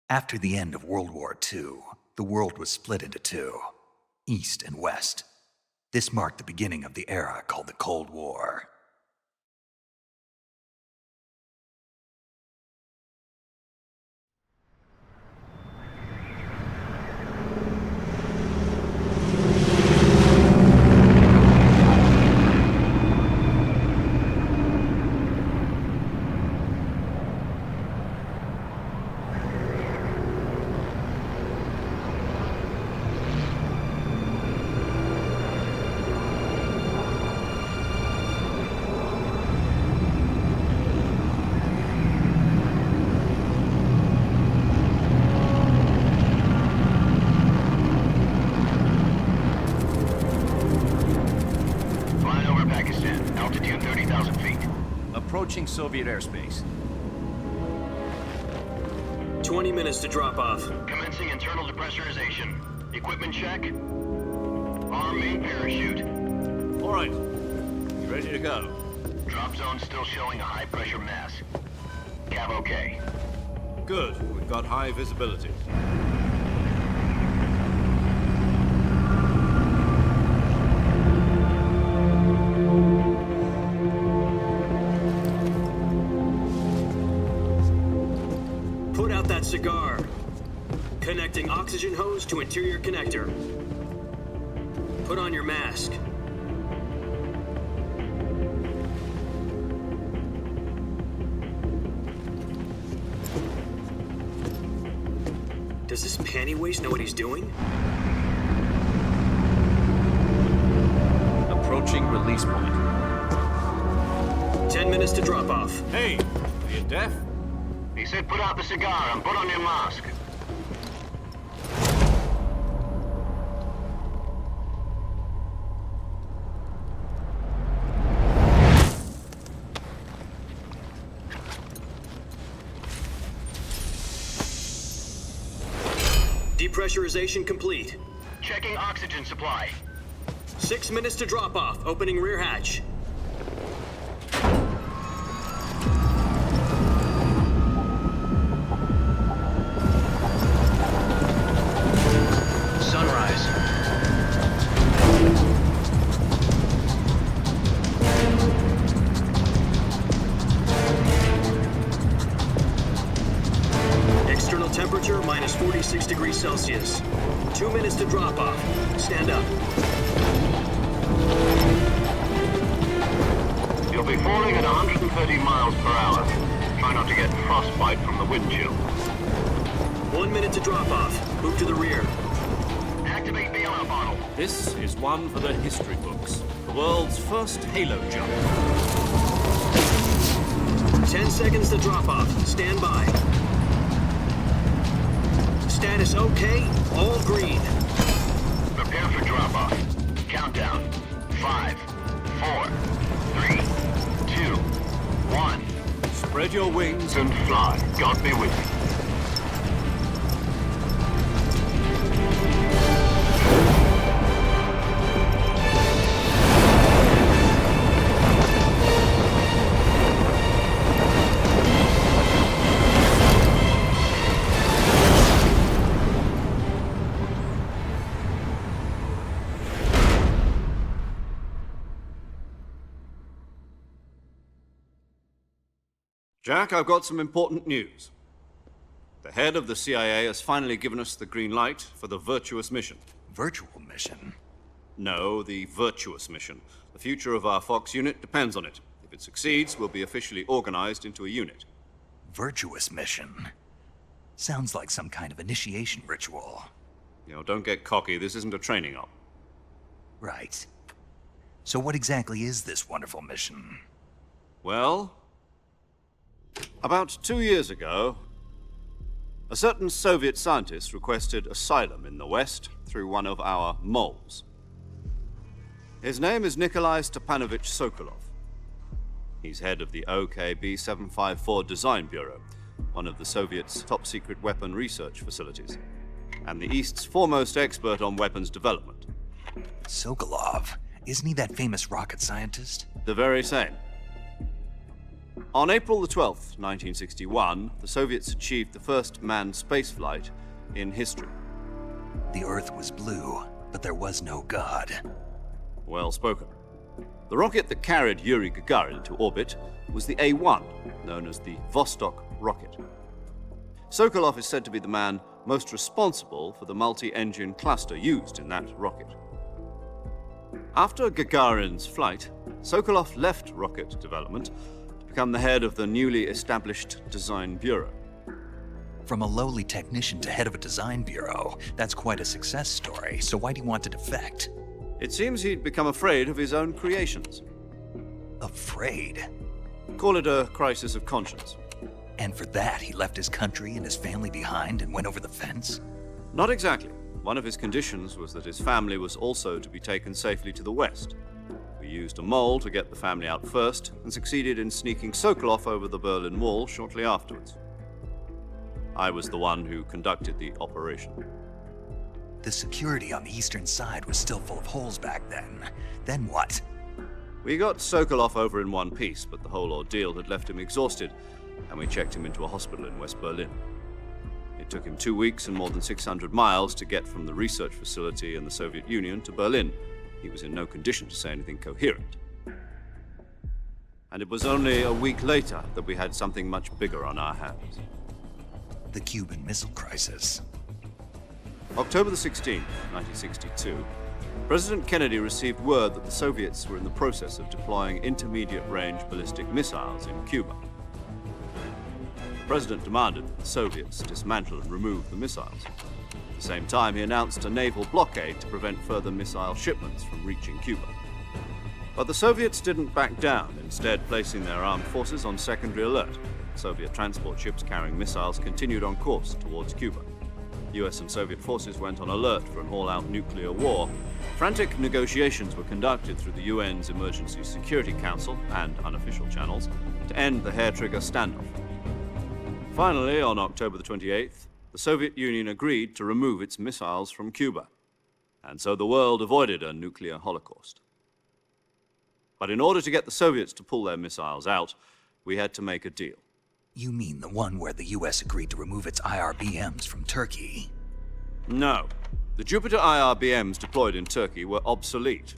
After the end of World War II, the world was split into two, East and West. This marked the beginning of the era called the Cold War. Approaching Soviet airspace. 20 minutes to drop off. Commencing internal depressurization. Equipment check. Arm main parachute. All right. You ready to go? Drop zone still showing a high pressure mass. Cav okay. Good. We've got high visibility. Put out that cigar. Connecting oxygen hose to interior connector. Put on your mask. Does this panty waste know what he's doing? Approaching release point. 10 minutes to drop off. Hey, are you deaf? He said put out the cigar and put on your mask. Depressurization complete. Checking oxygen supply. 6 minutes to drop off. Opening rear hatch. Sunrise. External temperature minus 46 degrees Celsius. 2 minutes to drop off. Stand up. You'll be falling at 130 miles per hour. Try not to get frostbite from the wind chill. 1 minute to drop off. Move to the rear. Activate the air bottle. This is one for the history books. The world's first halo jump. 10 seconds to drop off. Stand by. Status okay. All green. Prepare for drop-off. Countdown. 5, 4, 3, 2, 1. Spread your wings And fly. God be with you. Jack, I've got some important news. The head of the CIA has finally given us the green light for the Virtuous Mission. Virtual Mission? No, the Virtuous Mission. The future of our Fox unit depends on it. If it succeeds, we'll be officially organized into a unit. Virtuous Mission? Sounds like some kind of initiation ritual. You know, don't get cocky. This isn't a training op. Right. So what exactly is this wonderful mission? Well, about 2 years ago, a certain Soviet scientist requested asylum in the West through one of our moles. His name is Nikolai Stepanovich Sokolov. He's head of the OKB 754 Design Bureau, one of the Soviets' top-secret weapon research facilities, and the East's foremost expert on weapons development. Sokolov? Isn't he that famous rocket scientist? The very same. On April the 12th, 1961, the Soviets achieved the first manned spaceflight in history. The Earth was blue, but there was no God. Well spoken. The rocket that carried Yuri Gagarin into orbit was the A-1, known as the Vostok rocket. Sokolov is said to be the man most responsible for the multi-engine cluster used in that rocket. After Gagarin's flight, Sokolov left rocket development to become the head of the newly established Design Bureau. From a lowly technician to head of a design bureau, that's quite a success story, so why'd he want to defect? It seems he'd become afraid of his own creations. Afraid? Call it a crisis of conscience. And for that, he left his country and his family behind and went over the fence? Not exactly. One of his conditions was that his family was also to be taken safely to the west. We used a mole to get the family out first and succeeded in sneaking Sokolov over the Berlin Wall shortly afterwards. I was the one who conducted the operation. The security on the eastern side was still full of holes back then. Then what? We got Sokolov over in one piece, but the whole ordeal had left him exhausted, and we checked him into a hospital in West Berlin. It took him 2 weeks and more than 600 miles to get from the research facility in the Soviet Union to Berlin. He was in no condition to say anything coherent. And it was only a week later that we had something much bigger on our hands. The Cuban Missile Crisis. October the 16th, 1962, President Kennedy received word that the Soviets were in the process of deploying intermediate-range ballistic missiles in Cuba. The President demanded that the Soviets dismantle and remove the missiles. At the same time, he announced a naval blockade to prevent further missile shipments from reaching Cuba. But the Soviets didn't back down, instead placing their armed forces on secondary alert. Soviet transport ships carrying missiles continued on course towards Cuba. US and Soviet forces went on alert for an all-out nuclear war. Frantic negotiations were conducted through the UN's Emergency Security Council and unofficial channels to end the hair-trigger standoff. Finally, on October the 28th, the Soviet Union agreed to remove its missiles from Cuba, and so the world avoided a nuclear holocaust. But in order to get the Soviets to pull their missiles out, we had to make a deal. You mean the one where the US agreed to remove its IRBMs from Turkey? No. The Jupiter IRBMs deployed in Turkey were obsolete,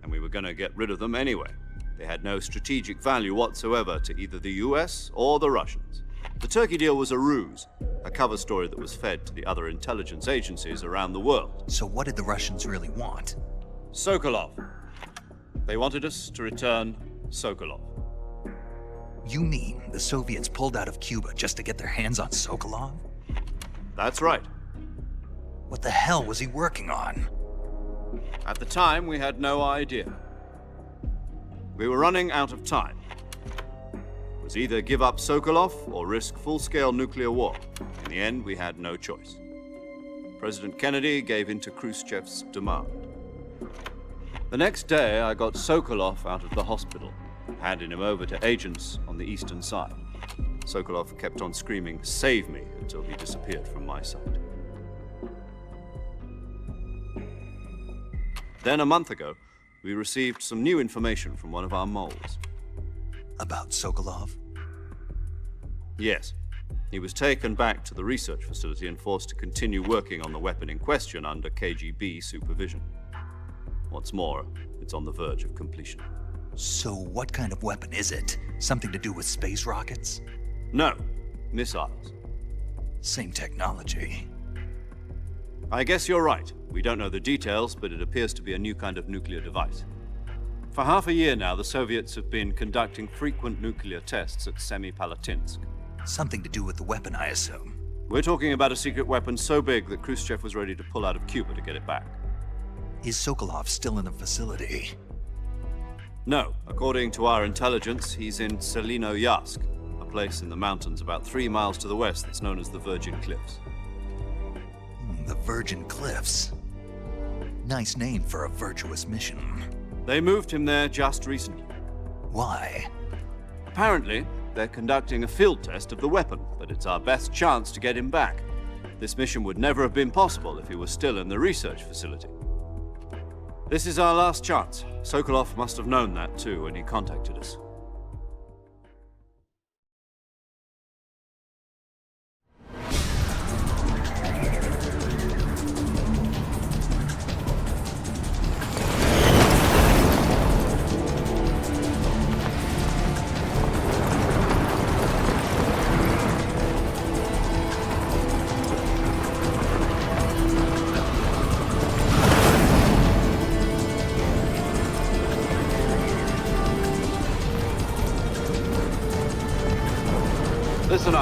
and we were going to get rid of them anyway. They had no strategic value whatsoever to either the US or the Russians. The Turkey deal was a ruse, a cover story that was fed to the other intelligence agencies around the world. So what did the Russians really want? Sokolov. They wanted us to return Sokolov. You mean the Soviets pulled out of Cuba just to get their hands on Sokolov? That's right. What the hell was he working on? At the time, we had no idea. We were running out of time. It was either give up Sokolov or risk full-scale nuclear war. In the end, we had no choice. President Kennedy gave in to Khrushchev's demand. The next day, I got Sokolov out of the hospital, handing him over to agents on the eastern side. Sokolov kept on screaming, "Save me," until he disappeared from my sight. Then a month ago, we received some new information from one of our moles. About Sokolov? Yes. He was taken back to the research facility and forced to continue working on the weapon in question under KGB supervision. What's more, it's on the verge of completion. So what kind of weapon is it? Something to do with space rockets? No, missiles. Same technology. I guess you're right. We don't know the details, but it appears to be a new kind of nuclear device. For half a year now, the Soviets have been conducting frequent nuclear tests at Semipalatinsk. Something to do with the weapon, I assume. We're talking about a secret weapon so big that Khrushchev was ready to pull out of Cuba to get it back. Is Sokolov still in the facility? No. According to our intelligence, he's in Selinoyarsk, a place in the mountains about 3 miles to the west that's known as the Virgin Cliffs. The Virgin Cliffs. Nice name for a virtuous mission. They moved him there just recently. Why? Apparently, they're conducting a field test of the weapon, but it's our best chance to get him back. This mission would never have been possible if he was still in the research facility. This is our last chance. Sokolov must have known that too when he contacted us.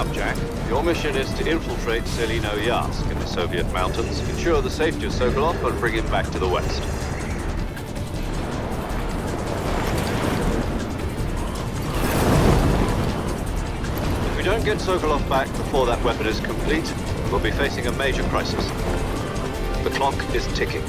up, Jack. Your mission is to infiltrate Selino-Yask in the Soviet mountains, ensure the safety of Sokolov, and bring him back to the west. If we don't get Sokolov back before that weapon is complete, we'll be facing a major crisis. The clock is ticking.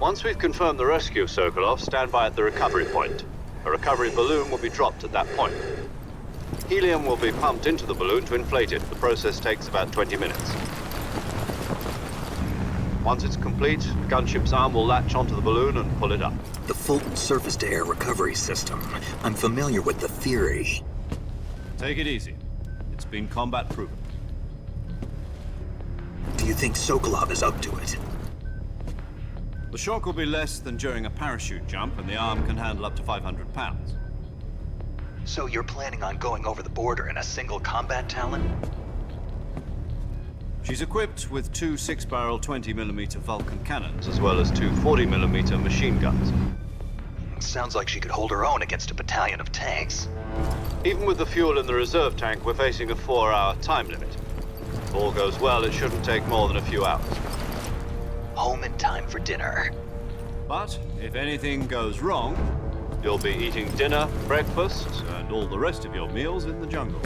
Once we've confirmed the rescue of Sokolov, stand by at the recovery point. A recovery balloon will be dropped at that point. Helium will be pumped into the balloon to inflate it. The process takes about 20 minutes. Once it's complete, the gunship's arm will latch onto the balloon and pull it up. The Fulton surface-to-air recovery system. I'm familiar with the theory. Take it easy. It's been combat proven. Do you think Sokolov is up to it? The shock will be less than during a parachute jump, and the arm can handle up to 500 pounds. So you're planning on going over the border in a single combat Talon? She's equipped with two 6-barrel 20mm Vulcan cannons, as well as two 40mm machine guns. Sounds like she could hold her own against a battalion of tanks. Even with the fuel in the reserve tank, we're facing a 4-hour time limit. If all goes well, it shouldn't take more than a few hours. Home in time for dinner. But if anything goes wrong, you'll be eating dinner, breakfast, and all the rest of your meals in the jungle.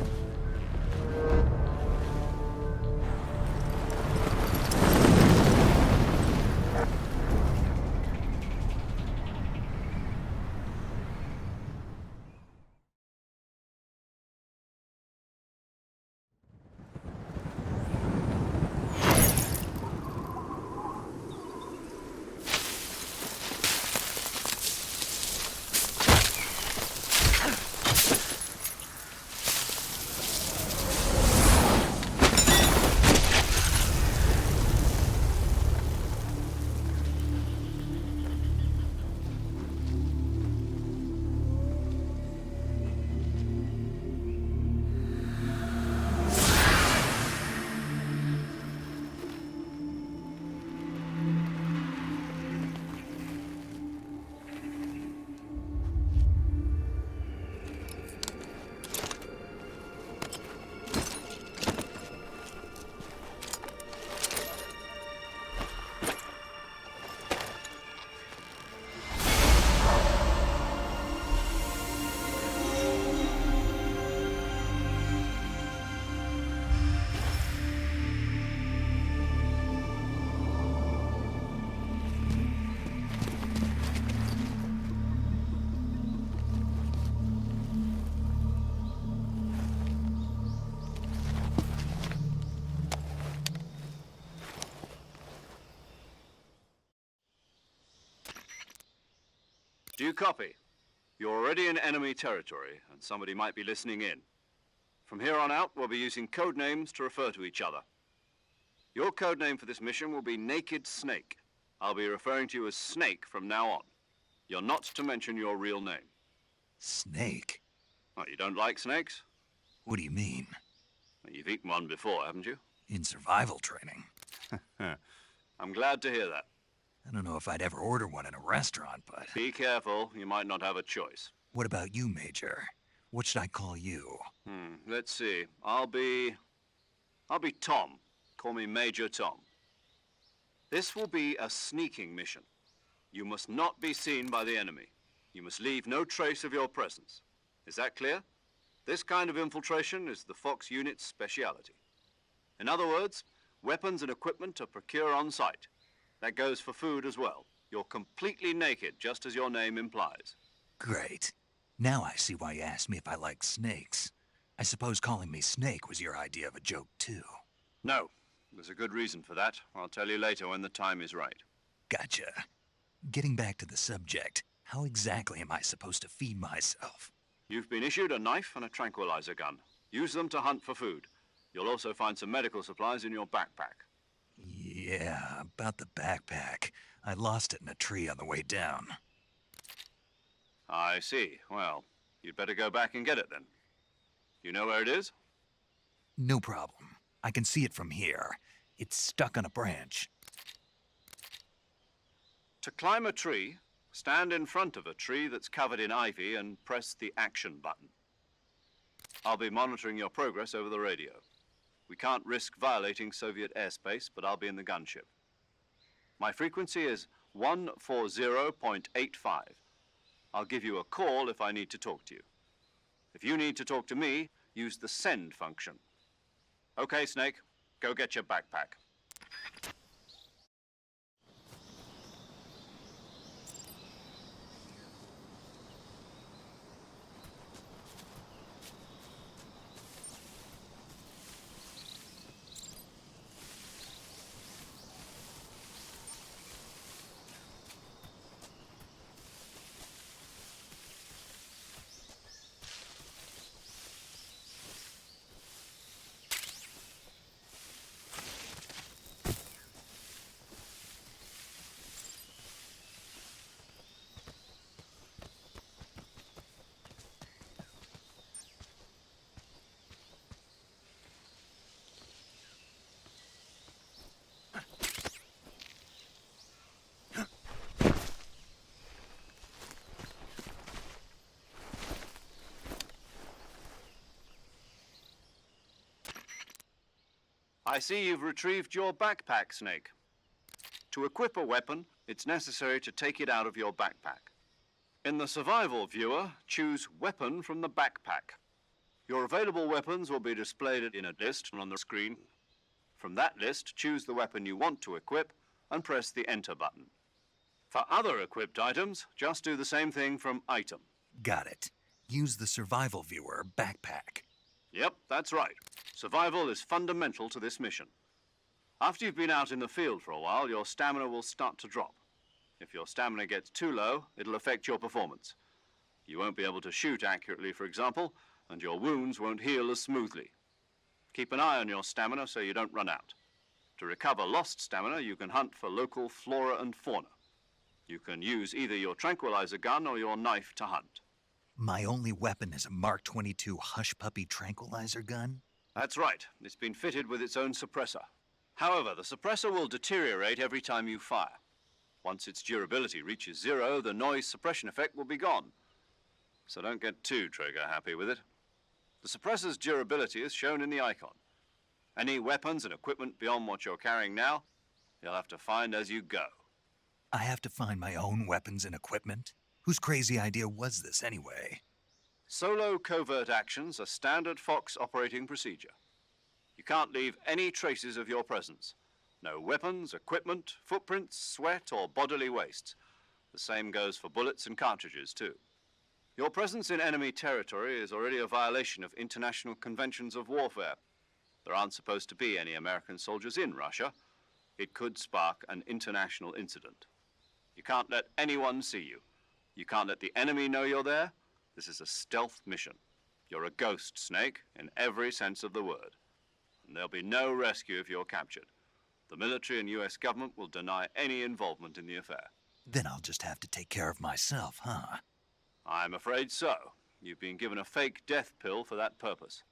Do you copy? You're already in enemy territory, and somebody might be listening in. From here on out, we'll be using code names to refer to each other. Your code name for this mission will be Naked Snake. I'll be referring to you as Snake from now on. You're not to mention your real name. Snake? Oh, you don't like snakes? What do you mean? Well, you've eaten one before, haven't you? In survival training. I'm glad to hear that. I don't know if I'd ever order one in a restaurant, but... Be careful, you might not have a choice. What about you, Major? What should I call you? Let's see. I'll be Tom. Call me Major Tom. This will be a sneaking mission. You must not be seen by the enemy. You must leave no trace of your presence. Is that clear? This kind of infiltration is the Fox unit's speciality. In other words, weapons and equipment are procured on site. That goes for food as well. You're completely naked, just as your name implies. Great. Now I see why you asked me if I like snakes. I suppose calling me Snake was your idea of a joke, too. No. There's a good reason for that. I'll tell you later when the time is right. Gotcha. Getting back to the subject, how exactly am I supposed to feed myself? You've been issued a knife and a tranquilizer gun. Use them to hunt for food. You'll also find some medical supplies in your backpack. Yeah, about the backpack. I lost it in a tree on the way down. I see. Well, you'd better go back and get it then. You know where it is? No problem. I can see it from here. It's stuck on a branch. To climb a tree, stand in front of a tree that's covered in ivy and press the action button. I'll be monitoring your progress over the radio. We can't risk violating Soviet airspace, but I'll be in the gunship. My frequency is 140.85. I'll give you a call if I need to talk to you. If you need to talk to me, use the send function. Okay, Snake, go get your backpack. I see you've retrieved your backpack, Snake. To equip a weapon, it's necessary to take it out of your backpack. In the survival viewer, choose Weapon from the backpack. Your available weapons will be displayed in a list on the screen. From that list, choose the weapon you want to equip and press the Enter button. For other equipped items, just do the same thing from Item. Got it. Use the survival viewer backpack. Yep, that's right. Survival is fundamental to this mission. After you've been out in the field for a while, your stamina will start to drop. If your stamina gets too low, it'll affect your performance. You won't be able to shoot accurately, for example, and your wounds won't heal as smoothly. Keep an eye on your stamina so you don't run out. To recover lost stamina, you can hunt for local flora and fauna. You can use either your tranquilizer gun or your knife to hunt. My only weapon is a Mark 22 Hush Puppy tranquilizer gun? That's right. It's been fitted with its own suppressor. However, the suppressor will deteriorate every time you fire. Once its durability reaches 0, the noise suppression effect will be gone. So don't get too trigger-happy with it. The suppressor's durability is shown in the icon. Any weapons and equipment beyond what you're carrying now, you'll have to find as you go. I have to find my own weapons and equipment? Whose crazy idea was this anyway? Solo covert actions are standard Fox operating procedure. You can't leave any traces of your presence. No weapons, equipment, footprints, sweat, or bodily wastes. The same goes for bullets and cartridges, too. Your presence in enemy territory is already a violation of international conventions of warfare. There aren't supposed to be any American soldiers in Russia. It could spark an international incident. You can't let anyone see you. You can't let the enemy know you're there. This is a stealth mission. You're a ghost, Snake, in every sense of the word. And there'll be no rescue if you're captured. The military and US government will deny any involvement in the affair. Then I'll just have to take care of myself, huh? I'm afraid so. You've been given a fake death pill for that purpose.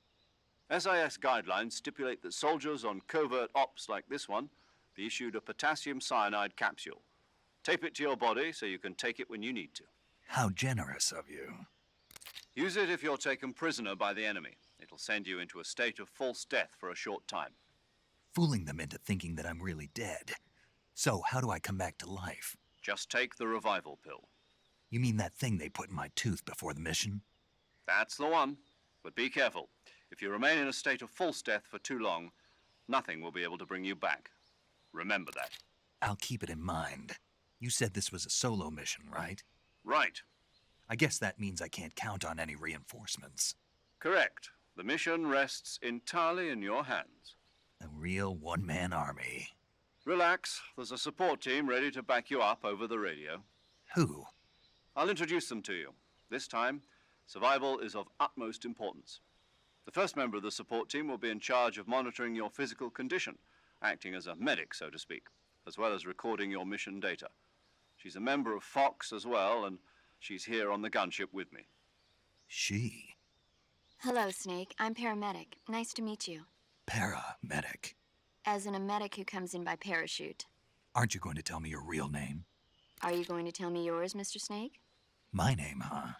SIS guidelines stipulate that soldiers on covert ops like this one be issued a potassium cyanide capsule. Tape it to your body so you can take it when you need to. How generous of you. Use it if you're taken prisoner by the enemy. It'll send you into a state of false death for a short time. Fooling them into thinking that I'm really dead. So how do I come back to life? Just take the revival pill. You mean that thing they put in my tooth before the mission? That's the one. But be careful. If you remain in a state of false death for too long, nothing will be able to bring you back. Remember that. I'll keep it in mind. You said this was a solo mission, right? Right. I guess that means I can't count on any reinforcements. Correct. The mission rests entirely in your hands. A real one-man army. Relax. There's a support team ready to back you up over the radio. Who? I'll introduce them to you. This time, survival is of utmost importance. The first member of the support team will be in charge of monitoring your physical condition, acting as a medic, so to speak, as well as recording your mission data. She's a member of Fox as well, and she's here on the gunship with me. She? Hello, Snake. I'm paramedic. Nice to meet you. Paramedic. As in a medic who comes in by parachute. Aren't you going to tell me your real name? Are you going to tell me yours, Mr. Snake? My name, huh?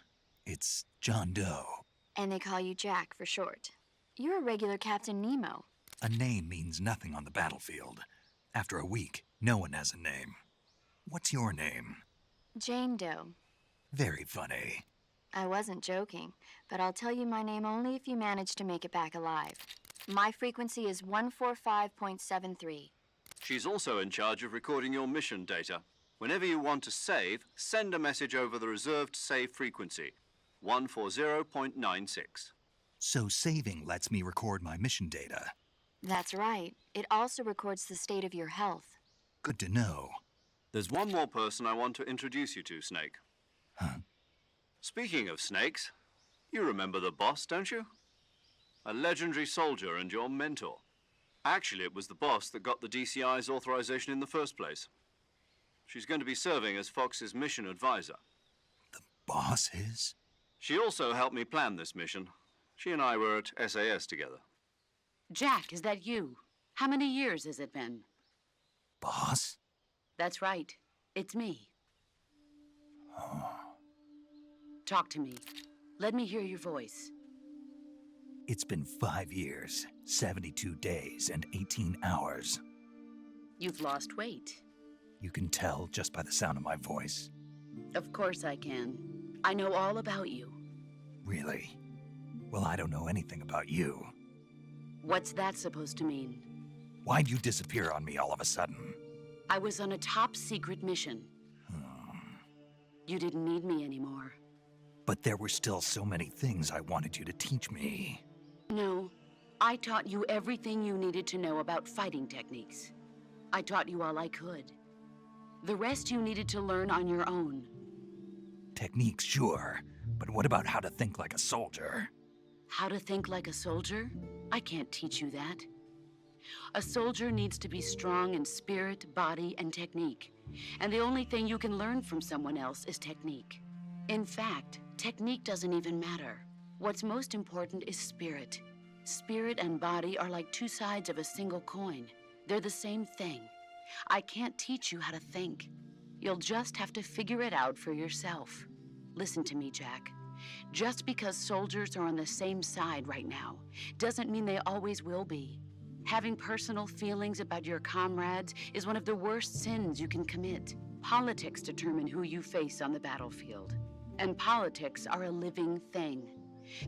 It's John Doe. And they call you Jack for short. You're a regular Captain Nemo. A name means nothing on the battlefield. After a week, no one has a name. What's your name? Jane Doe. Very funny. I wasn't joking, but I'll tell you my name only if you manage to make it back alive. My frequency is 145.73. She's also in charge of recording your mission data. Whenever you want to save, send a message over the reserved save frequency, 140.96. So saving lets me record my mission data. That's right. It also records the state of your health. Good to know. There's one more person I want to introduce you to, Snake. Huh? Speaking of snakes, you remember the boss, don't you? A legendary soldier and your mentor. Actually, it was the boss that got the DCI's authorization in the first place. She's going to be serving as Fox's mission advisor. The boss is? She also helped me plan this mission. She and I were at SAS together. Jack, is that you? How many years has it been? Boss? That's right. It's me. Talk to me. Let me hear your voice. It's been 5 years, 72 days, and 18 hours. You've lost weight. You can tell just by the sound of my voice. Of course I can. I know all about you. Really? Well, I don't know anything about you. What's that supposed to mean? Why'd you disappear on me all of a sudden? I was on a top-secret mission. You didn't need me anymore. But there were still so many things I wanted you to teach me. No, I taught you everything you needed to know about fighting techniques. I taught you all I could. The rest you needed to learn on your own. Techniques, sure. But what about how to think like a soldier? How to think like a soldier? I can't teach you that. A soldier needs to be strong in spirit, body, and technique. And the only thing you can learn from someone else is technique. In fact, technique doesn't even matter. What's most important is spirit. Spirit and body are like two sides of a single coin. They're the same thing. I can't teach you how to think. You'll just have to figure it out for yourself. Listen to me, Jack. Just because soldiers are on the same side right now doesn't mean they always will be. Having personal feelings about your comrades is one of the worst sins you can commit. Politics determine who you face on the battlefield. And politics are a living thing.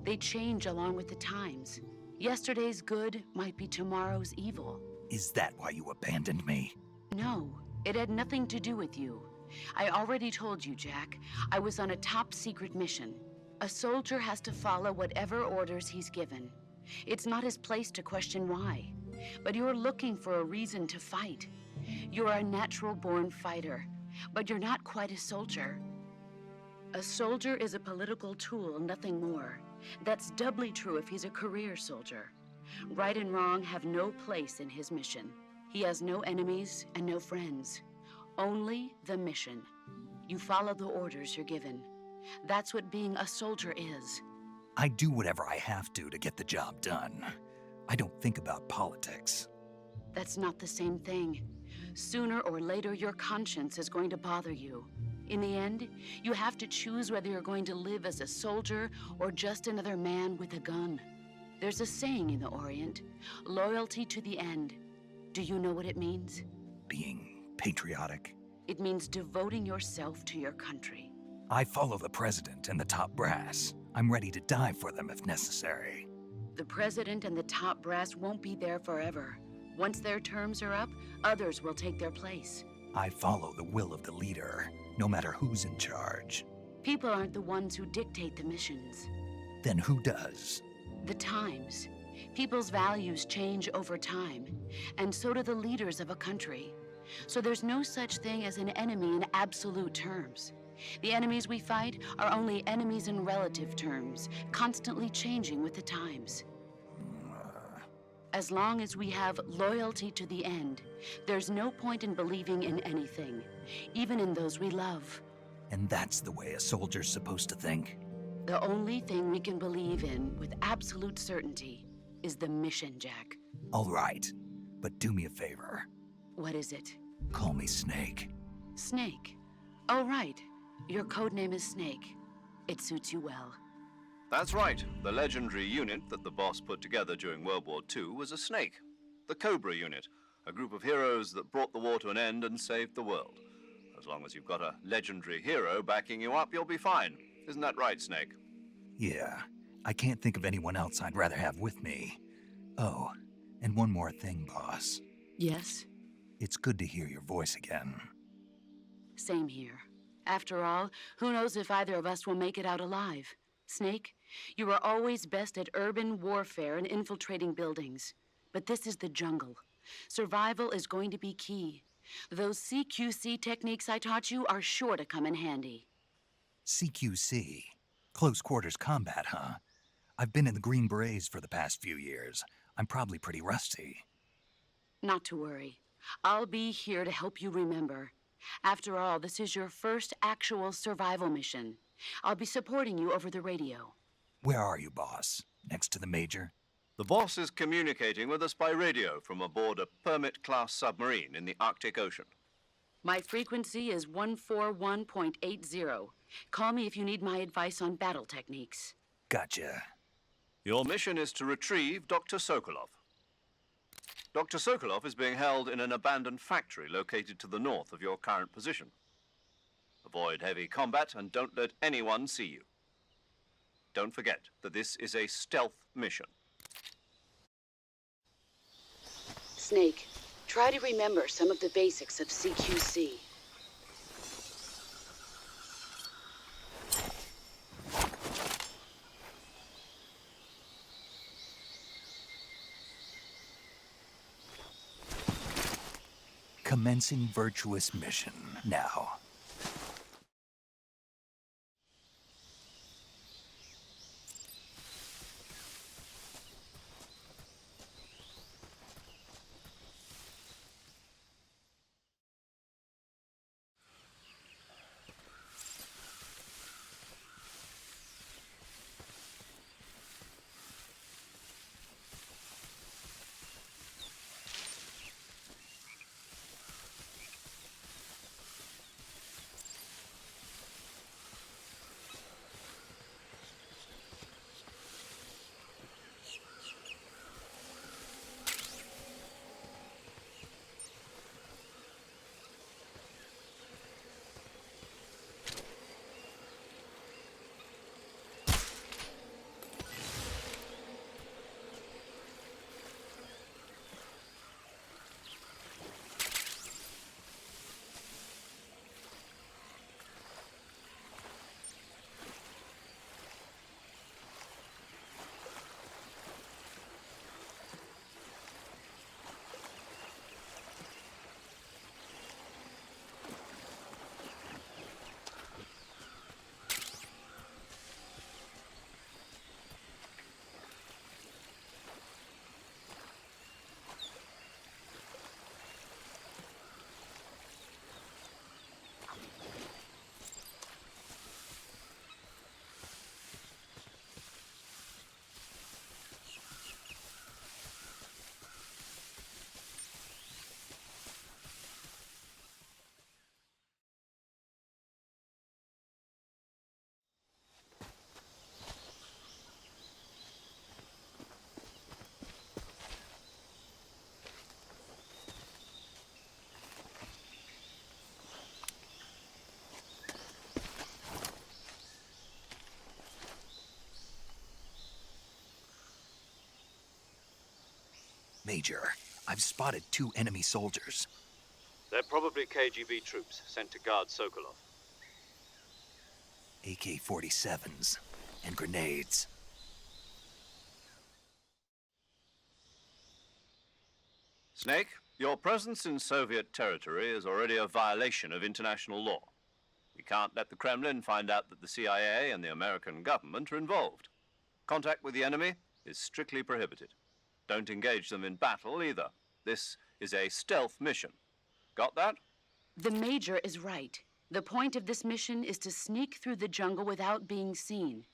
They change along with the times. Yesterday's good might be tomorrow's evil. Is that why you abandoned me? No, it had nothing to do with you. I already told you, Jack. I was on a top-secret mission. A soldier has to follow whatever orders he's given. It's not his place to question why. But you're looking for a reason to fight. You're a natural-born fighter, but you're not quite a soldier. A soldier is a political tool, nothing more. That's doubly true if he's a career soldier. Right and wrong have no place in his mission. He has no enemies and no friends. Only the mission. You follow the orders you're given. That's what being a soldier is. I do whatever I have to get the job done. I don't think about politics. That's not the same thing. Sooner or later, your conscience is going to bother you. In the end, you have to choose whether you're going to live as a soldier or just another man with a gun. There's a saying in the Orient, loyalty to the end. Do you know what it means? Being patriotic. It means devoting yourself to your country. I follow the president and the top brass. I'm ready to die for them if necessary. The president and the top brass won't be there forever. Once their terms are up, others will take their place. I follow the will of the leader, no matter who's in charge. People aren't the ones who dictate the missions. Then who does? The times. People's values change over time, and so do the leaders of a country. So there's no such thing as an enemy in absolute terms. The enemies we fight are only enemies in relative terms, constantly changing with the times. As long as we have loyalty to the end, there's no point in believing in anything, even in those we love. And that's the way a soldier's supposed to think? The only thing we can believe in with absolute certainty is the mission, Jack. All right, but do me a favor. What is it? Call me Snake. Snake. Oh, right. Your code name is Snake. It suits you well. That's right. The legendary unit that the boss put together during World War II was a snake. The Cobra unit, a group of heroes that brought the war to an end and saved the world. As long as you've got a legendary hero backing you up, you'll be fine. Isn't that right, Snake? Yeah, I can't think of anyone else I'd rather have with me. Oh, and one more thing, boss. Yes? It's good to hear your voice again. Same here. After all, who knows if either of us will make it out alive? Snake, you are always best at urban warfare and infiltrating buildings. But this is the jungle. Survival is going to be key. Those CQC techniques I taught you are sure to come in handy. CQC? Close quarters combat, huh? I've been in the Green Berets for the past few years. I'm probably pretty rusty. Not to worry. I'll be here to help you remember. After all, this is your first actual survival mission. I'll be supporting you over the radio. Where are you, boss? Next to the Major? The boss is communicating with us by radio from aboard a Permit-class submarine in the Arctic Ocean. My frequency is 141.80. Call me if you need my advice on battle techniques. Gotcha. Your mission is to retrieve Dr. Sokolov. Dr. Sokolov is being held in an abandoned factory located to the north of your current position. Avoid heavy combat and don't let anyone see you. Don't forget that this is a stealth mission. Snake, try to remember some of the basics of CQC. Commencing Virtuous Mission now. Major, I've spotted 2 enemy soldiers. They're probably KGB troops sent to guard Sokolov. AK-47s and grenades. Snake, your presence in Soviet territory is already a violation of international law. We can't let the Kremlin find out that the CIA and the American government are involved. Contact with the enemy is strictly prohibited. Don't engage them in battle either. This is a stealth mission. Got that? The Major is right. The point of this mission is to sneak through the jungle without being seen.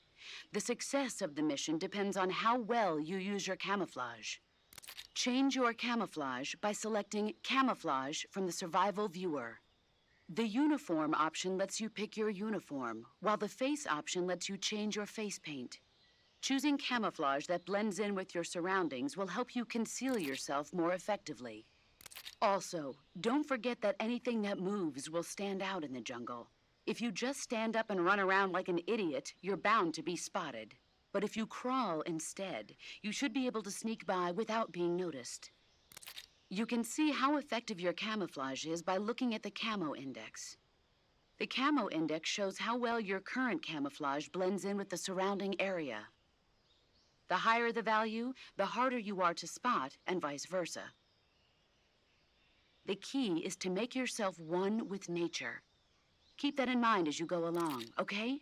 The success of the mission depends on how well you use your camouflage. Change your camouflage by selecting Camouflage from the Survival Viewer. The uniform option lets you pick your uniform, while the face option lets you change your face paint. Choosing camouflage that blends in with your surroundings will help you conceal yourself more effectively. Also, don't forget that anything that moves will stand out in the jungle. If you just stand up and run around like an idiot, you're bound to be spotted. But if you crawl instead, you should be able to sneak by without being noticed. You can see how effective your camouflage is by looking at the camo index. The camo index shows how well your current camouflage blends in with the surrounding area. The higher the value, the harder you are to spot, and vice versa. The key is to make yourself one with nature. Keep that in mind as you go along, okay?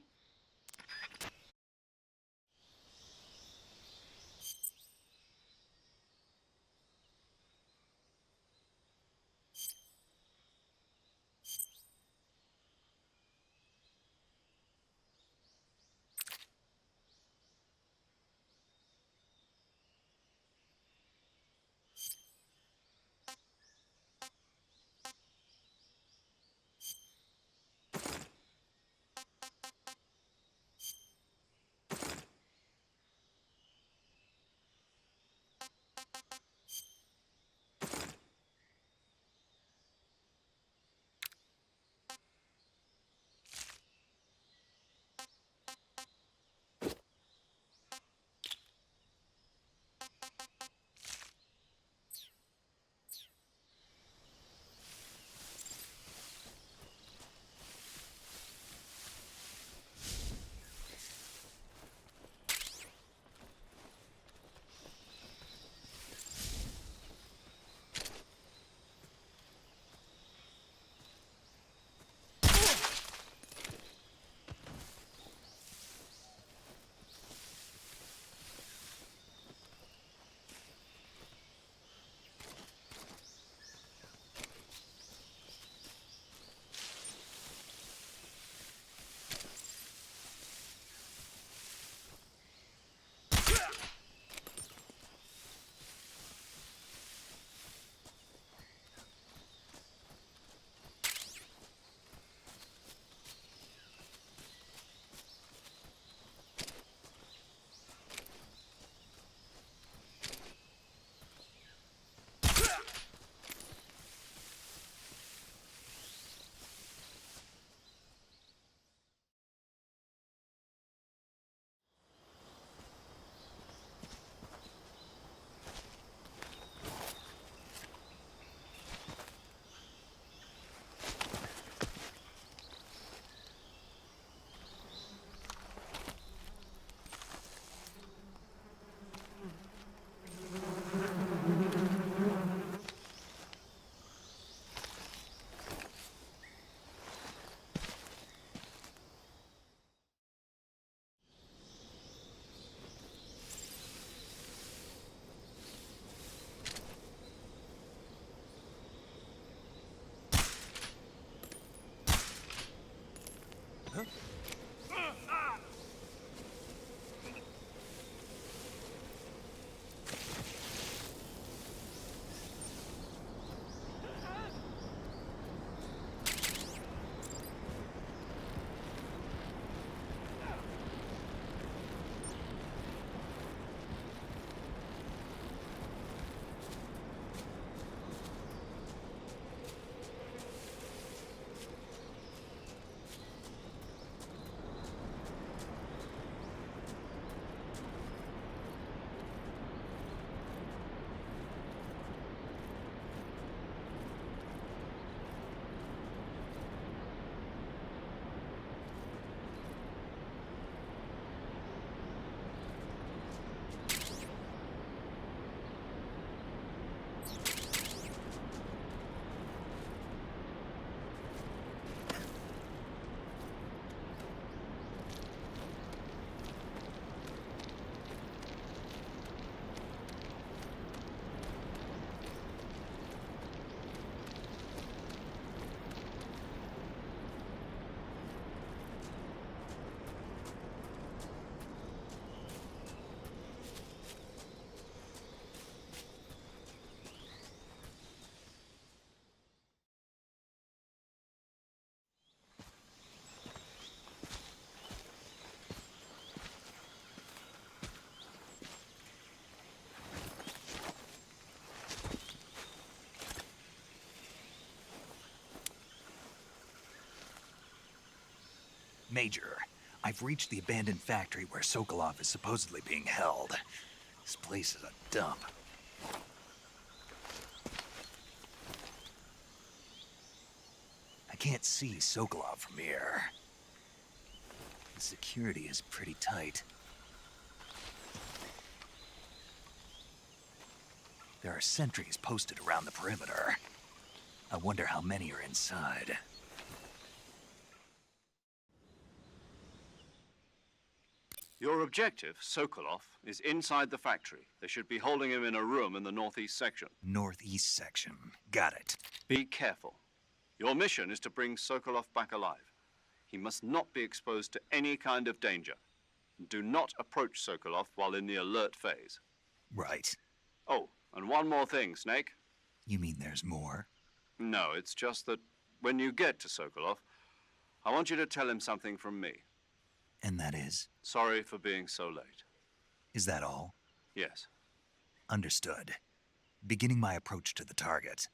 Major, I've reached the abandoned factory where Sokolov is supposedly being held. This place is a dump. I can't see Sokolov from here. The security is pretty tight. There are sentries posted around the perimeter. I wonder how many are inside. Your objective, Sokolov, is inside the factory. They should be holding him in a room in the northeast section. Northeast section. Got it. Be careful. Your mission is to bring Sokolov back alive. He must not be exposed to any kind of danger. Do not approach Sokolov while in the alert phase. Right. Oh, and one more thing, Snake. You mean there's more? No, it's just that when you get to Sokolov, I want you to tell him something from me. And that is? Sorry for being so late. Is that all? Yes. Understood. Beginning my approach to the target.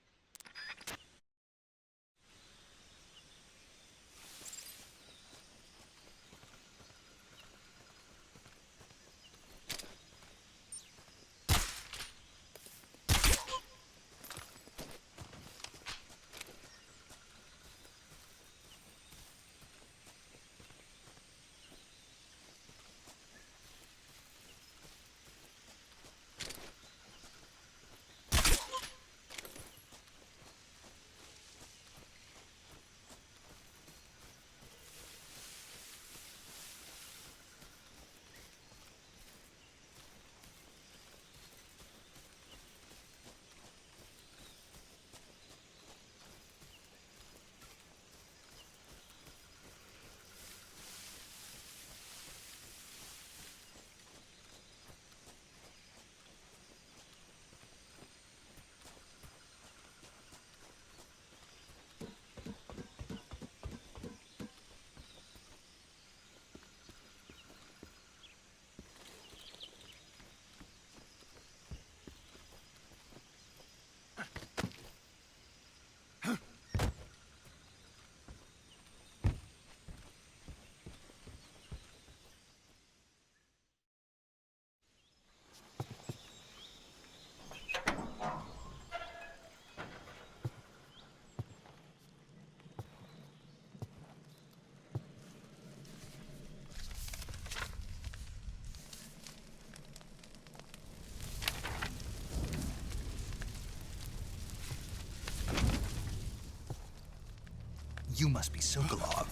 You must be Sokolov.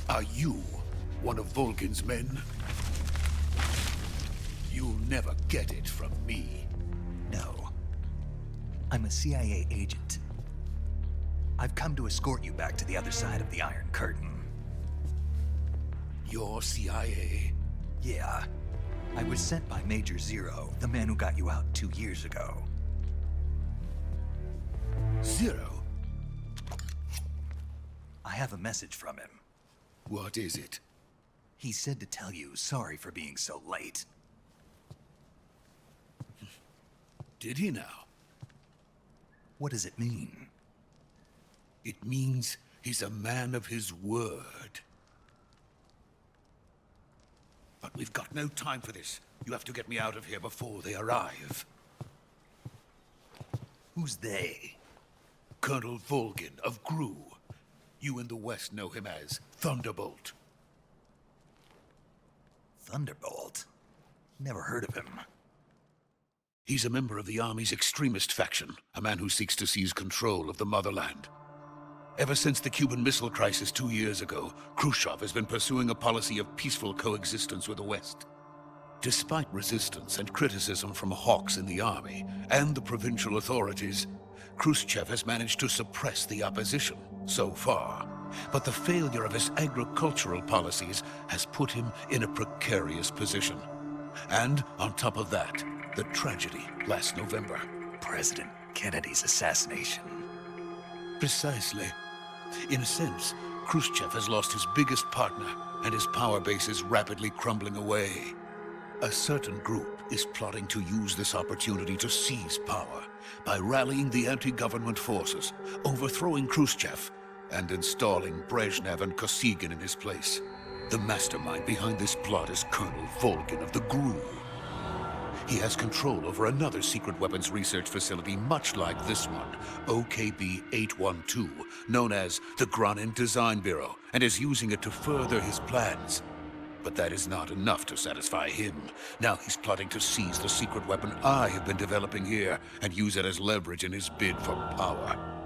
Are you one of Volgin's men? You'll never get it from me. No. I'm a CIA agent. I've come to escort you back to the other side of the Iron Curtain. You're CIA? Yeah. I was sent by Major Zero, the man who got you out 2 years ago. Zero? I have a message from him. What is it? He said to tell you sorry for being so late. Did he now? What does it mean? It means he's a man of his word. But we've got no time for this. You have to get me out of here before they arrive. Who's they? Colonel Volgin of Gru. You in the West know him as Thunderbolt. Thunderbolt? Never heard of him. He's a member of the Army's extremist faction, a man who seeks to seize control of the motherland. Ever since the Cuban Missile Crisis 2 years ago, Khrushchev has been pursuing a policy of peaceful coexistence with the West. Despite resistance and criticism from hawks in the army and the provincial authorities, Khrushchev has managed to suppress the opposition so far. But the failure of his agricultural policies has put him in a precarious position. And on top of that, the tragedy last November. President Kennedy's assassination. Precisely. In a sense, Khrushchev has lost his biggest partner, and his power base is rapidly crumbling away. A certain group is plotting to use this opportunity to seize power by rallying the anti-government forces, overthrowing Khrushchev, and installing Brezhnev and Kosygin in his place. The mastermind behind this plot is Colonel Volgin of the GRU. He has control over another secret weapons research facility much like this one, OKB-812, known as the Granin Design Bureau, and is using it to further his plans. But that is not enough to satisfy him. Now he's plotting to seize the secret weapon I have been developing here and use it as leverage in his bid for power.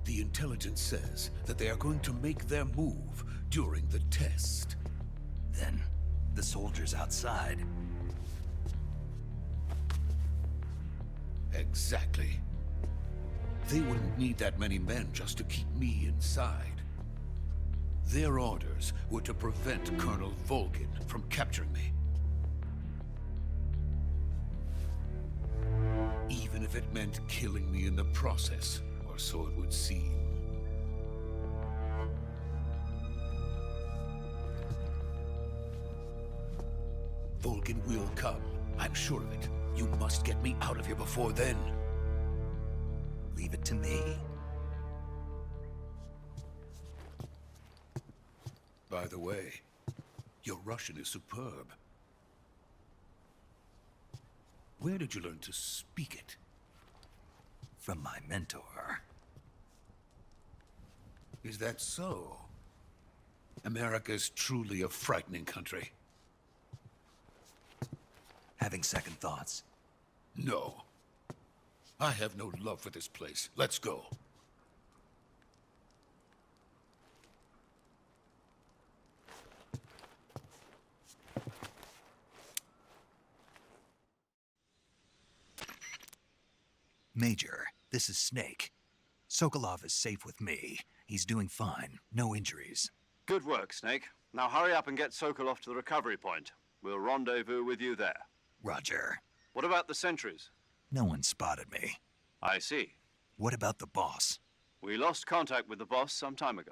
The intelligence says that they are going to make their move during the test. Then, the soldiers outside. Exactly. They wouldn't need that many men just to keep me inside. Their orders were to prevent Colonel Volgin from capturing me. Even if it meant killing me in the process, or so it would seem. Volgin will come. I'm sure of it. You must get me out of here before then. Leave it to me. By the way, your Russian is superb. Where did you learn to speak it? From my mentor. Is that so? America's truly a frightening country. Having second thoughts. No. I have no love for this place. Let's go. Major, this is Snake. Sokolov is safe with me. He's doing fine. No injuries. Good work, Snake. Now hurry up and get Sokolov to the recovery point. We'll rendezvous with you there. Roger. What about the sentries? No one spotted me. I see. What about the boss? We lost contact with the boss some time ago.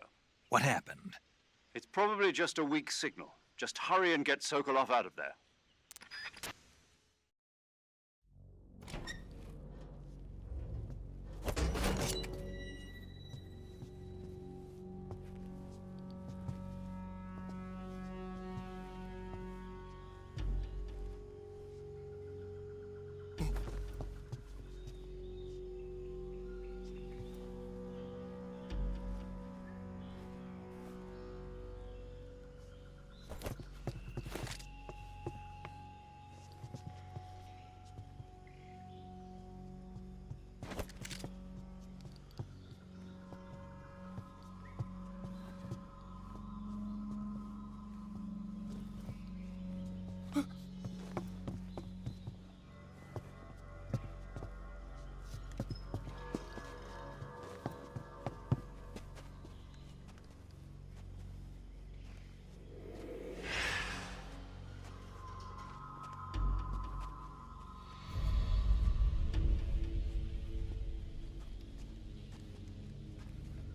What happened? It's probably just a weak signal. Just hurry and get Sokolov out of there.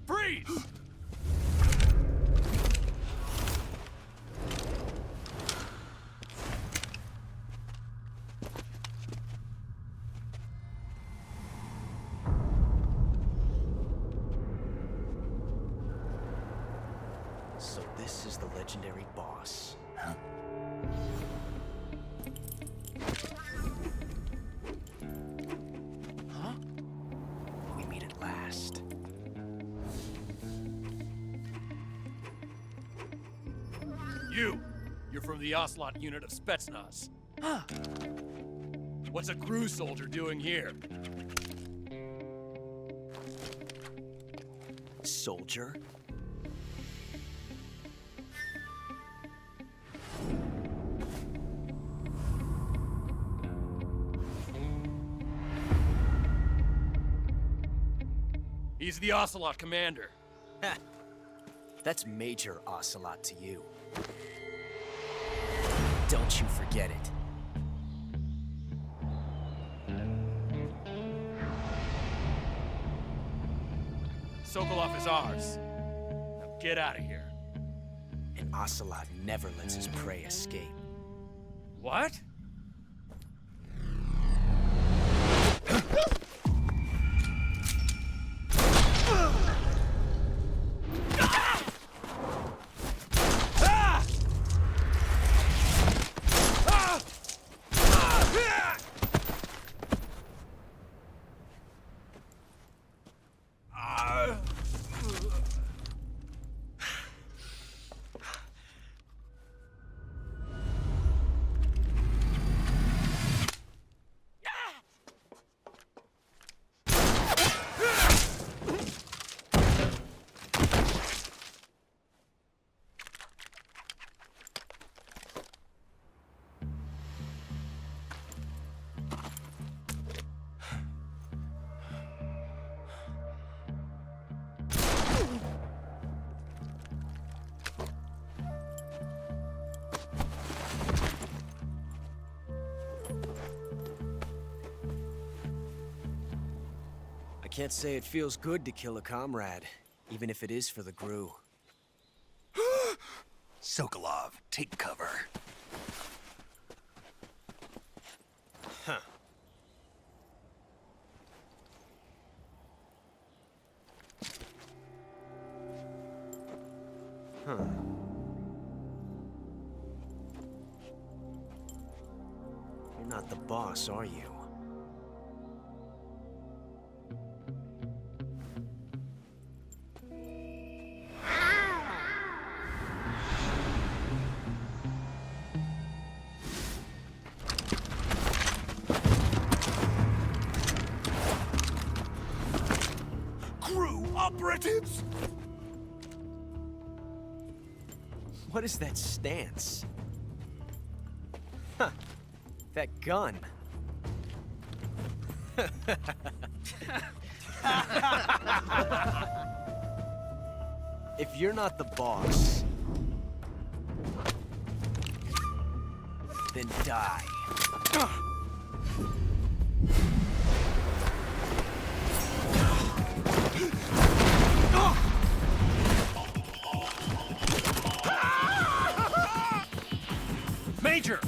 Freeze! So this is the legendary boss. Huh? Huh? We meet at last. You're from the Ocelot unit of Spetsnaz. Huh. What's a GRU soldier doing here? Soldier? He's the Ocelot commander. Heh. That's Major Ocelot to you. Don't you forget it. Sokolov is ours. Now get out of here. And Ocelot never lets his prey escape. What? I can't say it feels good to kill a comrade, even if it is for the Gru. Sokolov, take cover. Huh. Huh. You're not the boss, are you? Operatives! What is that stance? Huh. That gun. If you're not the boss, then die. Major!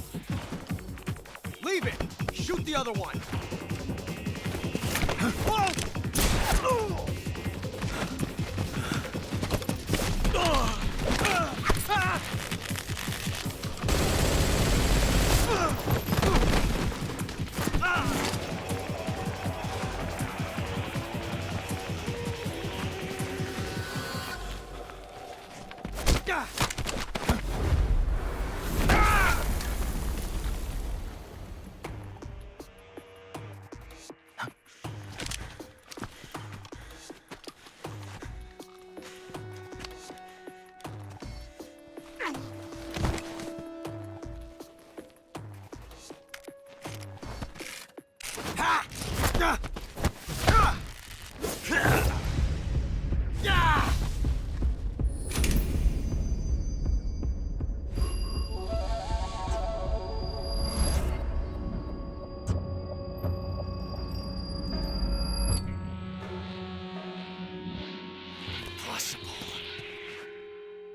Leave it! Shoot the other one!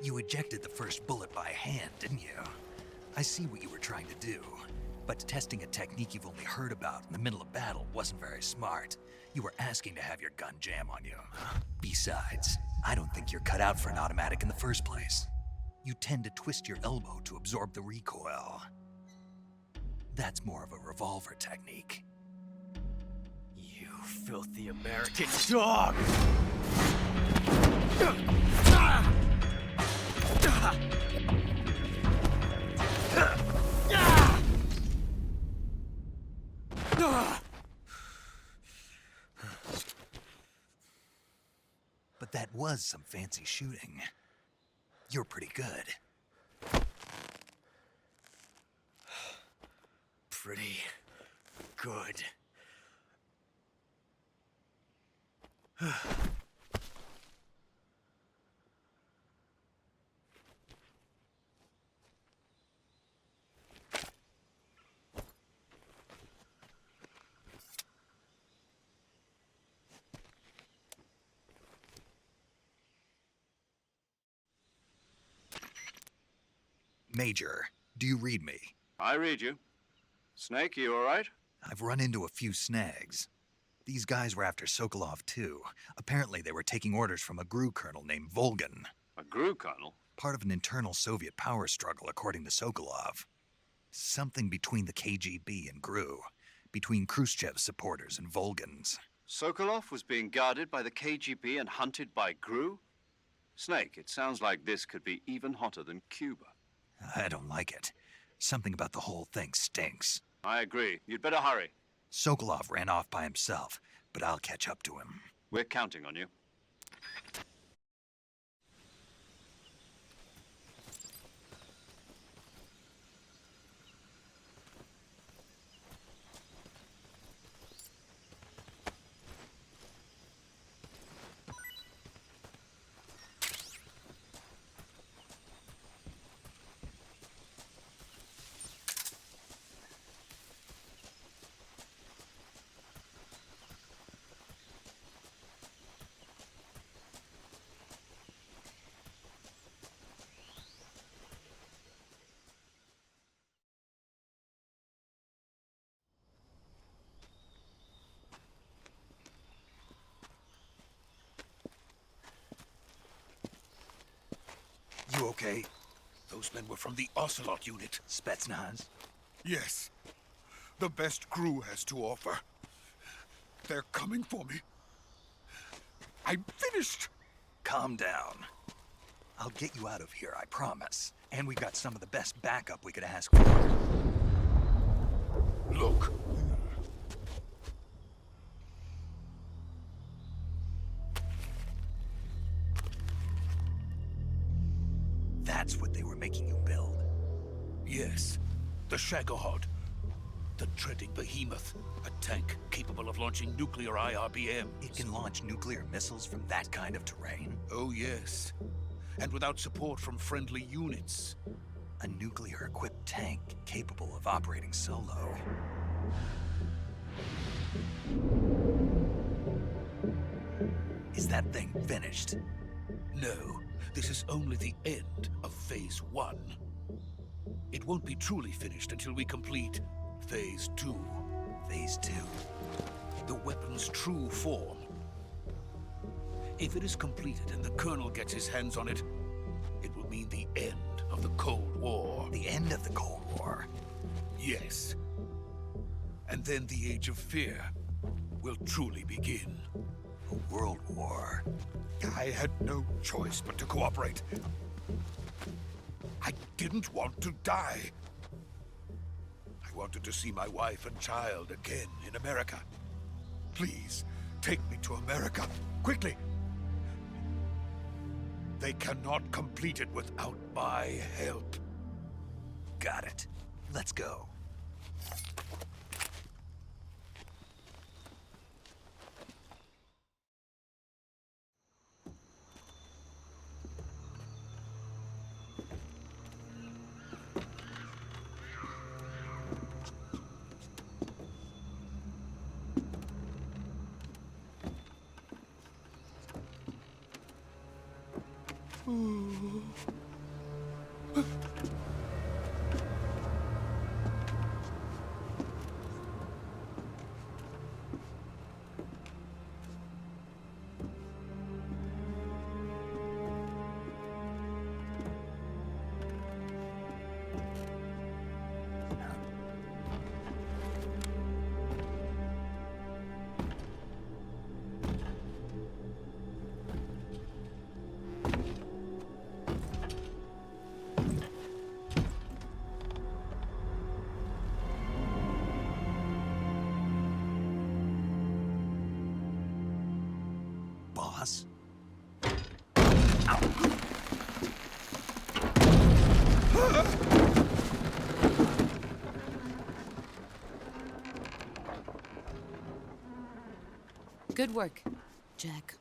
You ejected the first bullet by hand, didn't you? I see what you were trying to do. But testing a technique you've only heard about in the middle of battle wasn't very smart. You were asking to have your gun jam on you. Besides, I don't think you're cut out for an automatic in the first place. You tend to twist your elbow to absorb the recoil. That's more of a revolver technique. You filthy American dog! But that was some fancy shooting. You're pretty good. Pretty good. Major, do you read me? I read you. Snake, you all right? I've run into a few snags. These guys were after Sokolov too. Apparently they were taking orders from a GRU colonel named Volgin. A GRU colonel? Part of an internal Soviet power struggle, according to Sokolov. Something between the KGB and GRU. Between Khrushchev's supporters and Volgin's. Sokolov was being guarded by the KGB and hunted by GRU? Snake, it sounds like this could be even hotter than Cuba. I don't like it. Something about the whole thing stinks. I agree. You'd better hurry. Sokolov ran off by himself, but I'll catch up to him. We're counting on you. You okay? Those men were from the Ocelot unit. Spetsnaz? Yes. The best GRU has to offer. They're coming for me. I'm finished. Calm down. I'll get you out of here, I promise. And we got some of the best backup we could ask for. Look. That's what they were making you build? Yes. The Shagohod. The dreading behemoth. A tank capable of launching nuclear IRBMs. It can launch nuclear missiles from that kind of terrain? Oh, yes. And without support from friendly units. A nuclear-equipped tank capable of operating solo. Is that thing finished? No. This is only the end of Phase 1. It won't be truly finished until we complete Phase 2. Phase 2? The weapon's true form. If it is completed and the Colonel gets his hands on it, it will mean the end of the Cold War. The end of the Cold War? Yes. And then the Age of Fear will truly begin. A world war? I had no choice but to cooperate. I didn't want to die. I wanted to see my wife and child again in America. Please, take me to America, quickly. They cannot complete it without my help. Got it. Let's go. Boss? Good work, Jack.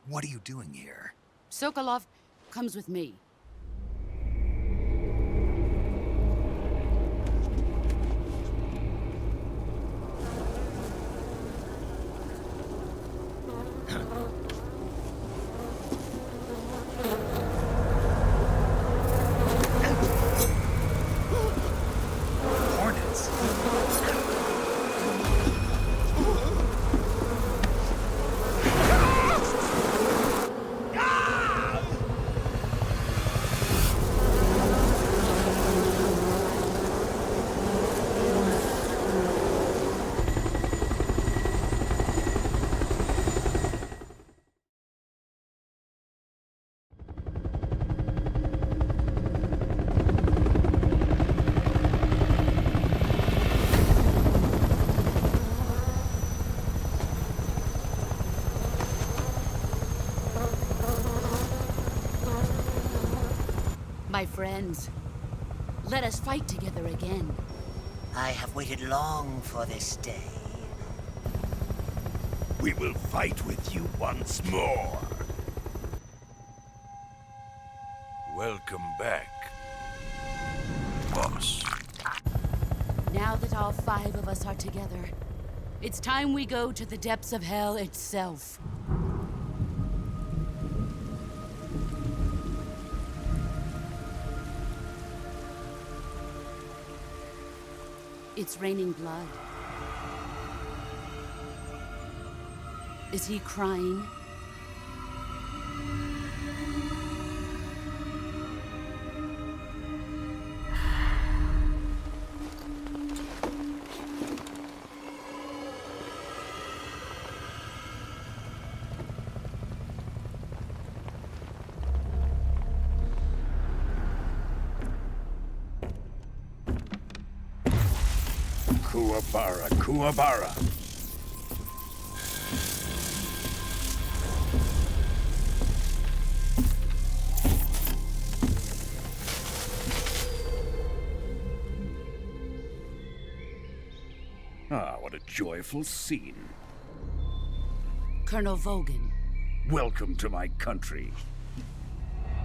What are you doing here? Sokolov comes with me. My friends, let us fight together again. I have waited long for this day. We will fight with you once more. Welcome back, boss. Now that all 5 of us are together, it's time we go to the depths of hell itself. It's raining blood. Is he crying? Kuwabara, Kuwabara. Ah, what a joyful scene. Colonel Volgin. Welcome to my country.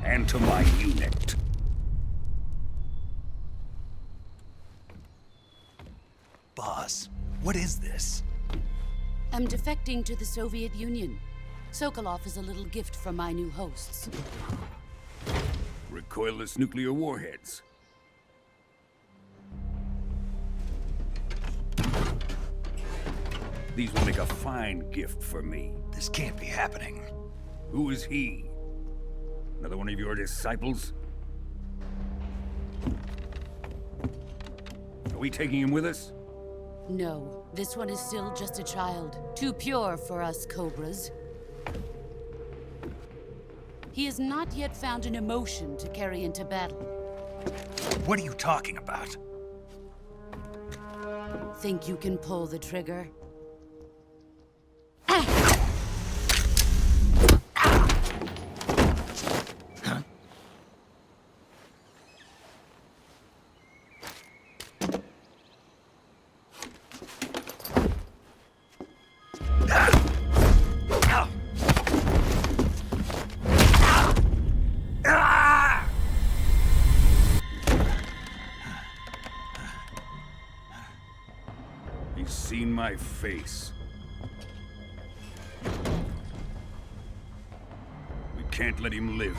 And to my unit. Boss, what is this? I'm defecting to the Soviet Union. Sokolov is a little gift from my new hosts. Recoilless nuclear warheads. These will make a fine gift for me. This can't be happening. Who is he? Another one of your disciples? Are we taking him with us? No, this one is still just a child. Too pure for us Cobras. He has not yet found an emotion to carry into battle. What are you talking about? Think you can pull the trigger? He's seen my face. We can't let him live.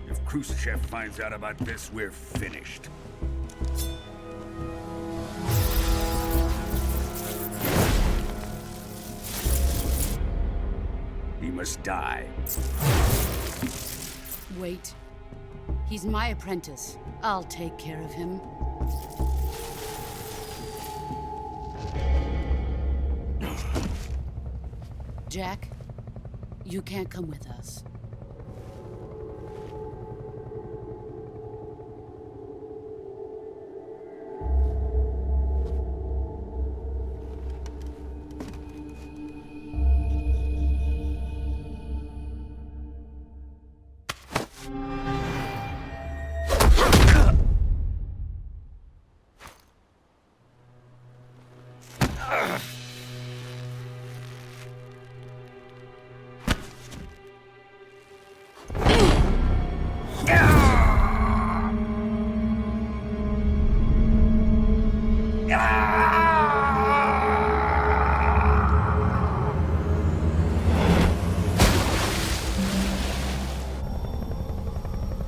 If Khrushchev finds out about this, we're finished. He must die. Wait. He's my apprentice. I'll take care of him. Jack, you can't come with us.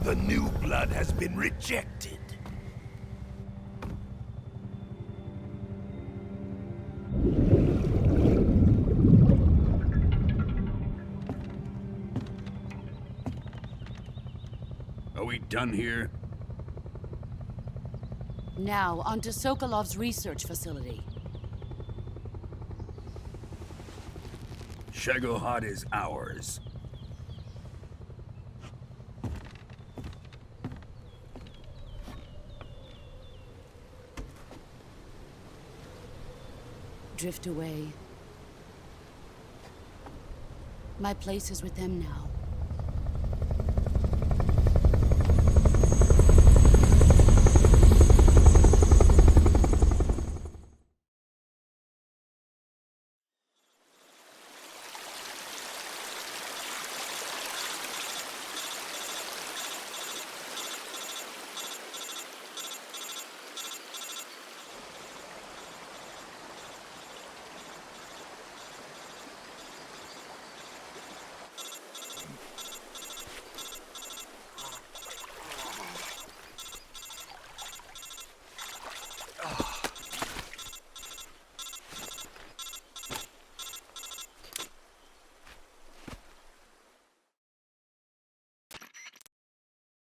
The new blood has been rejected. Are we done here? Now, onto Sokolov's research facility. Shagohod is ours. Drift away. My place is with them now.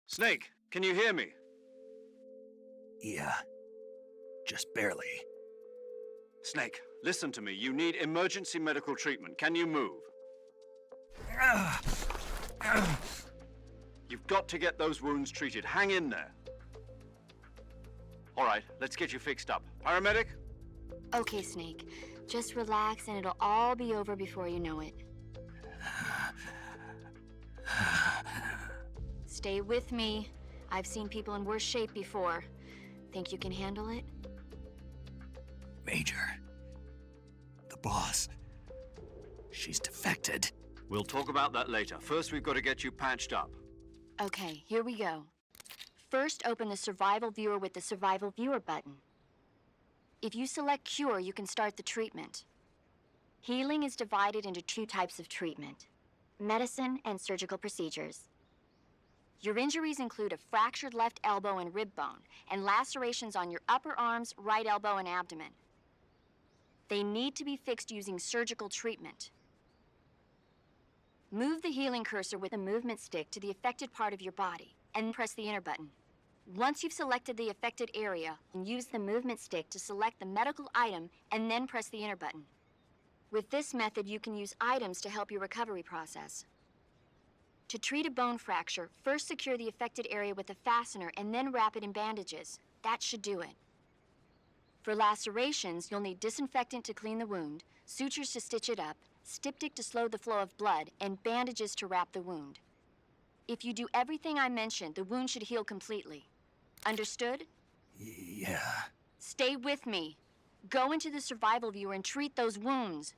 Snake, can you hear me? Yeah. Just barely. Snake, listen to me. You need emergency medical treatment. Can you move? You've got to get those wounds treated. Hang in there. All right, let's get you fixed up. Paramedic? Okay, Snake. Just relax and it'll all be over before you know it. Stay with me. I've seen people in worse shape before. Think you can handle it? Major. The boss. She's defected. We'll talk about that later. First, we've got to get you patched up. Okay, here we go. First, open the Survival Viewer with the Survival Viewer button. If you select Cure, you can start the treatment. Healing is divided into 2 types of treatment: medicine and surgical procedures. Your injuries include a fractured left elbow and rib bone, and lacerations on your upper arms, right elbow, and abdomen. They need to be fixed using surgical treatment. Move the healing cursor with the movement stick to the affected part of your body, and press the enter button. Once you've selected the affected area, use the movement stick to select the medical item, and then press the enter button. With this method, you can use items to help your recovery process. To treat a bone fracture, first secure the affected area with a fastener and then wrap it in bandages. That should do it. For lacerations, you'll need disinfectant to clean the wound, sutures to stitch it up, styptic to slow the flow of blood, and bandages to wrap the wound. If you do everything I mentioned, the wound should heal completely. Understood? Yeah. Stay with me. Go into the Survival Viewer and treat those wounds.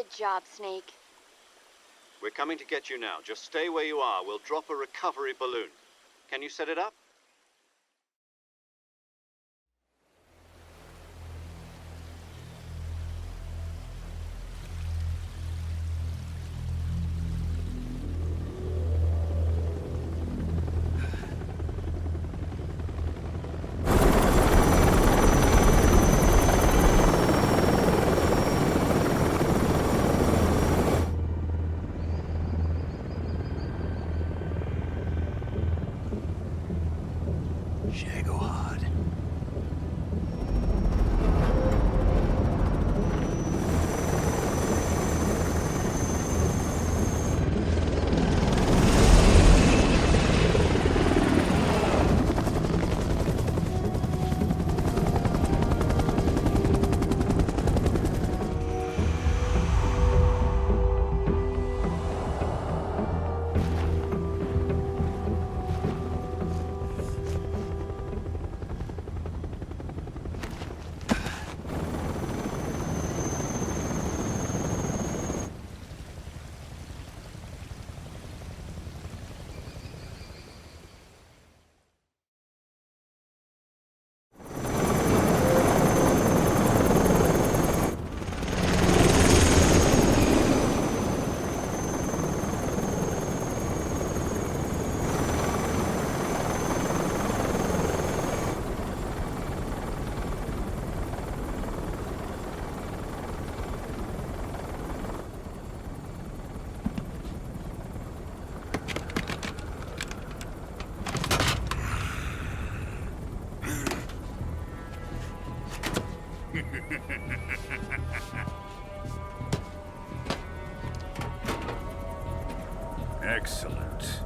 Good job, Snake. We're coming to get you now. Just stay where you are. We'll drop a recovery balloon. Can you set it up? Shagohod. Excellent.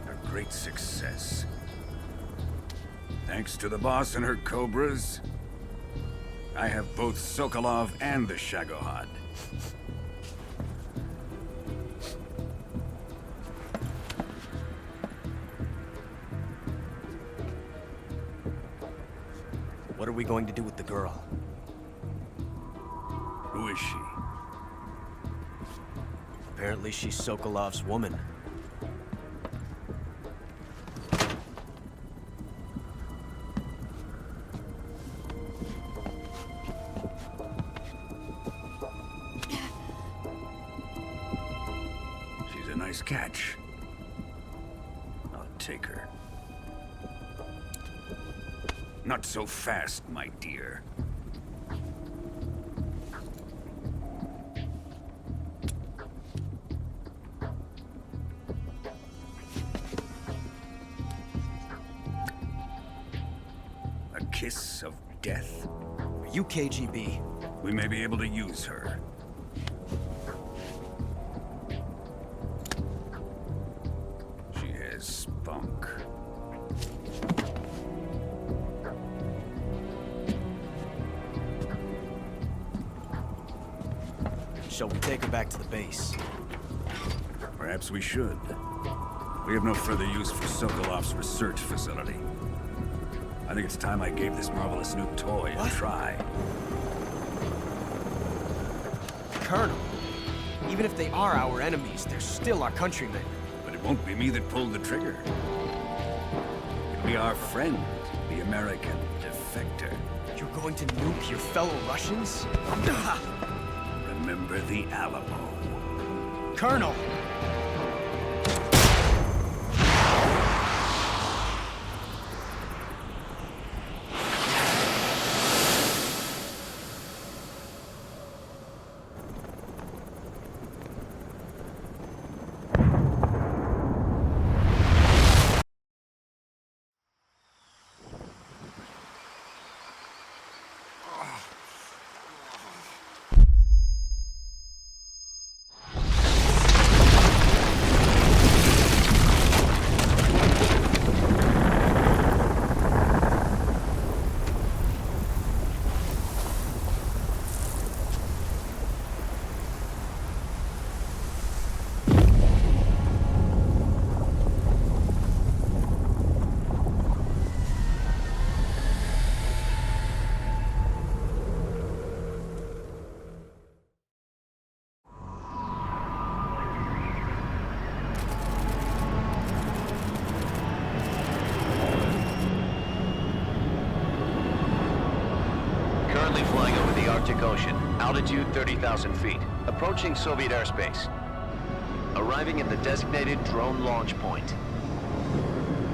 A great success. Thanks to the boss and her Cobras, I have both Sokolov and the Shagohod. What are we going to do with the girl? Who is she? Apparently she's Sokolov's woman. She's a nice catch. I'll take her. Not so fast, my dear. A kiss of death? Are you KGB? We may be able to use her. She has spunk. Shall we take her back to the base? Perhaps we should. We have no further use for Sokolov's research facility. I think it's time I gave this marvelous new toy a try. Colonel, even if they are our enemies, they're still our countrymen. But it won't be me that pulled the trigger. It'll be our friend, the American defector. You're going to nuke your fellow Russians? Remember the Alamo. Colonel! Atlantic Ocean. Altitude 30,000 feet. Approaching Soviet airspace. Arriving at the designated drone launch point.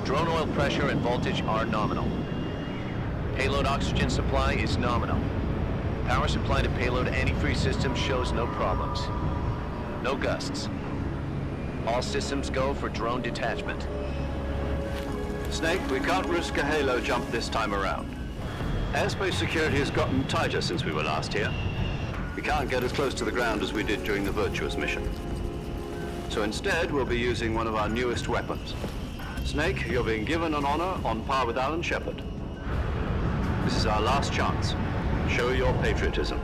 Drone oil pressure and voltage are nominal. Payload oxygen supply is nominal. Power supply to payload antifreeze system shows no problems. No gusts. All systems go for drone detachment. Snake, we can't risk a halo jump this time around. Airspace security has gotten tighter since we were last here. We can't get as close to the ground as we did during the Virtuous Mission. So instead, we'll be using one of our newest weapons. Snake, you're being given an honor on par with Alan Shepard. This is our last chance. Show your patriotism.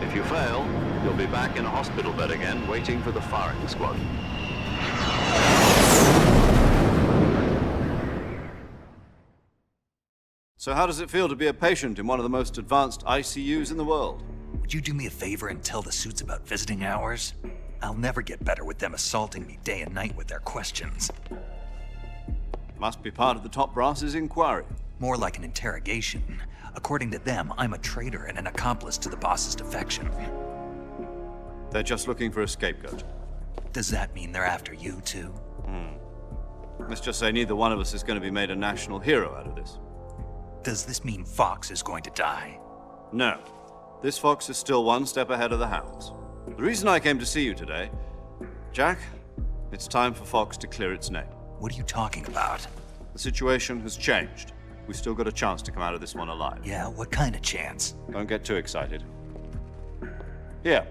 If you fail, you'll be back in a hospital bed again, waiting for the firing squad. So how does it feel to be a patient in one of the most advanced ICUs in the world? Would you do me a favor and tell the suits about visiting hours? I'll never get better with them assaulting me day and night with their questions. Must be part of the top brass's inquiry. More like an interrogation. According to them, I'm a traitor and an accomplice to the boss's defection. They're just looking for a scapegoat. Does that mean they're after you, too? Let's just say neither one of us is going to be made a national hero out of this. Does this mean Fox is going to die? No. This fox is still one step ahead of the hounds. The reason I came to see you today, Jack, it's time for Fox to clear its name. What are you talking about? The situation has changed. We've still got a chance to come out of this one alive. Yeah, what kind of chance? Don't get too excited. Here,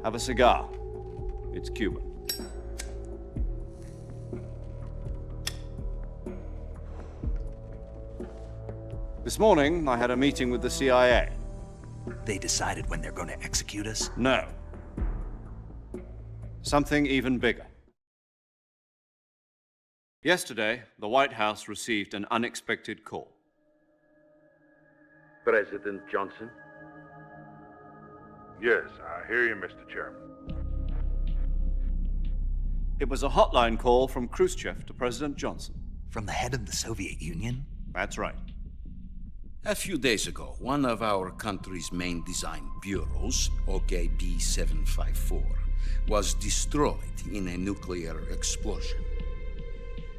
have a cigar. It's Cuban. This morning, I had a meeting with the CIA. They decided when they're going to execute us? No. Something even bigger. Yesterday, the White House received an unexpected call. President Johnson? Yes, I hear you, Mr. Chairman. It was a hotline call from Khrushchev to President Johnson. From the head of the Soviet Union? That's right. A few days ago, one of our country's main design bureaus, OKB-754, was destroyed in a nuclear explosion.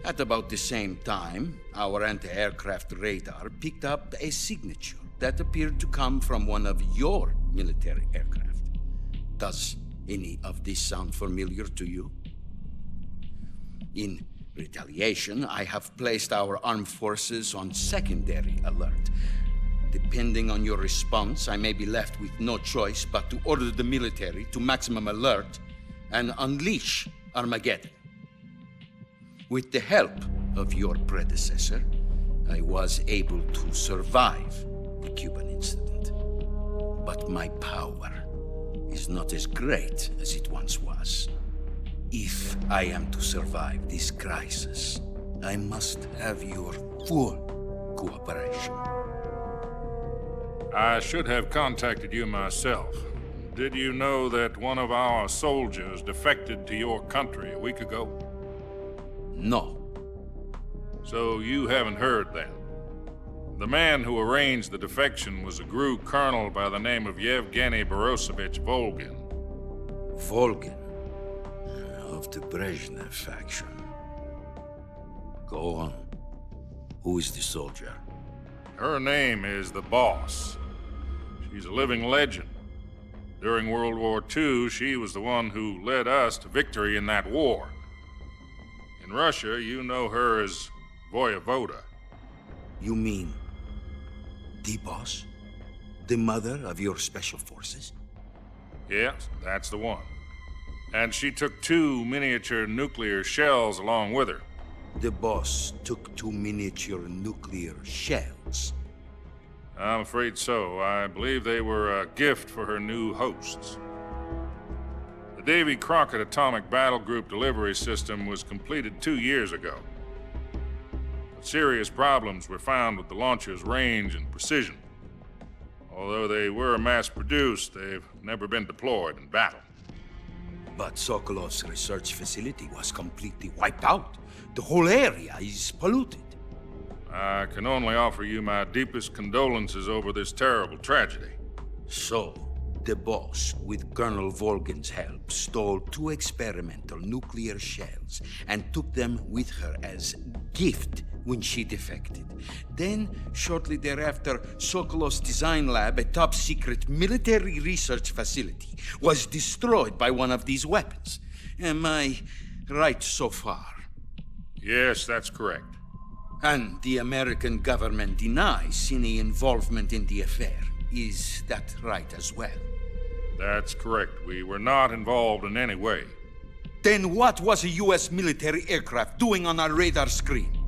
At about the same time, our anti-aircraft radar picked up a signature that appeared to come from one of your military aircraft. Does any of this sound familiar to you? In retaliation, I have placed our armed forces on secondary alert. Depending on your response, I may be left with no choice but to order the military to maximum alert and unleash Armageddon. With the help of your predecessor, I was able to survive the Cuban incident. But my power is not as great as it once was. If I am to survive this crisis, I must have your full cooperation. I should have contacted you myself. Did you know that one of our soldiers defected to your country a week ago? No. So you haven't heard then? The man who arranged the defection was a GRU colonel by the name of Yevgeny Borosovich Volgin. Volgin? Of the Brezhnev faction. Go on. Who is the soldier? Her name is the Boss. She's a living legend. During World War II, she was the one who led us to victory in that war. In Russia, you know her as Voyevoda. You mean the Boss? The mother of your special forces? Yes, that's the one. And she took 2 miniature nuclear shells along with her. The Boss took 2 miniature nuclear shells? I'm afraid so. I believe they were a gift for her new hosts. The Davy Crockett Atomic Battle Group delivery system was completed 2 years ago. But serious problems were found with the launcher's range and precision. Although they were mass-produced, they've never been deployed in battle. But Sokolov's research facility was completely wiped out. The whole area is polluted. I can only offer you my deepest condolences over this terrible tragedy. So, the boss, with Colonel Volgin's help, stole 2 experimental nuclear shells and took them with her as gift when she defected. Then, shortly thereafter, Sokolov's design lab, a top-secret military research facility, was destroyed by one of these weapons. Am I right so far? Yes, that's correct. And the American government denies any involvement in the affair. Is that right as well? That's correct. We were not involved in any way. Then what was a U.S. military aircraft doing on our radar screen?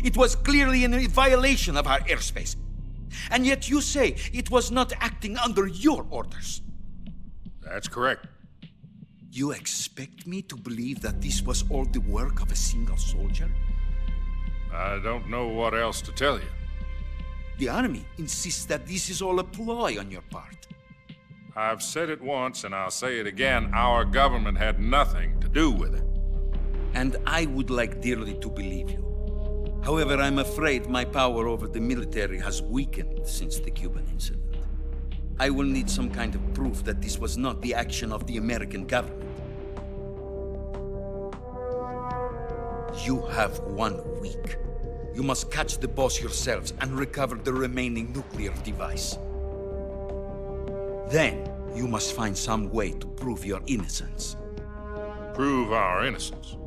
It was clearly in violation of our airspace. And yet you say it was not acting under your orders. That's correct. You expect me to believe that this was all the work of a single soldier? I don't know what else to tell you. The army insists that this is all a ploy on your part. I've said it once, and I'll say it again. Our government had nothing to do with it. And I would like dearly to believe you. However, I'm afraid my power over the military has weakened since the Cuban incident. I will need some kind of proof that this was not the action of the American government. You have 1 week. You must catch the boss yourselves and recover the remaining nuclear device. Then, you must find some way to prove your innocence. Prove our innocence?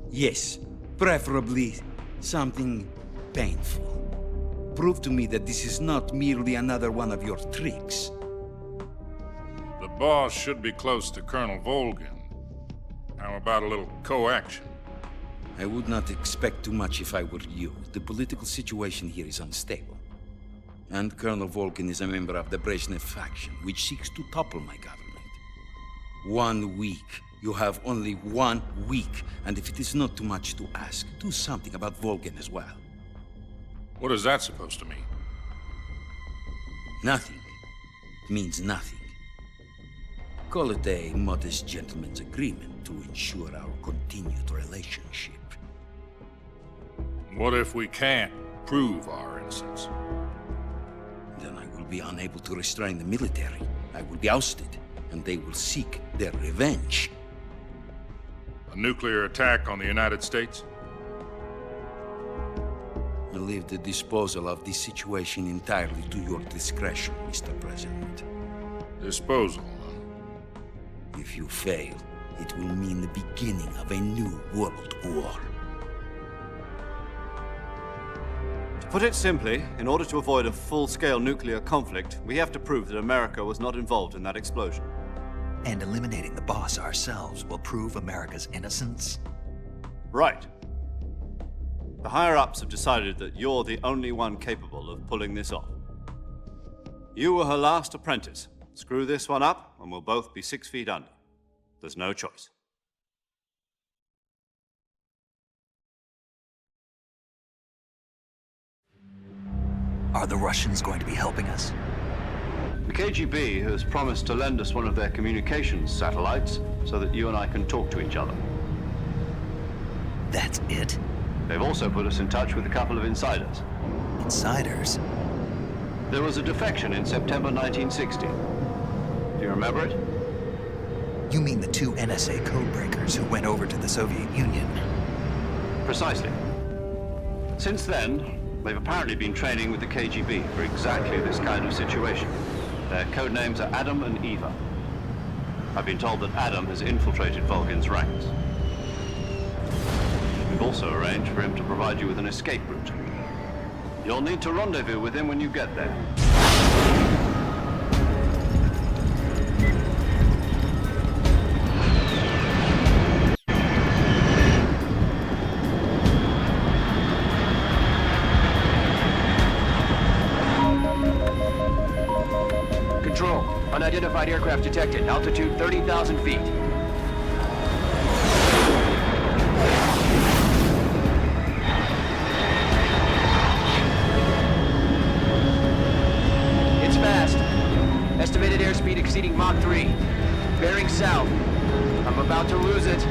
Yes, preferably something painful. Prove to me that this is not merely another one of your tricks. The boss should be close to Colonel Volgin. How about a little co-action? I would not expect too much if I were you. The political situation here is unstable. And Colonel Volgin is a member of the Brezhnev faction, which seeks to topple my government. 1 week. You have only 1 week. And if it is not too much to ask, do something about Volgin as well. What is that supposed to mean? Nothing. It means nothing. Call it a modest gentleman's agreement to ensure our continued relationship. What if we can't prove our innocence? Then I will be unable to restrain the military. I will be ousted, and they will seek their revenge. A nuclear attack on the United States? I leave the disposal of this situation entirely to your discretion, Mr. President. Disposal? If you fail, it will mean the beginning of a new world war. To put it simply, in order to avoid a full-scale nuclear conflict, we have to prove that America was not involved in that explosion. And eliminating the boss ourselves will prove America's innocence? Right. The higher-ups have decided that you're the only one capable of pulling this off. You were her last apprentice. Screw this one up, and we'll both be 6 feet under. There's no choice. Are the Russians going to be helping us? The KGB has promised to lend us one of their communications satellites so that you and I can talk to each other. That's it? They've also put us in touch with a couple of insiders. Insiders? There was a defection in September 1960. Do you remember it? You mean the 2 NSA codebreakers who went over to the Soviet Union? Precisely. Since then, they've apparently been training with the KGB for exactly this kind of situation. Their code names are Adam and Eva. I've been told that Adam has infiltrated Volgin's ranks. We've also arranged for him to provide you with an escape route. You'll need to rendezvous with him when you get there. Control. Unidentified aircraft detected. Altitude 30,000 feet. It's fast. Estimated airspeed exceeding Mach 3. Bearing south. I'm about to lose it.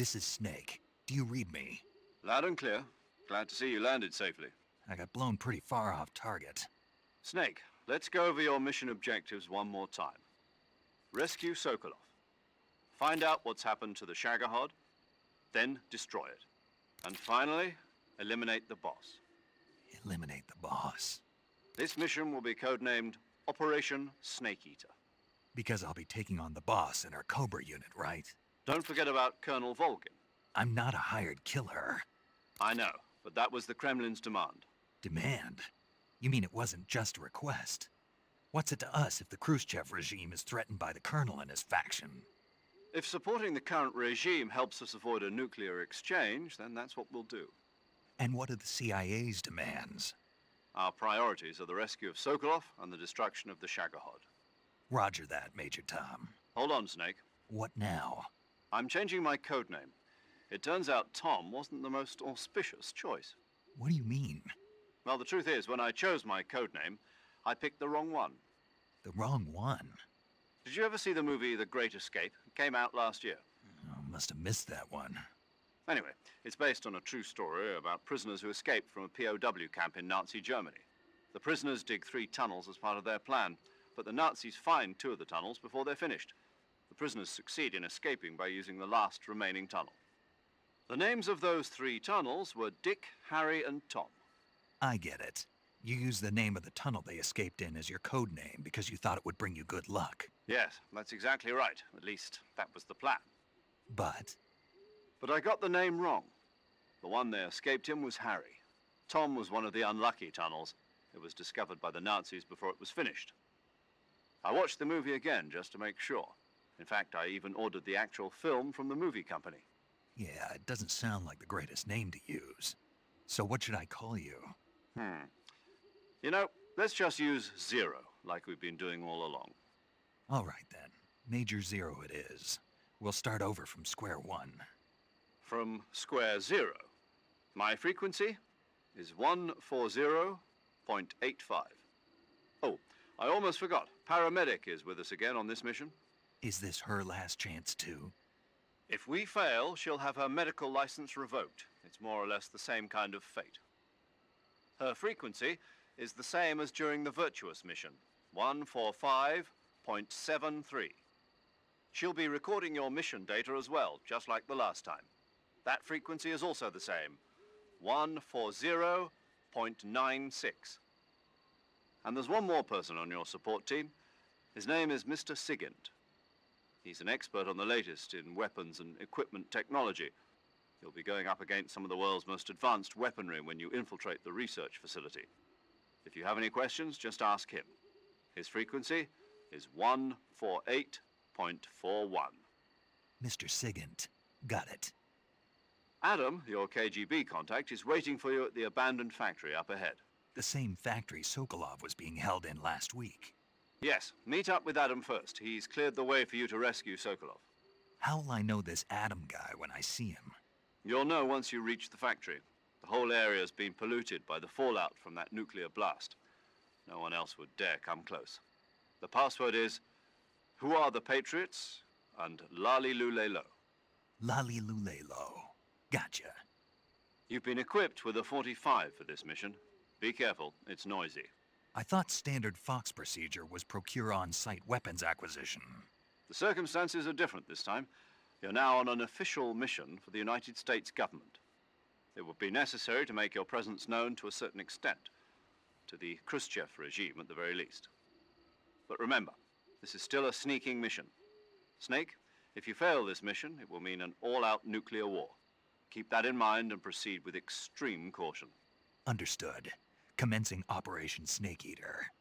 This is Snake. Do you read me? Loud and clear. Glad to see you landed safely. I got blown pretty far off target. Snake, let's go over your mission objectives one more time. Rescue Sokolov. Find out what's happened to the Shagohod, then destroy it. And finally, eliminate the boss. Eliminate the boss. This mission will be codenamed Operation Snake Eater. Because I'll be taking on the boss in our Cobra unit, right? Don't forget about Colonel Volgin. I'm not a hired killer. I know, but that was the Kremlin's demand. Demand? You mean it wasn't just a request? What's it to us if the Khrushchev regime is threatened by the Colonel and his faction? If supporting the current regime helps us avoid a nuclear exchange, then that's what we'll do. And what are the CIA's demands? Our priorities are the rescue of Sokolov and the destruction of the Shagohod. Roger that, Major Tom. Hold on, Snake. What now? I'm changing my codename. It turns out Tom wasn't the most auspicious choice. What do you mean? Well, the truth is, when I chose my codename, I picked the wrong one. The wrong one? Did you ever see the movie The Great Escape? It came out last year. Oh, must have missed that one. Anyway, it's based on a true story about prisoners who escaped from a POW camp in Nazi Germany. The prisoners dig 3 tunnels as part of their plan, but the Nazis find 2 of the tunnels before they're finished. The prisoners succeed in escaping by using the last remaining tunnel. The names of those 3 tunnels were Dick, Harry, and Tom. I get it. You used the name of the tunnel they escaped in as your code name because you thought it would bring you good luck. Yes, that's exactly right. At least, that was the plan. But I got the name wrong. The one they escaped in was Harry. Tom was one of the unlucky tunnels. It was discovered by the Nazis before it was finished. I watched the movie again just to make sure. In fact, I even ordered the actual film from the movie company. yeah, it doesn't sound like the greatest name to use. So what should I call you? You know, let's just use Zero, like we've been doing all along. All right then. Major Zero it is. We'll start over from square one. From square 0. My frequency is 140.85. Oh, I almost forgot. Paramedic is with us again on this mission. Is this her last chance too? If we fail, she'll have her medical license revoked. It's more or less the same kind of fate. Her frequency is the same as during the Virtuous Mission, 145.73. She'll be recording your mission data as well, just like the last time. That frequency is also the same, 140.96. And there's one more person on your support team. His name is Mr. Sigint. He's an expert on the latest in weapons and equipment technology. You'll be going up against some of the world's most advanced weaponry when you infiltrate the research facility. If you have any questions, just ask him. His frequency is 148.41. Mr. Sigint. Got it. Adam, your KGB contact, is waiting for you at the abandoned factory up ahead. The same factory Sokolov was being held in last week. Yes, meet up with Adam first. He's cleared the way for you to rescue Sokolov. How will I know this Adam guy when I see him? You'll know once you reach the factory. The whole area's been polluted by the fallout from that nuclear blast. No one else would dare come close. The password is, "Who are the Patriots?" and Lali Lule Lo. Lali Lule Lo. Gotcha. You've been equipped with a 45 for this mission. Be careful, it's noisy. I thought standard Fox procedure was procure on-site weapons acquisition. The circumstances are different this time. You're now on an official mission for the United States government. It would be necessary to make your presence known to a certain extent, to the Khrushchev regime at the very least. But remember, this is still a sneaking mission. Snake, if you fail this mission, it will mean an all-out nuclear war. Keep that in mind and proceed with extreme caution. Understood. Commencing Operation Snake Eater.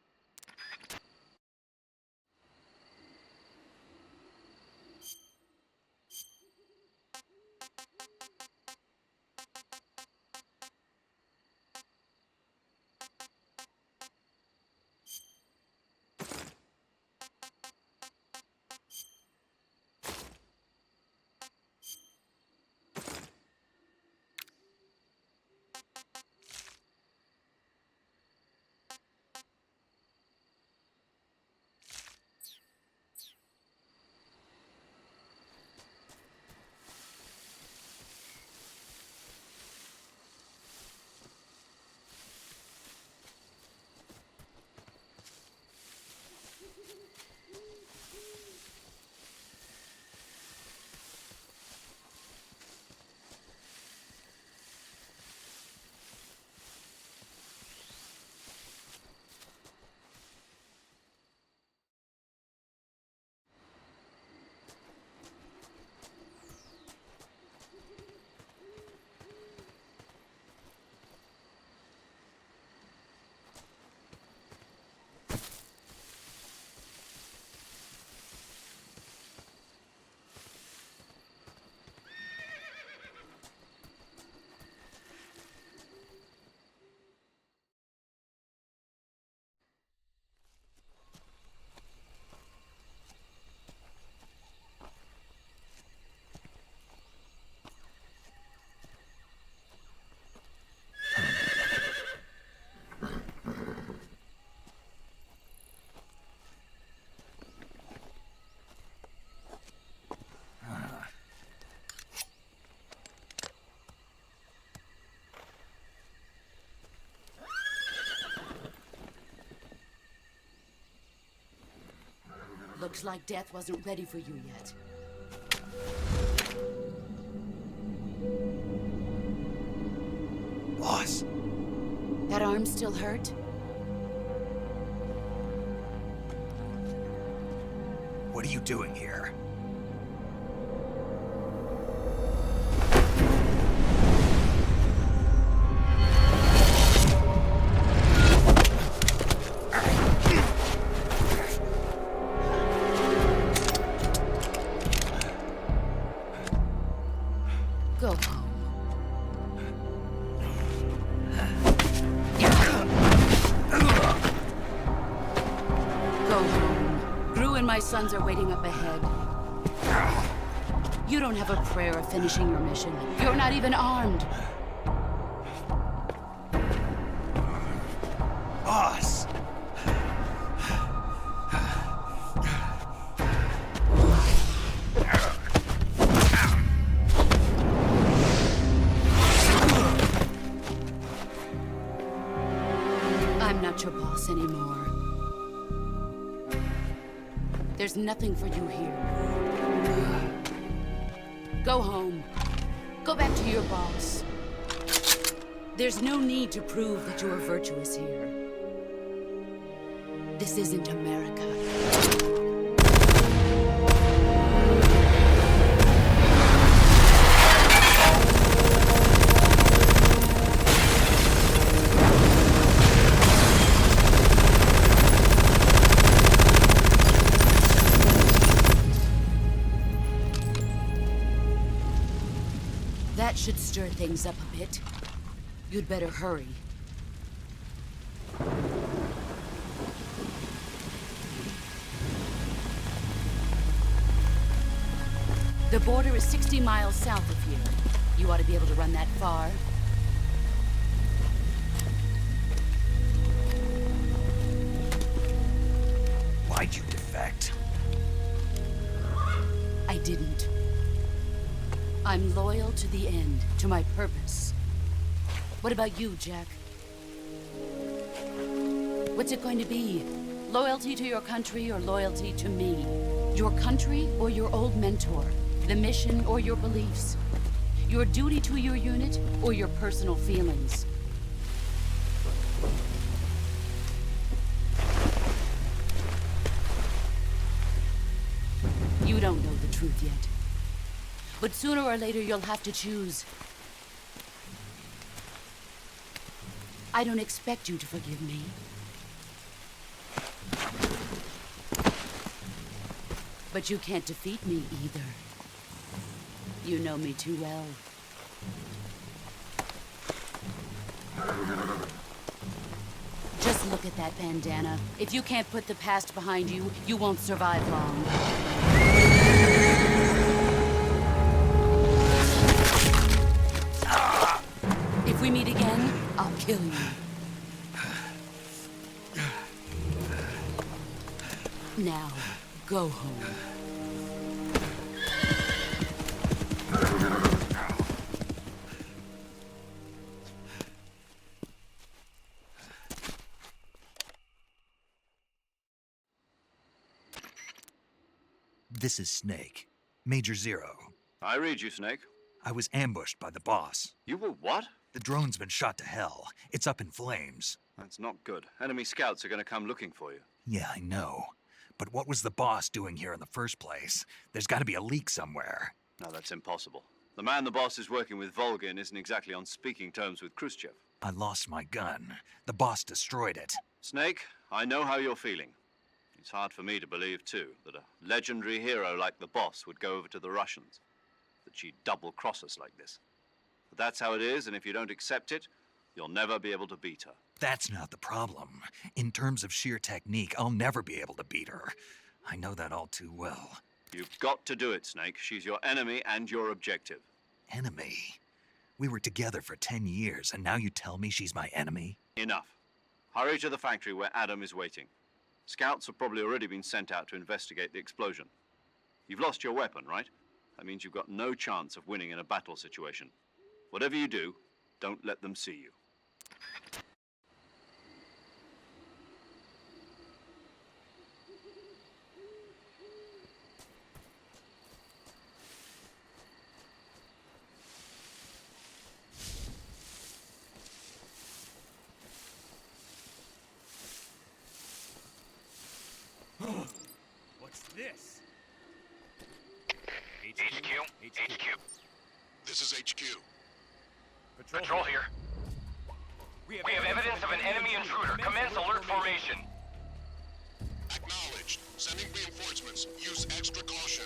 Looks like death wasn't ready for you yet. Boss. That arm still hurt? What are you doing here? Go home. Go home. Gru and my sons are waiting up ahead. You don't have a prayer of finishing your mission. You're not even armed. Boss! I'm not your boss anymore. There's nothing for you here. Go home. Go back to your boss. There's no need to prove that you are virtuous here. This isn't America. That should stir things up a bit. You'd better hurry. The border is 60 miles south of here. You ought to be able to run that far. Why'd you defect? I didn't. I'm loyal to the end, to my purpose. What about you, Jack? What's it going to be? Loyalty to your country or loyalty to me? Your country or your old mentor? The mission or your beliefs? Your duty to your unit or your personal feelings? You don't know the truth yet. But sooner or later, you'll have to choose. I don't expect you to forgive me. But you can't defeat me either. You know me too well. Just look at that bandana. If you can't put the past behind you, you won't survive long. If we meet again, I'll kill you. Now, go home. This is Snake. Major Zero. I read you, Snake. I was ambushed by the boss. You were what? The drone's been shot to hell. It's up in flames. That's not good. Enemy scouts are going to come looking for you. Yeah, I know. But what was the boss doing here in the first place? There's got to be a leak somewhere. No, that's impossible. The man the boss is working with, Volgin, isn't exactly on speaking terms with Khrushchev. I lost my gun. The boss destroyed it. Snake, I know how you're feeling. It's hard for me to believe, too, that a legendary hero like the boss would go over to the Russians. That she'd double-cross us like this. But that's how it is, and if you don't accept it, you'll never be able to beat her. That's not the problem. In terms of sheer technique, I'll never be able to beat her. I know that all too well. You've got to do it, Snake. She's your enemy and your objective. Enemy? We were together for 10 years, and now you tell me she's my enemy? Enough. Hurry to the factory where Adam is waiting. Scouts have probably already been sent out to investigate the explosion. You've lost your weapon, right? That means you've got no chance of winning in a battle situation. Whatever you do, don't let them see you. What's this? HQ. This is HQ. Patrol here. We have evidence of an enemy intruder. Commence alert formation. Acknowledged. Sending reinforcements. Use extra caution.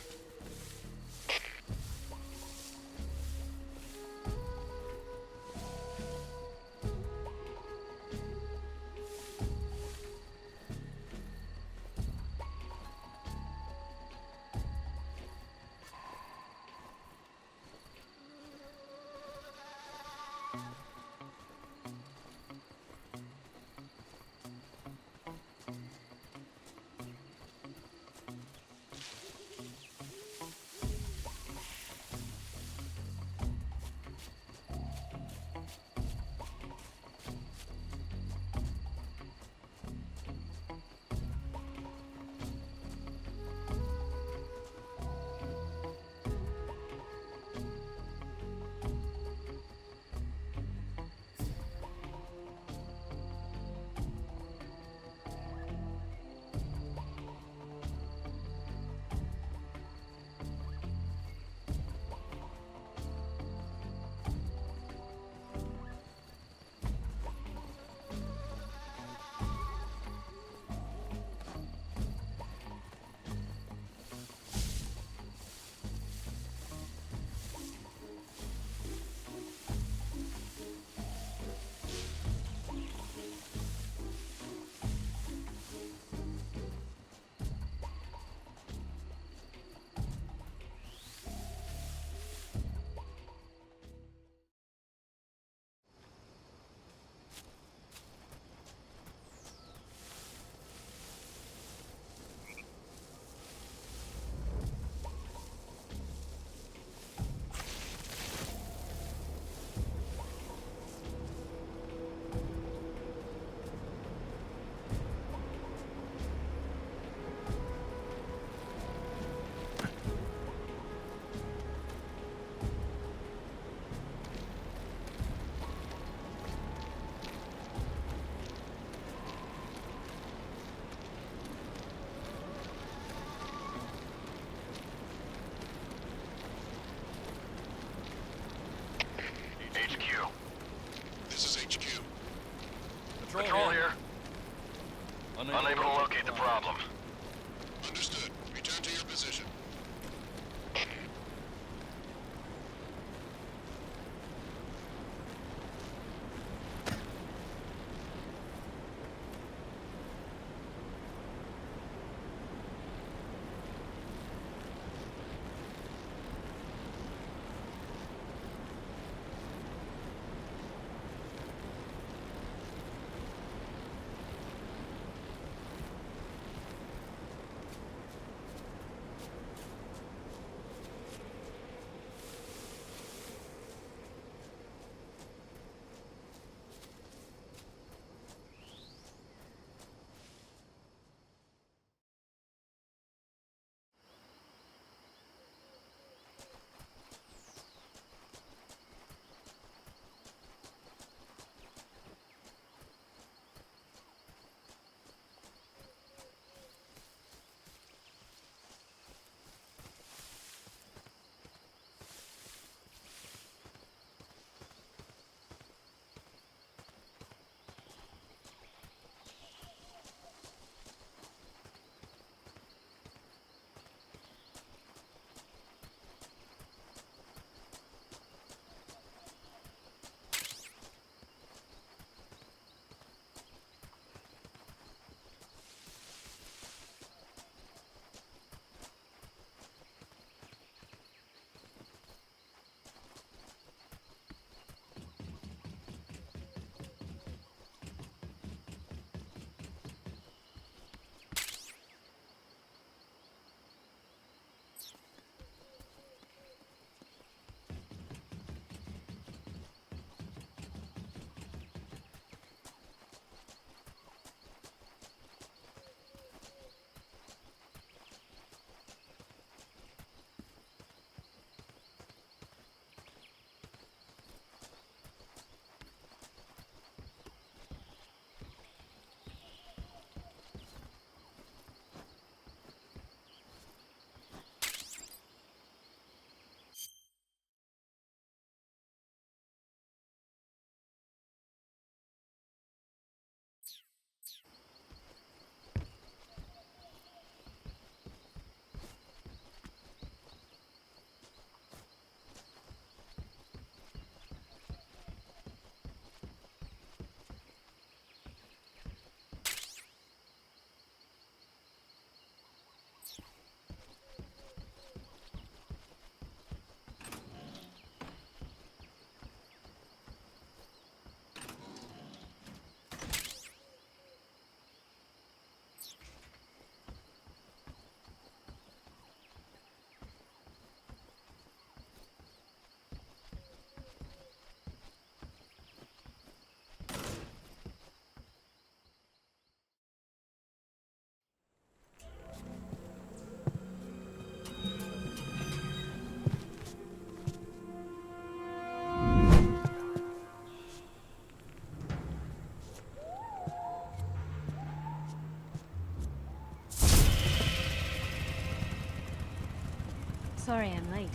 Sorry I'm late.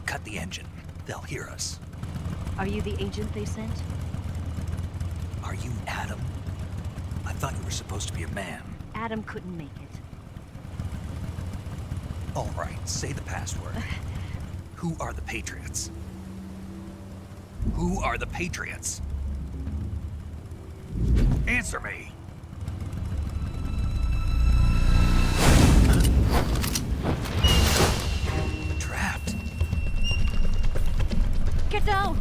Cut the engine. They'll hear us. Are you the agent they sent? Are you Adam? I thought you were supposed to be a man. Adam couldn't make it. All right, say the password. Who are the Patriots? Who are the Patriots? Answer me! Trapped. Get down!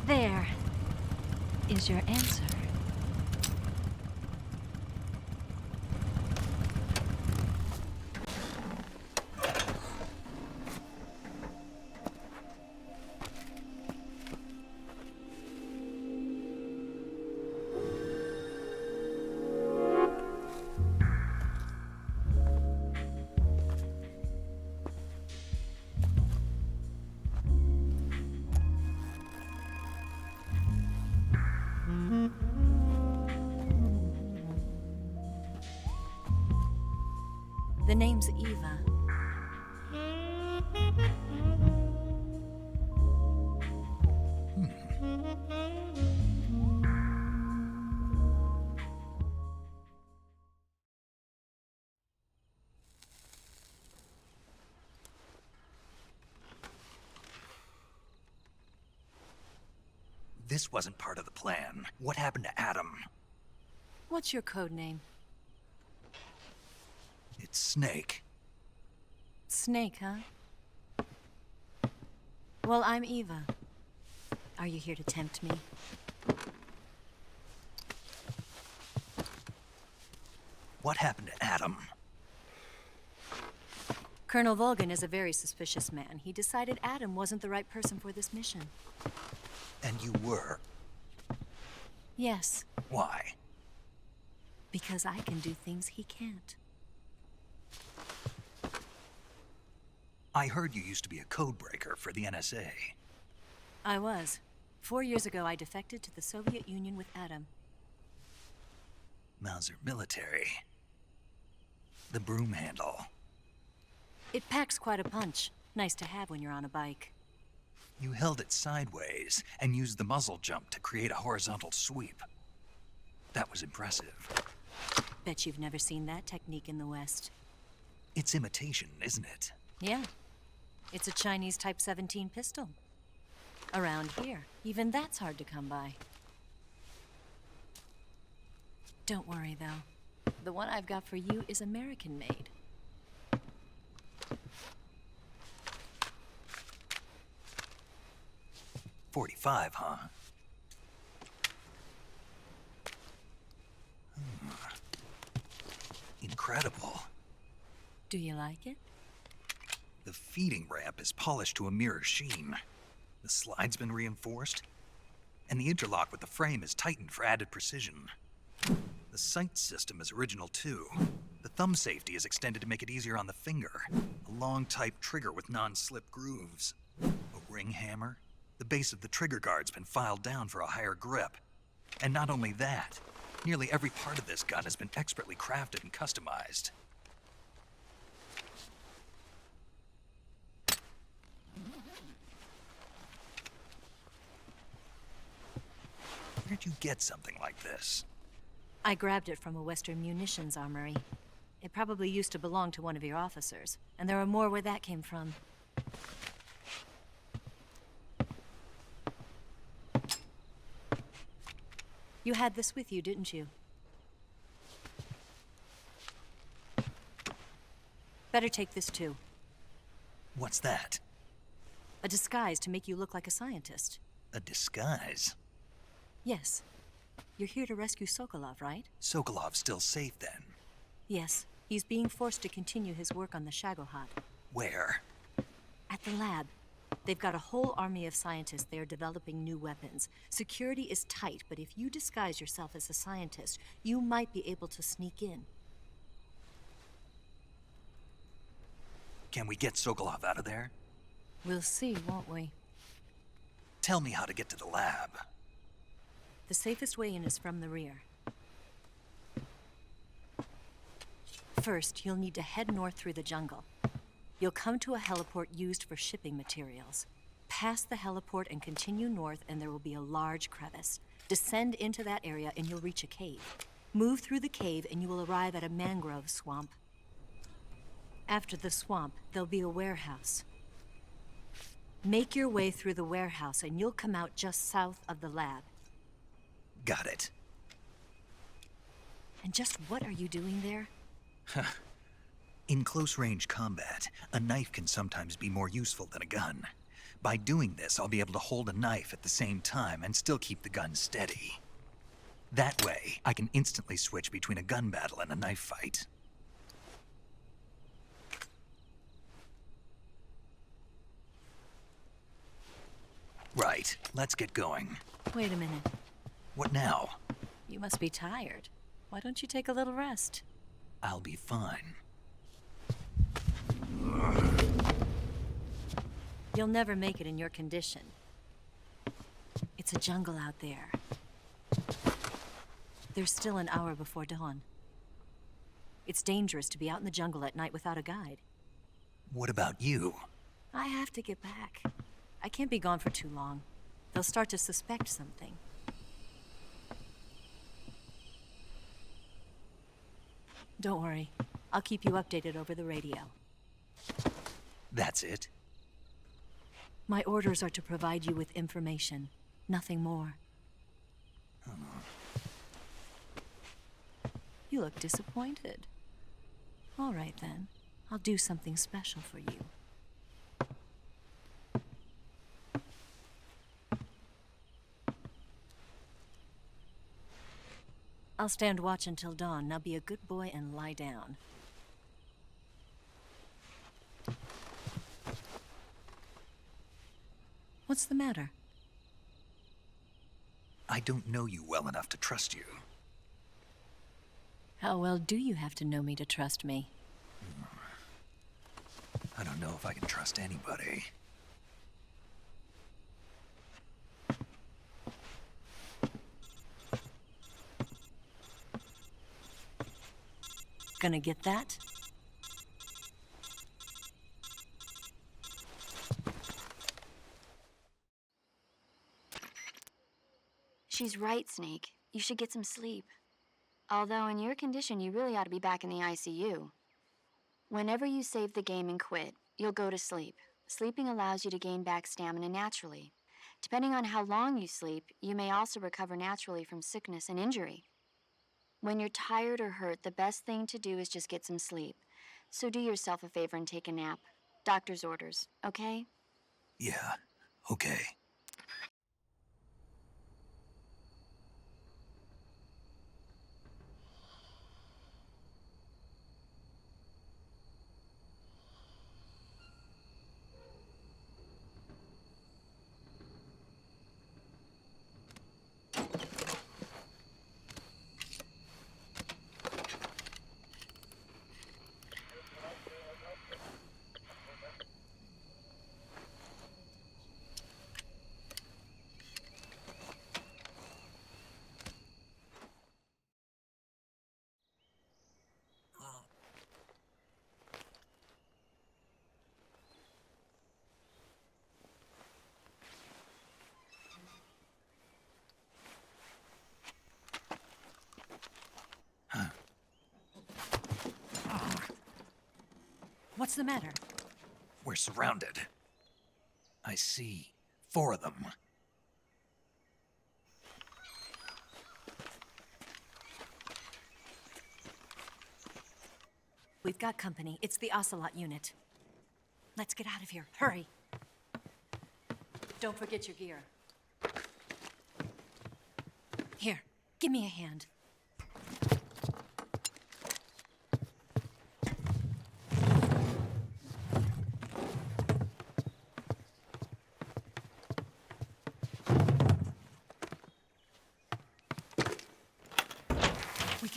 There is your answer. The name's Eva. This wasn't part of the plan. What happened to Adam? What's your code name? It's Snake. Snake, huh? Well, I'm Eva. Are you here to tempt me? What happened to Adam? Colonel Volgin is a very suspicious man. He decided Adam wasn't the right person for this mission. And you were? Yes. Why? Because I can do things he can't. I heard you used to be a code breaker for the NSA. I was. 4 years ago, I defected to the Soviet Union with Adam. Mauser military. The broom handle. It packs quite a punch. Nice to have when you're on a bike. You held it sideways and used the muzzle jump to create a horizontal sweep. That was impressive. Bet you've never seen that technique in the West. It's imitation, isn't it? Yeah. It's a Chinese Type 17 pistol. Around here, even that's hard to come by. Don't worry, though. The one I've got for you is American-made. .45, huh? Incredible. Do you like it? The feeding ramp is polished to a mirror sheen. The slide's been reinforced, and the interlock with the frame is tightened for added precision. The sight system is original too. The thumb safety is extended to make it easier on the finger. A long type trigger with non-slip grooves. A ring hammer. The base of the trigger guard's been filed down for a higher grip. And not only that, nearly every part of this gun has been expertly crafted and customized. Where'd you get something like this? I grabbed it from a Western munitions armory. It probably used to belong to one of your officers, and there are more where that came from. You had this with you, didn't you? Better take this too. What's that? A disguise to make you look like a scientist. A disguise? Yes. You're here to rescue Sokolov, right? Sokolov's still safe then? Yes. He's being forced to continue his work on the Shagohod. Where? At the lab. They've got a whole army of scientists there developing new weapons. Security is tight, but if you disguise yourself as a scientist, you might be able to sneak in. Can we get Sokolov out of there? We'll see, won't we? Tell me how to get to the lab. The safest way in is from the rear. First, you'll need to head north through the jungle. You'll come to a heliport used for shipping materials. Pass the heliport and continue north, and there will be a large crevice. Descend into that area and you'll reach a cave. Move through the cave and you will arrive at a mangrove swamp. After the swamp, there'll be a warehouse. Make your way through the warehouse and you'll come out just south of the lab. Got it. And just what are you doing there? In close-range combat, a knife can sometimes be more useful than a gun. By doing this, I'll be able to hold a knife at the same time and still keep the gun steady. That way, I can instantly switch between a gun battle and a knife fight. Right, let's get going. Wait a minute. What now? You must be tired. Why don't you take a little rest? I'll be fine. You'll never make it in your condition. It's a jungle out there. There's still an hour before dawn. It's dangerous to be out in the jungle at night without a guide. What about you? I have to get back. I can't be gone for too long. They'll start to suspect something. Don't worry. I'll keep you updated over the radio. That's it? My orders are to provide you with information. Nothing more. You look disappointed. All right, then. I'll do something special for you. I'll stand watch until dawn. Now be a good boy and lie down. What's the matter? I don't know you well enough to trust you. How well do you have to know me to trust me? I don't know if I can trust anybody. Gonna get that? She's right, Snake. You should get some sleep. Although in your condition, you really ought to be back in the ICU. Whenever you save the game and quit, you'll go to sleep. Sleeping allows you to gain back stamina naturally. Depending on how long you sleep, you may also recover naturally from sickness and injury. When you're tired or hurt, the best thing to do is just get some sleep. So do yourself a favor and take a nap. Doctor's orders, okay? Yeah, okay. What's the matter? We're surrounded. I see 4 of them. We've got company. It's the Ocelot unit. Let's get out of here. Hurry. Don't forget your gear. Here, give me a hand.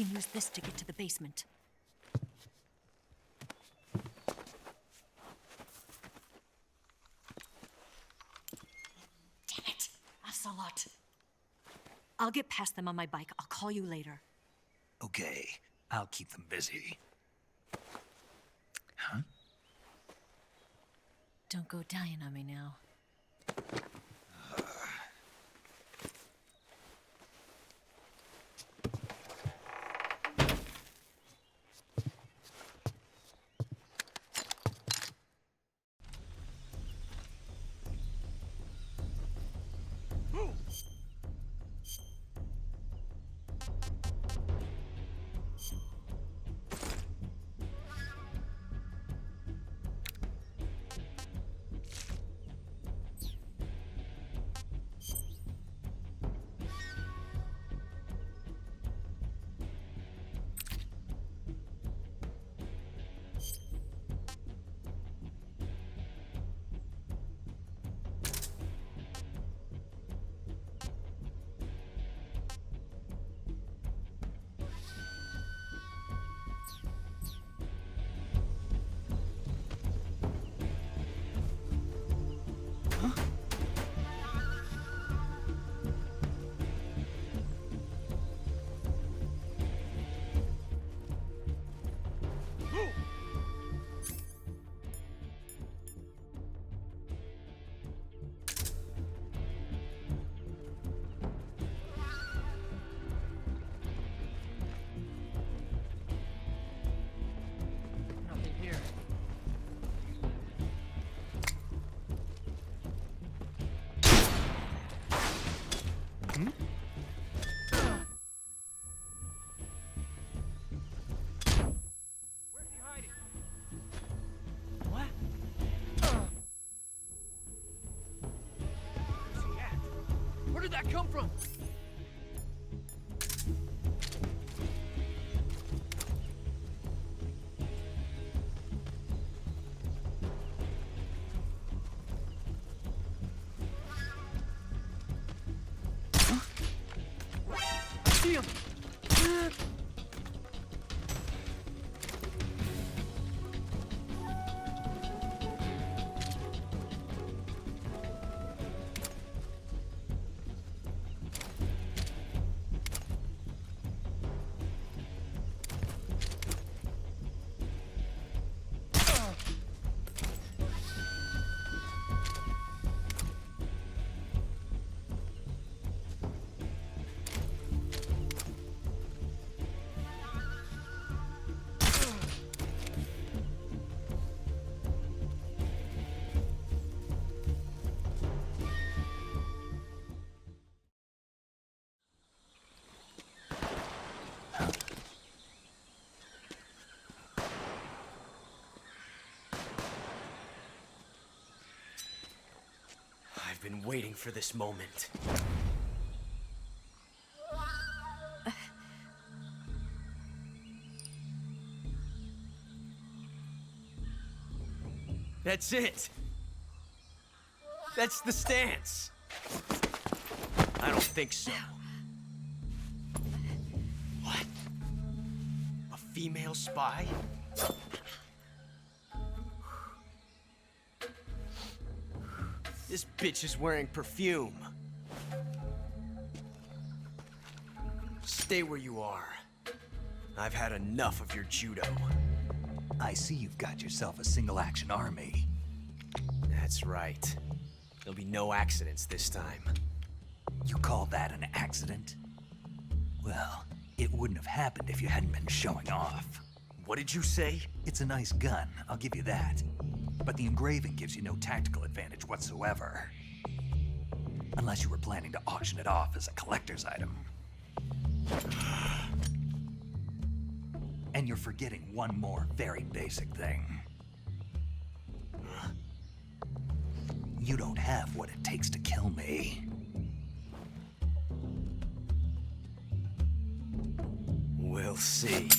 can use this to get to the basement. Damn it! Ocelot. I'll get past them on my bike. I'll call you later. Okay, I'll keep them busy. Huh? Don't go dying on me now. Where did that come from? See him! I've been waiting for this moment. That's it. That's the stance. I don't think so. What? A female spy? This bitch is wearing perfume. Stay where you are. I've had enough of your judo. I see you've got yourself a single-action army. That's right. There'll be no accidents this time. You call that an accident? Well, it wouldn't have happened if you hadn't been showing off. What did you say? It's a nice gun, I'll give you that. But the engraving gives you no tactical advantage whatsoever. Unless you were planning to auction it off as a collector's item. And you're forgetting one more very basic thing. You don't have what it takes to kill me. We'll see.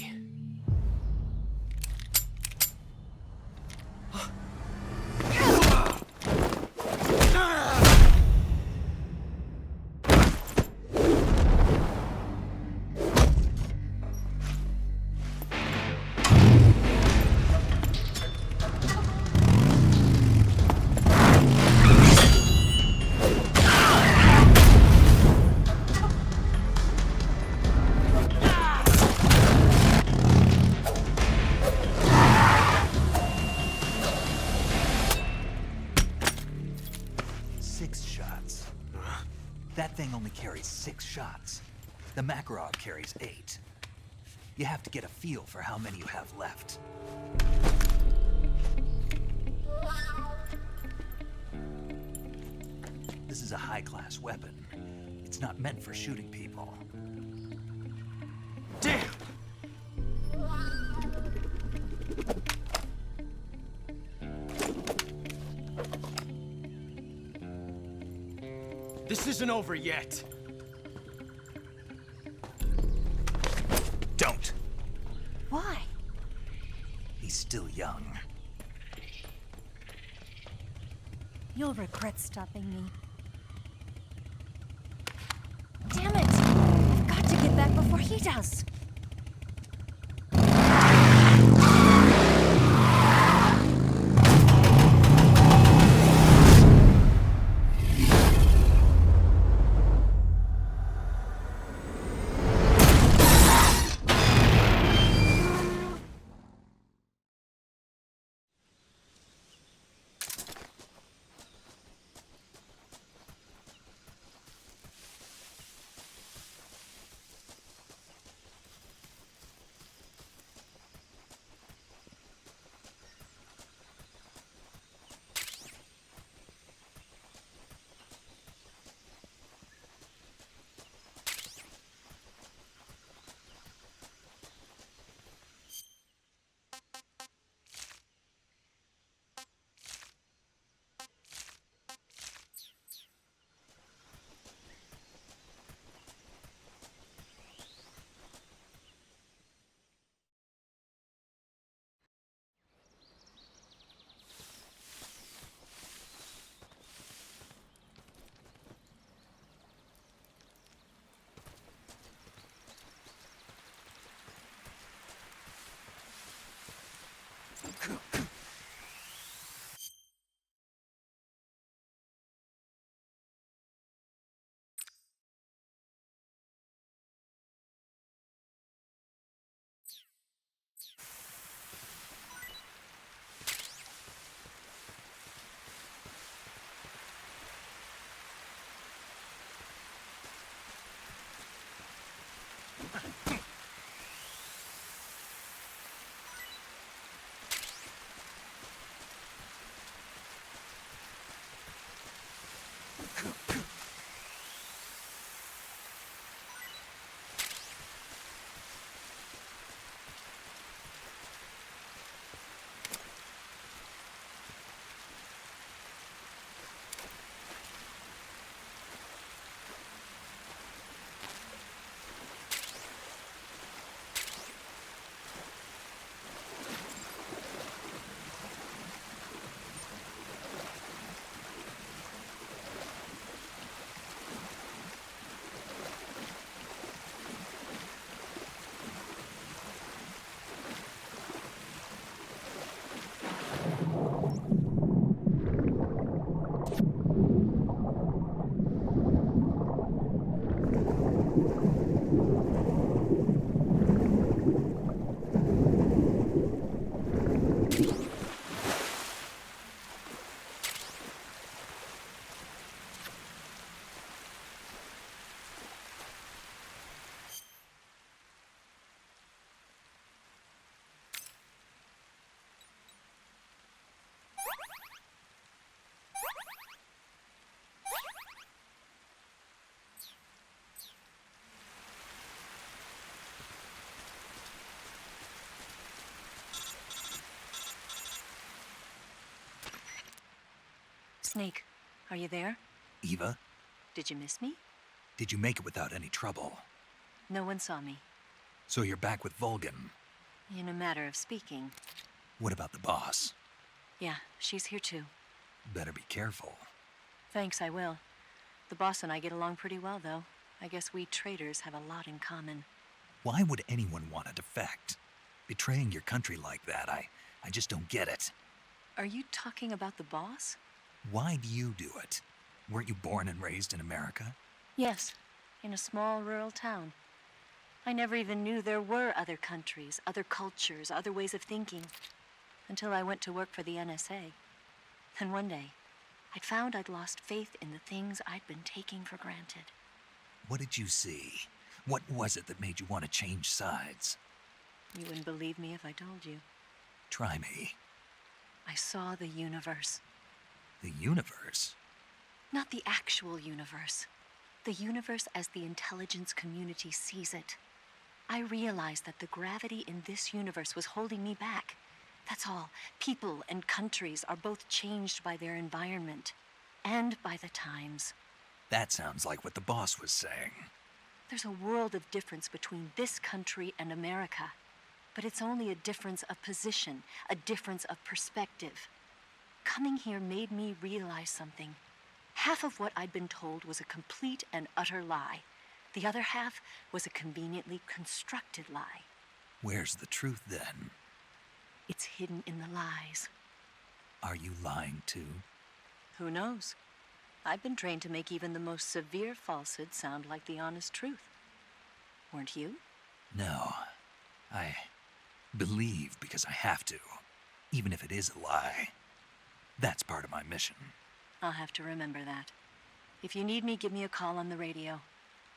That thing only carries 6 shots. The Makarov carries 8. You have to get a feel for how many you have left. This is a high-class weapon. It's not meant for shooting people. Damn! This isn't over yet. Don't! Why? He's still young. You'll regret stopping me. Damn it! I've got to get back before he does. Snake, are you there? Eva, Did you miss me? did you make it without any trouble? No one saw me. So you're back with Volgin. In a matter of speaking. What about the boss? Yeah, she's here too. Better be careful. Thanks, I will. The boss and I get along pretty well, though. I guess we traitors have a lot in common. Why would anyone want to defect? Betraying your country like that, I just don't get it. Are you talking about the boss? Why do you do it? Weren't you born and raised in America? Yes, in a small rural town. I never even knew there were other countries, other cultures, other ways of thinking, until I went to work for the NSA. Then one day, I'd found I'd lost faith in the things I'd been taking for granted. What did you see? What was it that made you want to change sides? You wouldn't believe me if I told you. Try me. I saw the universe. The universe? Not the actual universe. The universe as the intelligence community sees it. I realized that the gravity in this universe was holding me back. That's all. People and countries are both changed by their environment and by the times. That sounds like what the boss was saying. There's a world of difference between this country and America. But it's only a difference of position, a difference of perspective. Coming here made me realize something. Half of what I'd been told was a complete and utter lie. The other half was a conveniently constructed lie. Where's the truth, then? It's hidden in the lies. Are you lying, too? Who knows? I've been trained to make even the most severe falsehood sound like the honest truth. Weren't you? No. I believe because I have to, even if it is a lie. That's part of my mission. I'll have to remember that. If you need me, give me a call on the radio.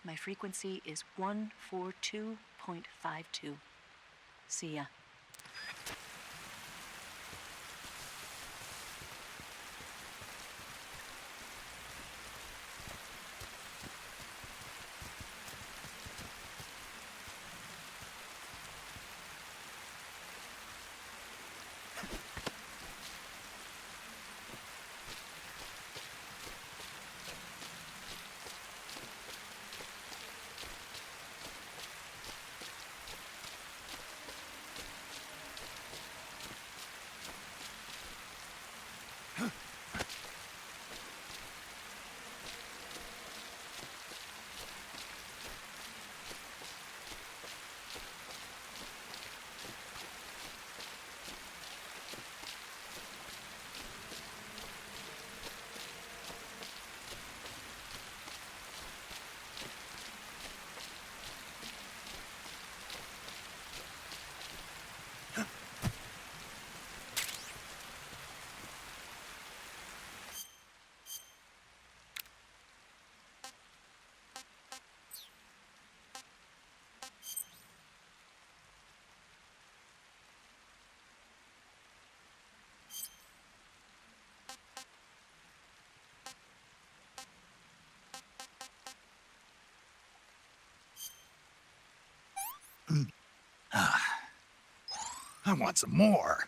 My frequency is 142.52. See ya. I want some more.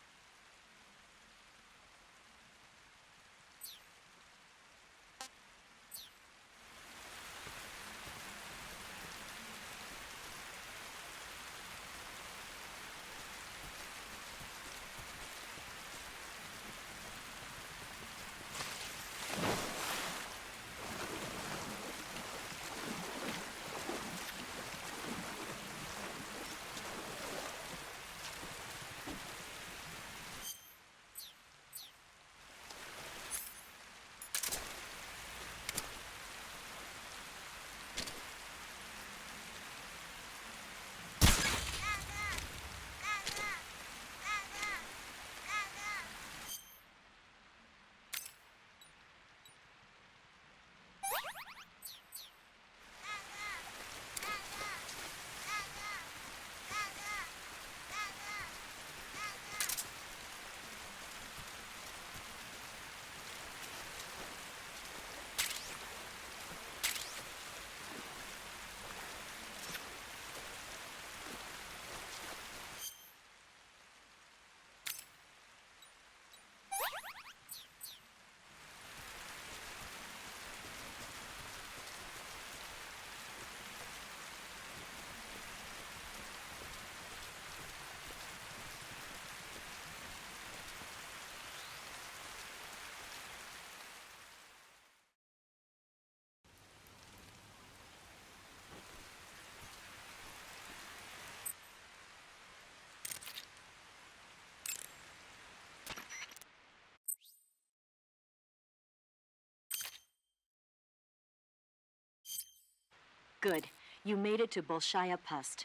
Good. You made it to Bolshaya Pust.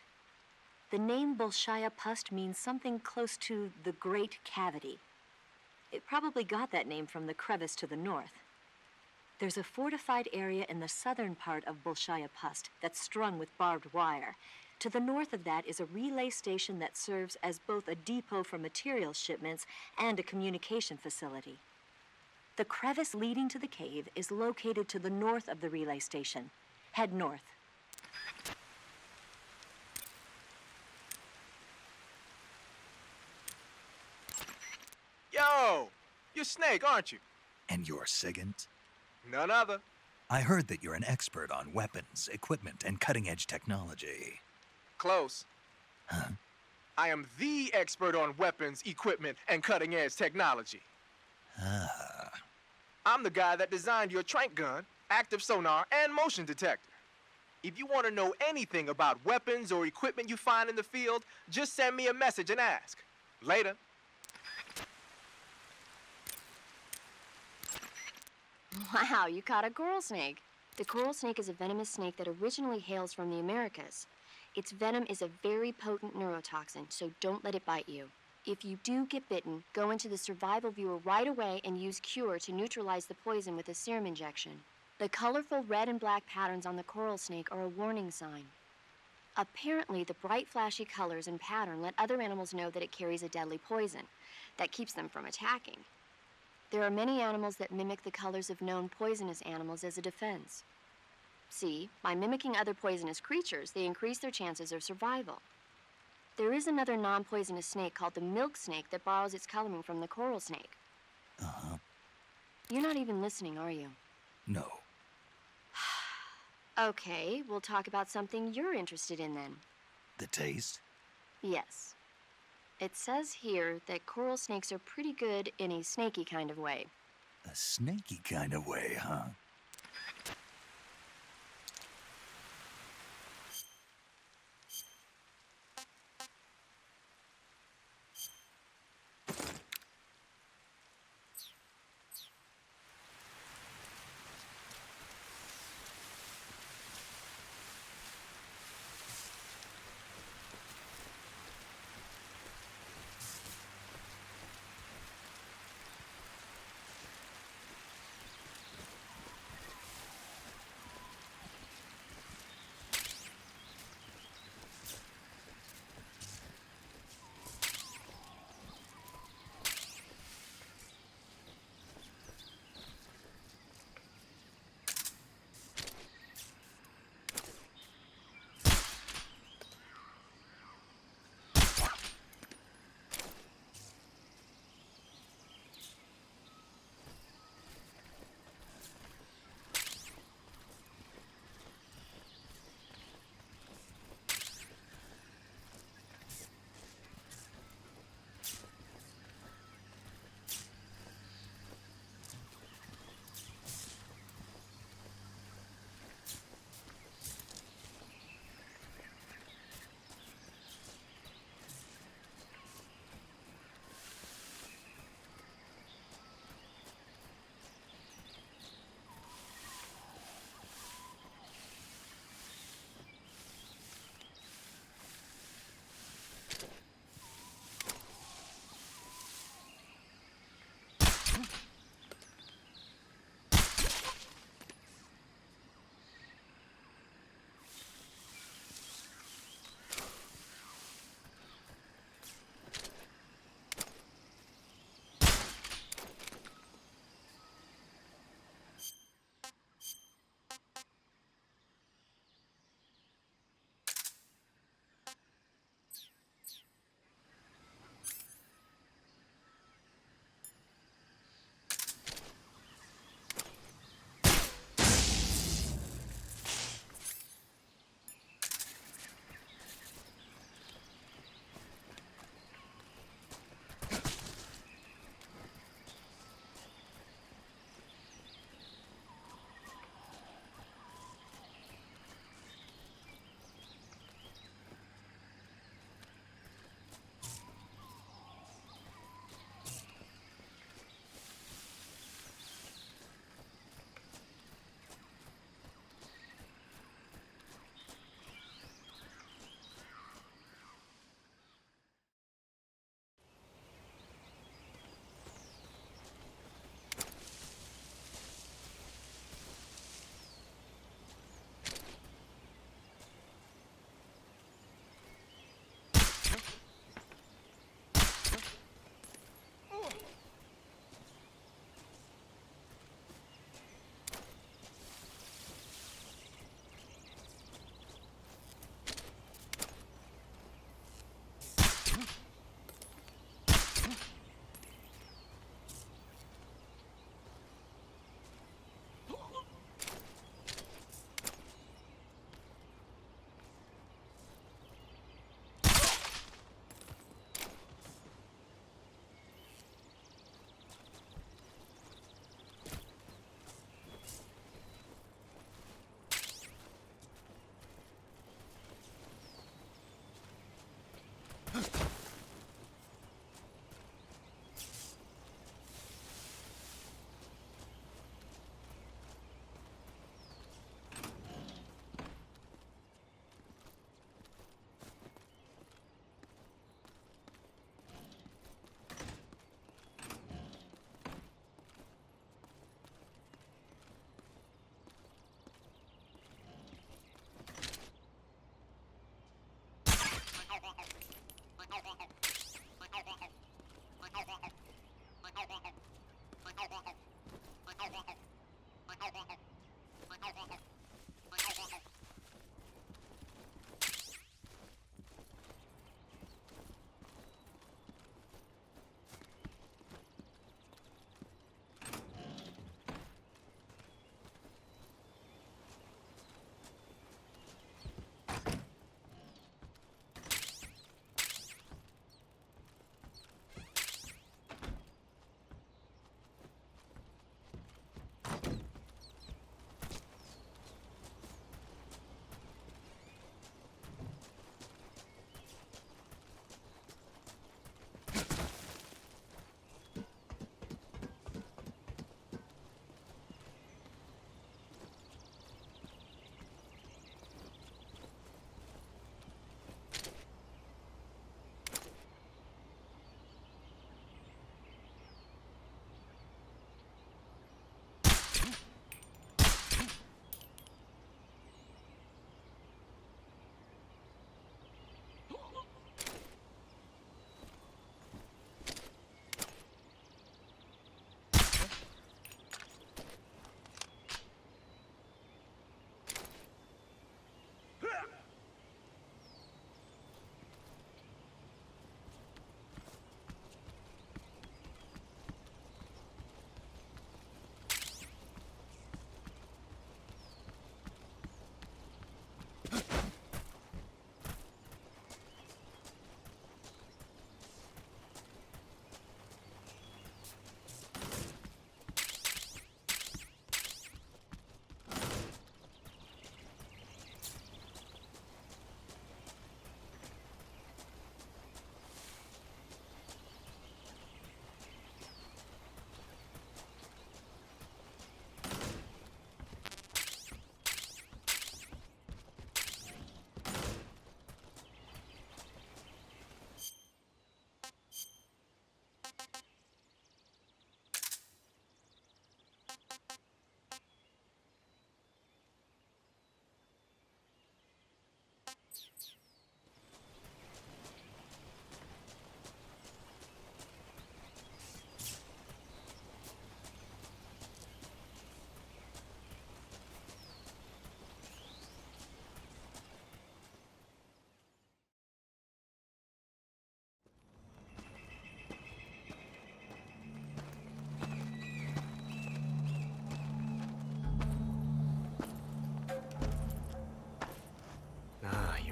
The name Bolshaya Pust means something close to the Great Cavity. It probably got that name from the crevice to the north. There's a fortified area in the southern part of Bolshaya Pust that's strung with barbed wire. To the north of that is a relay station that serves as both a depot for material shipments and a communication facility. The crevice leading to the cave is located to the north of the relay station. Head north. Yo! You're Snake, aren't you? And you're Sigint? None other. I heard that you're an expert on weapons, equipment, and cutting-edge technology. Close. Huh? I am the expert on weapons, equipment, and cutting-edge technology. Ah. I'm the guy that designed your trank gun, active sonar, and motion detector. If you want to know anything about weapons or equipment you find in the field, just send me a message and ask. Later. Wow, you caught a coral snake. The coral snake is a venomous snake that originally hails from the Americas. Its venom is a very potent neurotoxin, so don't let it bite you. If you do get bitten, go into the survival viewer right away and use Cure to neutralize the poison with a serum injection. The colorful red and black patterns on the coral snake are a warning sign. Apparently, the bright flashy colors and pattern let other animals know that it carries a deadly poison that keeps them from attacking. There are many animals that mimic the colors of known poisonous animals as a defense. See, by mimicking other poisonous creatures, they increase their chances of survival. There is another non-poisonous snake called the milk snake that borrows its coloring from the coral snake. Uh-huh. You're not even listening, are you? No. Okay, we'll talk about something you're interested in then. The taste? Yes. It says here that coral snakes are pretty good in a snaky kind of way. A snaky kind of way, huh?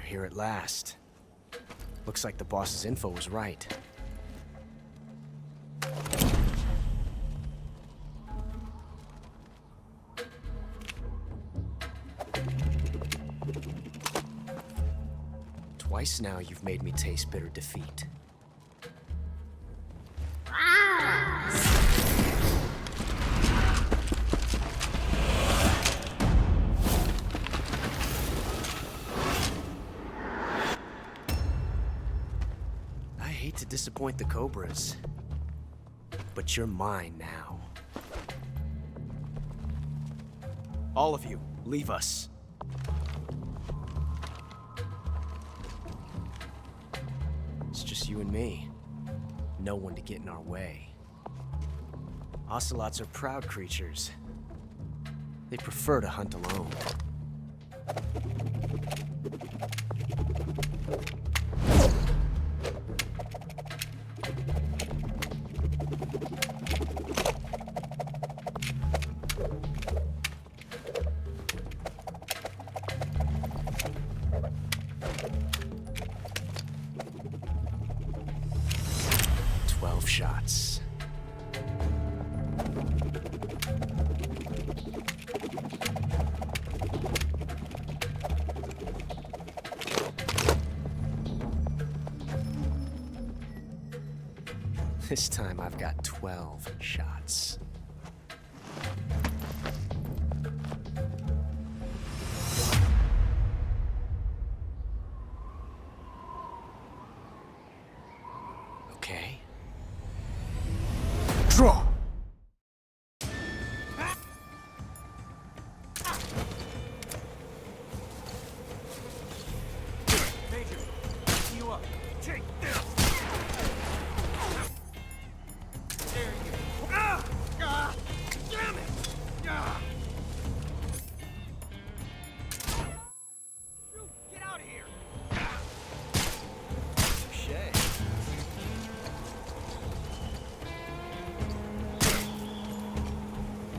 You're here at last. Looks like the boss's info was right. Twice now you've made me taste bitter defeat. I hate to disappoint the Cobras, but you're mine now. All of you, leave us. It's just you and me. No one to get in our way. Ocelots are proud creatures. They prefer to hunt alone. Shots. This time I've got 12 shots. Okay. Draw! Major, you up. Take this! There you go. Damn it! Get out of here! Touché.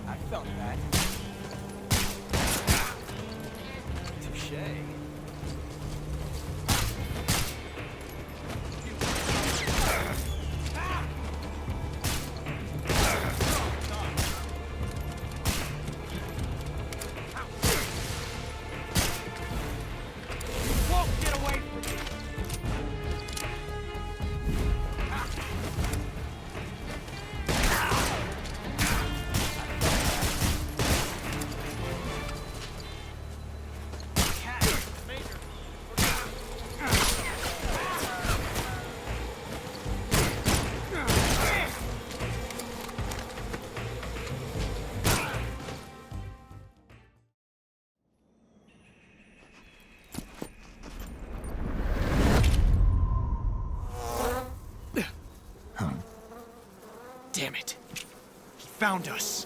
I felt that. Touché. Won't get away from me. Damn it. He found us.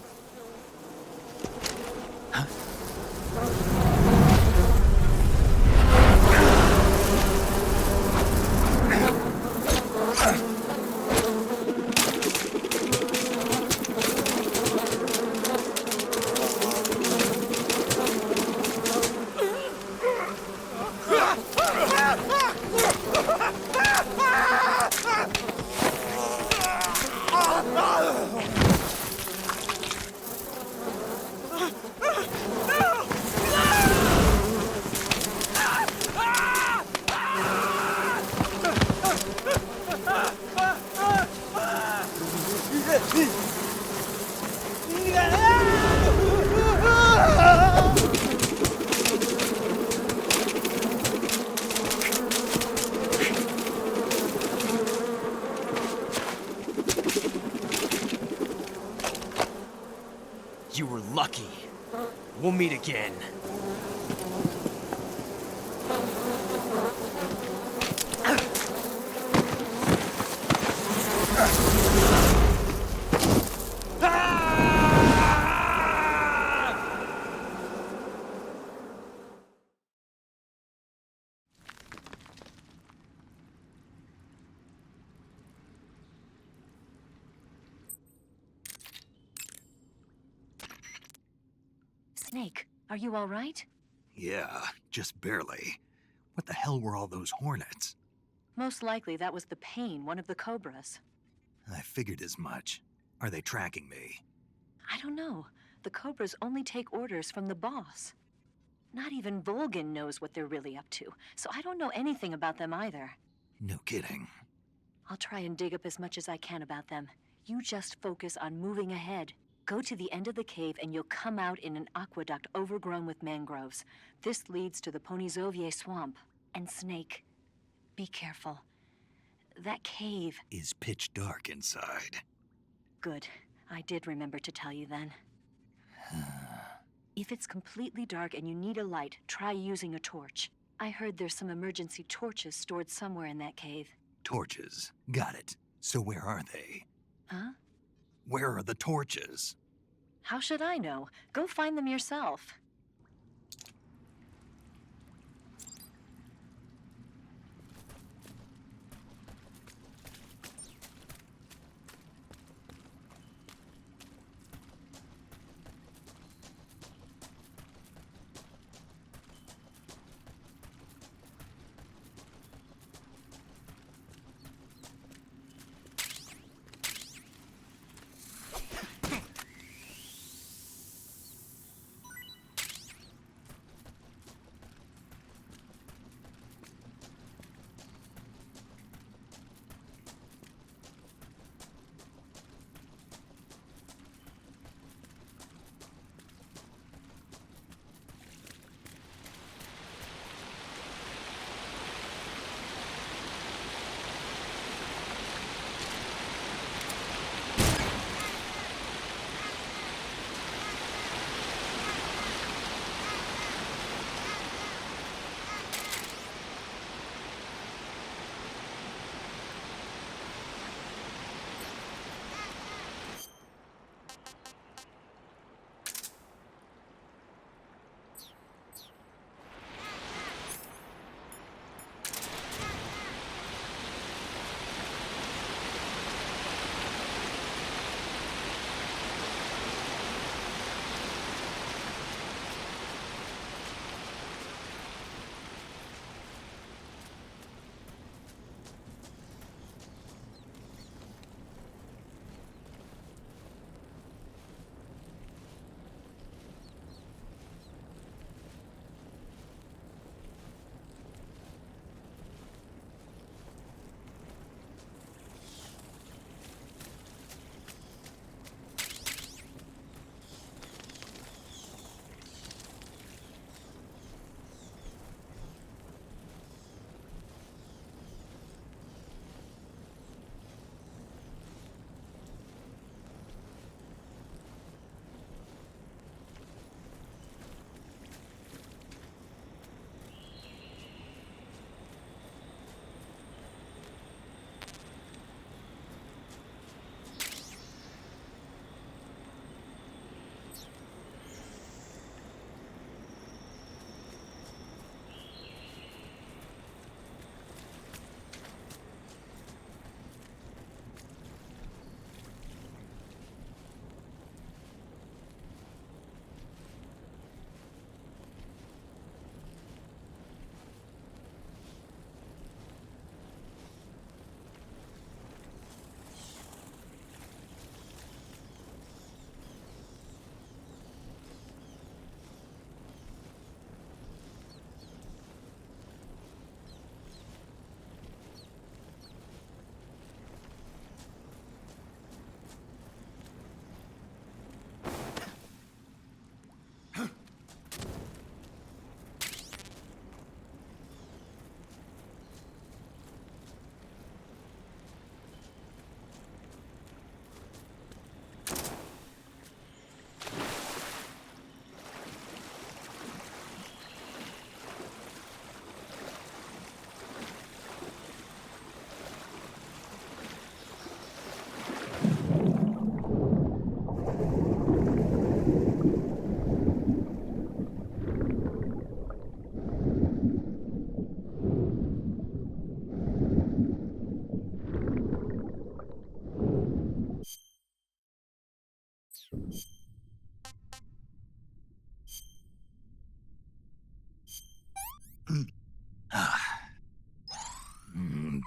You were lucky. We'll meet again. Snake, are you all right? Yeah, just barely. What the hell were all those hornets? Most likely that was the Pain, one of the Cobras. I figured as much. Are they tracking me? I don't know. The Cobras only take orders from the boss. Not even Volgin knows what they're really up to, so I don't know anything about them either. No kidding. I'll try and dig up as much as I can about them. You just focus on moving ahead. Go to the end of the cave and you'll come out in an aqueduct overgrown with mangroves. This leads to the Ponyzovier swamp. And Snake, be careful. That cave is pitch dark inside. Good. I did remember to tell you then. If it's completely dark and you need a light, try using a torch. I heard there's some emergency torches stored somewhere in that cave. Torches. Got it. So where are they? Huh? Where are the torches? How should I know? Go find them yourself.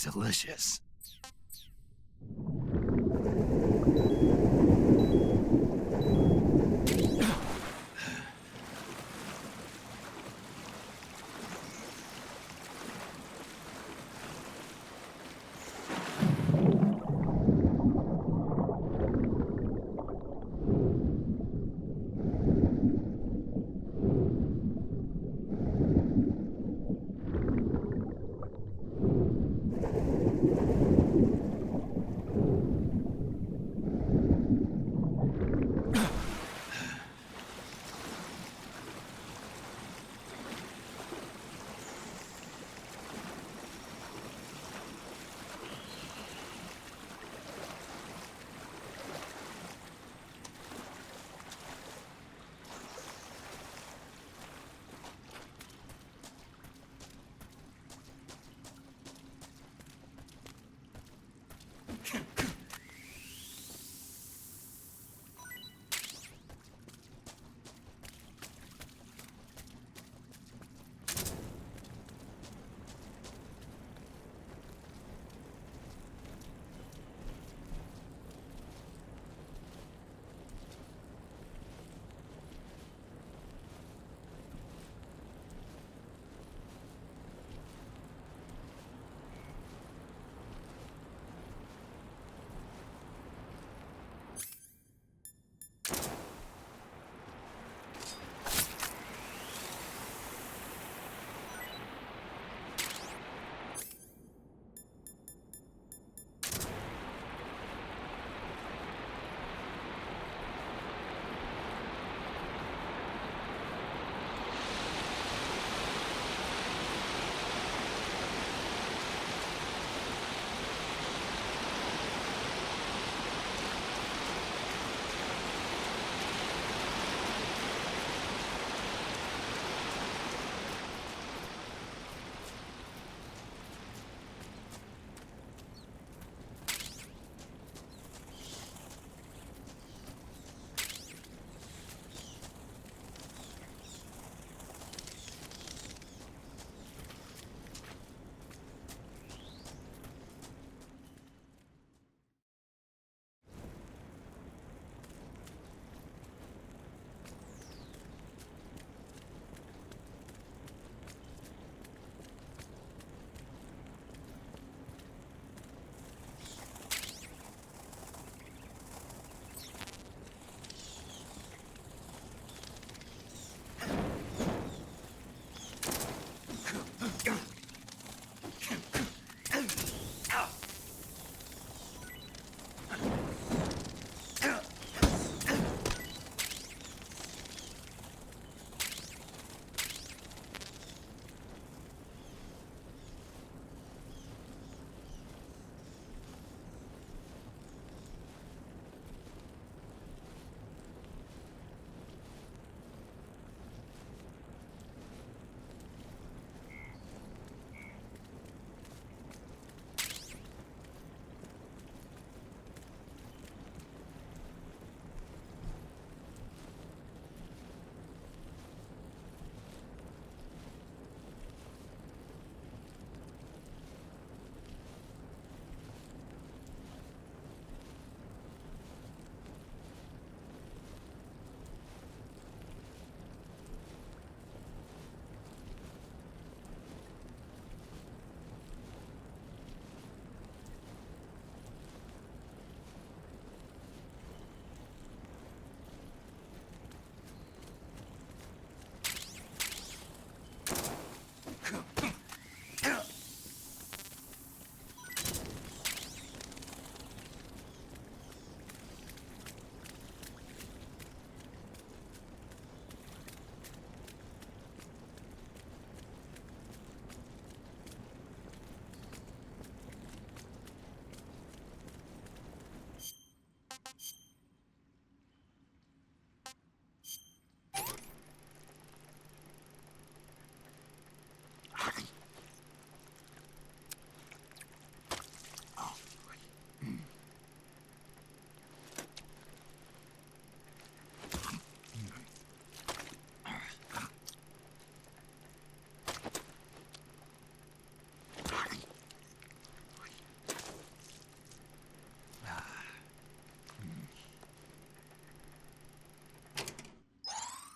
delicious.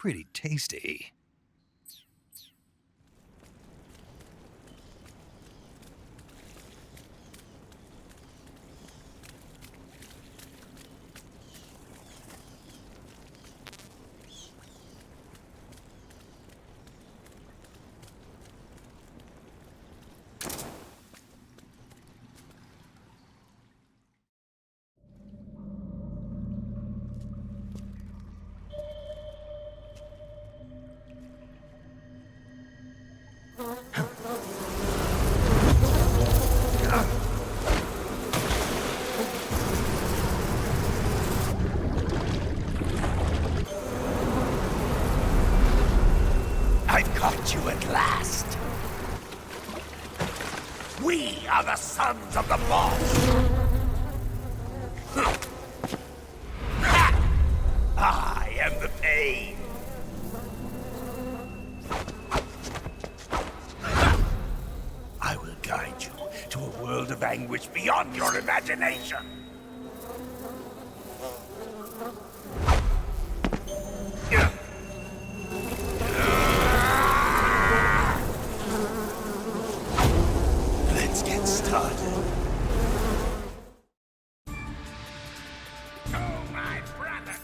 pretty tasty. I've caught you at last. We are the sons of the boss. I am the pain. I will guide you to a world of anguish beyond your imagination. Let's get started. Oh, my brother!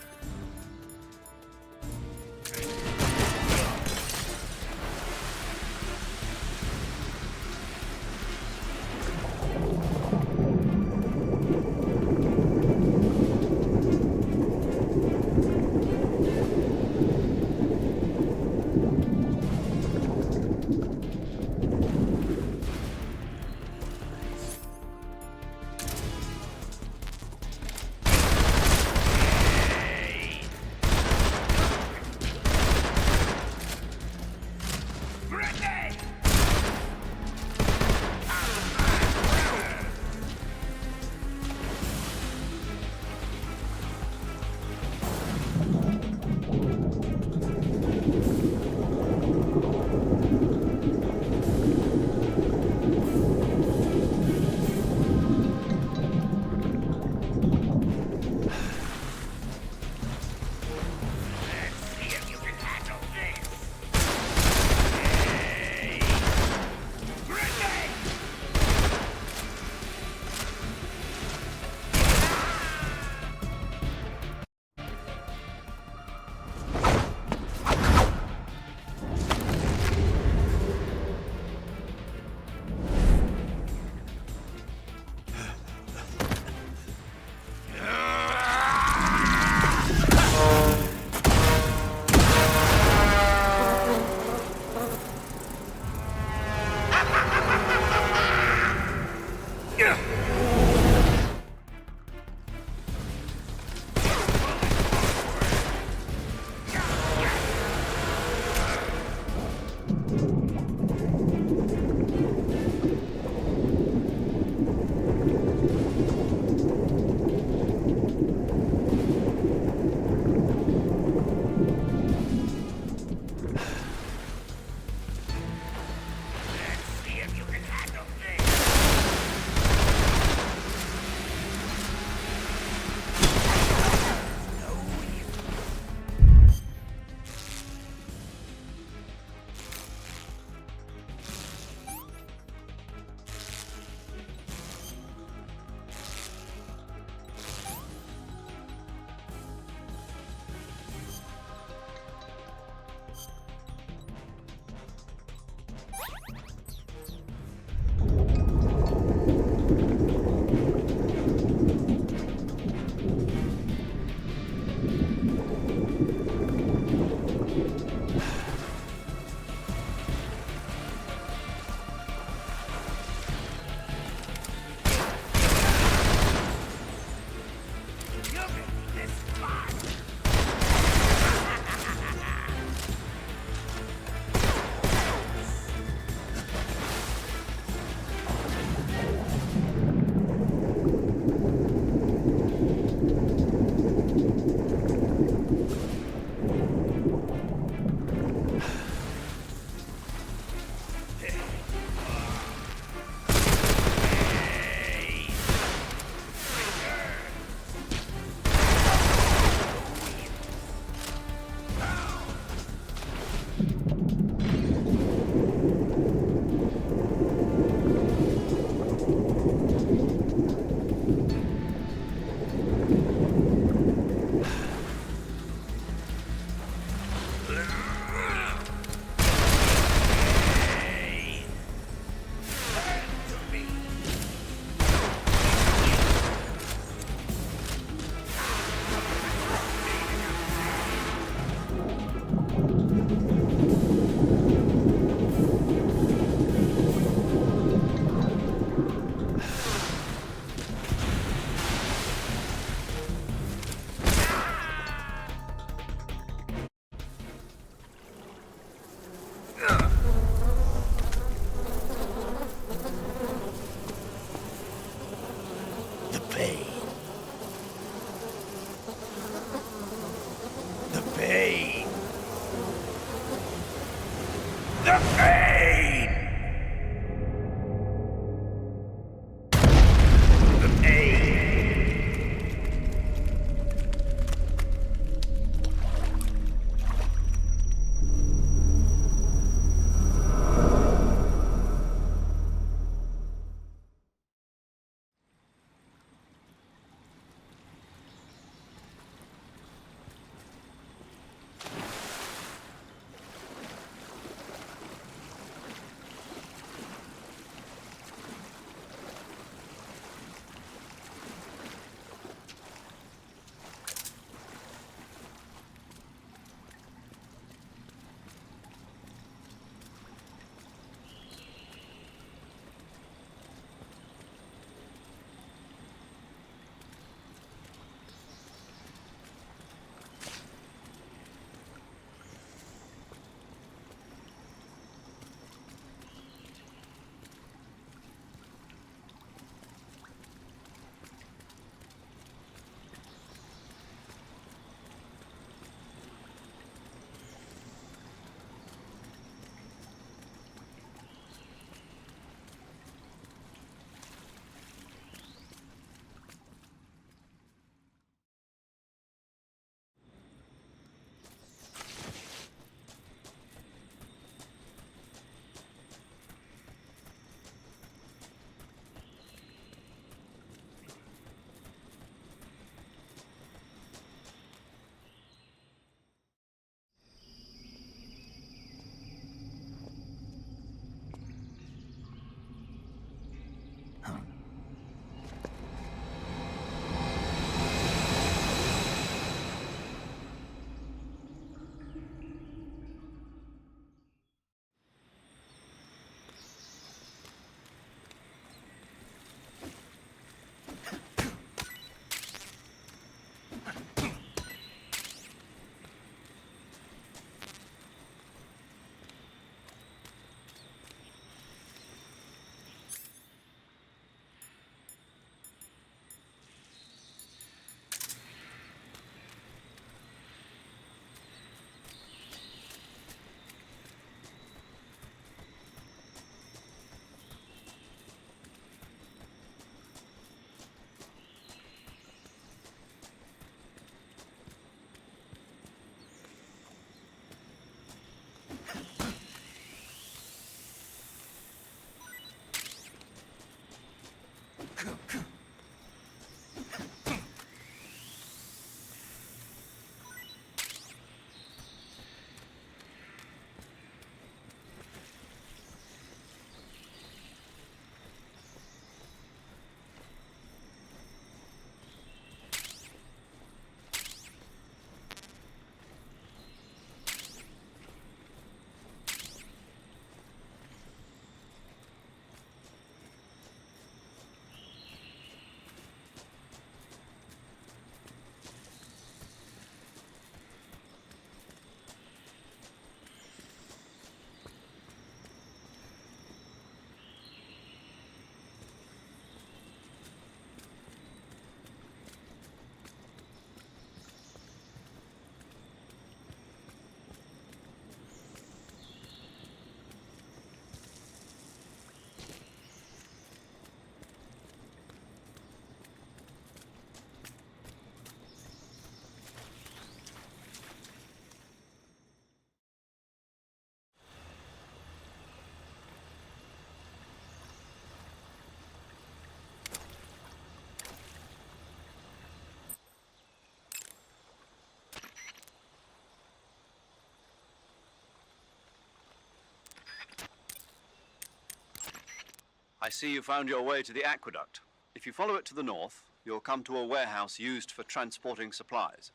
I see you found your way to the aqueduct. If you follow it to the north, you'll come to a warehouse used for transporting supplies.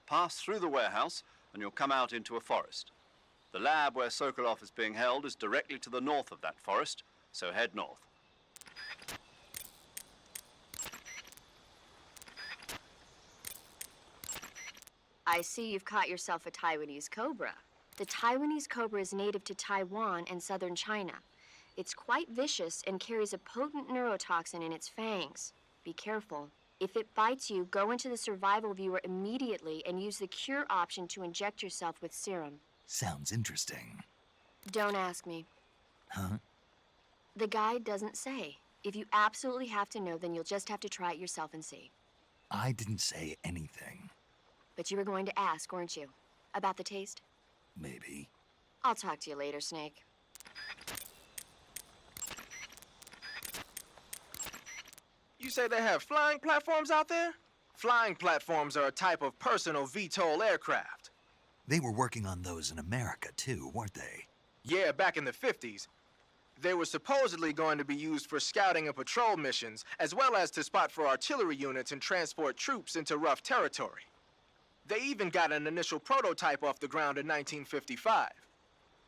Pass through the warehouse, and you'll come out into a forest. The lab where Sokolov is being held is directly to the north of that forest, so head north. I see you've caught yourself a Taiwanese cobra. The Taiwanese cobra is native to Taiwan and southern China. It's quite vicious and carries a potent neurotoxin in its fangs. Be careful. If it bites you, go into the survival viewer immediately and use the cure option to inject yourself with serum. Sounds interesting. Don't ask me. Huh? The guide doesn't say. If you absolutely have to know, then you'll just have to try it yourself and see. I didn't say anything. But you were going to ask, weren't you? About the taste? Maybe. I'll talk to you later, Snake. You say they have flying platforms out there? Flying platforms are a type of personal VTOL aircraft. They were working on those in America, too, weren't they? Yeah, back in the 50s. They were supposedly going to be used for scouting and patrol missions, as well as to spot for artillery units and transport troops into rough territory. They even got an initial prototype off the ground in 1955.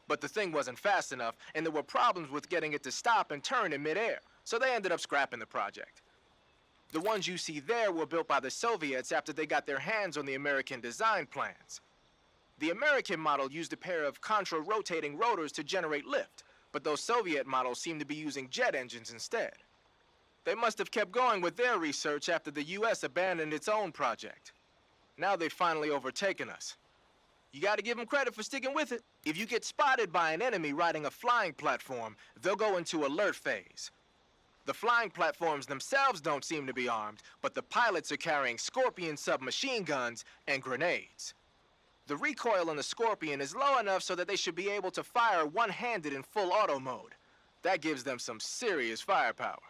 But the thing wasn't fast enough, and there were problems with getting it to stop and turn in midair, so they ended up scrapping the project. The ones you see there were built by the Soviets after they got their hands on the American design plans. The American model used a pair of contra-rotating rotors to generate lift, but those Soviet models seem to be using jet engines instead. They must have kept going with their research after the US abandoned its own project. Now they've finally overtaken us. You gotta give them credit for sticking with it. If you get spotted by an enemy riding a flying platform, they'll go into alert phase. The flying platforms themselves don't seem to be armed, but the pilots are carrying Scorpion submachine guns and grenades. The recoil on the Scorpion is low enough so that they should be able to fire one-handed in full auto mode. That gives them some serious firepower.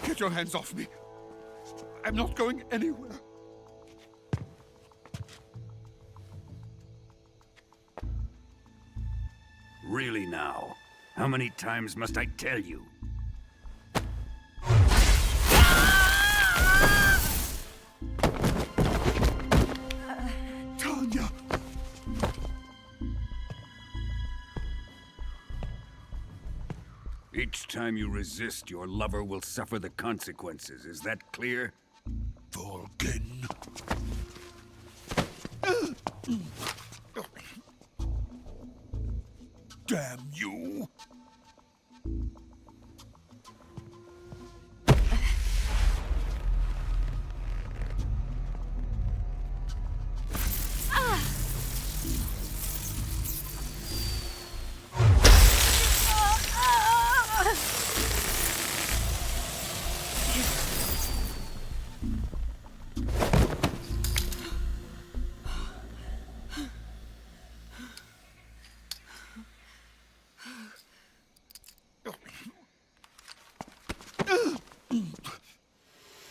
Get your hands off me. I'm not going anywhere. Really now? How many times must I tell you? Tanya! Each time you resist, your lover will suffer the consequences. Is that clear? Volgin. Damn you!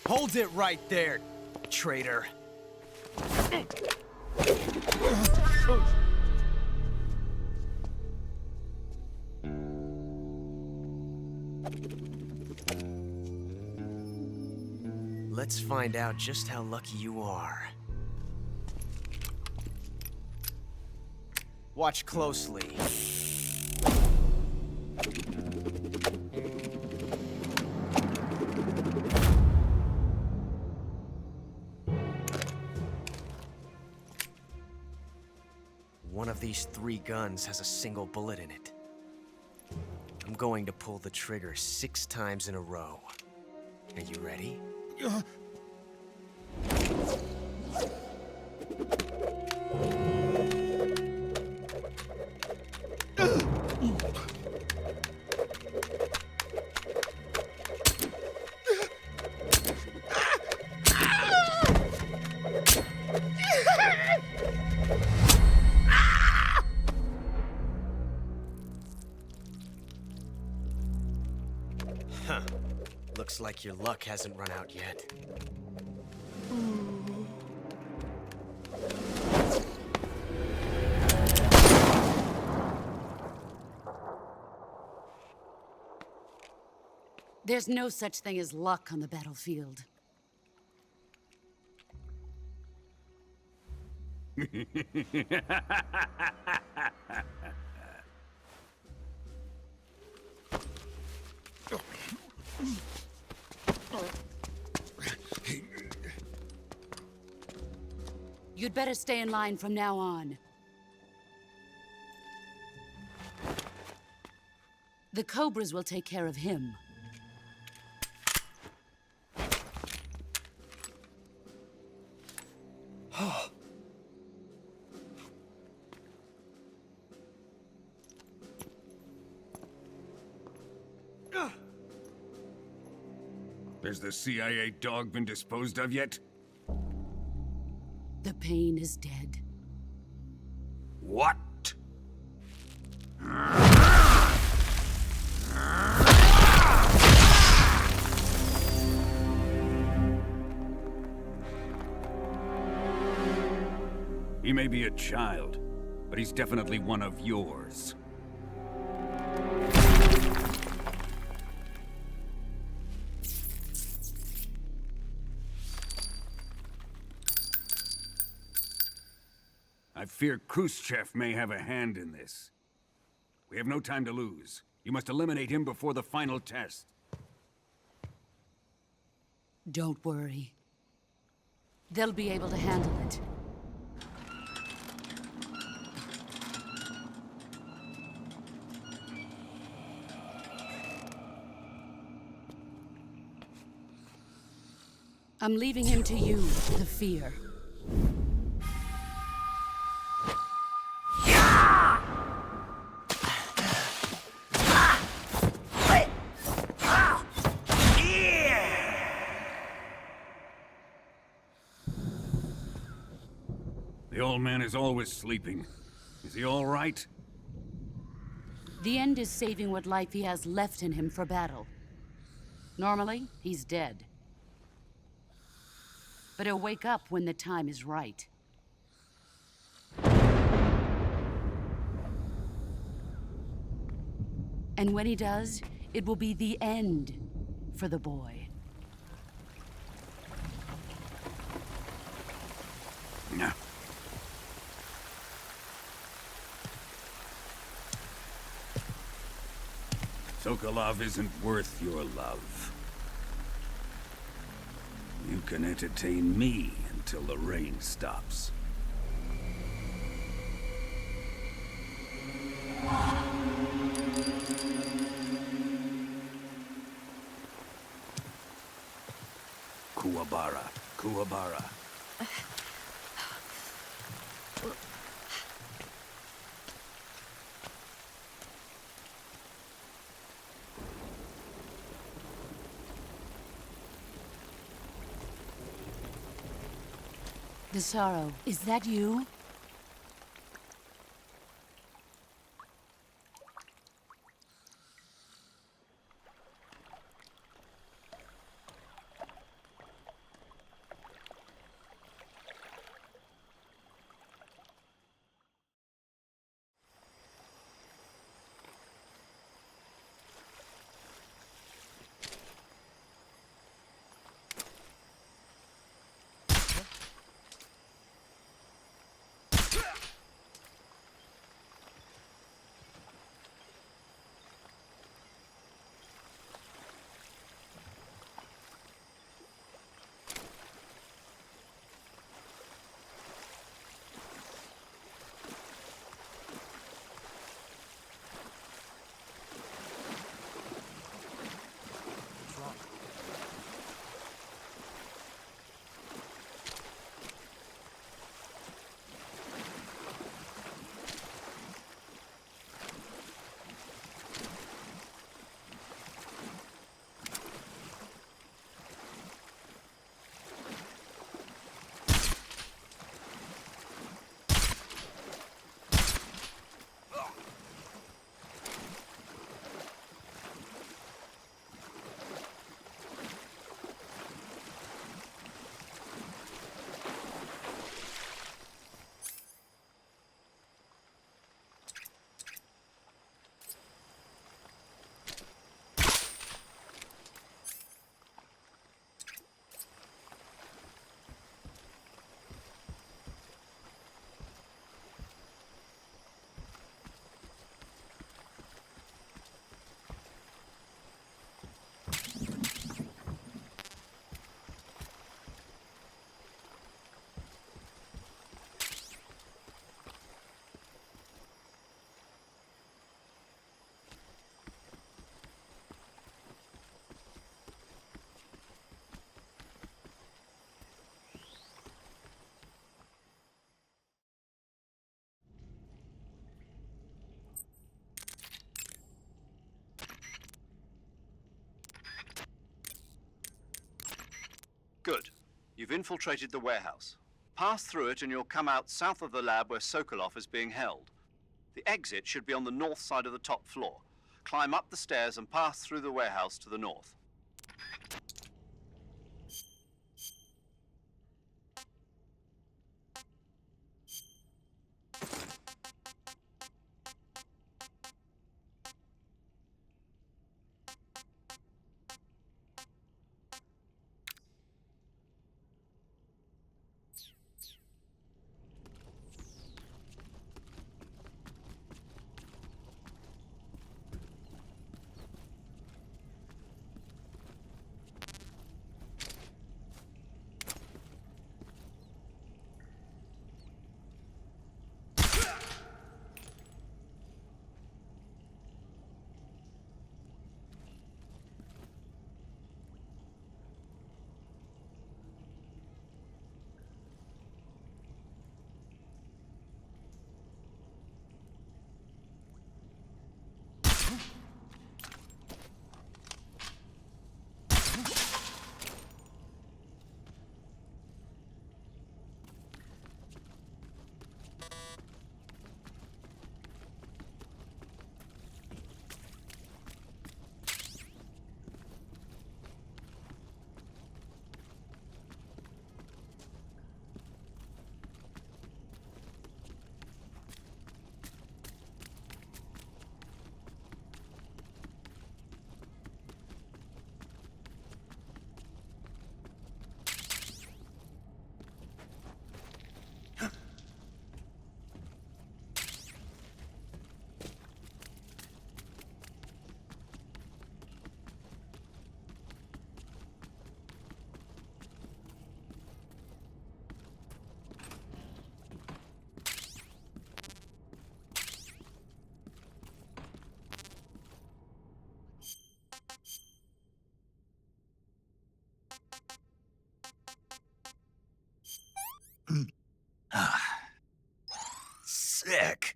Hold it right there, traitor. Let's find out just how lucky you are. Watch closely. One of these 3 guns has a single bullet in it. I'm going to pull the trigger 6 times in a row. Are you ready? Huh. Looks like your luck hasn't run out yet. There's no such thing as luck on the battlefield. You'd better stay in line from now on. The Cobras will take care of him. Has the CIA dog been disposed of yet? The pain is dead. What? He may be a child, but he's definitely one of yours. I fear Khrushchev may have a hand in this. We have no time to lose. You must eliminate him before the final test. Don't worry. They'll be able to handle it. I'm leaving him to you, the fear. The old man is always sleeping. Is he all right? The end is saving what life he has left in him for battle. Normally, he's dead. But he'll wake up when the time is right. And when he does, it will be the end for the boy. Yeah. Sokolov isn't worth your love. You can entertain me until the rain stops. Kuwabara, Kuwabara. The sorrow, is that you? Good. You've infiltrated the warehouse. Pass through it and you'll come out south of the lab where Sokolov is being held. The exit should be on the north side of the top floor. Climb up the stairs and pass through the warehouse to the north. Sick.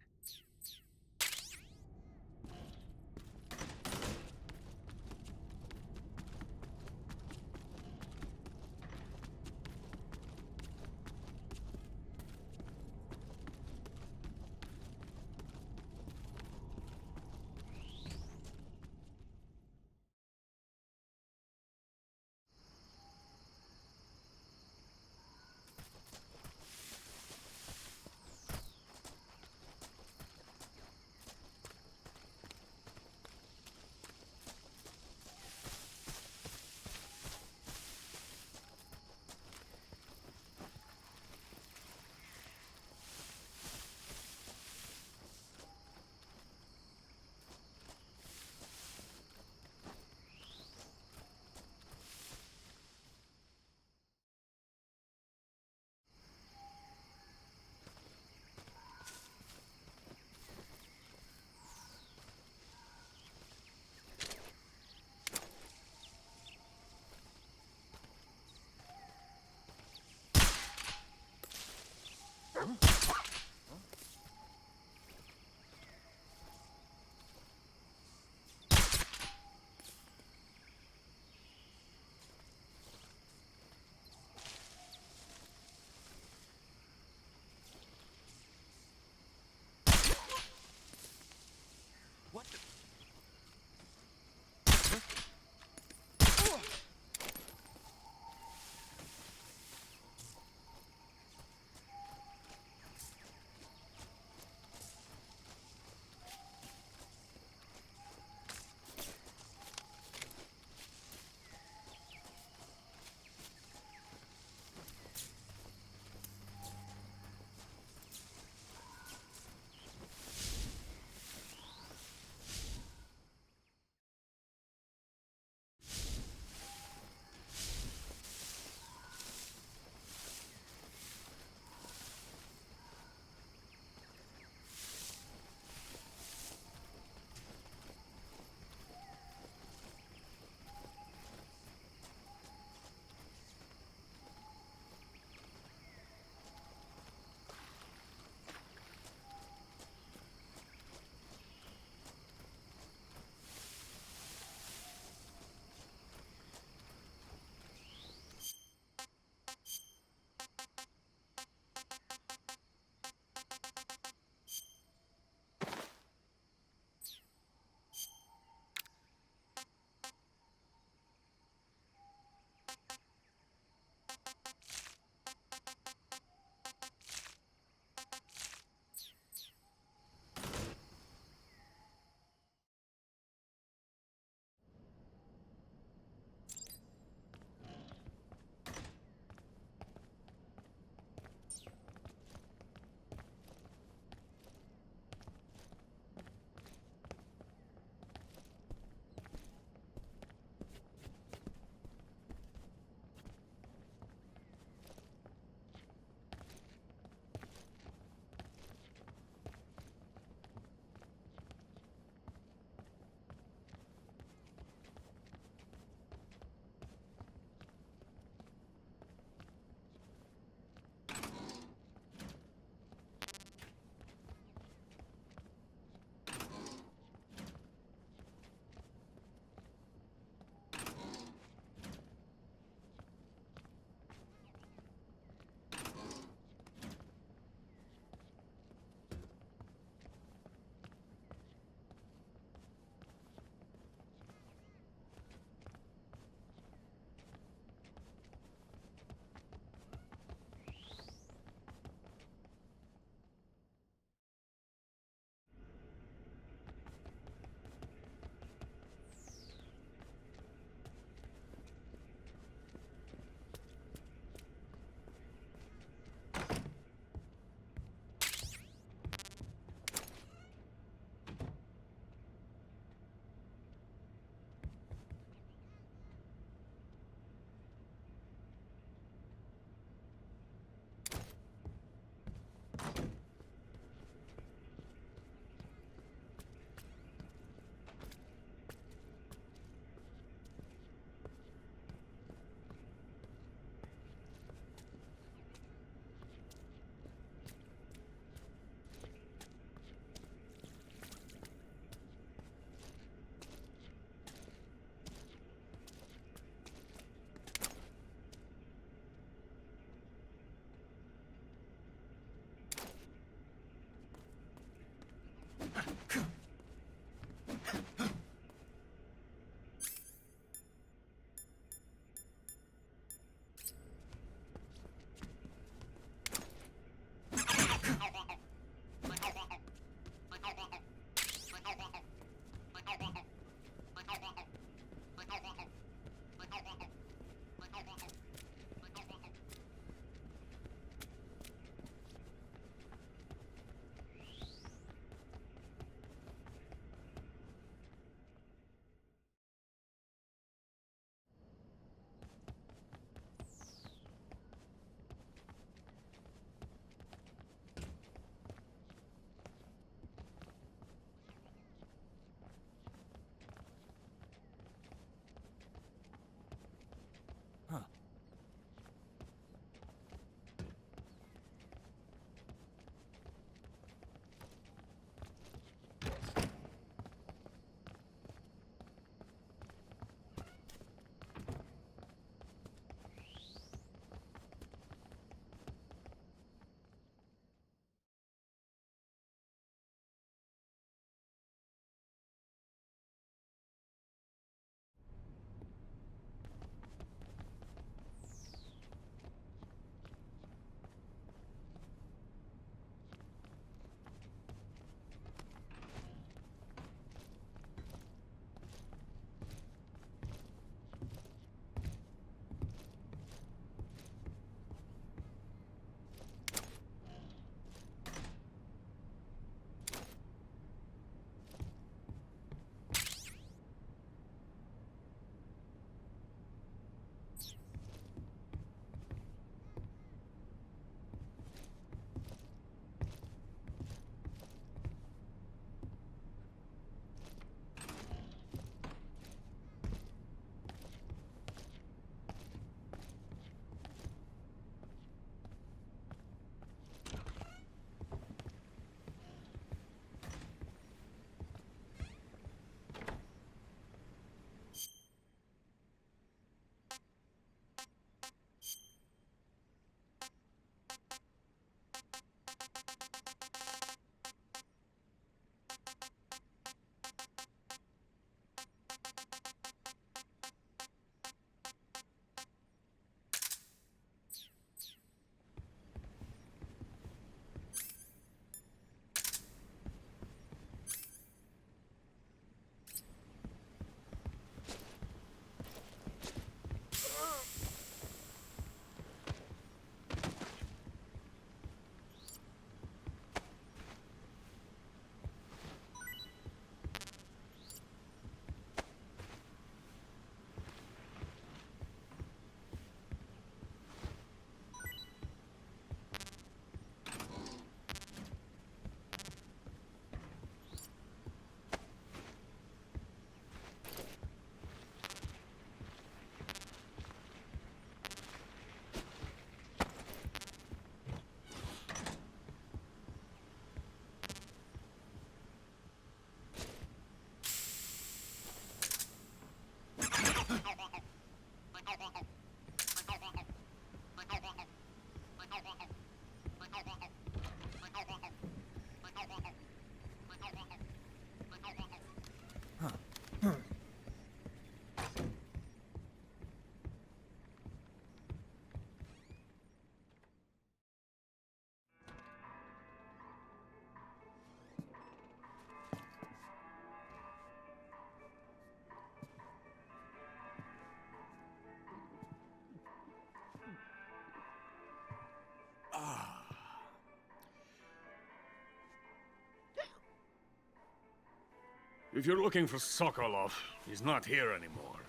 If you're looking for Sokolov, he's not here anymore.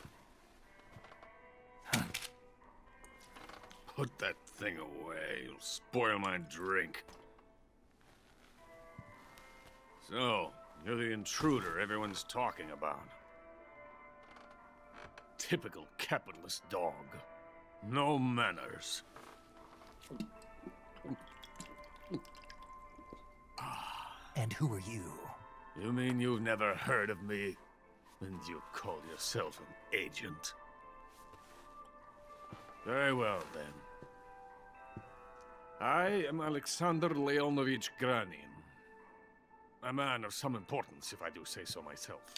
Put that thing away. You'll spoil my drink. So, you're the intruder everyone's talking about. Typical capitalist dog. No manners. And who are you? You mean you've never heard of me? And you call yourself an agent? Very well, then. I am Alexander Leonovich Granin. A man of some importance, if I do say so myself.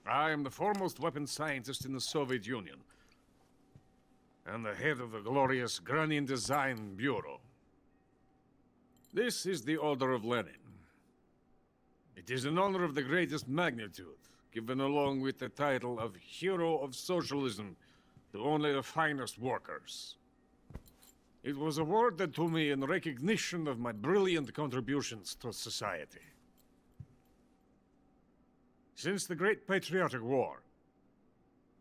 I am the foremost weapons scientist in the Soviet Union, and the head of the glorious Granin Design Bureau. This is the Order of Lenin. It is an honor of the greatest magnitude, given along with the title of Hero of Socialism to only the finest workers. It was awarded to me in recognition of my brilliant contributions to society. Since the Great Patriotic War,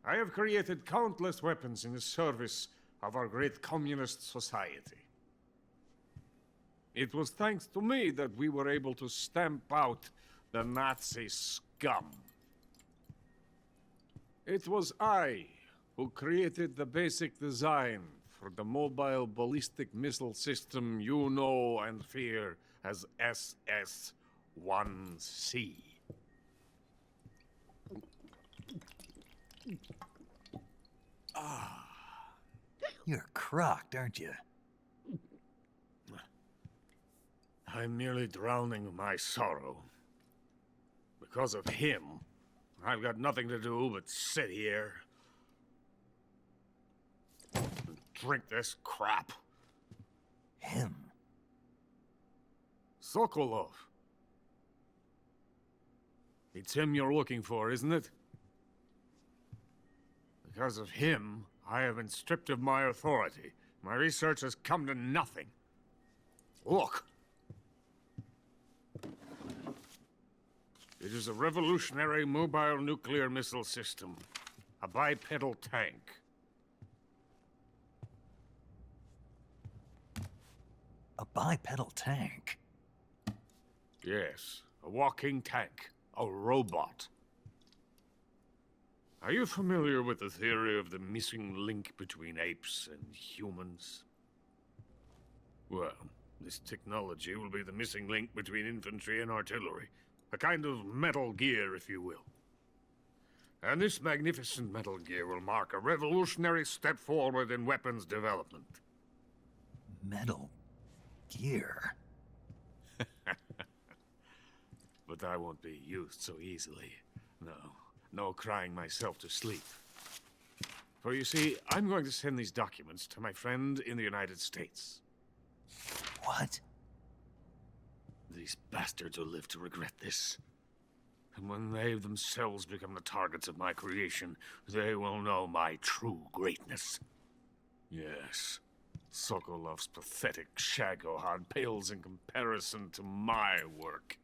I have created countless weapons in the service of our great communist society. It was thanks to me that we were able to stamp out the Nazi scum. It was I who created the basic design for the mobile ballistic missile system you know and fear as SS-1C. You're crocked, aren't you? I'm merely drowning my sorrow. Because of him, I've got nothing to do but sit here and drink this crap. Him? Sokolov. It's him you're looking for, isn't it? Because of him, I have been stripped of my authority. My research has come to nothing. Look. It is a revolutionary mobile nuclear missile system. A bipedal tank. A bipedal tank? Yes, a walking tank. A robot. Are you familiar with the theory of the missing link between apes and humans? Well, this technology will be the missing link between infantry and artillery. A kind of Metal Gear, if you will. And this magnificent Metal Gear will mark a revolutionary step forward in weapons development. Metal Gear? But I won't be used so easily. No crying myself to sleep. For you see, I'm going to send these documents to my friend in the United States. What? These bastards will live to regret this. And when they themselves become the targets of my creation, they will know my true greatness. Yes, Sokolov's pathetic Shagohod pales in comparison to my work.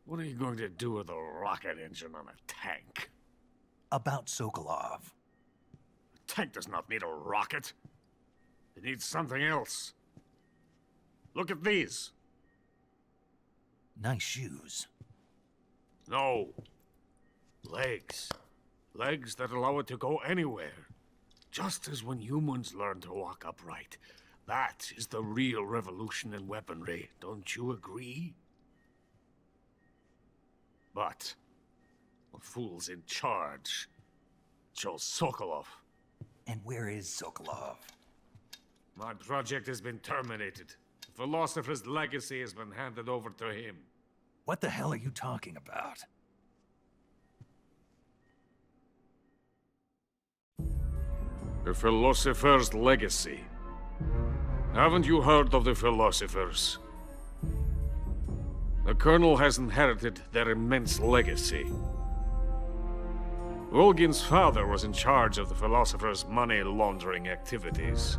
What are you going to do with a rocket engine on a tank? About Sokolov. A tank does not need a rocket. It needs something else. Look at these. Nice shoes. No. Legs. Legs that allow it to go anywhere. Just as when humans learn to walk upright. That is the real revolution in weaponry. Don't you agree? But the fool's in charge. Joe Sokolov. And where is Sokolov? My project has been terminated. The philosopher's legacy has been handed over to him. What the hell are you talking about? The philosopher's legacy. Haven't you heard of the philosophers? The Colonel has inherited their immense legacy. Volgin's father was in charge of the philosophers' money laundering activities.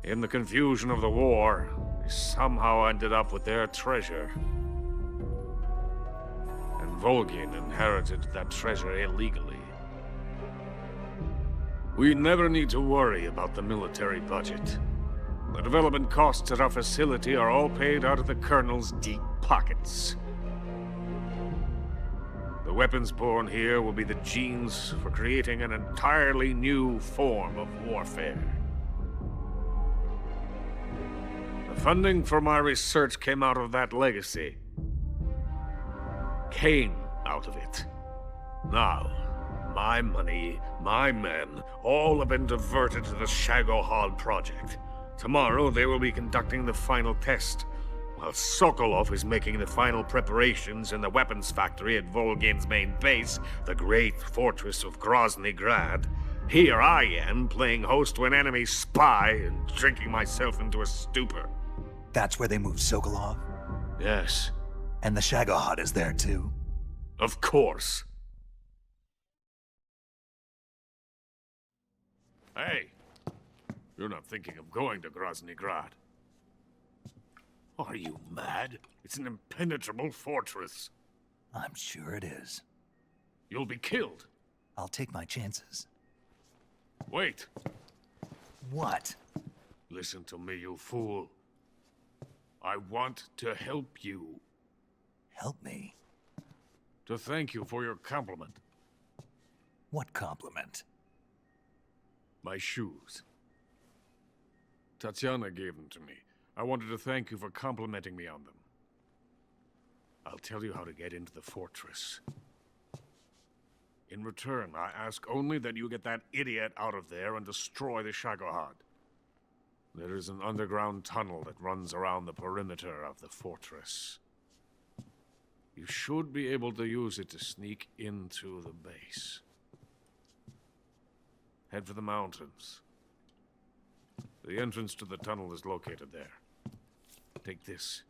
In the confusion of the war, They somehow ended up with their treasure. And Volgin inherited that treasure illegally. We never need to worry about the military budget. The development costs at our facility are all paid out of the Colonel's deep pockets. The weapons born here will be the genes for creating an entirely new form of warfare. The funding for my research came out of that legacy. Came out of it. Now, my money, my men, all have been diverted to the Shagohod project. Tomorrow, they will be conducting the final test, while Sokolov is making the final preparations in the weapons factory at Volgin's main base, the great fortress of Grozny Grad. Here I am, playing host to an enemy spy and drinking myself into a stupor. That's where they moved Sokolov? Yes. And the Shagohod is there too? Of course. Hey, you're not thinking of going to Grozny Grad. Are you mad? It's an impenetrable fortress. I'm sure it is. You'll be killed. I'll take my chances. Wait. What? Listen to me, you fool. I want to help you. Help me? To thank you for your compliment. What compliment? My shoes. Tatiana gave them to me. I wanted to thank you for complimenting me on them. I'll tell you how to get into the fortress. In return, I ask only that you get that idiot out of there and destroy the Shagohod. There is an underground tunnel that runs around the perimeter of the fortress. You should be able to use it to sneak into the base. Head for the mountains. The entrance to the tunnel is located there. Take this.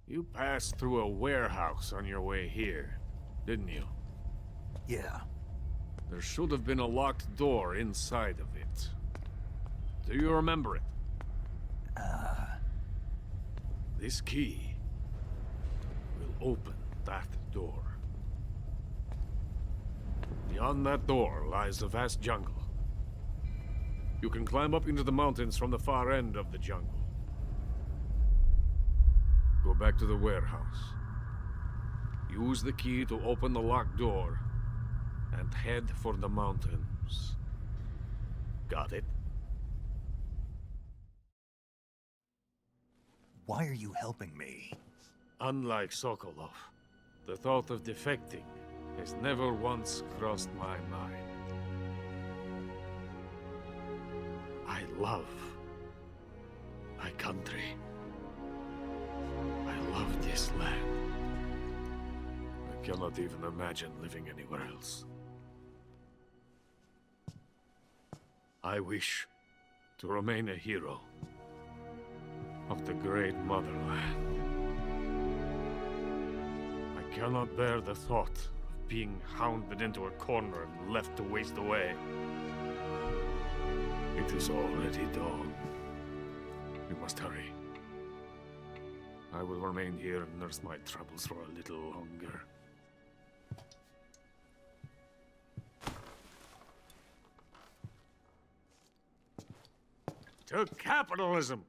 You passed through a warehouse on your way here, didn't you? Yeah. There should have been a locked door inside of it. Do you remember it? This key will open that door. Beyond that door lies a vast jungle. You can climb up into the mountains from the far end of the jungle. Go back to the warehouse. Use the key to open the locked door and head for the mountains. Got it? Why are you helping me? Unlike Sokolov, the thought of defecting has never once crossed my mind. I love my country. I love this land. I cannot even imagine living anywhere else. I wish to remain a hero of the great motherland. I cannot bear the thought of being hounded into a corner and left to waste away. It is already dawn. We must hurry. I will remain here and nurse my troubles for a little longer. To capitalism!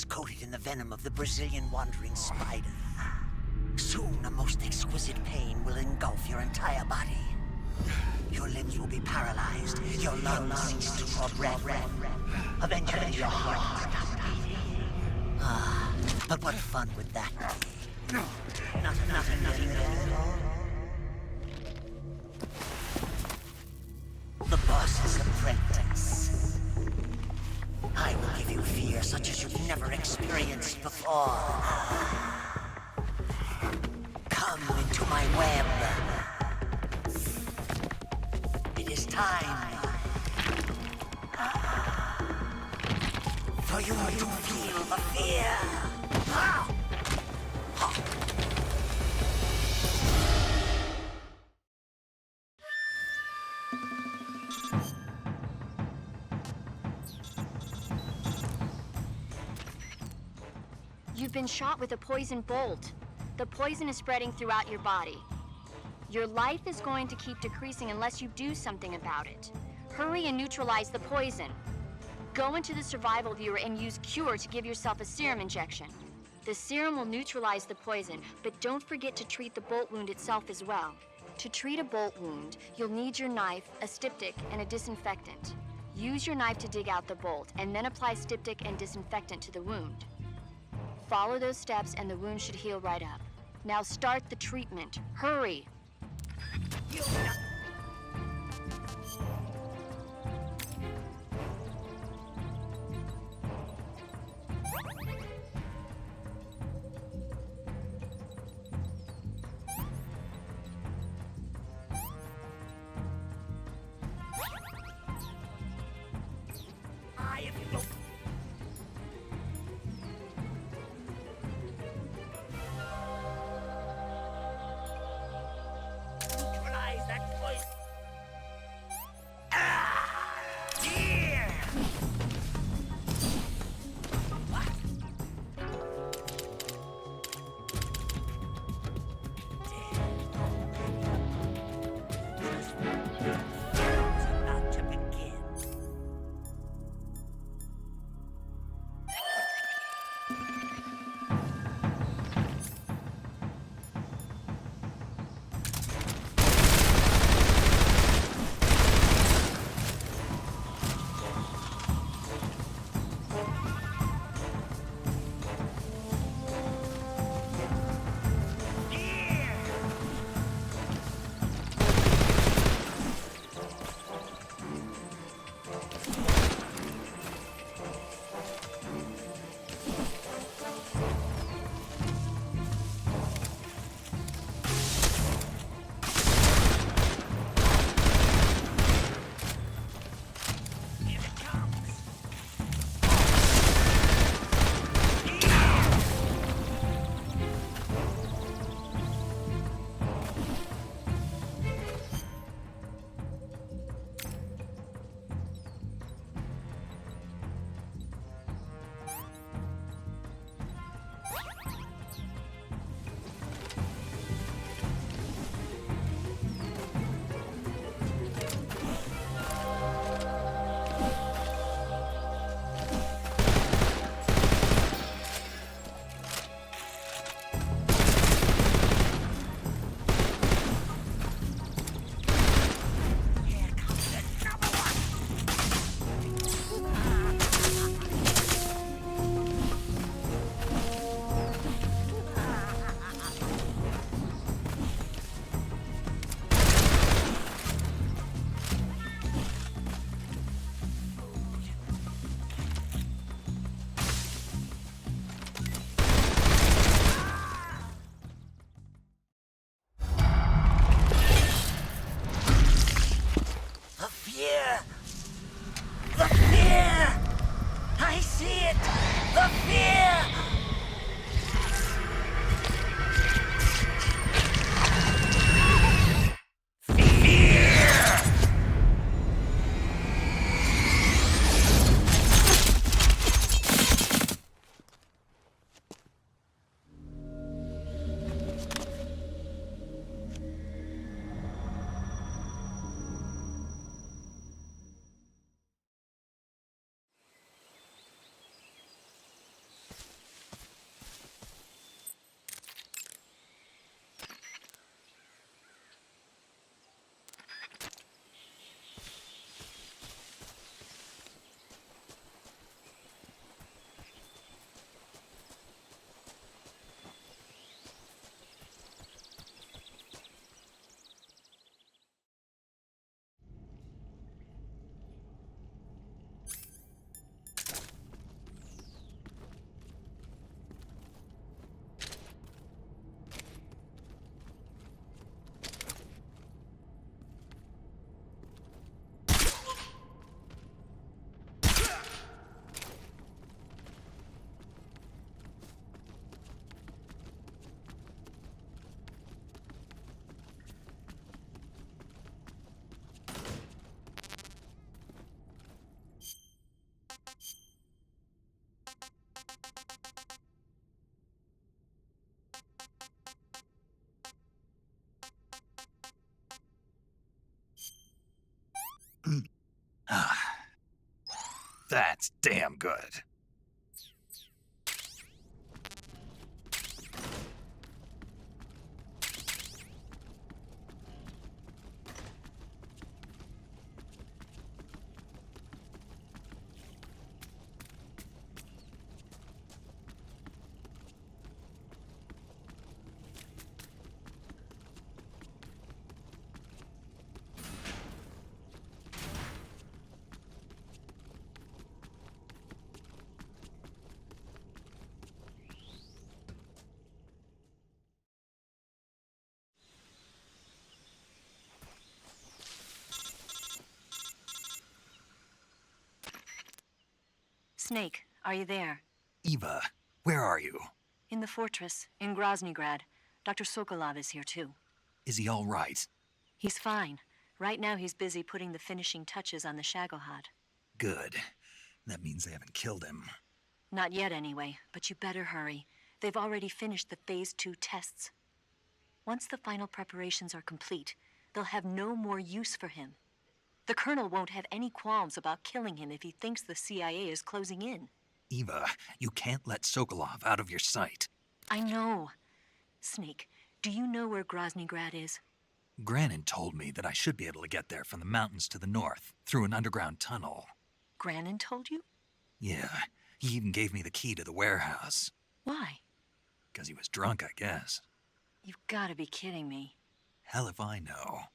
Coated in the venom of the Brazilian wandering spider. Soon, a most exquisite pain will engulf your entire body. Your limbs will be paralyzed, your lungs cease to draw breath. Eventually, your heart stops beating. Ah, but what fun would that be? Nothing at all. The boss's apprentice. I will give you fear such as you've never experienced before. Come into my web. It is time for you to feel the fear. You've been shot with a poison bolt. The poison is spreading throughout your body. Your life is going to keep decreasing unless you do something about it. Hurry and neutralize the poison. Go into the survival viewer and use Cure to give yourself a serum injection. The serum will neutralize the poison, but don't forget to treat the bolt wound itself as well. To treat a bolt wound, you'll need your knife, a styptic, and a disinfectant. Use your knife to dig out the bolt, and then apply styptic and disinfectant to the wound. Follow those steps and the wound should heal right up. Now start the treatment. Hurry! That's damn good. Snake, are you there? Eva, where are you? In the fortress, in Groznygrad. Dr. Sokolov is here too. Is he all right? He's fine. Right now he's busy putting the finishing touches on the Shagohod. Good. That means they haven't killed him. Not yet anyway, but you better hurry. They've already finished the Phase 2 tests. Once the final preparations are complete, they'll have no more use for him. The Colonel won't have any qualms about killing him if he thinks the CIA is closing in. Eva, you can't let Sokolov out of your sight. I know. Snake, do you know where Groznygrad is? Granin told me that I should be able to get there from the mountains to the north, through an underground tunnel. Granin told you? Yeah, he even gave me the key to the warehouse. Why? 'Cause he was drunk, I guess. You've got to be kidding me. Hell if I know.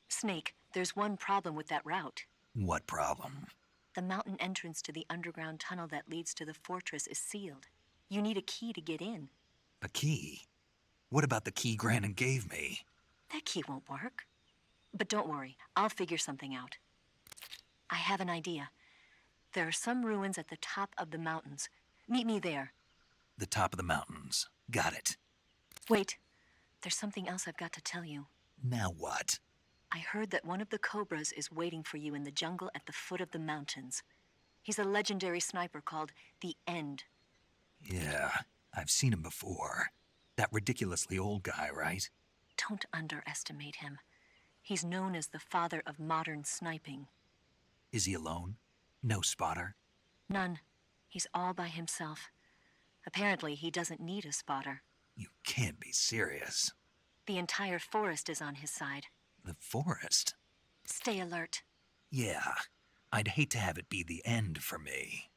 Snake, there's one problem with that route. What problem? The mountain entrance to the underground tunnel that leads to the fortress is sealed. You need a key to get in. A key? What about the key Granin gave me? That key won't work. But don't worry, I'll figure something out. I have an idea. There are some ruins at the top of the mountains. Meet me there. The top of the mountains. Got it. Wait, there's something else I've got to tell you. Now what? I heard that one of the Cobras is waiting for you in the jungle at the foot of the mountains. He's a legendary sniper called the End. Yeah, I've seen him before. That ridiculously old guy, right? Don't underestimate him. He's known as the father of modern sniping. Is he alone? No spotter? None. He's all by himself. Apparently, he doesn't need a spotter. You can't be serious. The entire forest is on his side. The forest? Stay alert. Yeah, I'd hate to have it be the end for me.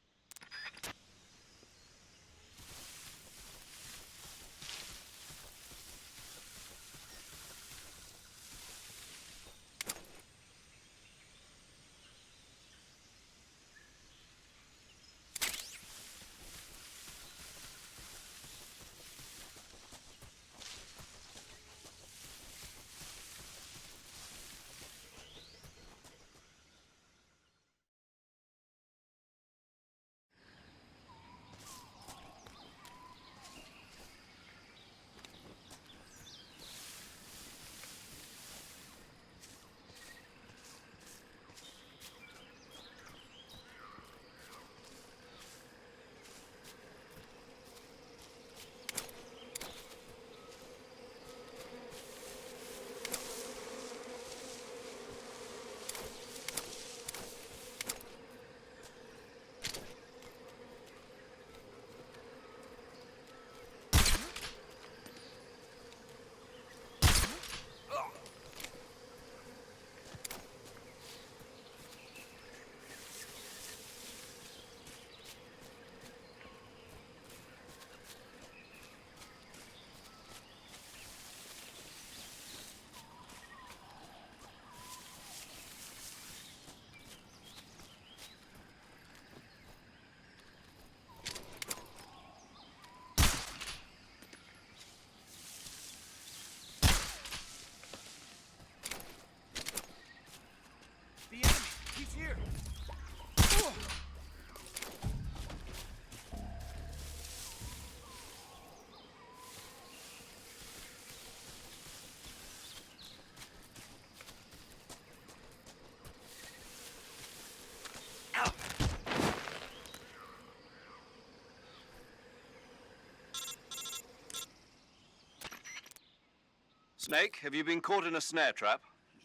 Snake, have you been caught in a snare trap?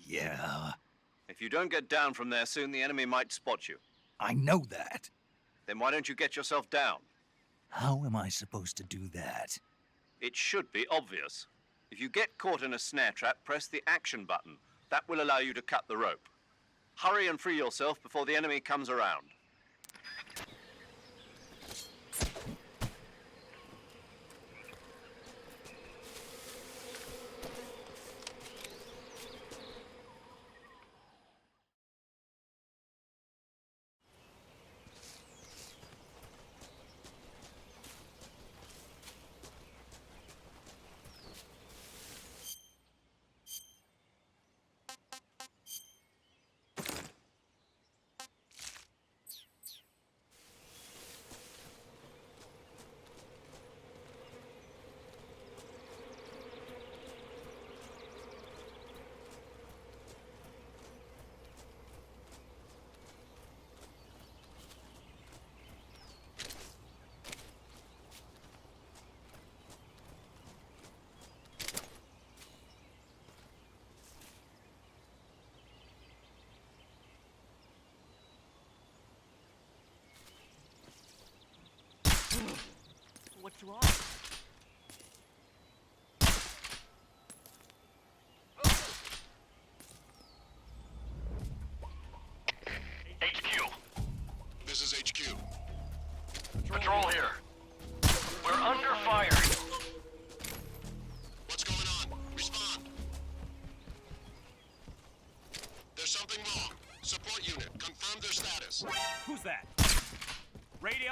Yeah. If you don't get down from there soon, the enemy might spot you. I know that. Then why don't you get yourself down? How am I supposed to do that? It should be obvious. If you get caught in a snare trap, press the action button. That will allow you to cut the rope. Hurry and free yourself before the enemy comes around. What's wrong? HQ. This is HQ. Patrol here. We're under fire. What's going on? Respond. There's something wrong. Support unit, confirm their status. Who's that? Radio?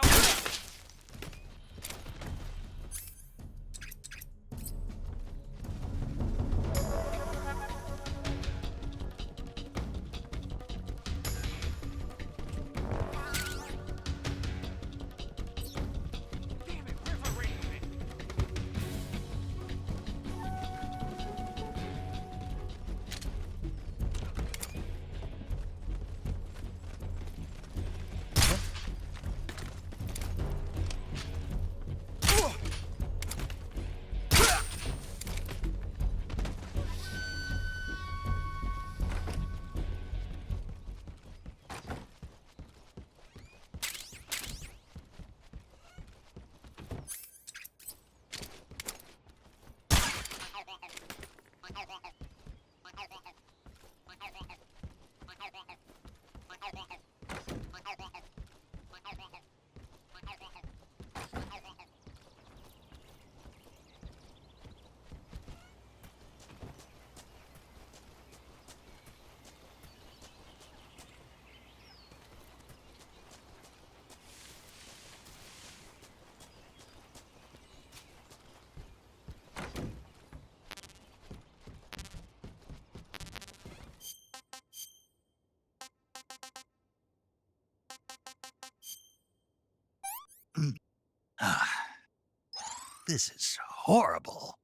This is horrible.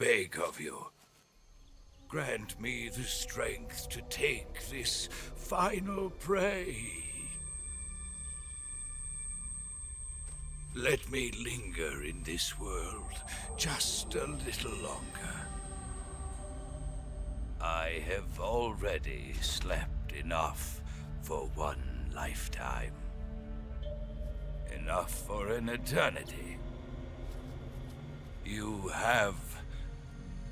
beg of you. Grant me the strength to take this final prey. Let me linger in this world just a little longer. I have already slept enough for one lifetime. Enough for an eternity. You have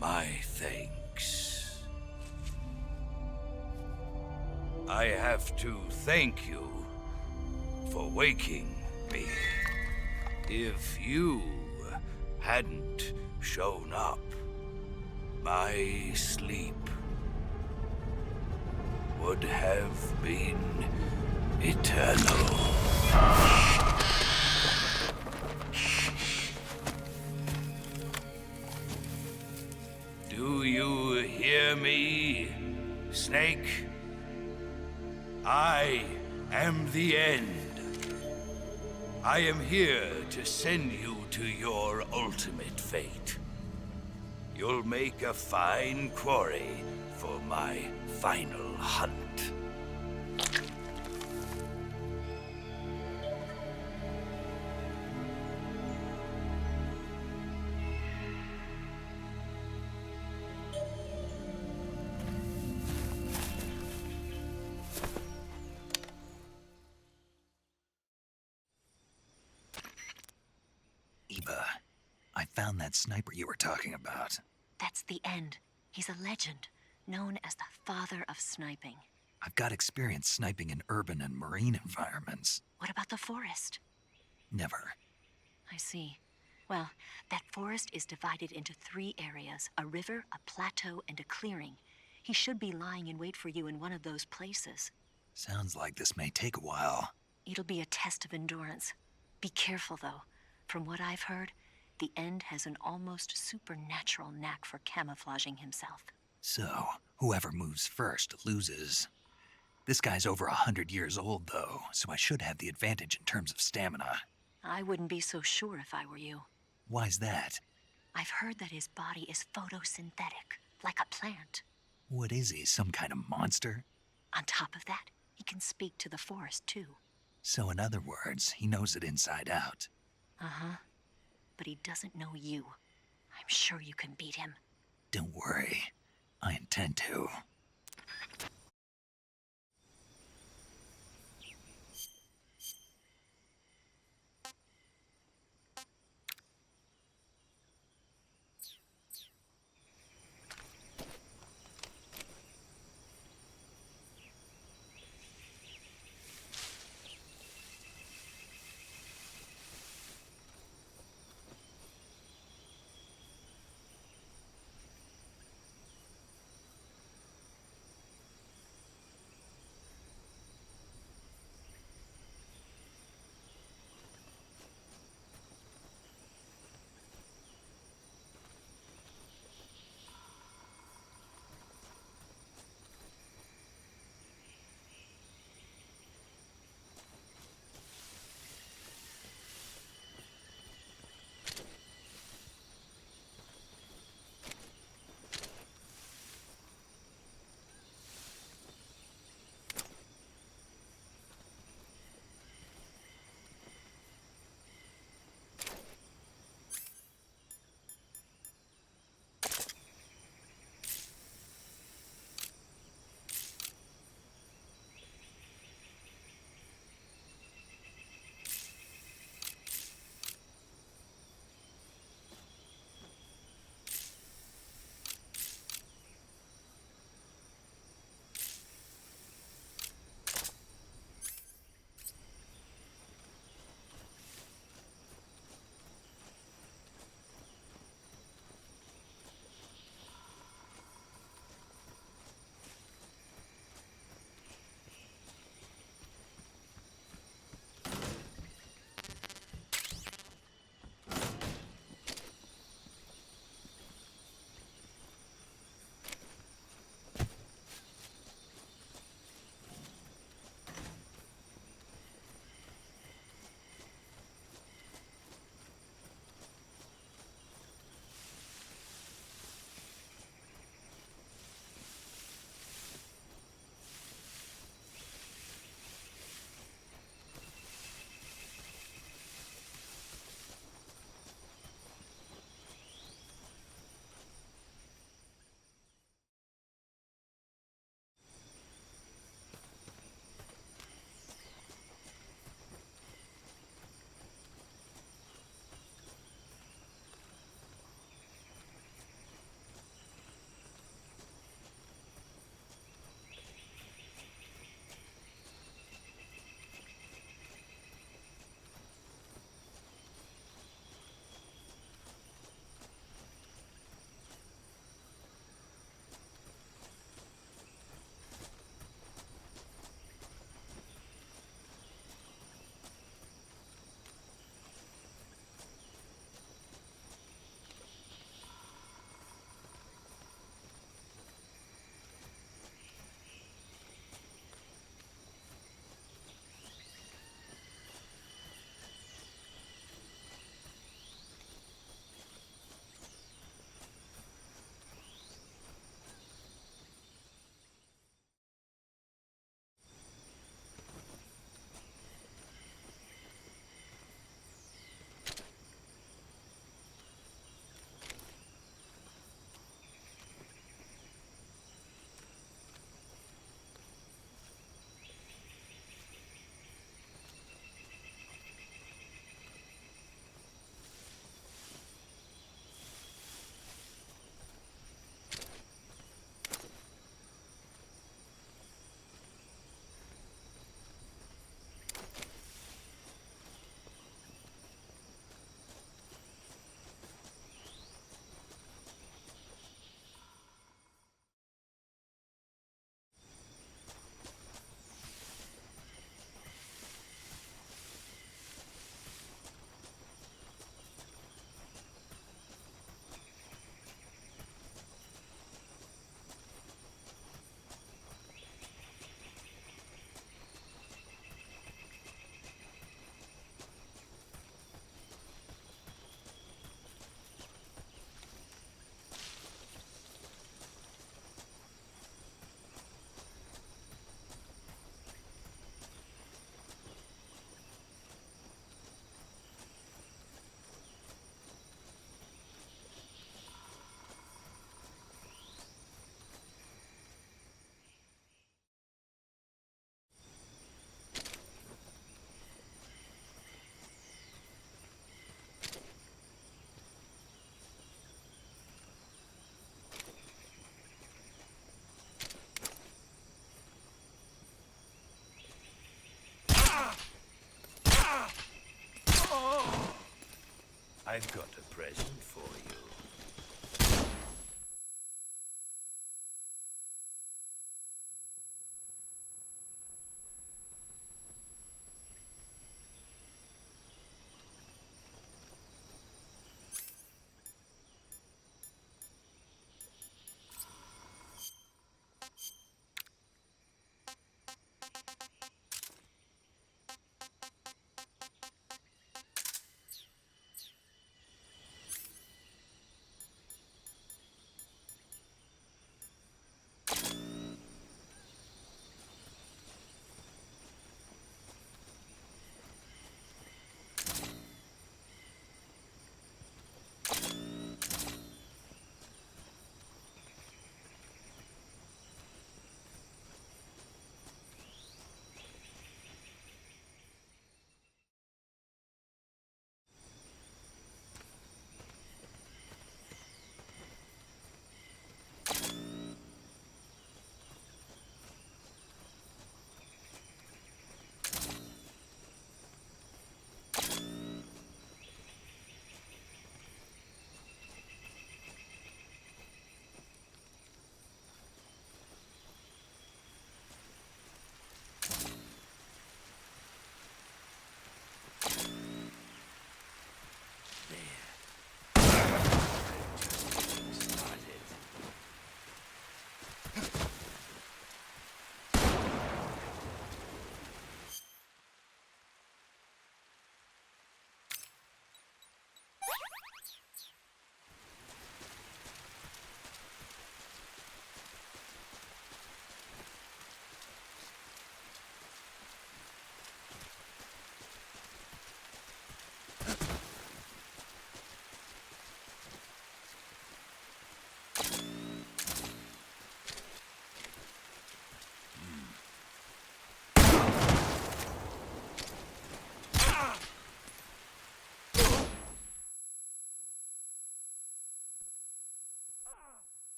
my thanks. I have to thank you for waking me. If you hadn't shown up, my sleep would have been eternal. Do you hear me, Snake? I am the end. I am here to send you to your ultimate fate. You'll make a fine quarry for my final hunt. Eva, I found that sniper you were talking about. That's the end. He's a legend, known as the father of sniping. I've got experience sniping in urban and marine environments. What about the forest? Never. I see. Well, that forest is divided into 3 areas, a river, a plateau, and a clearing. He should be lying in wait for you in one of those places. Sounds like this may take a while. It'll be a test of endurance. Be careful, though. From what I've heard, the End has an almost supernatural knack for camouflaging himself. So, whoever moves first loses. This guy's over 100 years old, though, so I should have the advantage in terms of stamina. I wouldn't be so sure if I were you. Why's that? I've heard that his body is photosynthetic, like a plant. What is he, some kind of monster? On top of that, he can speak to the forest, too. So in other words, he knows it inside out. Uh-huh. But he doesn't know you. I'm sure you can beat him. Don't worry. I intend to. I've got a present for you.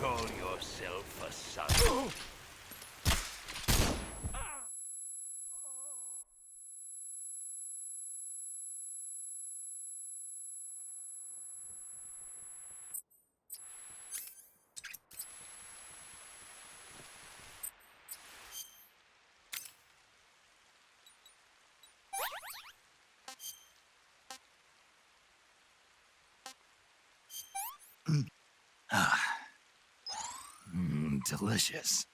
Call yourself a son. Delicious.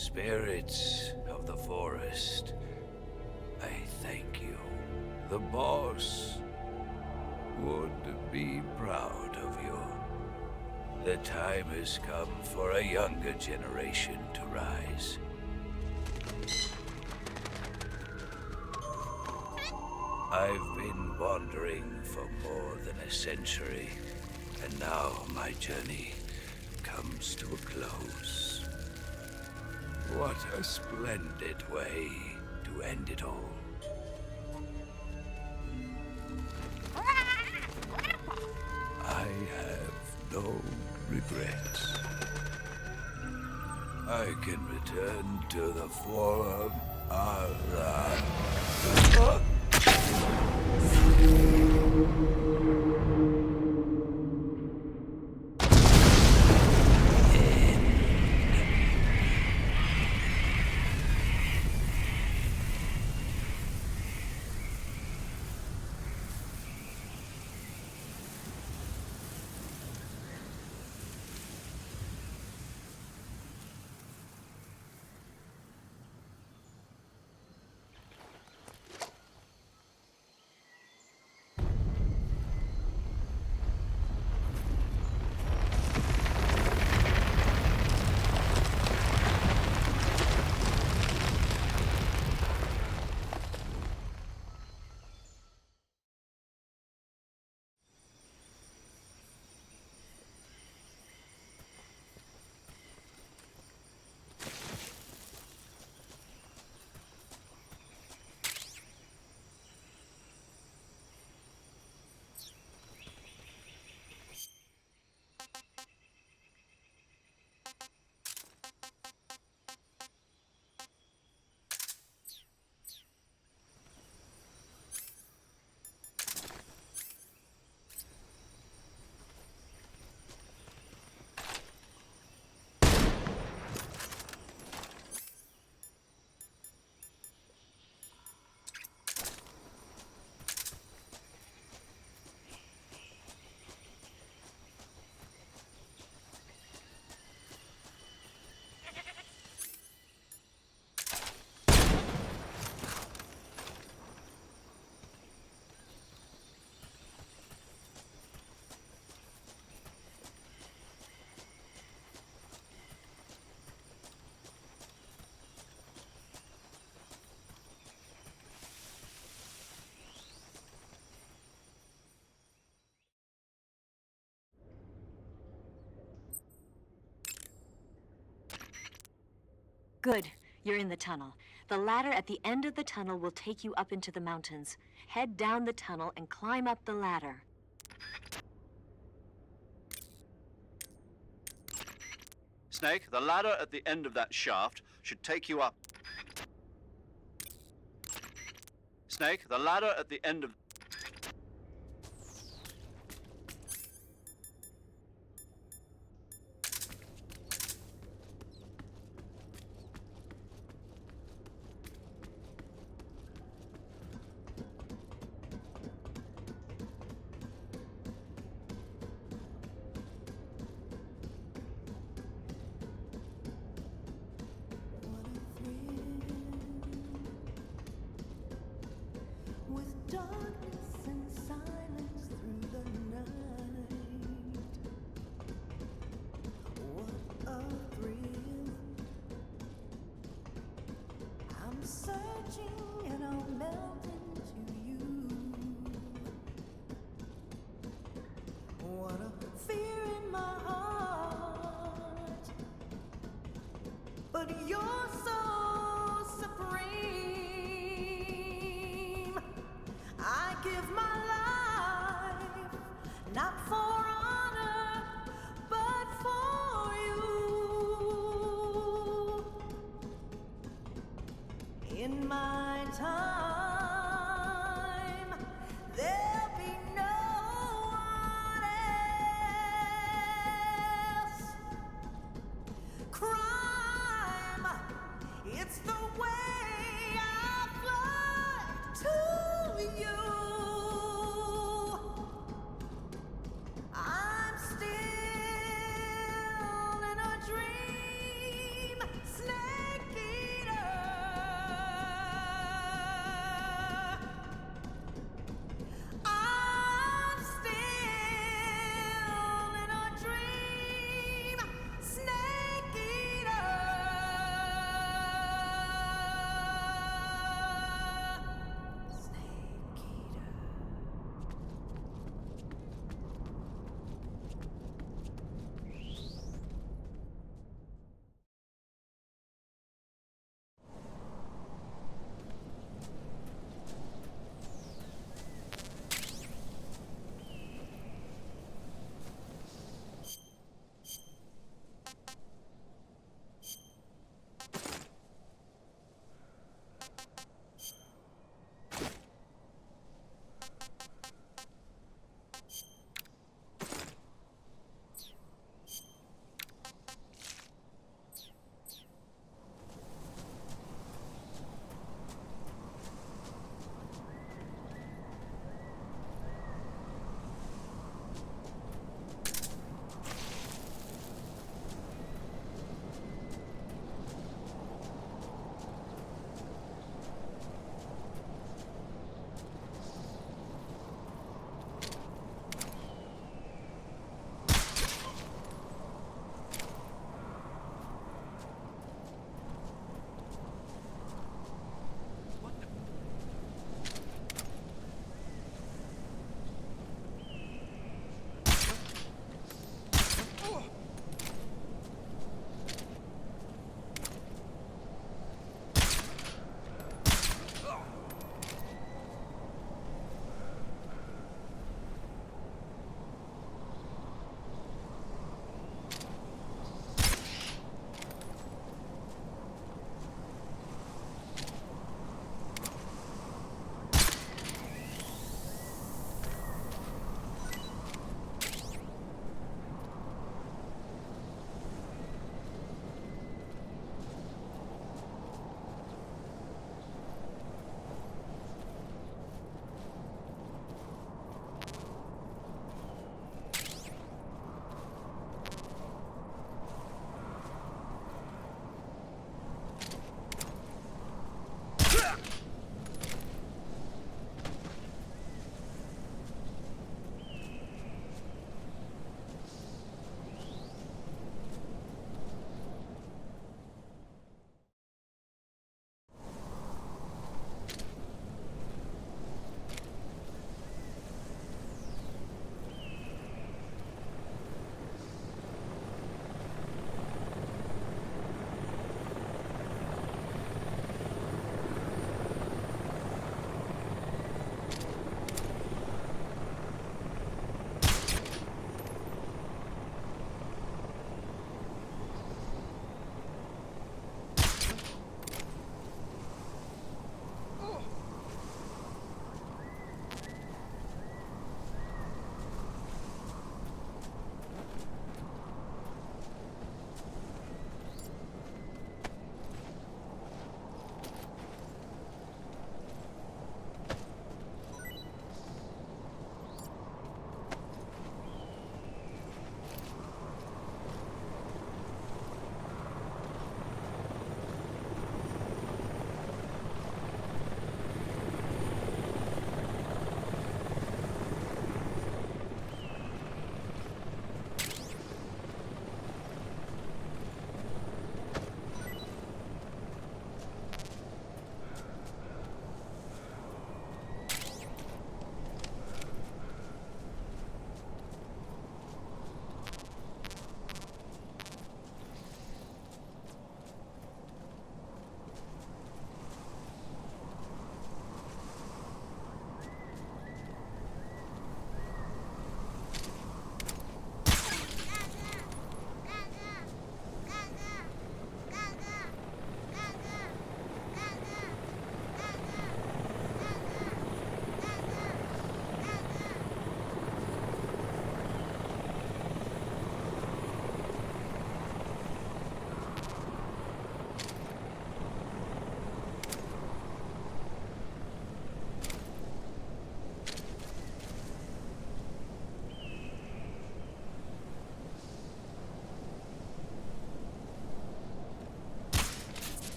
Spirits of the forest, I thank you. The boss would be proud of you. The time has come for a younger generation to rise. I've been wandering for more than a century, and now my journey comes to a close. What a splendid way to end it all. I have no regrets. I can return to the form Allah. Good. You're in the tunnel. The ladder at the end of the tunnel will take you up into the mountains. Head down the tunnel and climb up the ladder. Snake, the ladder at the end of that shaft should take you up. Snake, the ladder at the end of... Darkness and silence through the night. What a thrill. I'm searching and I'll melt into you. What a fear in my heart. But you're so supreme. I give my life, not for honor, but for you. In my time, there'll be no one else. Crime, it's the way I fly to you. I'm still in a dream, Snake.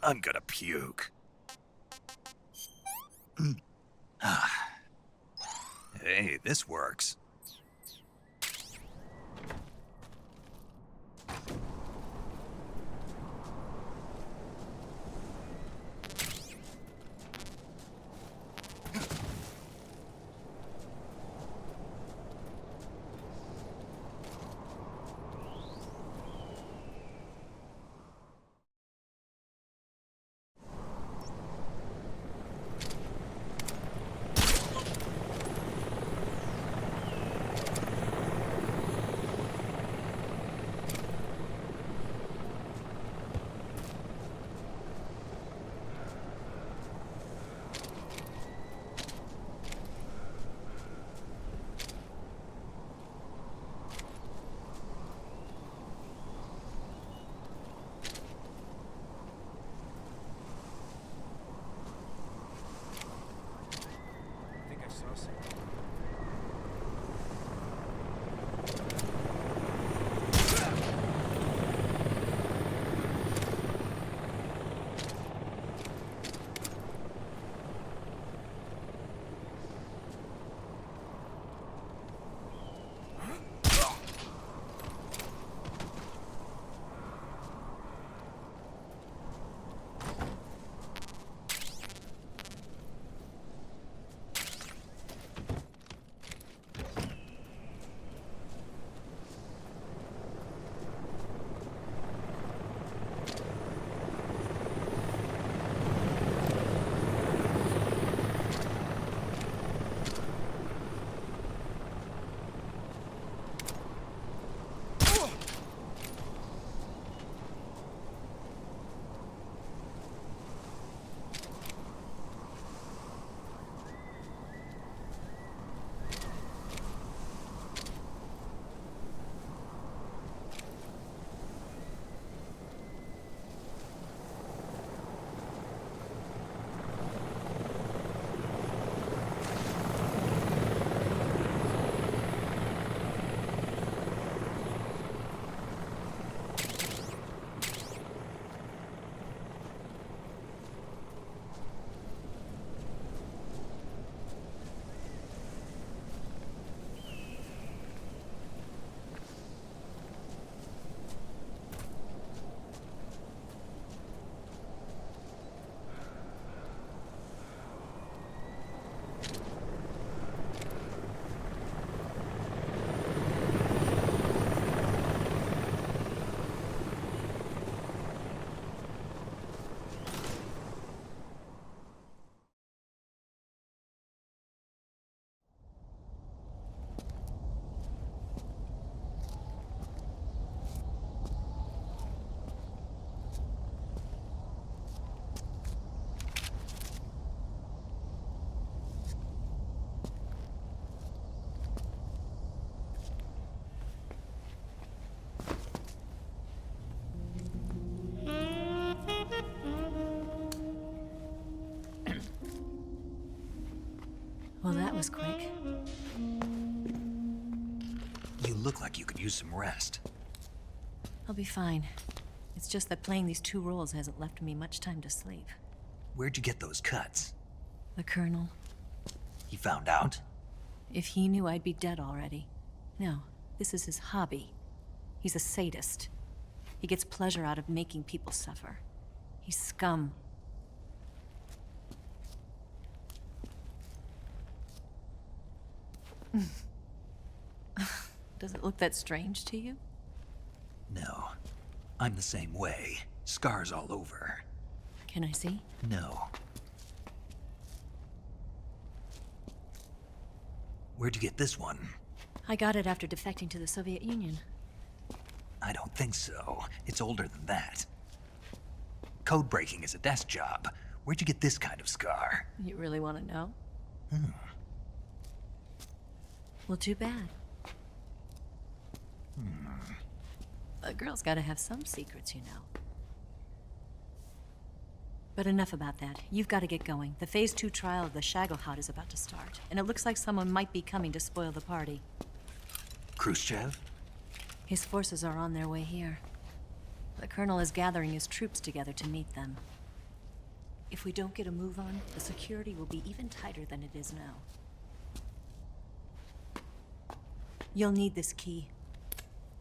I'm gonna puke. Hey, this works. Well, that was quick. You look like you could use some rest. I'll be fine. It's just that playing these two roles hasn't left me much time to sleep. Where'd you get those cuts? The Colonel. He found out? If he knew, I'd be dead already. No, this is his hobby. He's a sadist. He gets pleasure out of making people suffer. He's scum. Does it look that strange to you? No. I'm the same way. Scars all over. Can I see? No. Where'd you get this one? I got it after defecting to the Soviet Union. I don't think so. It's older than that. Code breaking is a desk job. Where'd you get this kind of scar? You really want to know? Well, too bad. A girl's gotta have some secrets, you know. But enough about that. You've got to get going. The Phase 2 trial of the Shagohod is about to start, and it looks like someone might be coming to spoil the party. Khrushchev? His forces are on their way here. The Colonel is gathering his troops together to meet them. If we don't get a move on, the security will be even tighter than it is now. You'll need this key.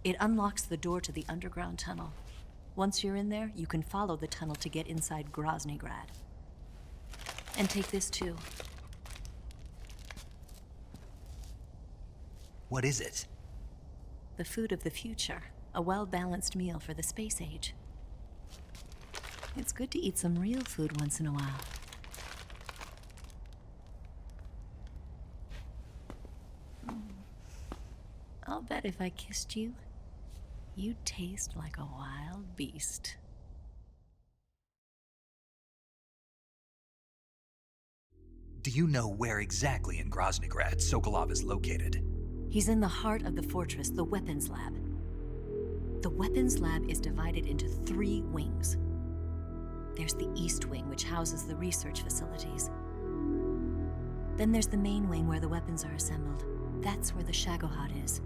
It unlocks the door to the underground tunnel. Once you're in there, you can follow the tunnel to get inside Groznygrad. And take this too. What is it? The food of the future. A well-balanced meal for the space age. It's good to eat some real food once in a while. I'll bet if I kissed you, you'd taste like a wild beast. Do you know where exactly in Groznygrad Sokolov is located? He's in the heart of the fortress, the weapons lab. The weapons lab is divided into 3 wings. There's the East Wing, which houses the research facilities. Then there's the main wing where the weapons are assembled. That's where the Shagohod is.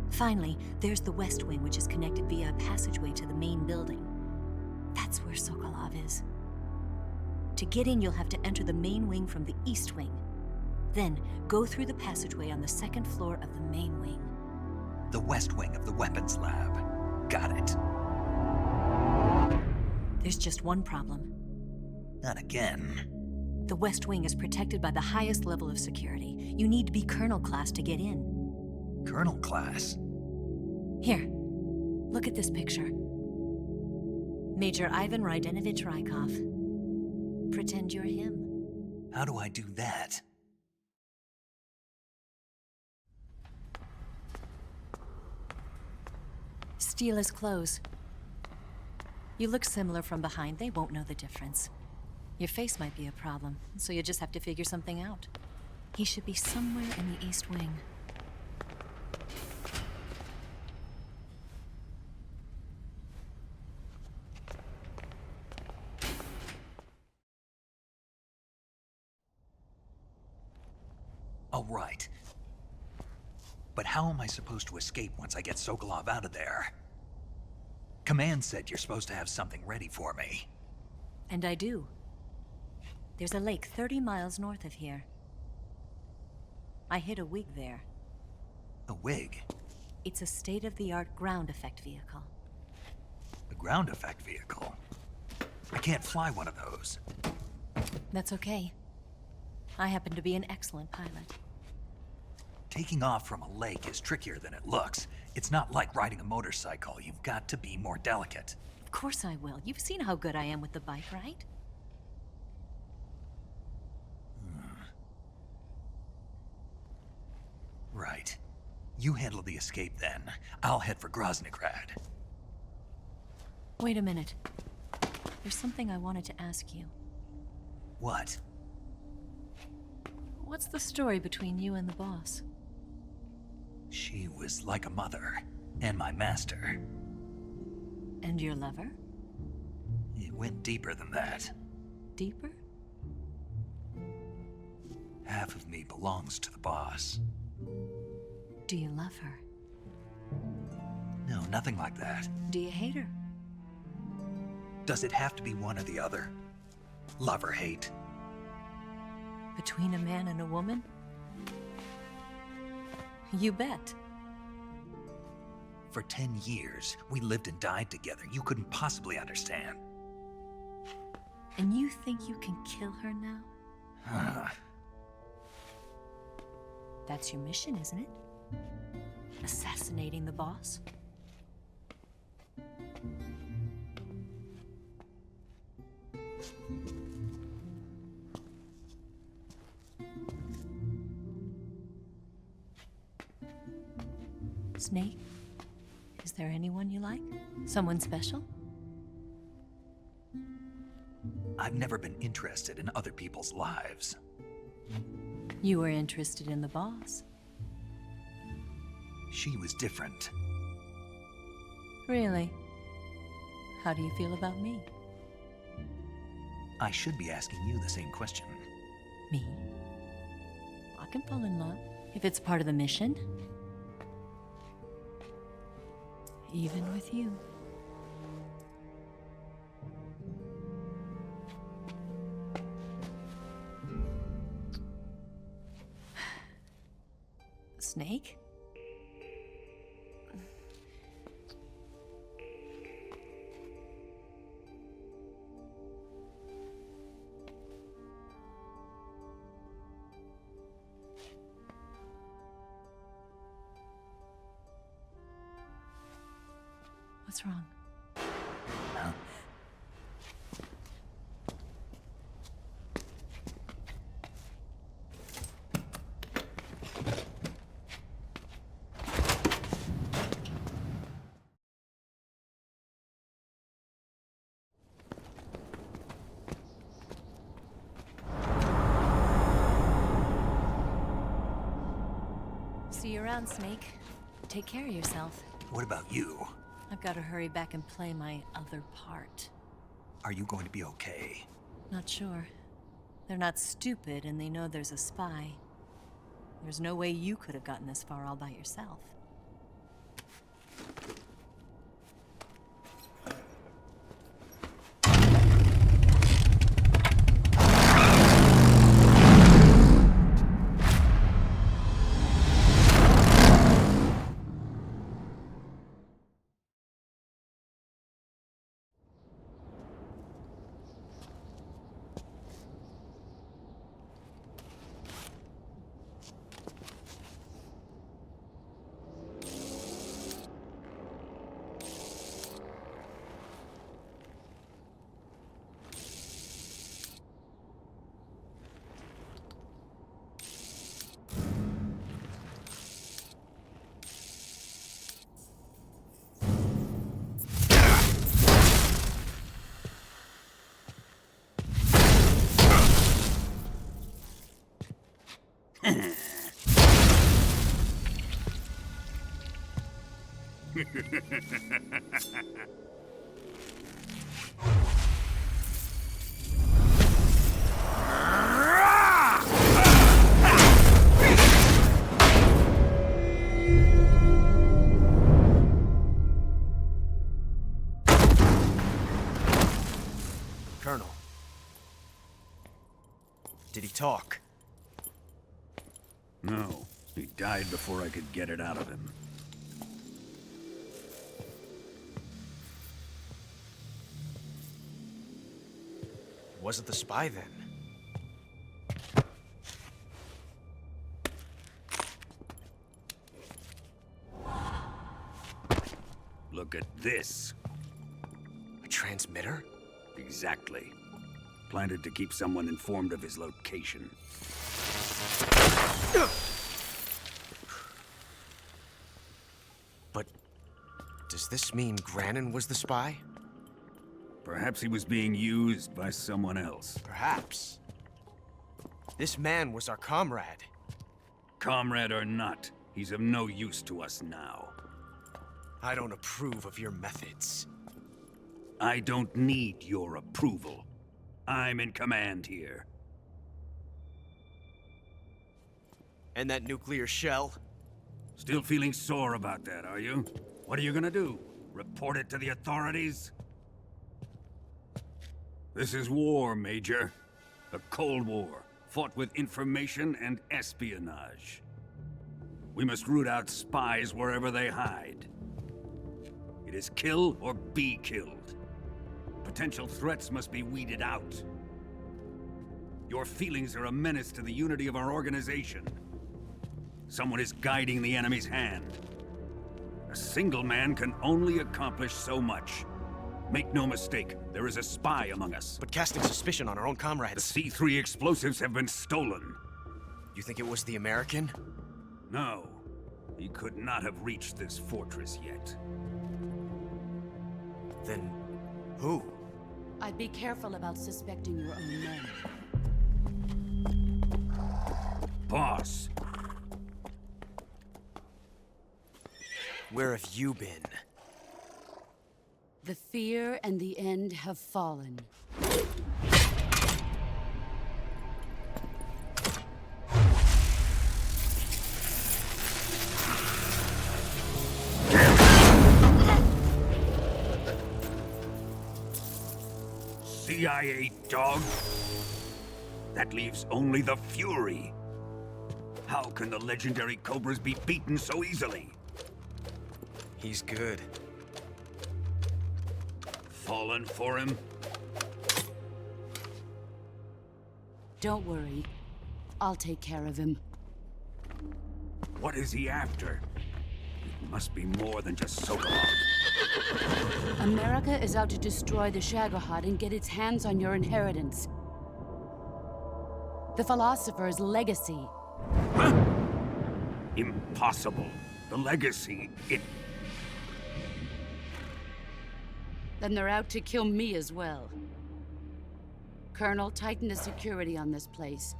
Finally, there's the West Wing, which is connected via a passageway to the main building. That's where Sokolov is. To get in, you'll have to enter the main wing from the East Wing. Then, go through the passageway on the 2nd floor of the main wing. The West Wing of the weapons lab. Got it. There's just one problem. Not again. The West Wing is protected by the highest level of security. You need to be Colonel class to get in. Colonel class? Here, look at this picture. Major Ivan Rydenovich Rykov. Pretend you're him. How do I do that? Steal his clothes. You look similar from behind. They won't know the difference. Your face might be a problem, so you just have to figure something out. He should be somewhere in the East Wing. Oh, right. But how am I supposed to escape once I get Sokolov out of there? Command said you're supposed to have something ready for me. And I do. There's a lake 30 miles north of here. I hid a wig there. A wig? It's a state-of-the-art ground effect vehicle. A ground effect vehicle? I can't fly one of those. That's okay. I happen to be an excellent pilot. Taking off from a lake is trickier than it looks. It's not like riding a motorcycle. You've got to be more delicate. Of course I will. You've seen how good I am with the bike, right? Right. You handle the escape then. I'll head for Groznygrad. Wait a minute. There's something I wanted to ask you. What? What's the story between you and the boss? She was like a mother, and my master. And your lover? It went deeper than that. Deeper? Half of me belongs to the boss. Do you love her? No, nothing like that. Do you hate her? Does it have to be one or the other? Love or hate? Between a man and a woman? You bet. For 10 years, we lived and died together. You couldn't possibly understand. And you think you can kill her now? That's your mission, isn't it? Assassinating the boss? Snake, is there anyone you like? Someone special? I've never been interested in other people's lives. You were interested in the boss. She was different. Really? How do you feel about me? I should be asking you the same question. Me? I can fall in love if it's part of the mission. Even with you. What's wrong? Huh? See you around, Snake. Take care of yourself. What about you? I've got to hurry back and play my other part. Are you going to be okay? Not sure. They're not stupid, and they know there's a spy. There's no way you could have gotten this far all by yourself. Colonel. Did he talk? No. He died before I could get it out of him. Was it the spy then? Look at this. A transmitter? Exactly. Planted to keep someone informed of his location. But does this mean Granin was the spy? Perhaps he was being used by someone else. Perhaps. This man was our comrade. Comrade or not, he's of no use to us now. I don't approve of your methods. I don't need your approval. I'm in command here. And that nuclear shell? Still feeling sore about that, are you? What are you gonna do? Report it to the authorities? This is war, Major. A Cold War, fought with information and espionage. We must root out spies wherever they hide. It is kill or be killed. Potential threats must be weeded out. Your feelings are a menace to the unity of our organization. Someone is guiding the enemy's hand. A single man can only accomplish so much. Make no mistake, there is a spy among us. But casting suspicion on our own comrades... The C3 explosives have been stolen. You think it was the American? No. He could not have reached this fortress yet. Then... who? I'd be careful about suspecting your own men. Boss! Where have you been? The fear and the end have fallen. CIA dog? That leaves only the Fury. How can the legendary Cobras be beaten so easily? He's good. Fallen for him? Don't worry. I'll take care of him. What is he after? It must be more than just Sokolov. America is out to destroy the Shagohod and get its hands on your inheritance. The philosopher's legacy. Huh? Impossible. The legacy, Then they're out to kill me as well. Colonel, tighten the security on this place.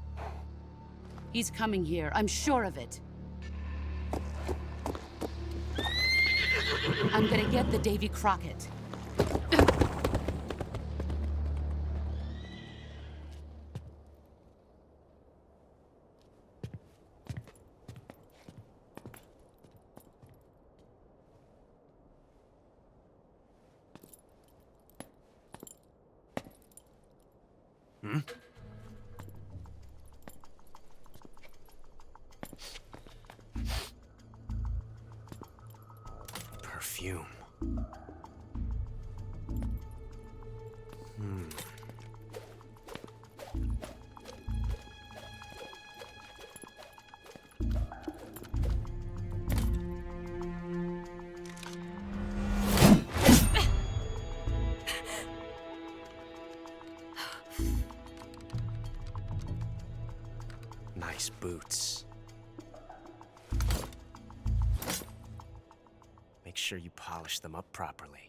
He's coming here, I'm sure of it. I'm gonna get the Davy Crockett. Hmm? Perfume. Nice boots. Make sure you polish them up properly.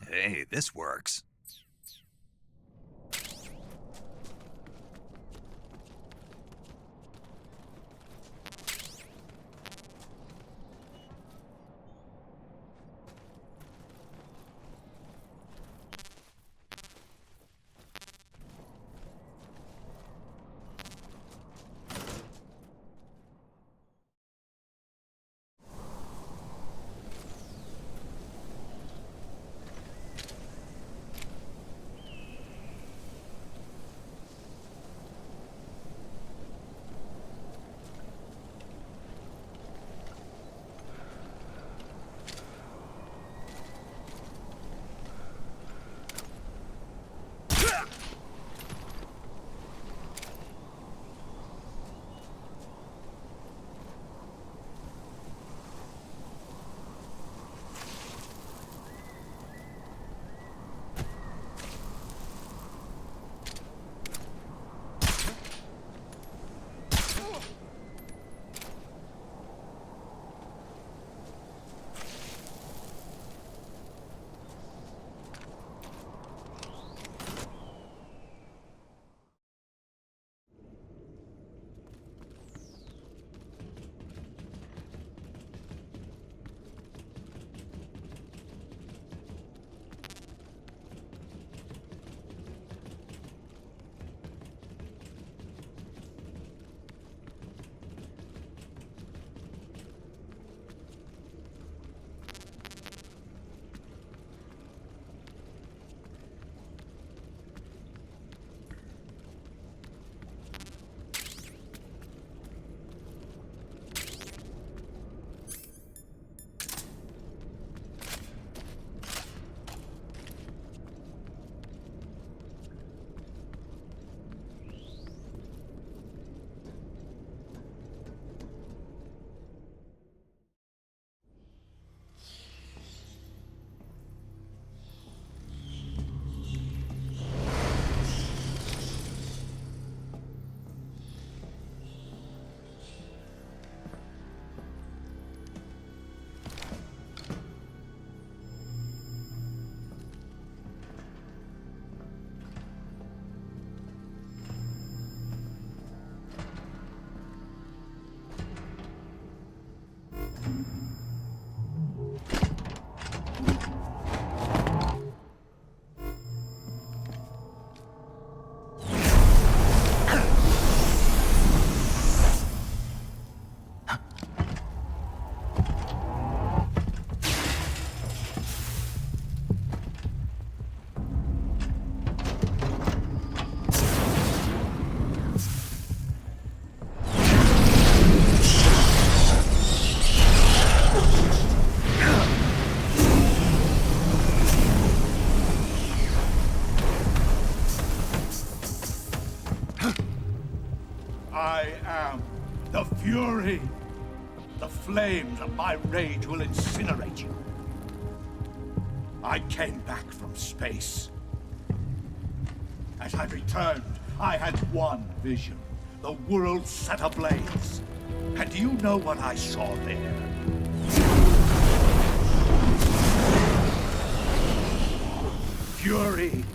Hey, this works. Fury! The flames of my rage will incinerate you. I came back from space. As I returned, I had one vision. The world set ablaze. And do you know what I saw there? Fury!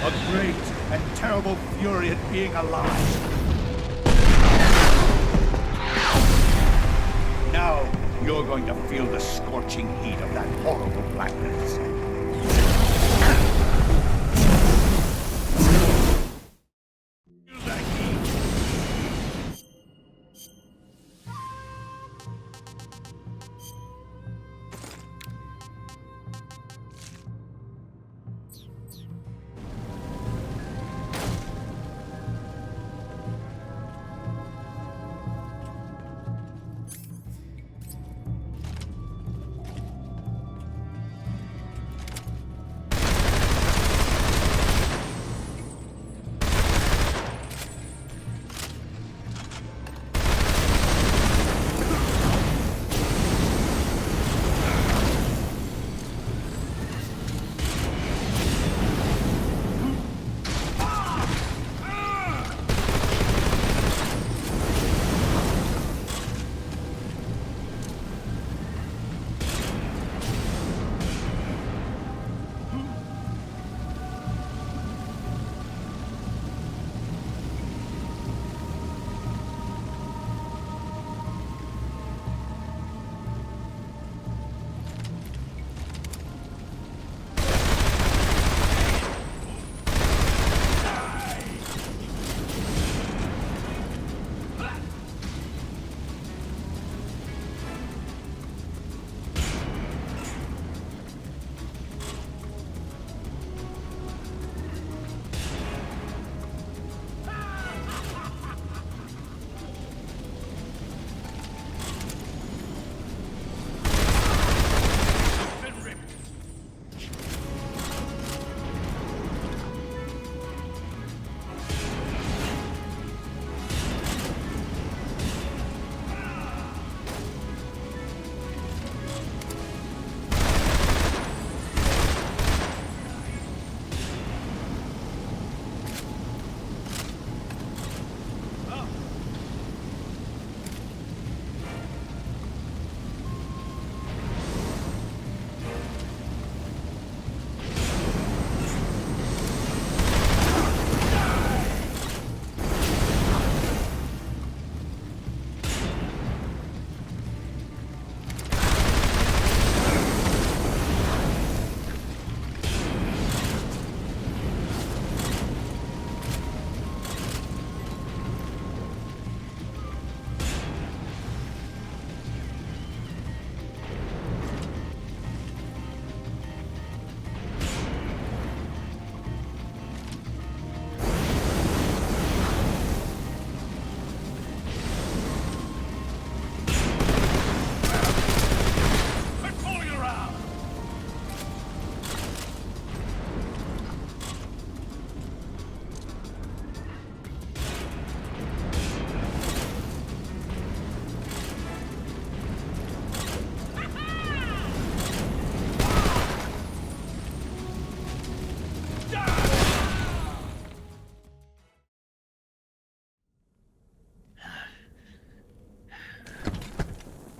A great and terrible fury at being alive. Now, you're going to feel the scorching heat of that horrible blackness. Feel that heat.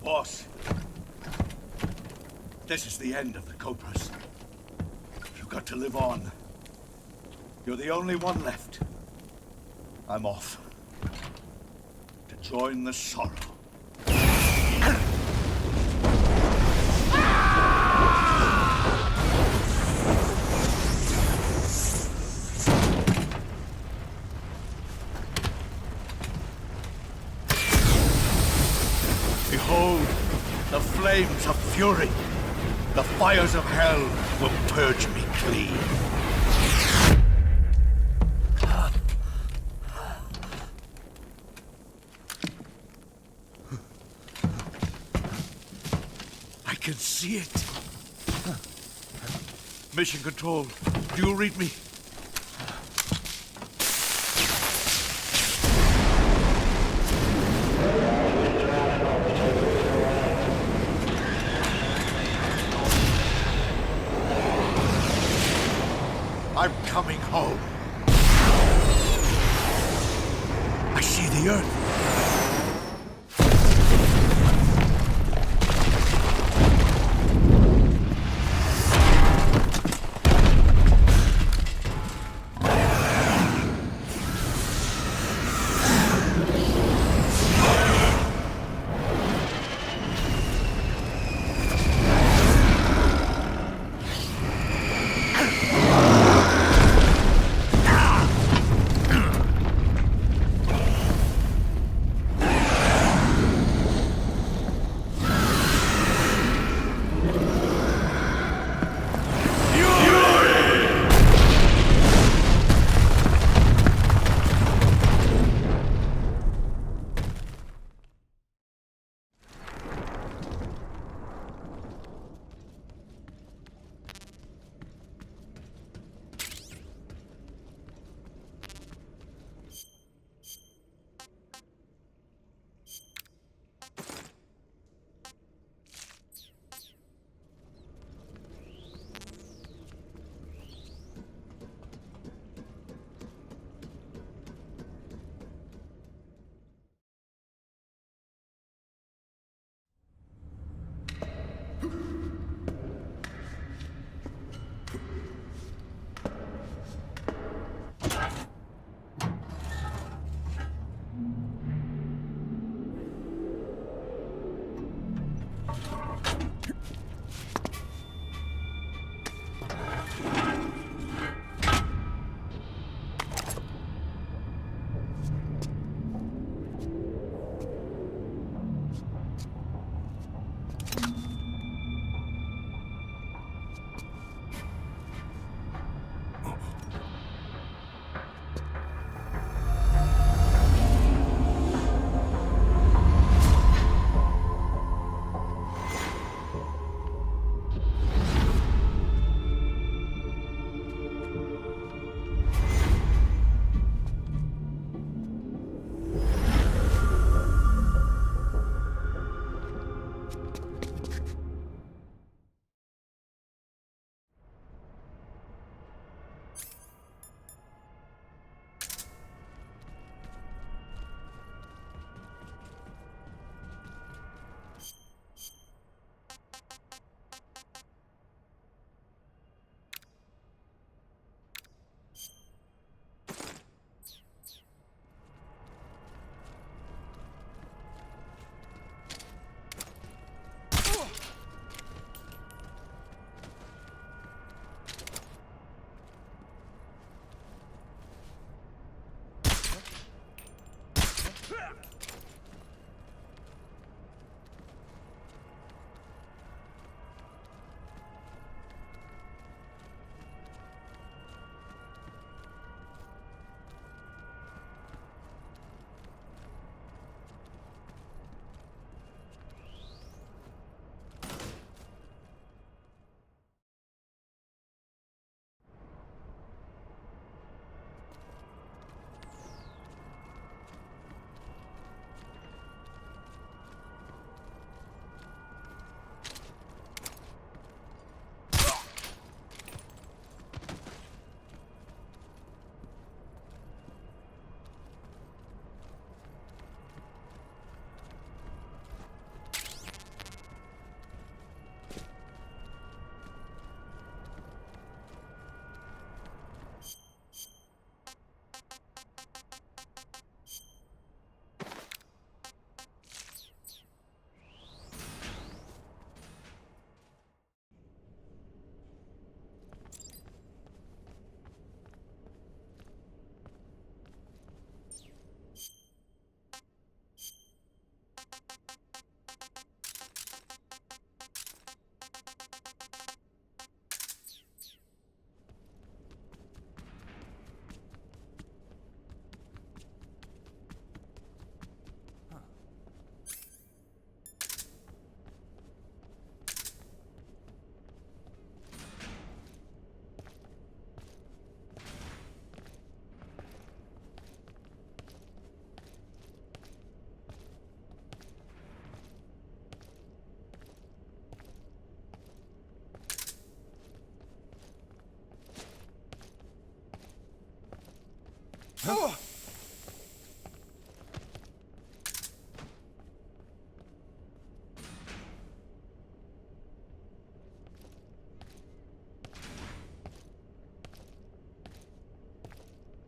Boss, this is the end of the Cobras. You've got to live on. You're the only one left. I'm off. To join the sorrow. Behold, the flames of fury. The fires of hell will purge me clean. I can see it. Mission Control, do you read me?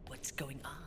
What's going on?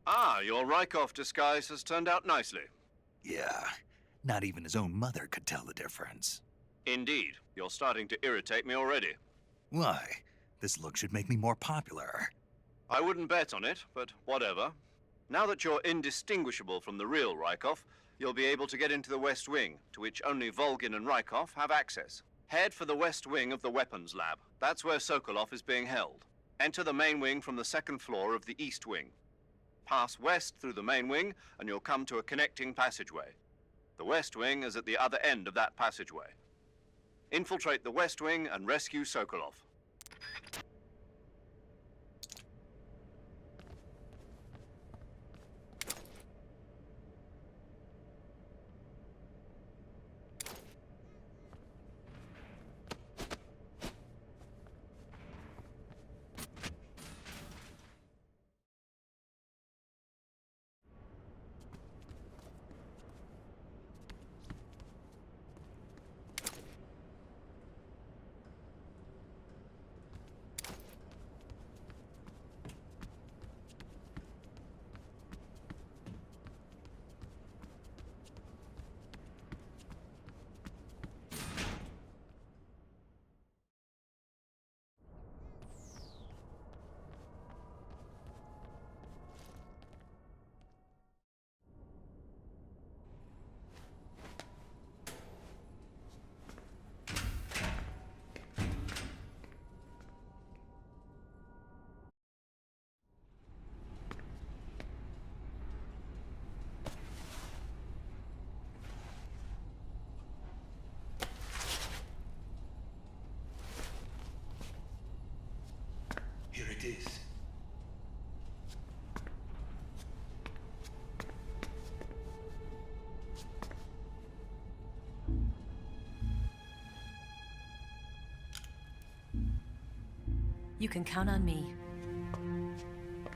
Ah, your Rykov disguise has turned out nicely. Yeah, not even his own mother could tell the difference. Indeed. You're starting to irritate me already. Why? This look should make me more popular. I wouldn't bet on it, but whatever. Now that you're indistinguishable from the real Rykov, you'll be able to get into the West Wing, to which only Volgin and Rykov have access. Head for the West Wing of the Weapons Lab. That's where Sokolov is being held. Enter the main wing from the second floor of the East Wing. Pass west through the main wing, and you'll come to a connecting passageway. The West Wing is at the other end of that passageway. Infiltrate the West Wing and rescue Sokolov. You can count on me.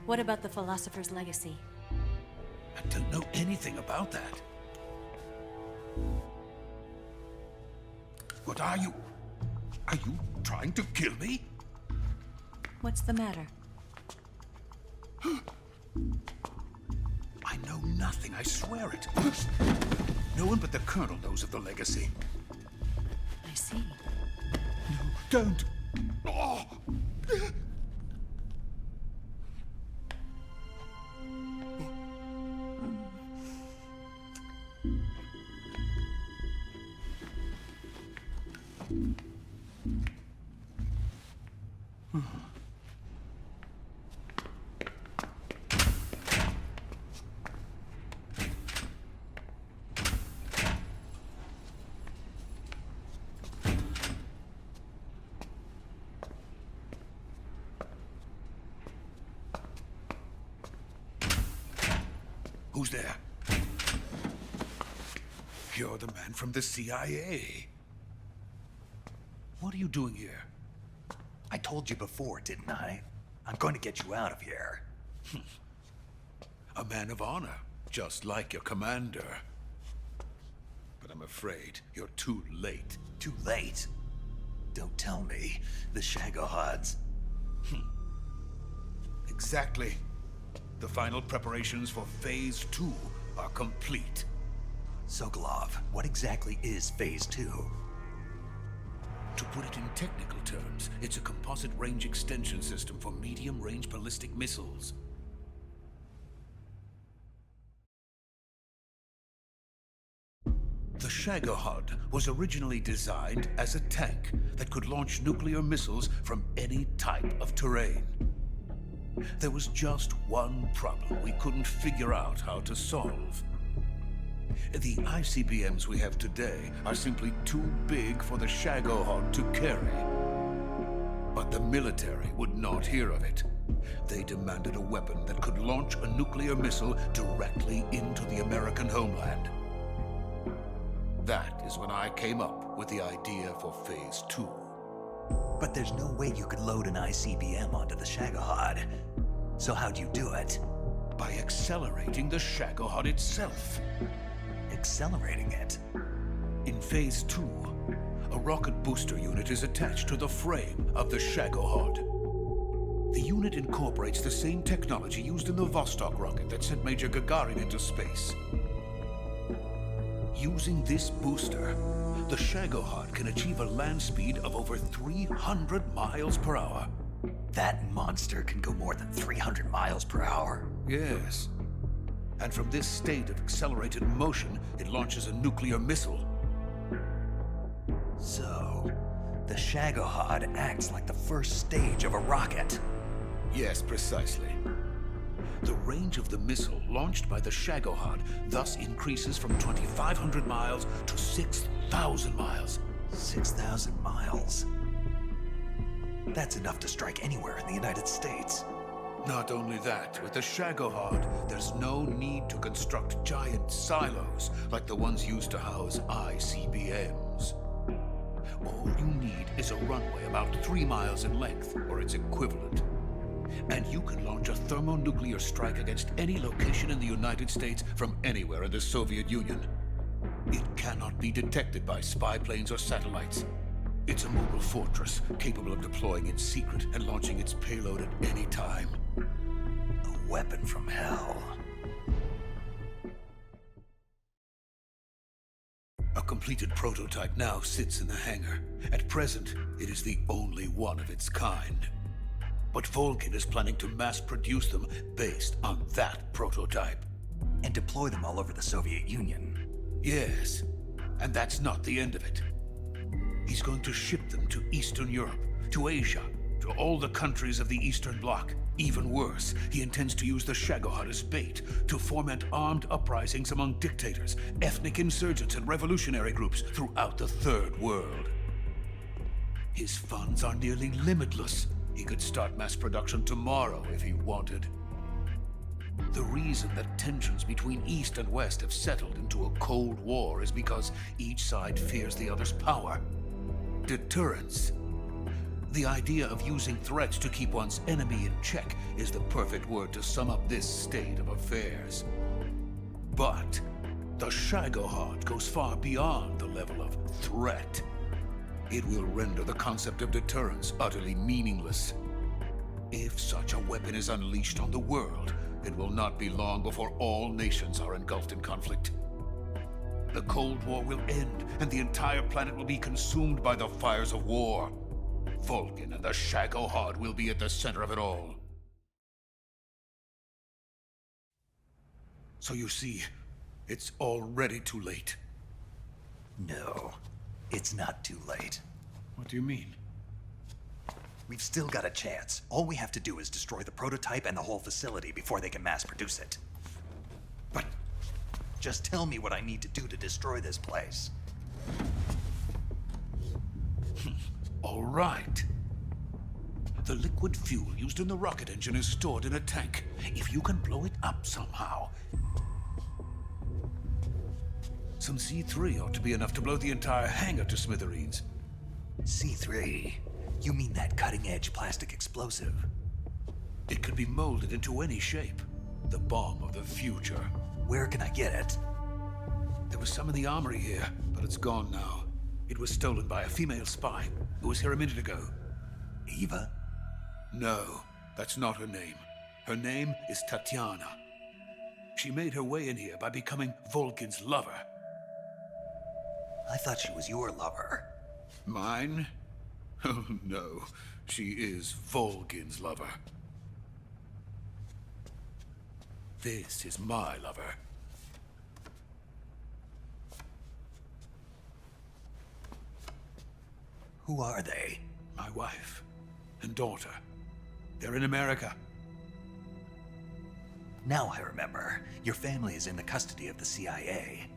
What about the Philosopher's Legacy? I don't know anything about that. What are you? Are you trying to kill me? What's the matter? I know nothing, I swear it. No one but the Colonel knows of the legacy. I see. No, don't. Oh. Who's there? You're the man from the CIA. What are you doing here? I told you before, didn't I? I'm going to get you out of here. A man of honor, just like your commander. But I'm afraid you're too late. Too late? Don't tell me. The Shagohods. Exactly. The final preparations for Phase 2 are complete. Sokolov, what exactly is Phase 2? To put it in technical terms, it's a composite range extension system for medium-range ballistic missiles. The Shagohod was originally designed as a tank that could launch nuclear missiles from any type of terrain. There was just one problem we couldn't figure out how to solve. The ICBMs we have today are simply too big for the Shagohod to carry. But the military would not hear of it. They demanded a weapon that could launch a nuclear missile directly into the American homeland. That is when I came up with the idea for Phase 2. But there's no way you could load an ICBM onto the Shagohod. So how'd you do it? By accelerating the Shagohod itself. Accelerating it? In Phase 2, a rocket booster unit is attached to the frame of the Shagohod. The unit incorporates the same technology used in the Vostok rocket that sent Major Gagarin into space. Using this booster, the Shagohod can achieve a land speed of over 300 miles per hour. That monster can go more than 300 miles per hour? Yes. And from this state of accelerated motion, it launches a nuclear missile. So, the Shagohod acts like the first stage of a rocket. Yes, precisely. The range of the missile launched by the Shagohod thus increases from 2,500 miles to 6,000 miles. 6,000 miles? That's enough to strike anywhere in the United States. Not only that, with the Shagohod, there's no need to construct giant silos like the ones used to house ICBMs. All you need is a runway about 3 miles in length, or its equivalent. And you can launch a thermonuclear strike against any location in the United States from anywhere in the Soviet Union. It cannot be detected by spy planes or satellites. It's a mobile fortress, capable of deploying in secret and launching its payload at any time. A weapon from hell. A completed prototype now sits in the hangar. At present, it is the only one of its kind. But Volgin is planning to mass-produce them based on that prototype. And deploy them all over the Soviet Union. Yes, and that's not the end of it. He's going to ship them to Eastern Europe, to Asia, to all the countries of the Eastern Bloc. Even worse, he intends to use the Shagohod as bait to foment armed uprisings among dictators, ethnic insurgents, and revolutionary groups throughout the Third World. His funds are nearly limitless. He could start mass production tomorrow if he wanted. The reason that tensions between East and West have settled into a Cold War is because each side fears the other's power. Deterrence. The idea of using threats to keep one's enemy in check is the perfect word to sum up this state of affairs. But the Shagohod goes far beyond the level of threat. It will render the concept of deterrence utterly meaningless. If such a weapon is unleashed on the world, it will not be long before all nations are engulfed in conflict. The Cold War will end, and the entire planet will be consumed by the fires of war. Volgin and the Shagohod will be at the center of it all. So you see, it's already too late. No, it's not too late. What do you mean? We've still got a chance. All we have to do is destroy the prototype and the whole facility before they can mass produce it. But just tell me what I need to do to destroy this place. All right. The liquid fuel used in the rocket engine is stored in a tank. If you can blow it up somehow. Some C3 ought to be enough to blow the entire hangar to smithereens. C3? You mean that cutting-edge plastic explosive? It could be molded into any shape. The bomb of the future. Where can I get it? There was some in the armory here, but it's gone now. It was stolen by a female spy who was here a minute ago. Eva? No, that's not her name. Her name is Tatiana. She made her way in here by becoming Volgin's lover. I thought she was your lover. Mine? Oh no, she is Volgin's lover. This is my lover. Who are they? My wife and daughter. They're in America. Now I remember. Your family is in the custody of the CIA.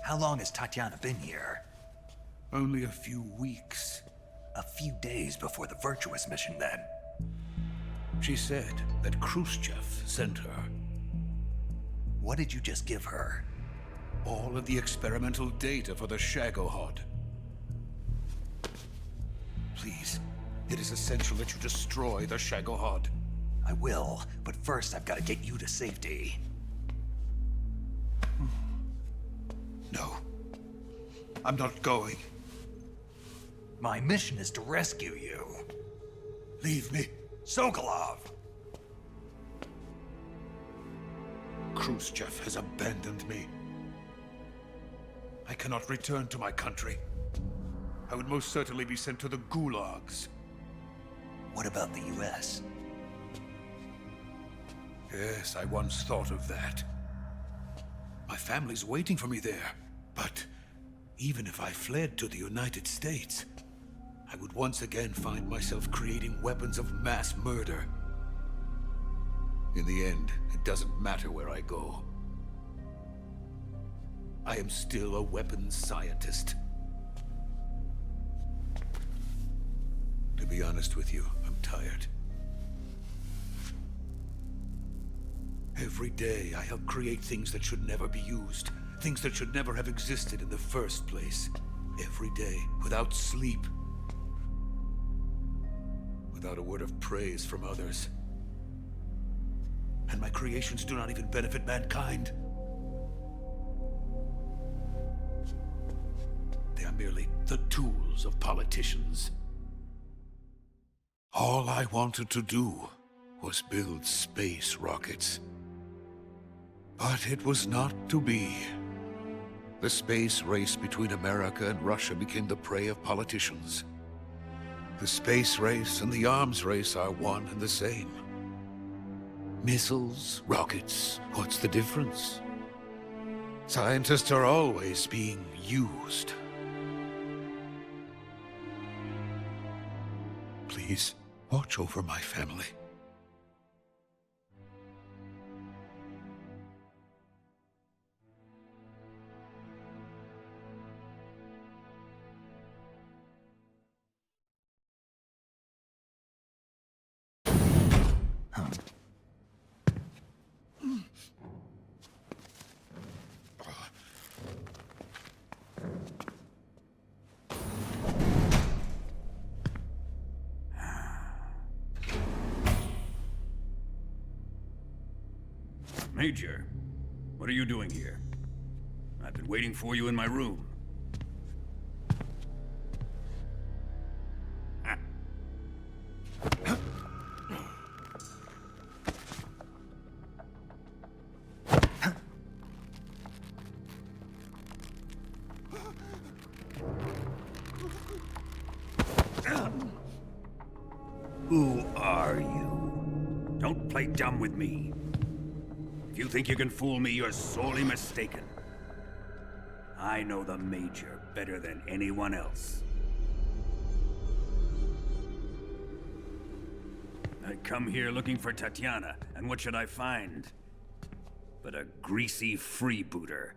How long has Tatiana been here? Only a few weeks. A few days before the Virtuous Mission, then. She said that Khrushchev sent her. What did you just give her? All of the experimental data for the Shagohod. Please, it is essential that you destroy the Shagohod. I will, but first I've got to get you to safety. No. I'm not going. My mission is to rescue you. Leave me. Sokolov! Khrushchev has abandoned me. I cannot return to my country. I would most certainly be sent to the gulags. What about the US? Yes, I once thought of that. My family's waiting for me there. But even if I fled to the United States, I would once again find myself creating weapons of mass murder. In the end, it doesn't matter where I go. I am still a weapons scientist. To be honest with you, I'm tired. Every day, I help create things that should never be used. Things that should never have existed in the first place. Every day, without sleep. Without a word of praise from others. And my creations do not even benefit mankind. They are merely the tools of politicians. All I wanted to do was build space rockets. But it was not to be. The space race between America and Russia became the prey of politicians. The space race and the arms race are one and the same. Missiles, rockets, what's the difference? Scientists are always being used. Please, watch over my family. Major, what are you doing here? I've been waiting for you in my room. Who are you? Don't play dumb with me. If you think you can fool me, you're sorely mistaken. I know the Major better than anyone else. I come here looking for Tatiana, and what should I find? But a greasy freebooter.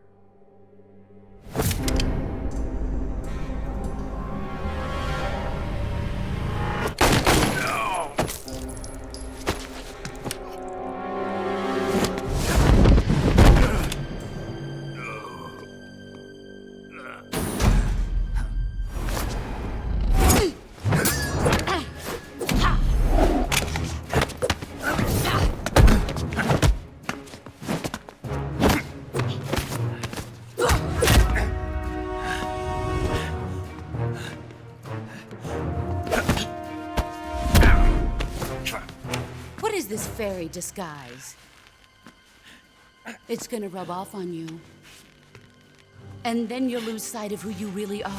This fairy disguise. It's gonna rub off on you. And then you'll lose sight of who you really are.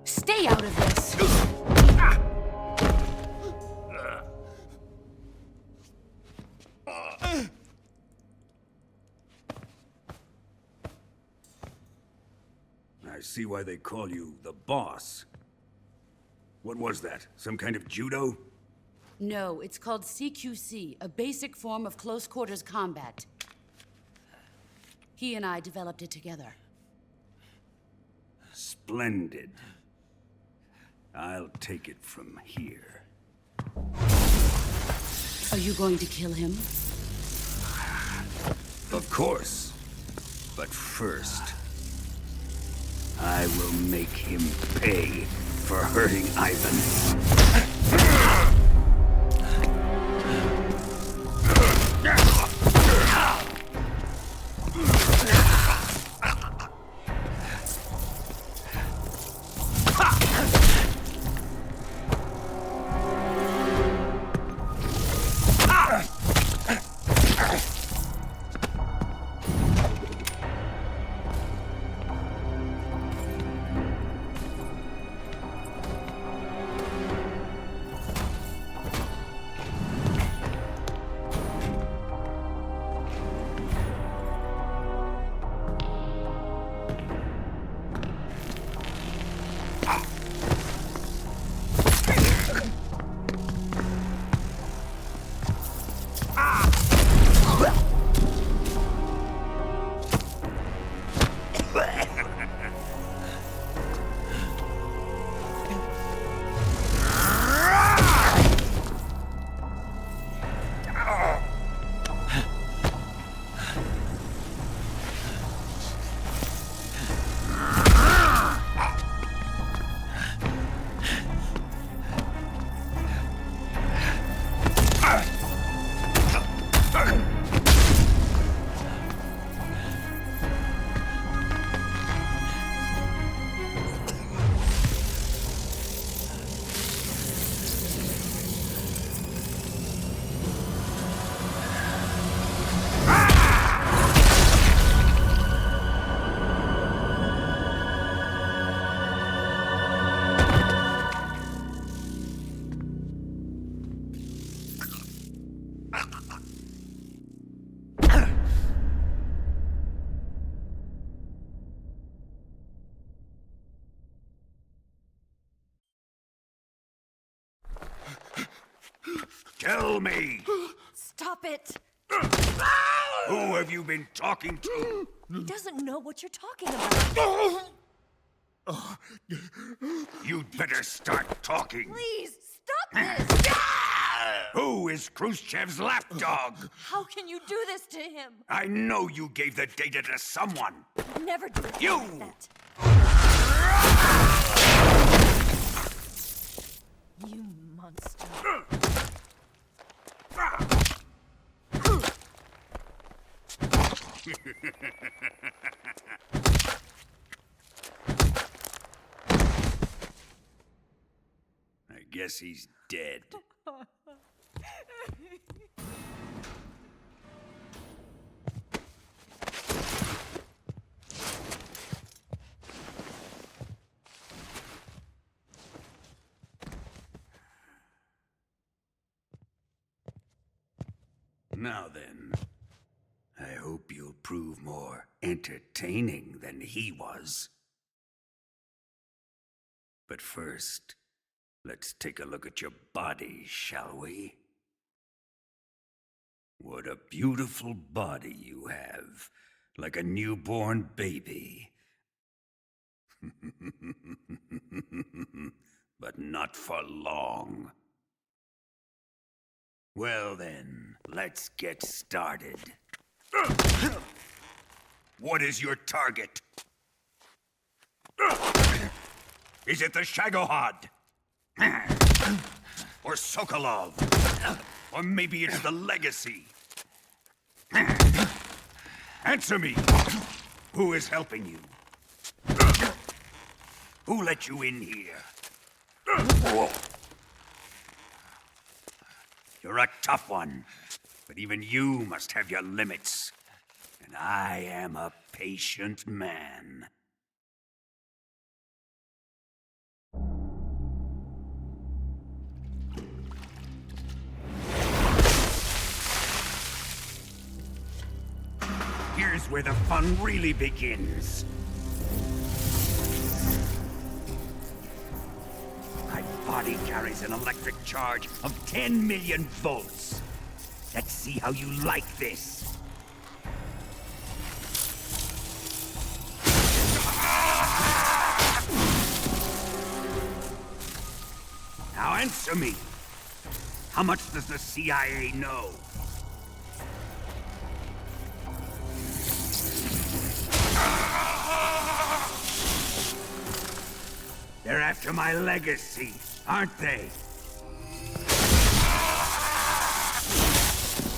Stay out of this! I see why they call you the boss. What was that? Some kind of judo? No, it's called CQC, a basic form of close quarters combat. He and I developed it together. Splendid. I'll take it from here. Are you going to kill him? Of course. But first, I will make him pay for hurting Ivan. Tell me! Stop it! Who have you been talking to? He doesn't know what you're talking about. You'd better start talking. Please, stop this! Who is Khrushchev's lapdog? How can you do this to him? I know you gave the data to someone. Never do it You! like that. You monster. I guess he's dead. Now then, I hope you'll prove more entertaining than he was. But first, let's take a look at your body, shall we? What a beautiful body you have, like a newborn baby. But not for long. Well then, let's get started. What is your target? Is it the Shagohod? Or Sokolov? Or maybe it's the Legacy? Answer me! Who is helping you? Who let you in here? You're a tough one, but even you must have your limits. And I am a patient man. Here's where the fun really begins. My body carries an electric charge of 10 million volts. Let's see how you like this. Now answer me. How much does the CIA know? They're after my legacy, aren't they?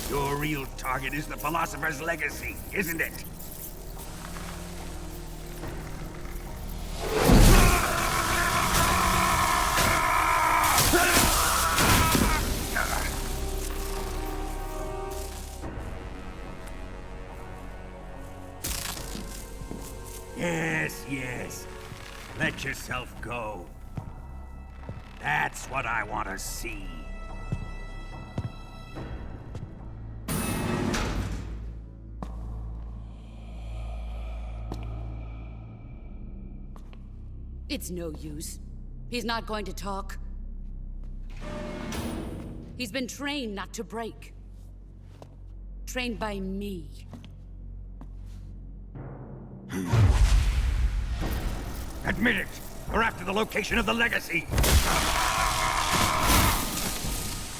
Your real target is the Philosopher's Legacy, isn't it? Yes, yes. Let yourself go. That's what I want to see. It's no use. He's not going to talk. He's been trained not to break. Trained by me. Admit it! We're after the location of the Legacy!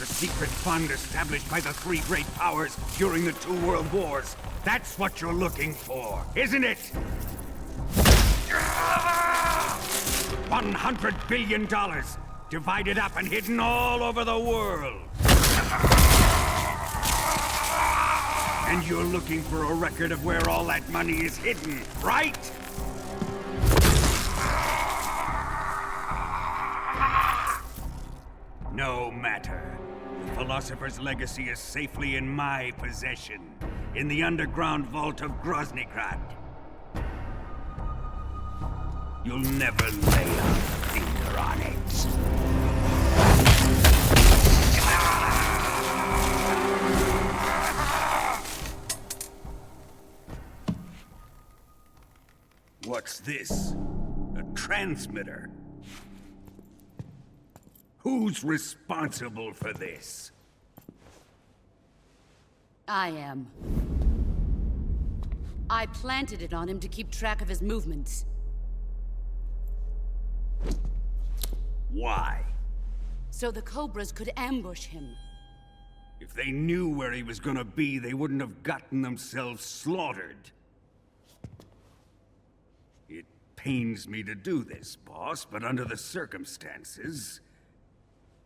The secret fund established by the three great powers during the 2 world wars. That's what you're looking for, isn't it? $100 billion, divided up and hidden all over the world. And you're looking for a record of where all that money is hidden, right? No matter. The Philosopher's Legacy is safely in my possession, in the underground vault of Groznygrad. You'll never lay a finger on it. What's this? A transmitter? Who's responsible for this? I am. I planted it on him to keep track of his movements. Why? So the Cobras could ambush him. If they knew where he was gonna be, they wouldn't have gotten themselves slaughtered. It pains me to do this, boss, but under the circumstances,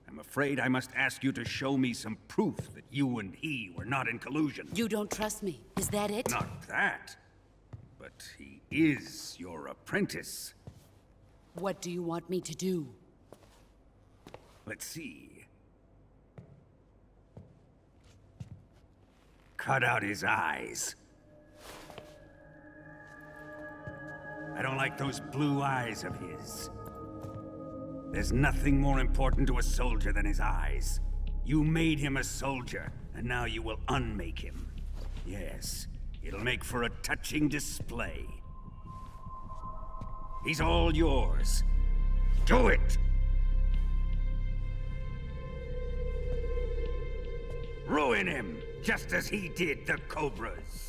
I'm afraid I must ask you to show me some proof that you and he were not in collusion. You don't trust me, is that it? Not that. But he is your apprentice. What do you want me to do? Let's see. Cut out his eyes. I don't like those blue eyes of his. There's nothing more important to a soldier than his eyes. You made him a soldier, and now you will unmake him. Yes, it'll make for a touching display. He's all yours. Do it! Ruin him, just as he did the Cobras.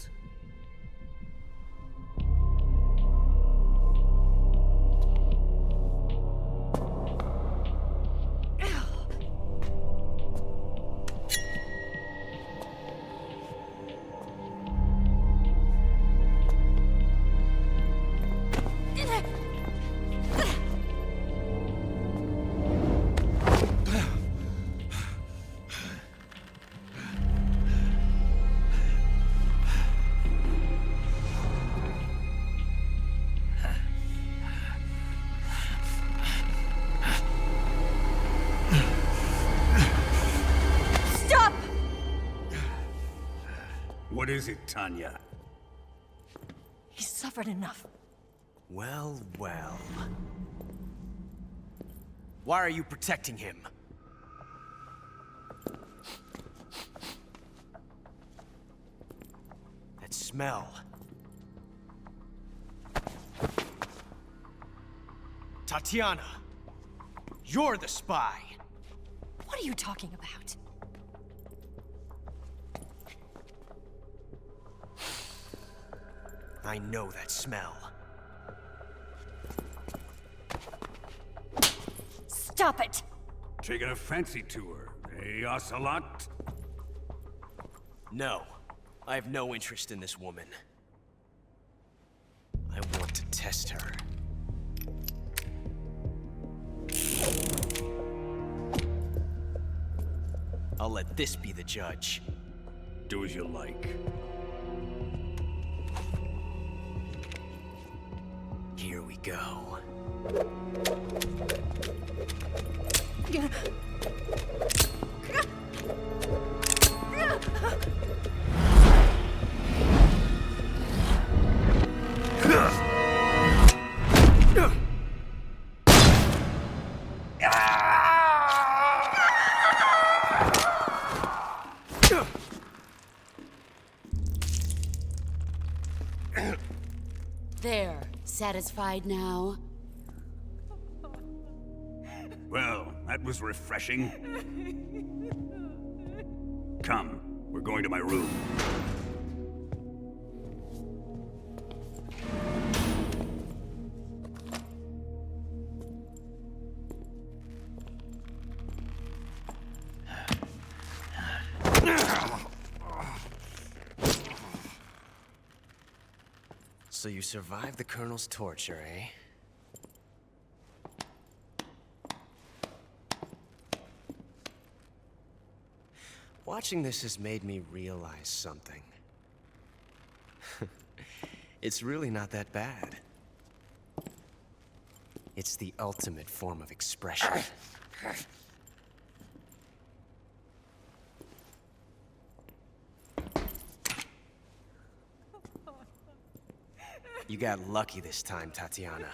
What is it, Tanya? He's suffered enough. Well, well. Why are you protecting him? That smell. Tatiana, you're the spy. What are you talking about? I know that smell. Stop it! Taking a fancy to her, eh, Ocelot? No. I have no interest in this woman. I want to test her. I'll let this be the judge. Do as you like. Here we go. There. Satisfied now? Well, that was refreshing. Come, we're going to my room. So you survived the Colonel's torture, eh? Watching this has made me realize something. It's really not that bad. It's the ultimate form of expression. You got lucky this time, Tatiana.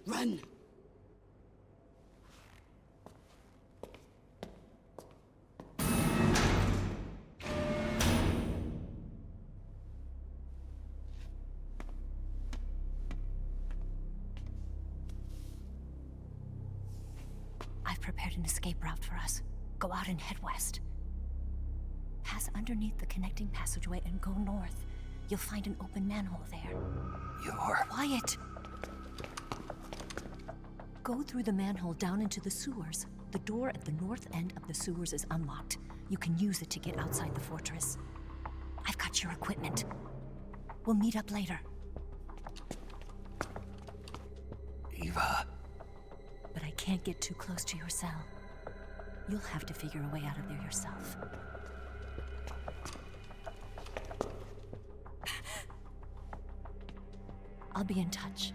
Run! I've prepared an escape route for us. Go out and head west. Pass underneath the connecting passageway and go north. You'll find an open manhole there. You're... Quiet! Go through the manhole down into the sewers. The door at the north end of the sewers is unlocked. You can use it to get outside the fortress. I've got your equipment. We'll meet up later. Eva... But I can't get too close to your cell. You'll have to figure a way out of there yourself. I'll be in touch.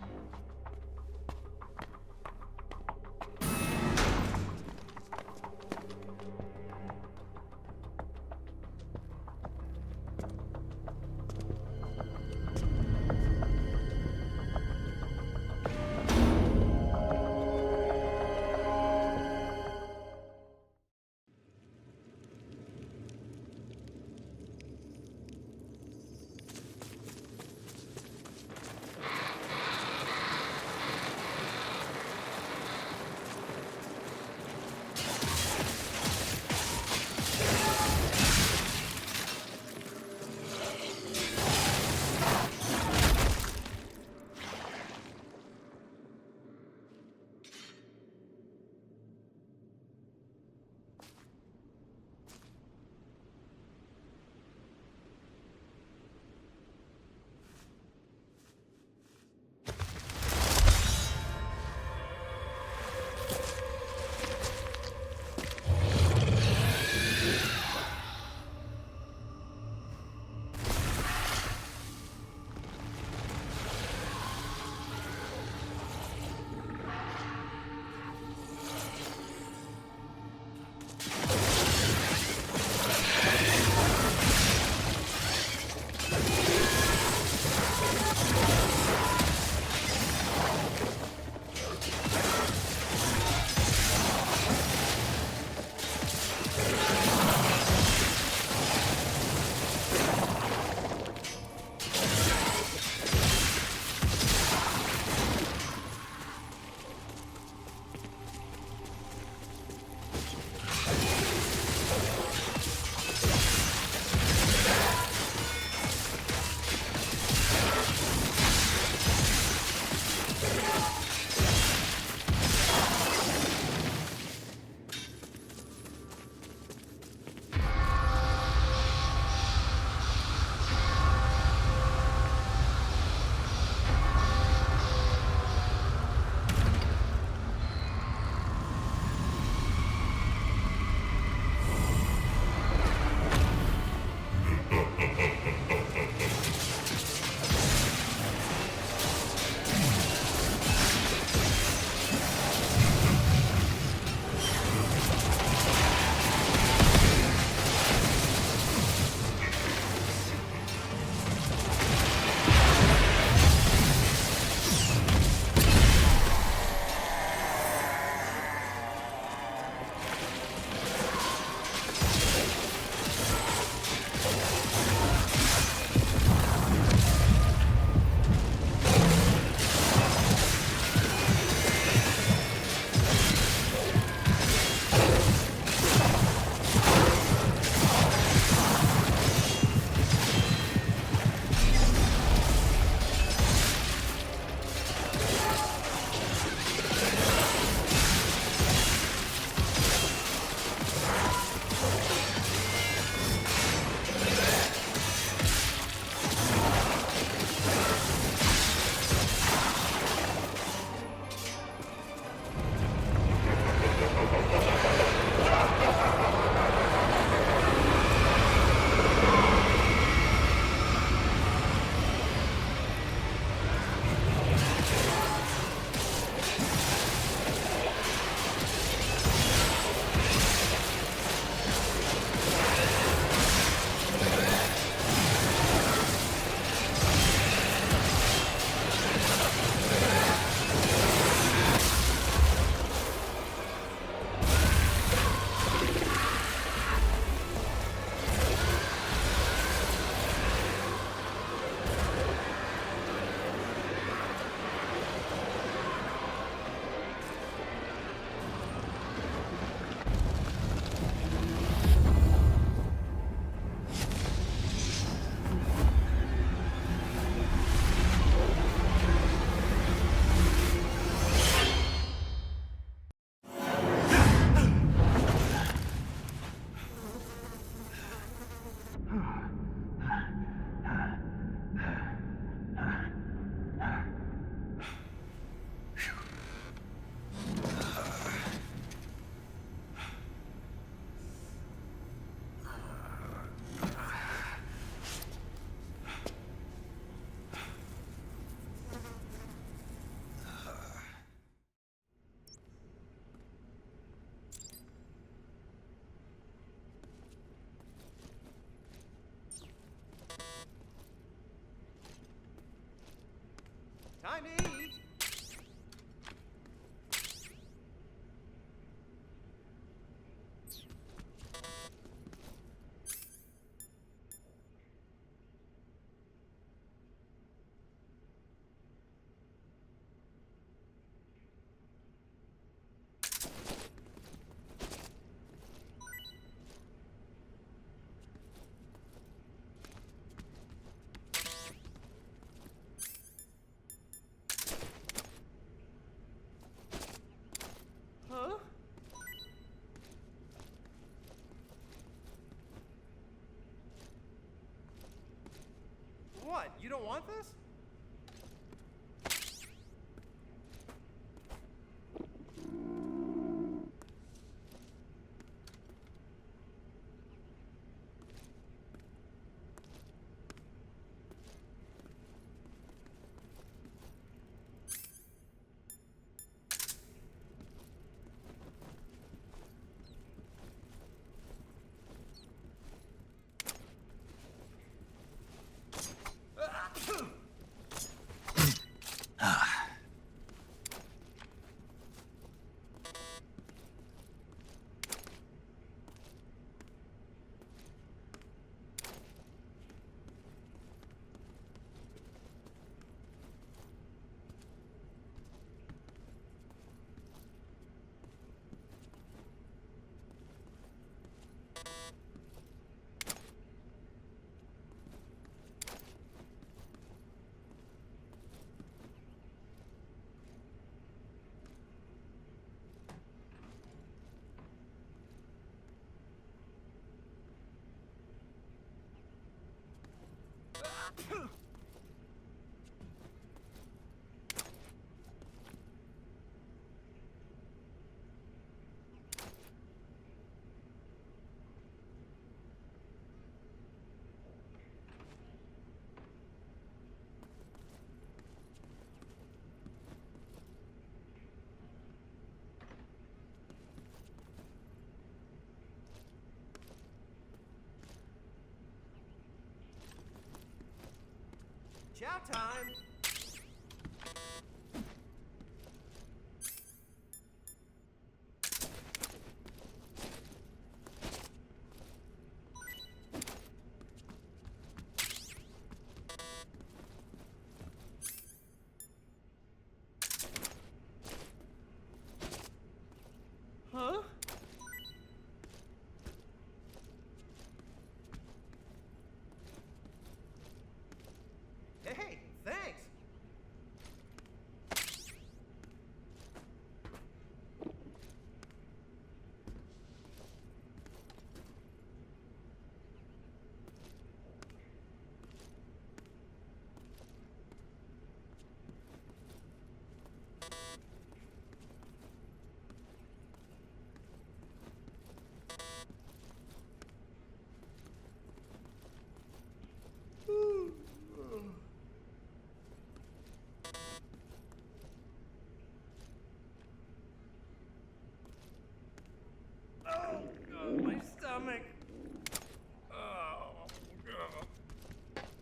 Time to eat. Huh? What? You don't want this? Chow time! Huh? Hey, thanks! Oh, God, my stomach.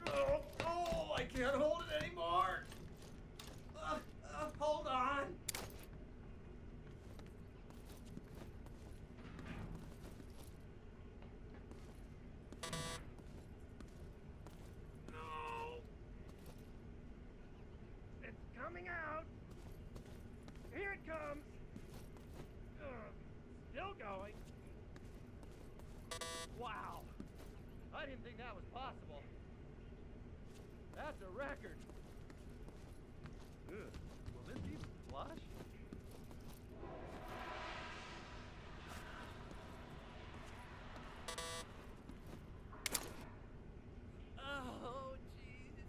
Oh, I can't hold it anymore. Hold on. No. It's coming out. Here it comes. Still going. Wow. I didn't think that was possible. That's a record. Ugh. Will this be flush? Oh, jeez.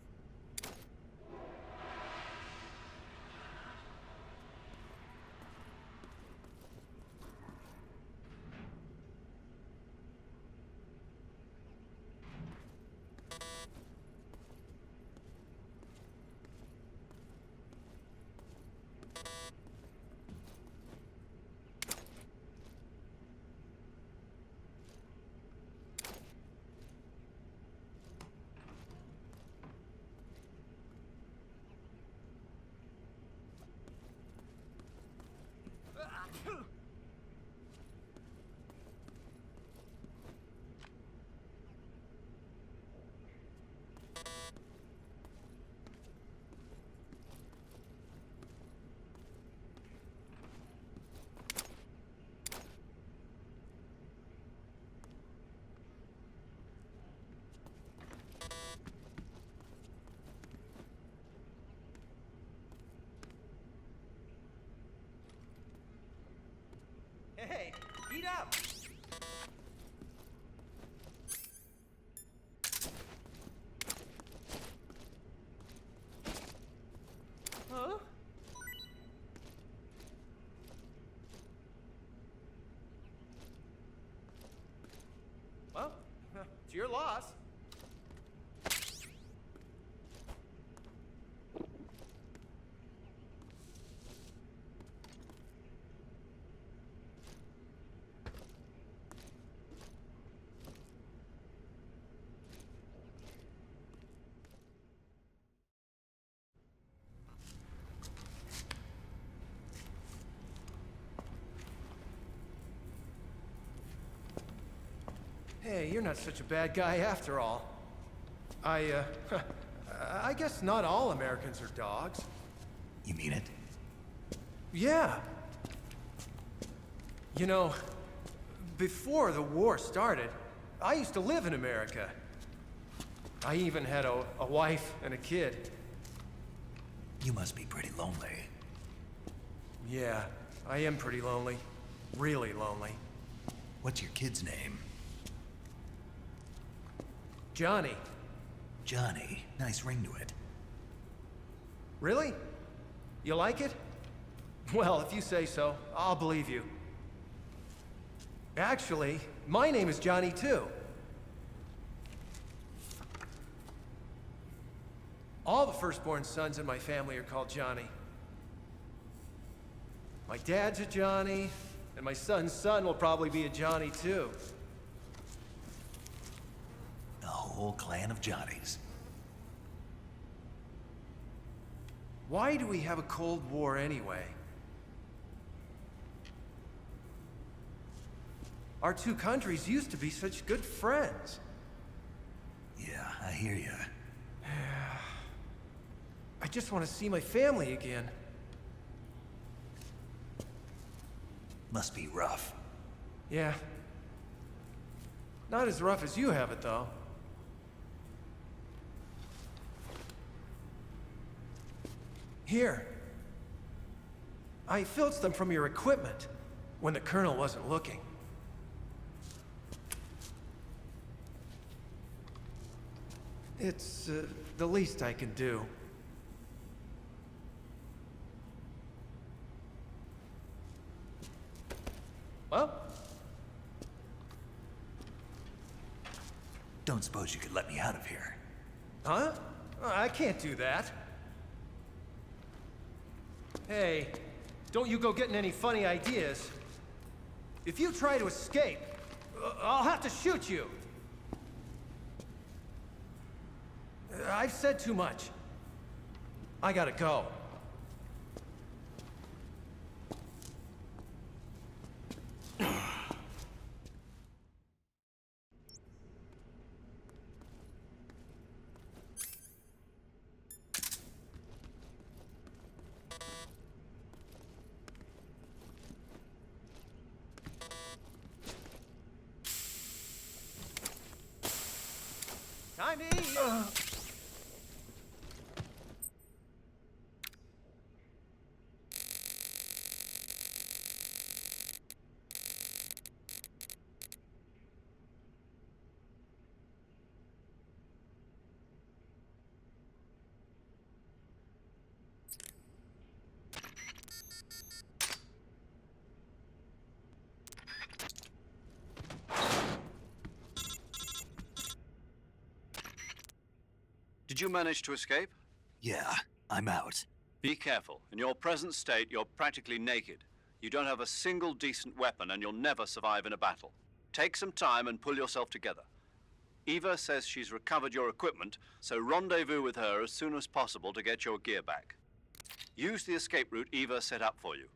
Speed up! Huh? Well, it's your loss. Hey, you're not such a bad guy after all. I guess not all Americans are dogs. You mean it? Yeah. You know, before the war started, I used to live in America. I even had a wife and a kid. You must be pretty lonely. Yeah, I am pretty lonely. Really lonely. What's your kid's name? Johnny. Johnny. Nice ring to it. Really? You like it? Well, if you say so, I'll believe you. Actually, my name is Johnny too. All the firstborn sons in my family are called Johnny. My dad's a Johnny, and my son's son will probably be a Johnny too. A whole clan of Johnnies. Why do we have a Cold War anyway? Our two countries used to be such good friends. Yeah, I hear you. I just want to see my family again. Must be rough. Yeah. Not as rough as you have it, though. Here. I filched them from your equipment when the Colonel wasn't looking. It's the least I can do. Well? Don't suppose you could let me out of here? Huh? I can't do that. Hey, don't you go getting any funny ideas. If you try to escape, I'll have to shoot you. I've said too much. I gotta go. Time to eat! Did you manage to escape? Yeah, I'm out. Be careful. In your present state, you're practically naked. You don't have a single decent weapon, and you'll never survive in a battle. Take some time and pull yourself together. Eva says she's recovered your equipment, so rendezvous with her as soon as possible to get your gear back. Use the escape route Eva set up for you.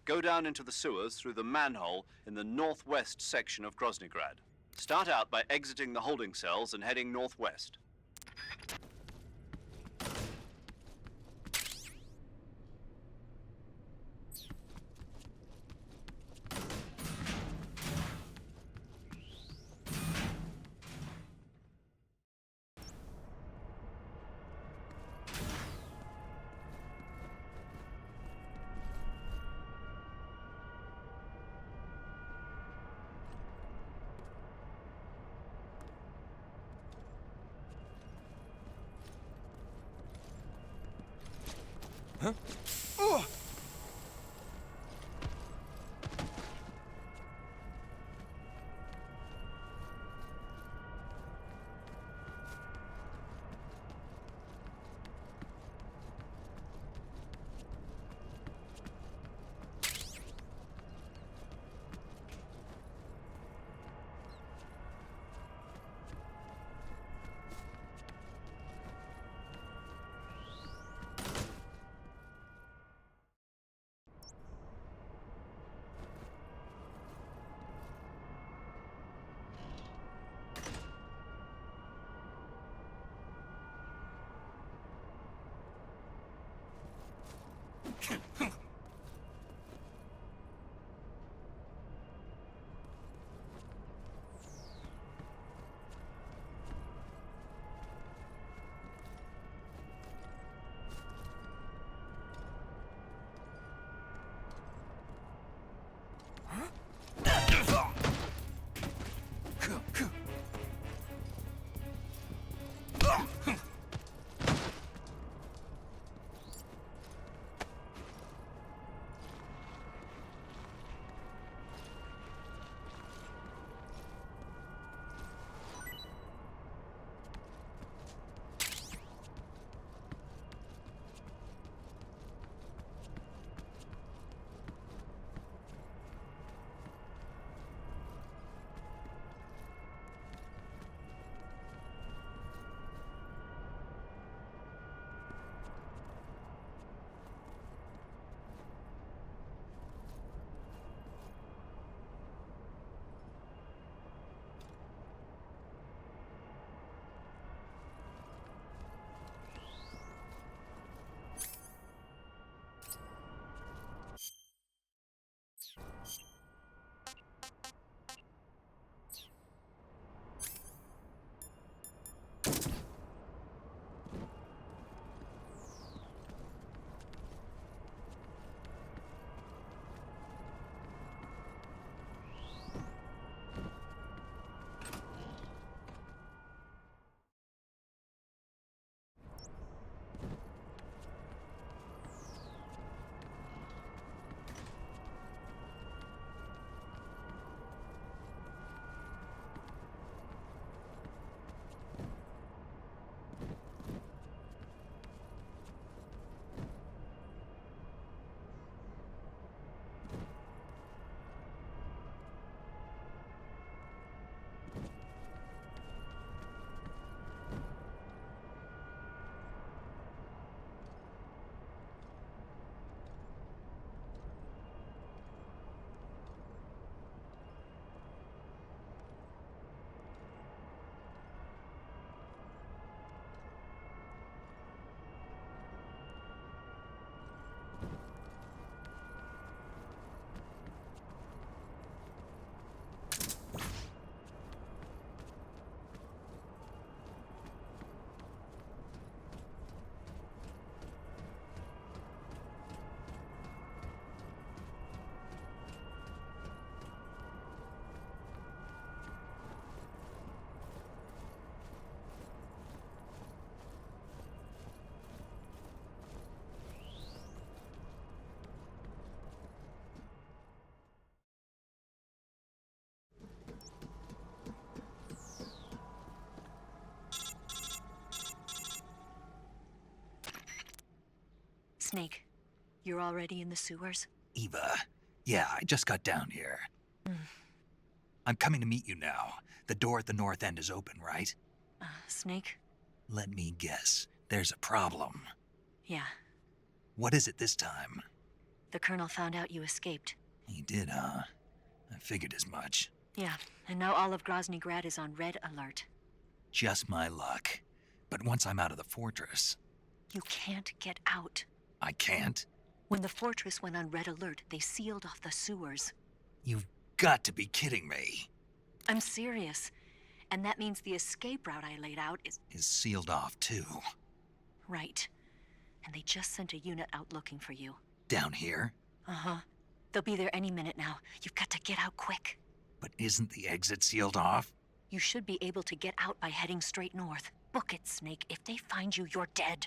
Go down into the sewers through the manhole in the northwest section of Groznygrad. Start out by exiting the holding cells and heading northwest. Huh? Snake, you're already in the sewers? Eva, yeah, I just got down here. I'm coming to meet you now. The door at the north end is open, right? Snake? Let me guess. There's a problem. Yeah. What is it this time? The Colonel found out you escaped. He did, huh? I figured as much. Yeah, and now all of Grozny Grad is on red alert. Just my luck. But once I'm out of the fortress... You can't get out. I can't? When the fortress went on red alert, they sealed off the sewers. You've got to be kidding me. I'm serious. And that means the escape route I laid out is sealed off, too. Right. And they just sent a unit out looking for you. Down here? Uh-huh. They'll be there any minute now. You've got to get out quick. But isn't the exit sealed off? You should be able to get out by heading straight north. Book it, Snake. If they find you, you're dead.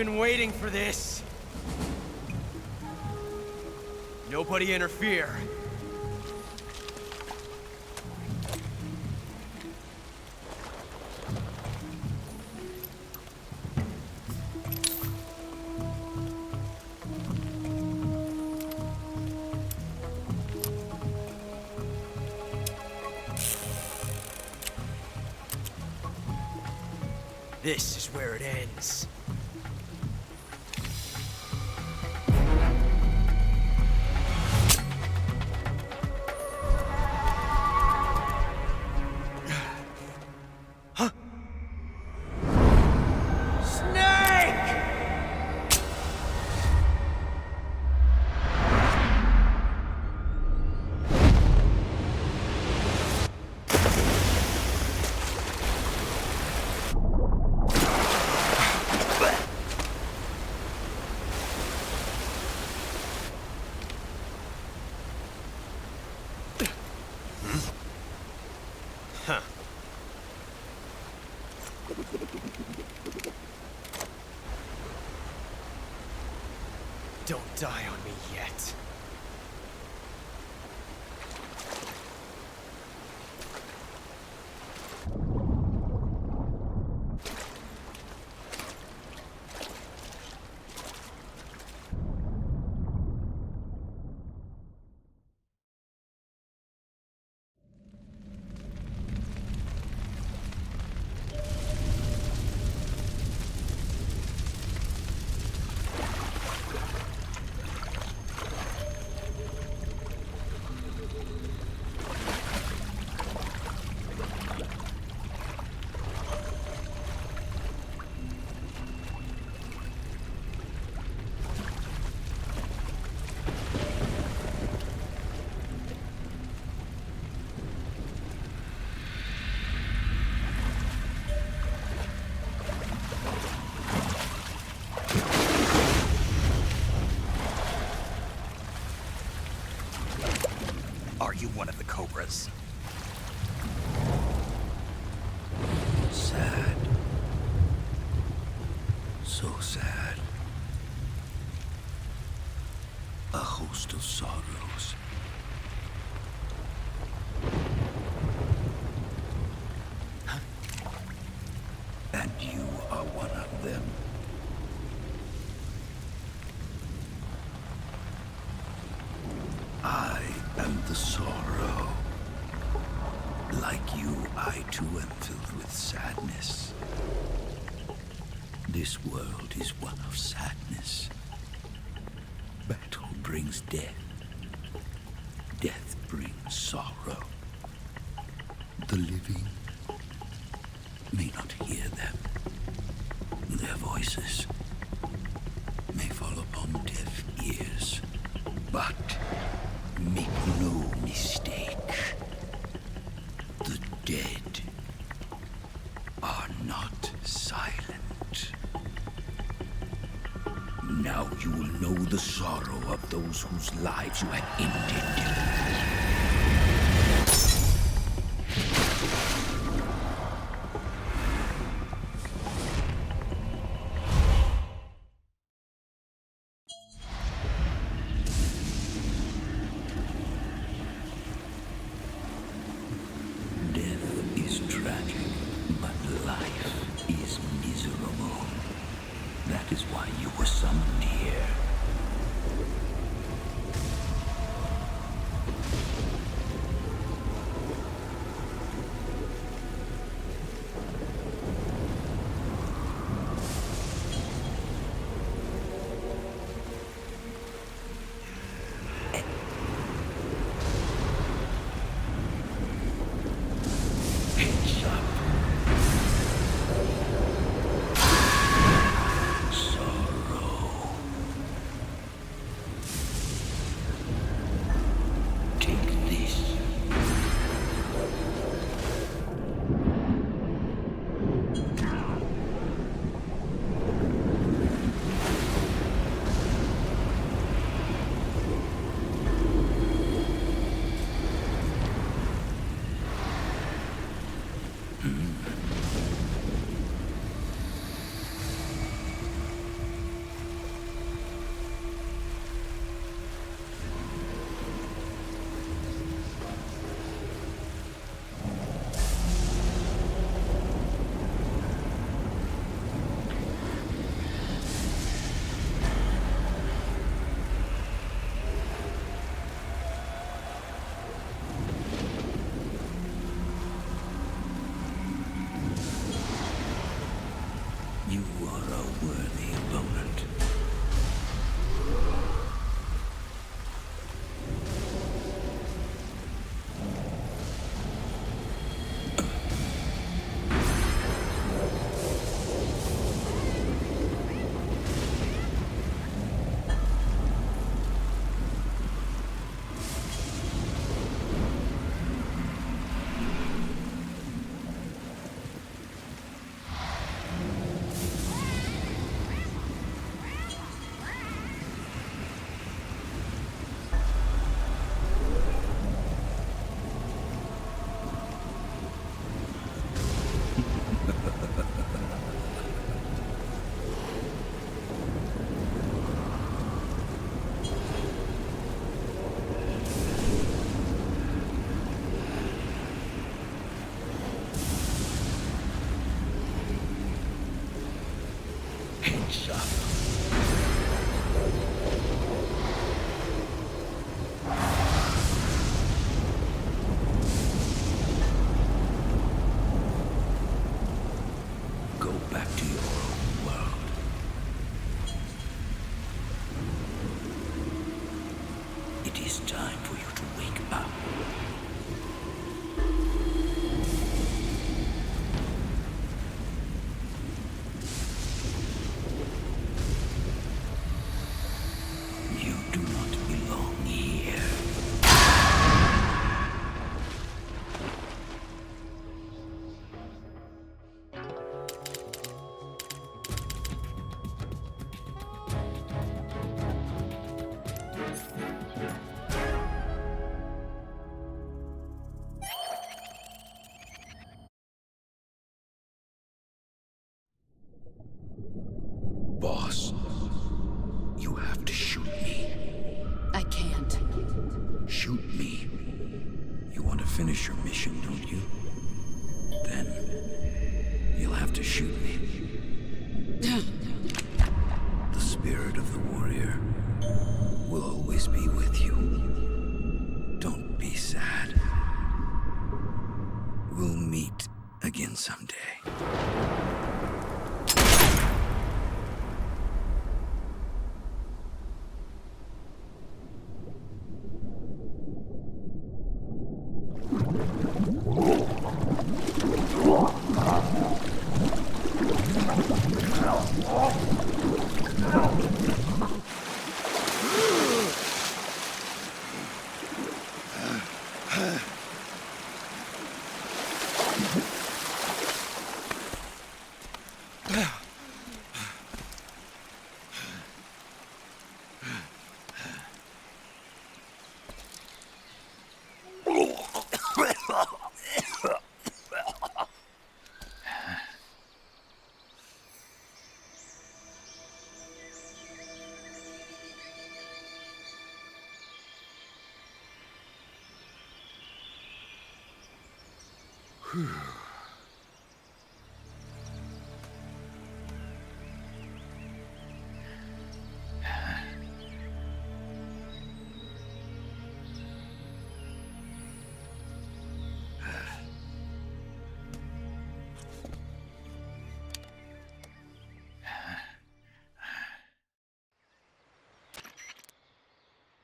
been waiting for this. Nobody interfere. This is where it ends. Don't die on me yet. Are you one of the Cobras? Sad. So sad. A host of sorrows. And you are one of them. I am the sorrow. Like you, I too am filled with sadness. This world is one of sadness. Battle brings death. Death brings sorrow. The living may not hear them. Their voices may fall upon deaf ears. But make no mistake, the dead are not silent. Now you will know the sorrow of those whose lives you have ended. is time for you to wake up. You do not belong here. Boss, you have to shoot me. I can't. Shoot me. You want to finish your mission, don't you? Then you'll have to shoot me. The spirit of the warrior will always be with you. Don't be sad. We'll meet again someday.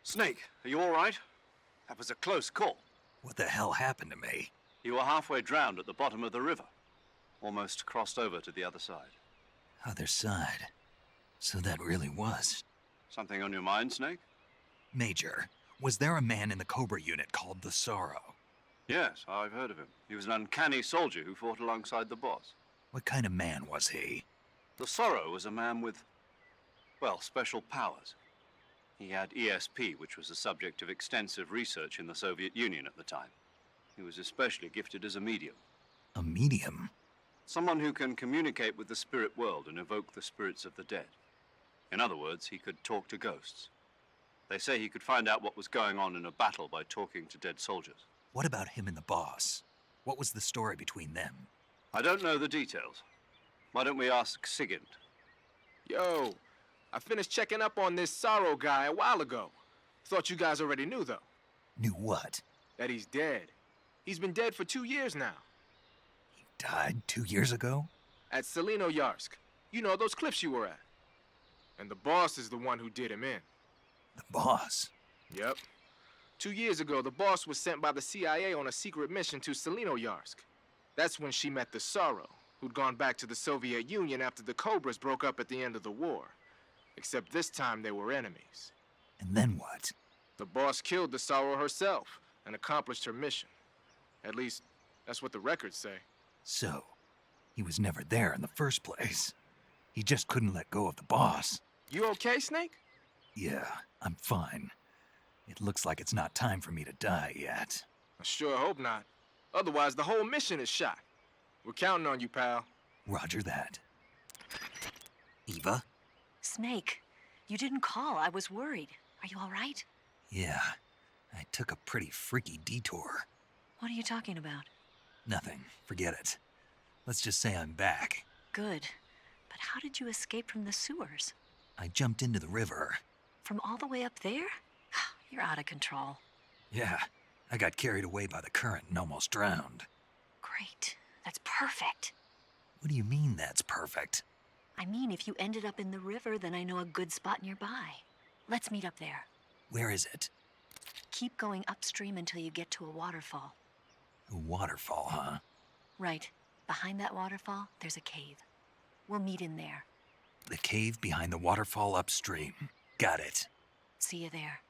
Snake, are you all right? That was a close call. What the hell happened to me? You were halfway drowned at the bottom of the river. Almost crossed over to the other side. Other side. So that really was. Something on your mind, Snake? Major, was there a man in the Cobra unit called the Sorrow? Yes, I've heard of him. He was an uncanny soldier who fought alongside the boss. What kind of man was he? The Sorrow was a man with, well, special powers. He had ESP, which was the subject of extensive research in the Soviet Union at the time. He was especially gifted as a medium. A medium? Someone who can communicate with the spirit world and evoke the spirits of the dead. In other words, he could talk to ghosts. They say he could find out what was going on in a battle by talking to dead soldiers. What about him and the boss? What was the story between them? I don't know the details. Why don't we ask Sigint? Yo, I finished checking up on this Sorrow guy a while ago. Thought you guys already knew, though. Knew what? That he's dead. He's been dead for 2 years now. He died 2 years ago? At Selino-Yarsk. You know, those cliffs you were at. And the boss is the one who did him in. The boss? Yep. 2 years ago, the boss was sent by the CIA on a secret mission to Selino-Yarsk. That's when she met the Sorrow, who'd gone back to the Soviet Union after the Cobras broke up at the end of the war. Except this time they were enemies. And then what? The boss killed the Sorrow herself and accomplished her mission. At least, that's what the records say. So, he was never there in the first place. He just couldn't let go of the boss. You okay, Snake? Yeah, I'm fine. It looks like it's not time for me to die yet. I sure hope not. Otherwise, the whole mission is shot. We're counting on you, pal. Roger that. Eva? Snake, you didn't call. I was worried. Are you all right? Yeah, I took a pretty freaky detour. What are you talking about? Nothing. Forget it. Let's just say I'm back. Good. But how did you escape from the sewers? I jumped into the river. From all the way up there? You're out of control. Yeah, I got carried away by the current and almost drowned. Great. That's perfect. What do you mean that's perfect? I mean, if you ended up in the river, then I know a good spot nearby. Let's meet up there. Where is it? Keep going upstream until you get to a waterfall. A waterfall, huh? Right. Behind that waterfall, there's a cave. We'll meet in there. The cave behind the waterfall upstream. Got it. See you there.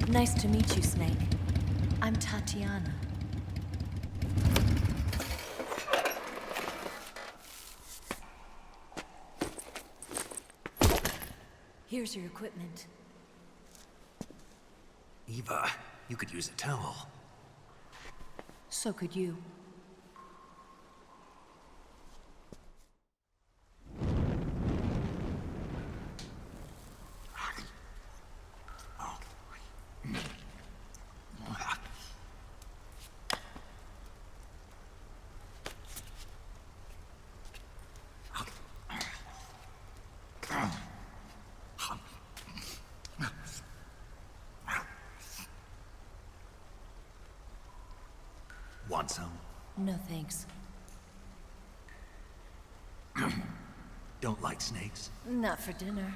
Nice to meet you, Snake. I'm Tatiana. Here's your equipment. Eva, you could use a towel. So could you. Want some? No thanks. Don't like snakes? Not for dinner.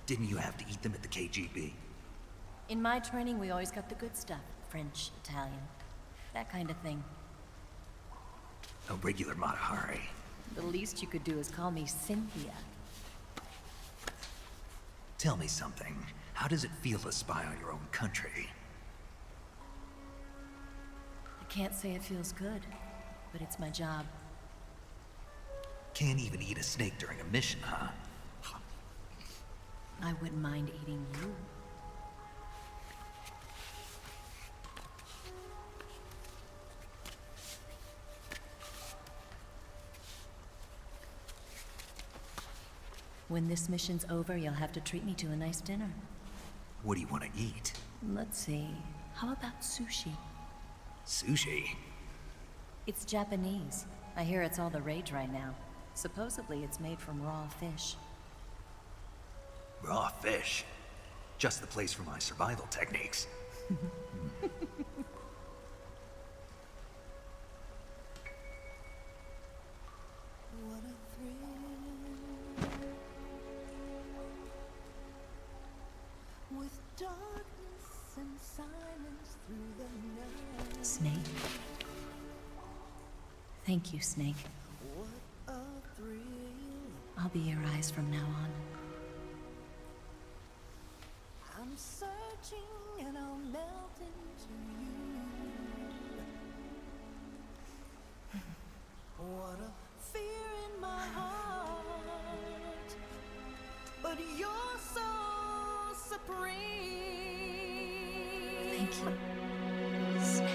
Didn't you have to eat them at the KGB? In my training, we always got the good stuff. French, Italian, that kind of thing. A regular Matahari. The least you could do is call me Cynthia. Tell me something. How does it feel to spy on your own country? I can't say it feels good, but it's my job. Can't even eat a snake during a mission, huh? I wouldn't mind eating you. When this mission's over, you'll have to treat me to a nice dinner. What do you want to eat? Let's see. How about sushi? Sushi? It's Japanese. I hear it's all the rage right now. Supposedly, it's made from raw fish. Raw fish? Just the place for my survival techniques. Snake. Thank you, Snake. I'll be your eyes from now on. I'm searching and I'll melt into you. What a fear in my heart, but you're so supreme. Thank you, Snake.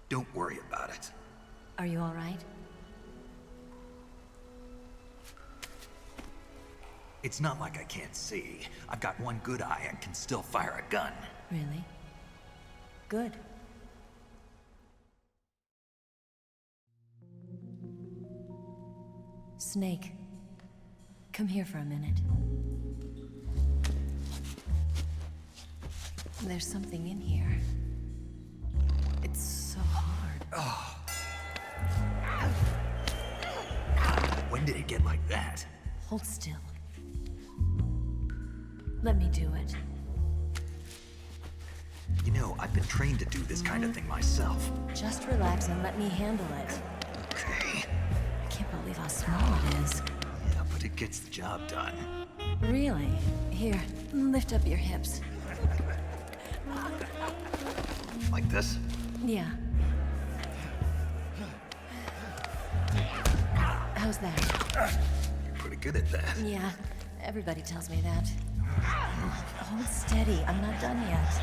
Don't worry about it. Are you all right? It's not like I can't see. I've got one good eye and can still fire a gun. Really? Good. Snake, come here for a minute. There's something in here. It's so hard. Oh. When did it get like that? Hold still. Let me do it. You know, I've been trained to do this kind of thing myself. Just relax and let me handle it. Okay. I can't believe how small it is. Yeah, but it gets the job done. Really? Here, lift up your hips. Like this? Yeah. How's that? You're pretty good at that. Yeah, everybody tells me that. Hold steady, I'm not done yet.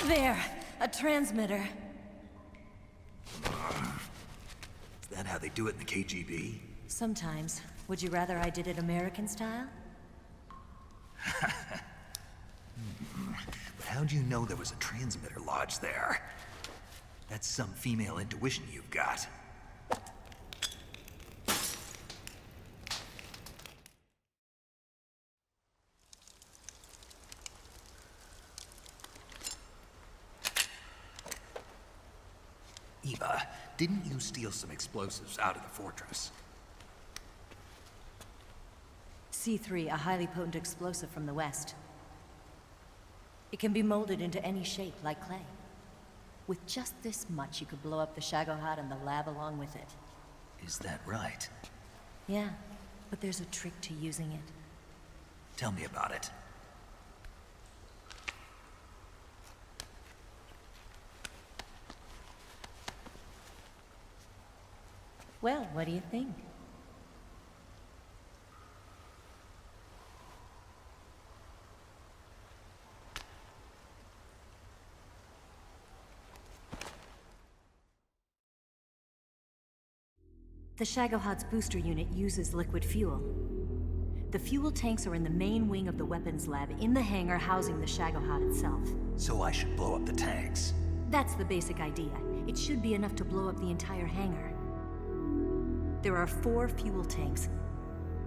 There, a transmitter. Is that how they do it in the KGB? Sometimes. Would you rather I did it American style? But how'd you know there was a transmitter lodged there? That's some female intuition you've got. Eva, didn't you steal some explosives out of the fortress? C3, a highly potent explosive from the west. It can be molded into any shape, like clay. With just this much, you could blow up the Shagohod and the lab along with it. Is that right? Yeah, but there's a trick to using it. Tell me about it. Well, what do you think? The Shagohod's booster unit uses liquid fuel. The fuel tanks are in the main wing of the weapons lab in the hangar housing the Shagohod itself. So I should blow up the tanks. That's the basic idea. It should be enough to blow up the entire hangar. There are 4 fuel tanks.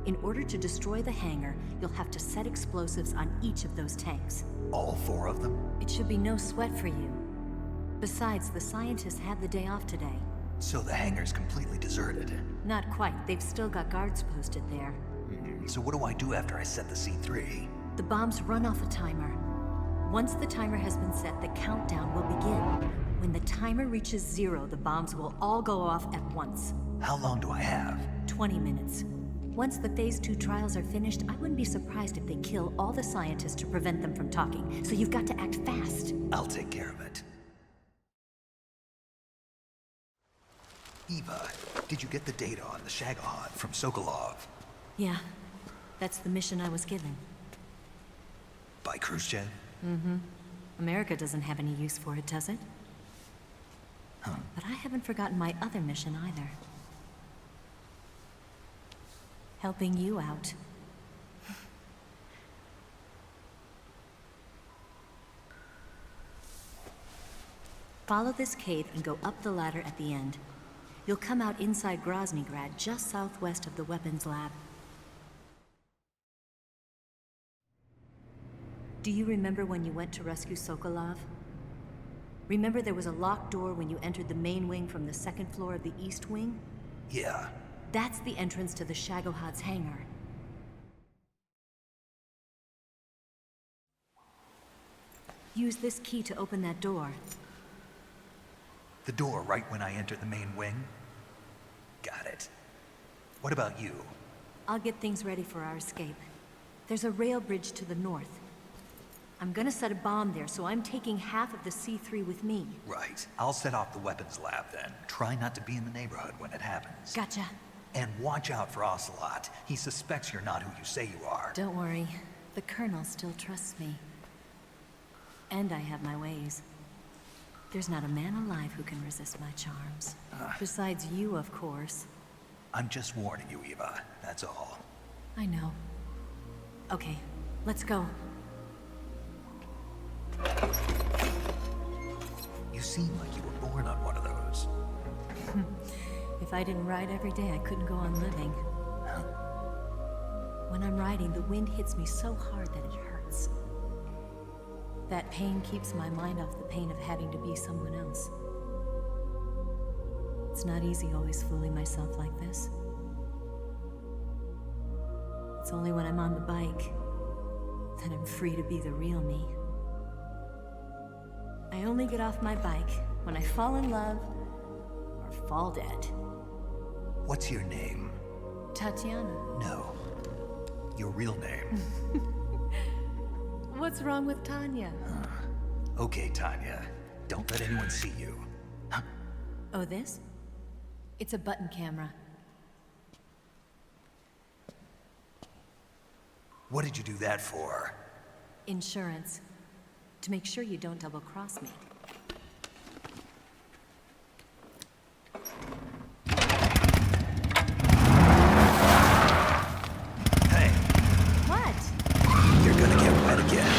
In order to destroy the hangar, you'll have to set explosives on each of those tanks. All 4 of them? It should be no sweat for you. Besides, the scientists had the day off today. So the hangar's completely deserted. Not quite. They've still got guards posted there. So what do I do after I set the C3? The bombs run off a timer. Once the timer has been set, the countdown will begin. When the timer reaches 0, the bombs will all go off at once. How long do I have? 20 minutes. Once the Phase 2 trials are finished, I wouldn't be surprised if they kill all the scientists to prevent them from talking. So you've got to act fast. I'll take care of it. Eva, did you get the data on the Shagohod from Sokolov? Yeah, that's the mission I was given. By Khrushchev? Mm-hmm. America doesn't have any use for it, does it? Huh. But I haven't forgotten my other mission either. Helping you out. Follow this cave and go up the ladder at the end. You'll come out inside Groznygrad, just southwest of the weapons lab. Do you remember when you went to rescue Sokolov? Remember there was a locked door when you entered the main wing from the second floor of the east wing? Yeah. That's the entrance to the Shagohod's hangar. Use this key to open that door. The door right when I enter the main wing? Got it. What about you? I'll get things ready for our escape. There's a rail bridge to the north. I'm gonna set a bomb there, so I'm taking half of the C3 with me. Right. I'll set off the weapons lab then. Try not to be in the neighborhood when it happens. Gotcha. And watch out for Ocelot. He suspects you're not who you say you are. Don't worry. The Colonel still trusts me. And I have my ways. There's not a man alive who can resist my charms. Besides you, of course. I'm just warning you, Eva. That's all. I know. Okay, let's go. You seem like you were born on one of those. If I didn't ride every day, I couldn't go on living. When I'm riding, the wind hits me so hard that it hurts. That pain keeps my mind off the pain of having to be someone else. It's not easy always fooling myself like this. It's only when I'm on the bike that I'm free to be the real me. I only get off my bike when I fall in love or fall dead. What's your name? Tatiana. No. Your real name. What's wrong with Tanya? Okay, Tanya. Don't let anyone see you. Oh, this? It's a button camera. What did you do that for? Insurance. To make sure you don't double-cross me. Hey. What? You're gonna get wet again.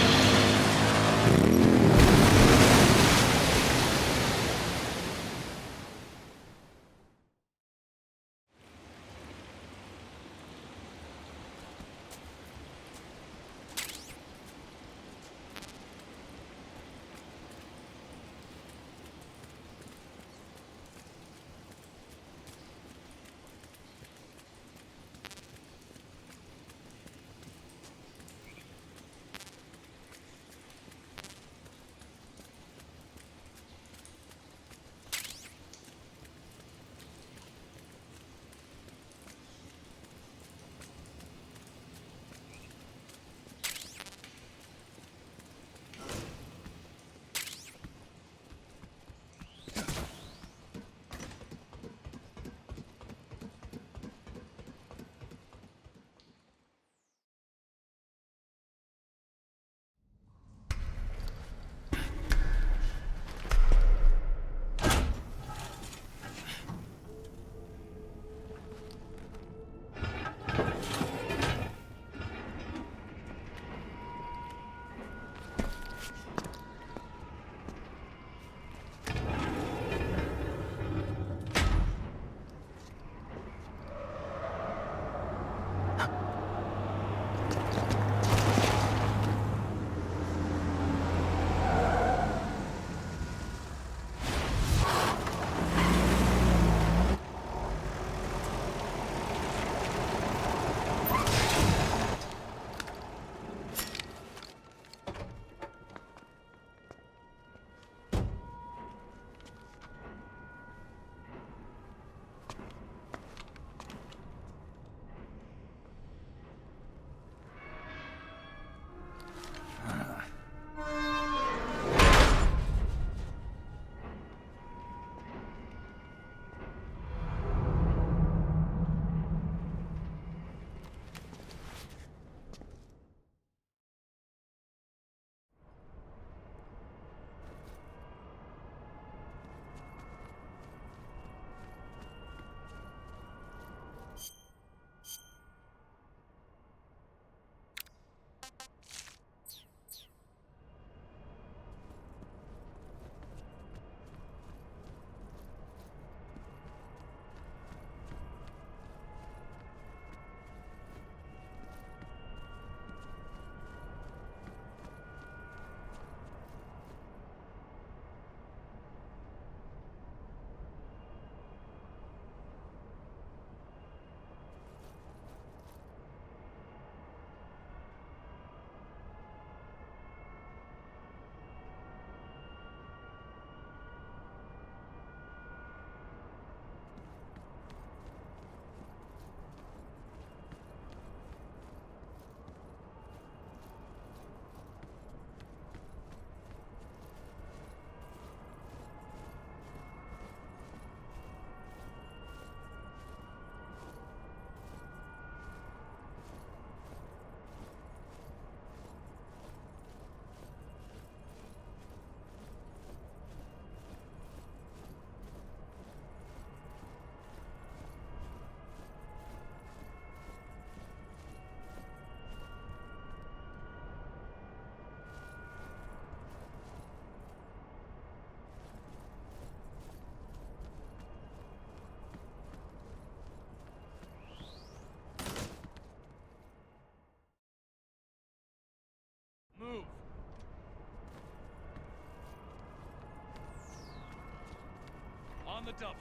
On the double.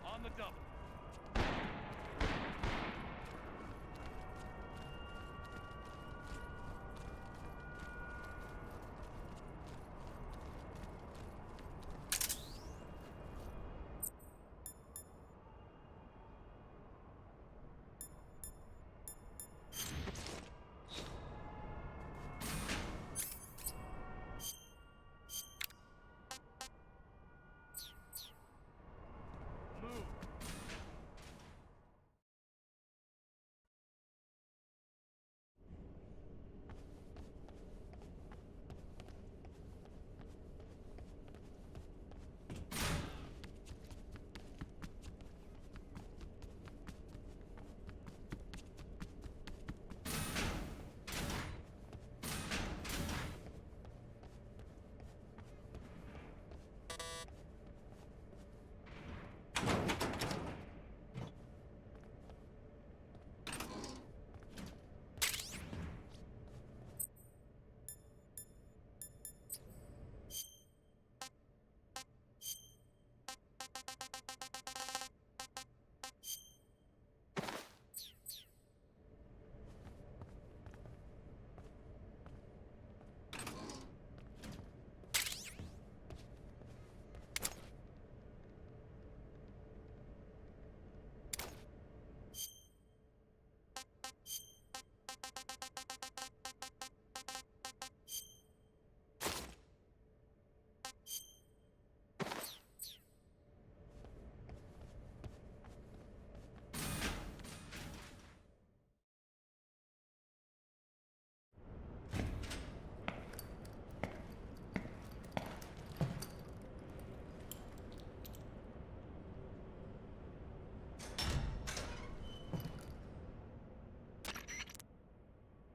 On the double.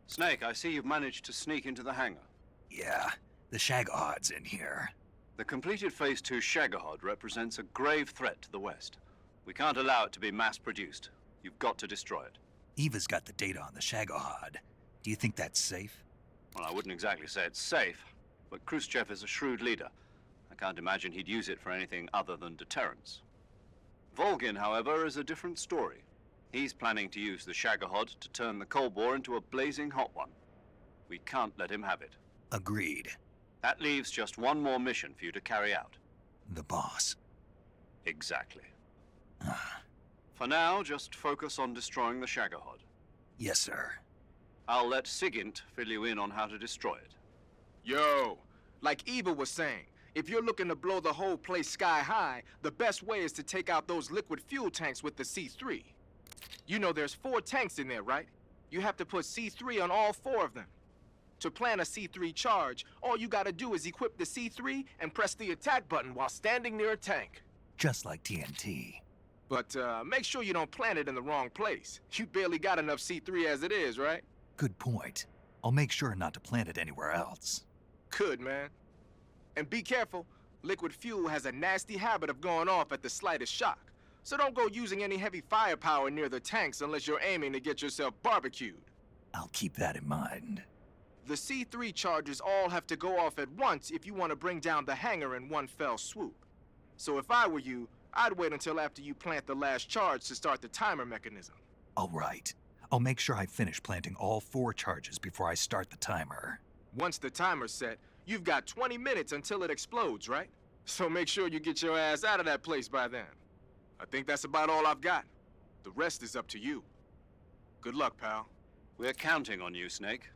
Snake, I see you've managed to sneak into the hangar. Yeah, the Shagohod's in here. The completed Phase 2 Shagohod represents a grave threat to the West. We can't allow it to be mass-produced. You've got to destroy it. Eva's got the data on the Shagohod. Do you think that's safe? Well, I wouldn't exactly say it's safe, but Khrushchev is a shrewd leader. I can't imagine he'd use it for anything other than deterrence. Volgin, however, is a different story. He's planning to use the Shagohod to turn the Cold War into a blazing hot one. We can't let him have it. Agreed. That leaves just one more mission for you to carry out. The boss. Exactly. For now, just focus on destroying the Shagohod. Yes, sir. I'll let Sigint fill you in on how to destroy it. Yo, like Eva was saying, if you're looking to blow the whole place sky high, the best way is to take out those liquid fuel tanks with the C3. You know there's 4 tanks in there, right? You have to put C3 on all 4 of them. To plan a C3 charge, all you gotta do is equip the C3 and press the attack button while standing near a tank. Just like TNT. But make sure you don't plant it in the wrong place. You barely got enough C3 as it is, right? Good point. I'll make sure not to plant it anywhere else. Good, man. And be careful. Liquid fuel has a nasty habit of going off at the slightest shock. So don't go using any heavy firepower near the tanks unless you're aiming to get yourself barbecued. I'll keep that in mind. The C3 charges all have to go off at once if you want to bring down the hangar in one fell swoop. So if I were you, I'd wait until after you plant the last charge to start the timer mechanism. All right. I'll make sure I finish planting all 4 charges before I start the timer. Once the timer's set, you've got 20 minutes until it explodes, right? So make sure you get your ass out of that place by then. I think that's about all I've got. The rest is up to you. Good luck, pal. We're counting on you, Snake.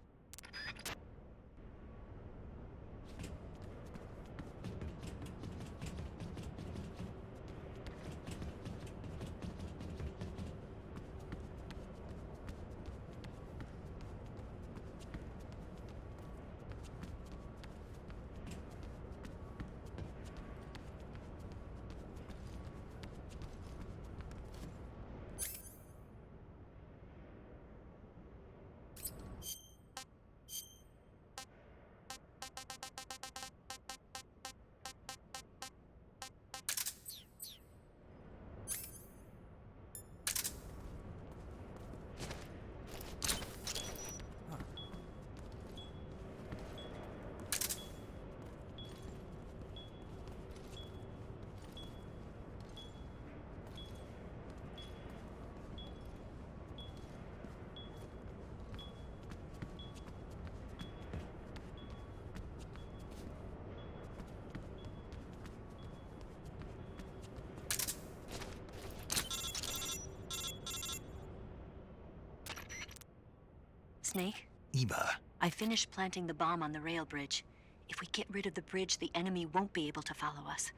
Snake? Eva. I finished planting the bomb on the rail bridge. If we get rid of the bridge, the enemy won't be able to follow us.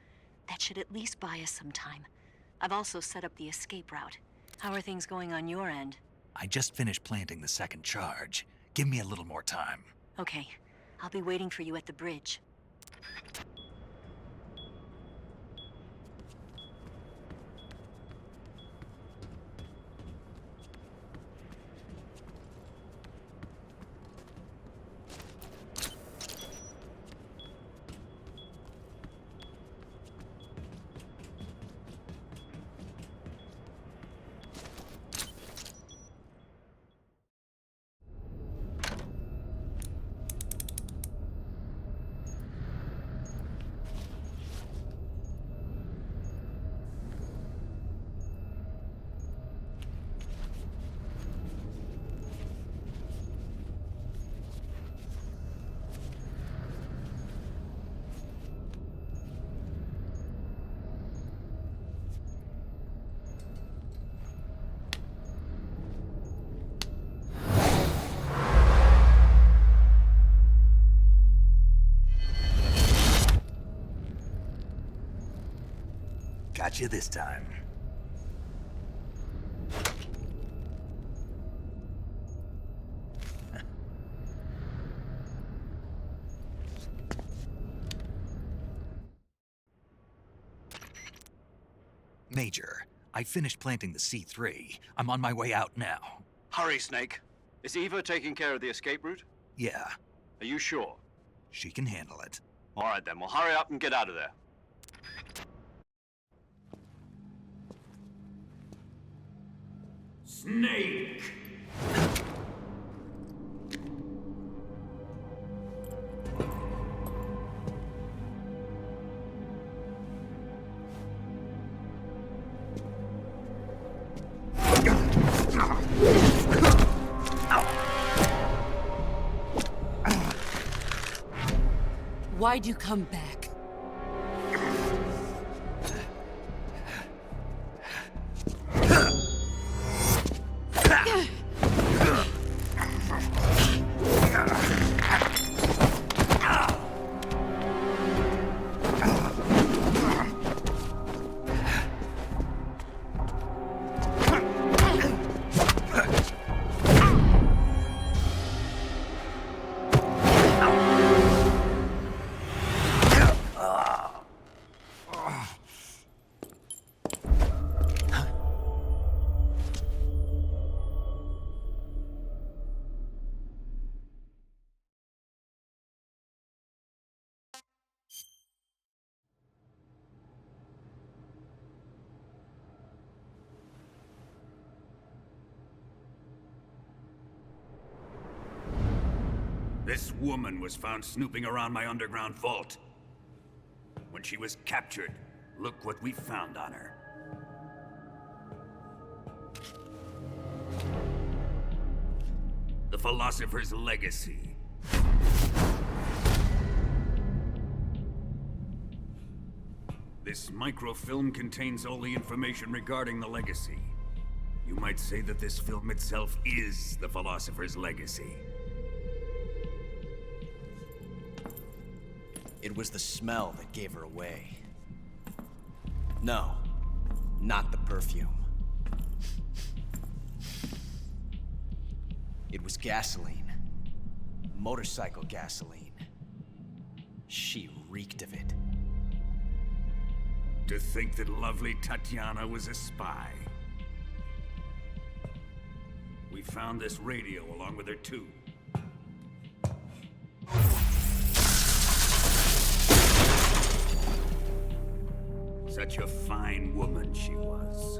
That should at least buy us some time. I've also set up the escape route. How are things going on your end? I just finished planting the second charge. Give me a little more time. Okay. I'll be waiting for you at the bridge. Got you this time. Major, I finished planting the C3. I'm on my way out now. Hurry, Snake. Is Eva taking care of the escape route? Yeah, Are you sure? she can handle it. All right then, well hurry up and get out of there. Snake! Why'd you come back? This woman was found snooping around my underground vault. When she was captured, look what we found on her. The Philosopher's Legacy. This microfilm contains all the information regarding the Legacy. You might say that this film itself is the Philosopher's Legacy. It was the smell that gave her away. No, not the perfume. It was gasoline. Motorcycle gasoline. She reeked of it. To think that lovely Tatiana was a spy. We found this radio along with her too. Such a fine woman she was.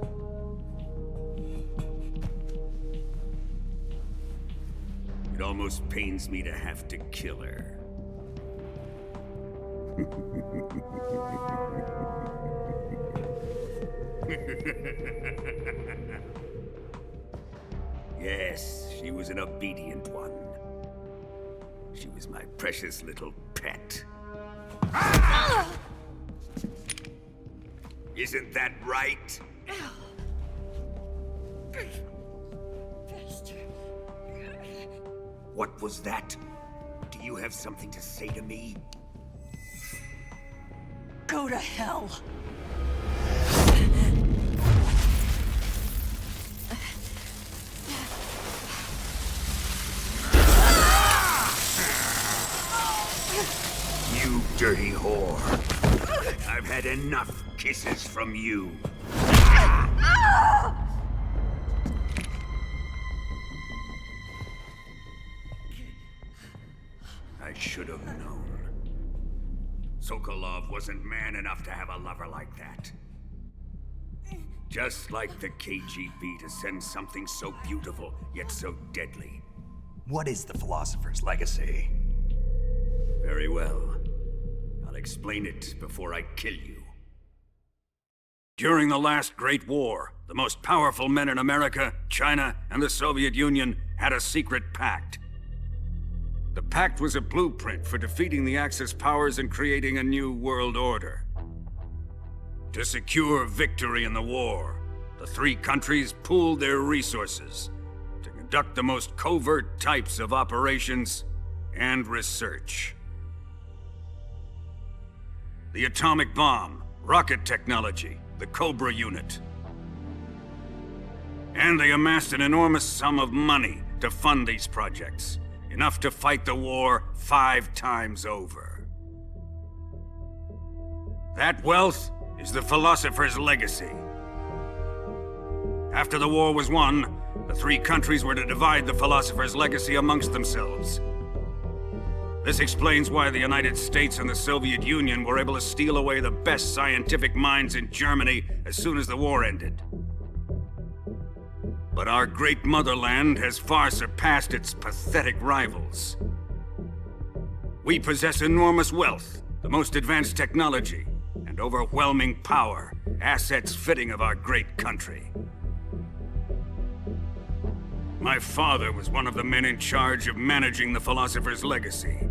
It almost pains me to have to kill her. Yes, she was an obedient one. She was my precious little pet. Ah! Isn't that right? What was that? Do you have something to say to me? Go to hell! You dirty whore. I've had enough kisses from you. I should have known. Sokolov wasn't man enough to have a lover like that. Just like the KGB to send something so beautiful, yet so deadly. What is the Philosopher's Legacy? Very well. I'll explain it before I kill you. During the last Great War, the most powerful men in America, China, and the Soviet Union had a secret pact. The pact was a blueprint for defeating the Axis powers and creating a new world order. To secure victory in the war, the three countries pooled their resources to conduct the most covert types of operations and research. The atomic bomb, rocket technology, the Cobra unit. And they amassed an enormous sum of money to fund these projects. Enough to fight the war 5 times over. That wealth is the Philosopher's Legacy. After the war was won, the three countries were to divide the Philosopher's Legacy amongst themselves. This explains why the United States and the Soviet Union were able to steal away the best scientific minds in Germany as soon as the war ended. But our great motherland has far surpassed its pathetic rivals. We possess enormous wealth, the most advanced technology, and overwhelming power, assets fitting of our great country. My father was one of the men in charge of managing the Philosopher's Legacy.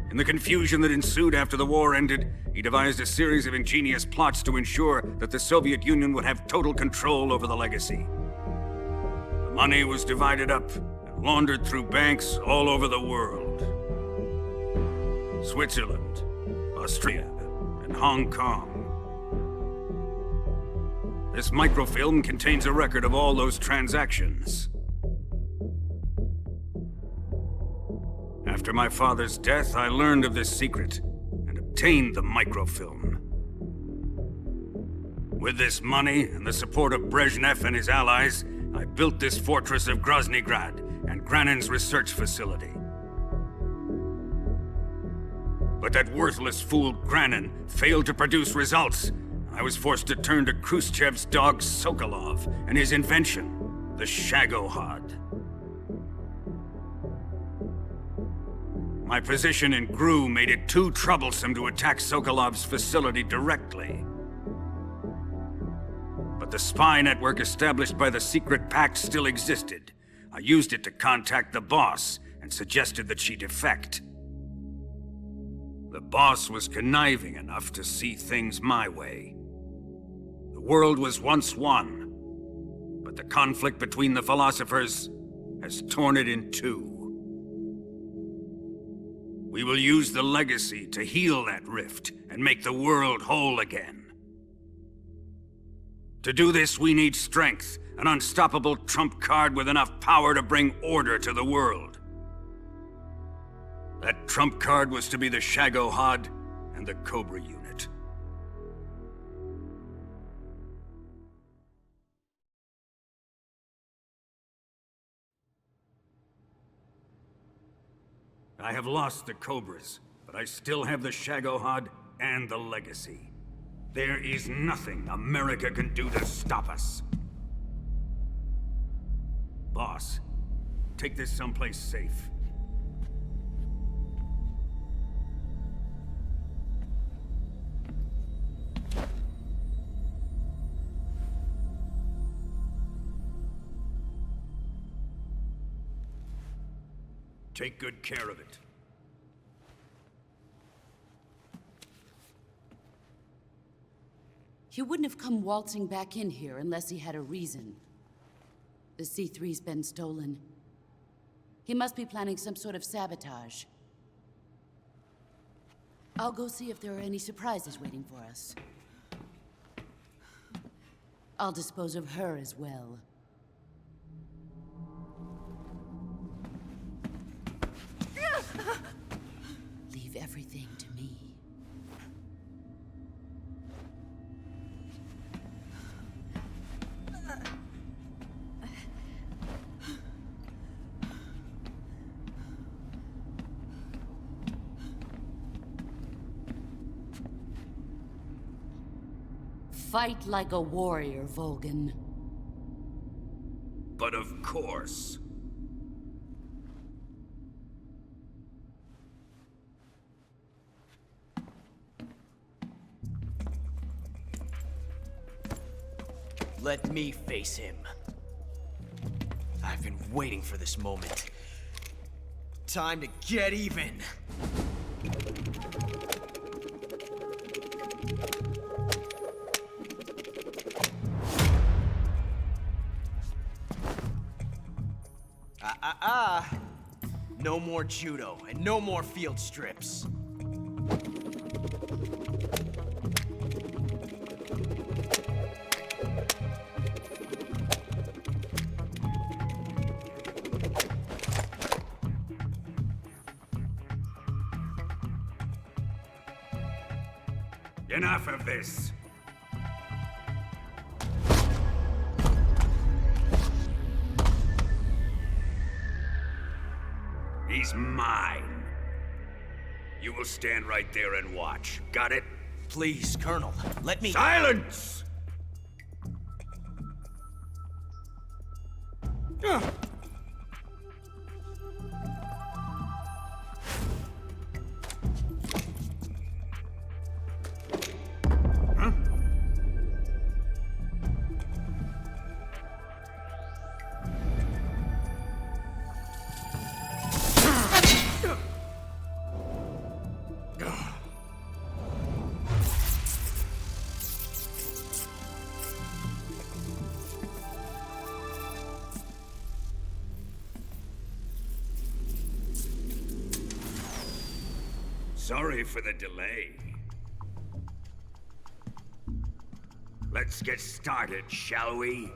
In the confusion that ensued after the war ended, he devised a series of ingenious plots to ensure that the Soviet Union would have total control over the legacy. Money was divided up and laundered through banks all over the world. Switzerland, Austria, and Hong Kong. This microfilm contains a record of all those transactions. After my father's death, I learned of this secret and obtained the microfilm. With this money and the support of Brezhnev and his allies, I built this fortress of Groznygrad and Granin's research facility. But that worthless fool Granin failed to produce results. I was forced to turn to Khrushchev's dog Sokolov and his invention, the Shagohod. My position in GRU made it too troublesome to attack Sokolov's facility directly. But the spy network established by the secret pact still existed. I used it to contact the boss and suggested that she defect. The boss was conniving enough to see things my way. The world was once one, but the conflict between the philosophers has torn it in two. We will use the legacy to heal that rift and make the world whole again. To do this, we need strength, an unstoppable trump card with enough power to bring order to the world. That trump card was to be the Shagohod and the Cobra unit. I have lost the Cobras, but I still have the Shagohod and the legacy. There is nothing America can do to stop us. Boss, take this someplace safe. Take good care of it. He wouldn't have come waltzing back in here unless he had a reason. The C3's been stolen. He must be planning some sort of sabotage. I'll go see if there are any surprises waiting for us. I'll dispose of her as well. Leave everything to me. Fight like a warrior, Volgin. But of course. Let me face him. I've been waiting for this moment. Time to get even. No more judo, and no more field strips. Enough of this. He's mine. You will stand right there and watch. Got it? Please, Colonel, let me— Silence! Sorry for the delay. Let's get started, shall we?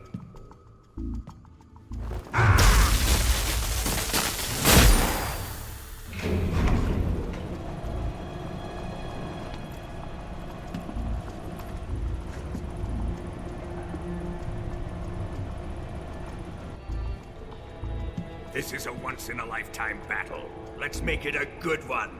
This is a once-in-a-lifetime battle. Let's make it a good one.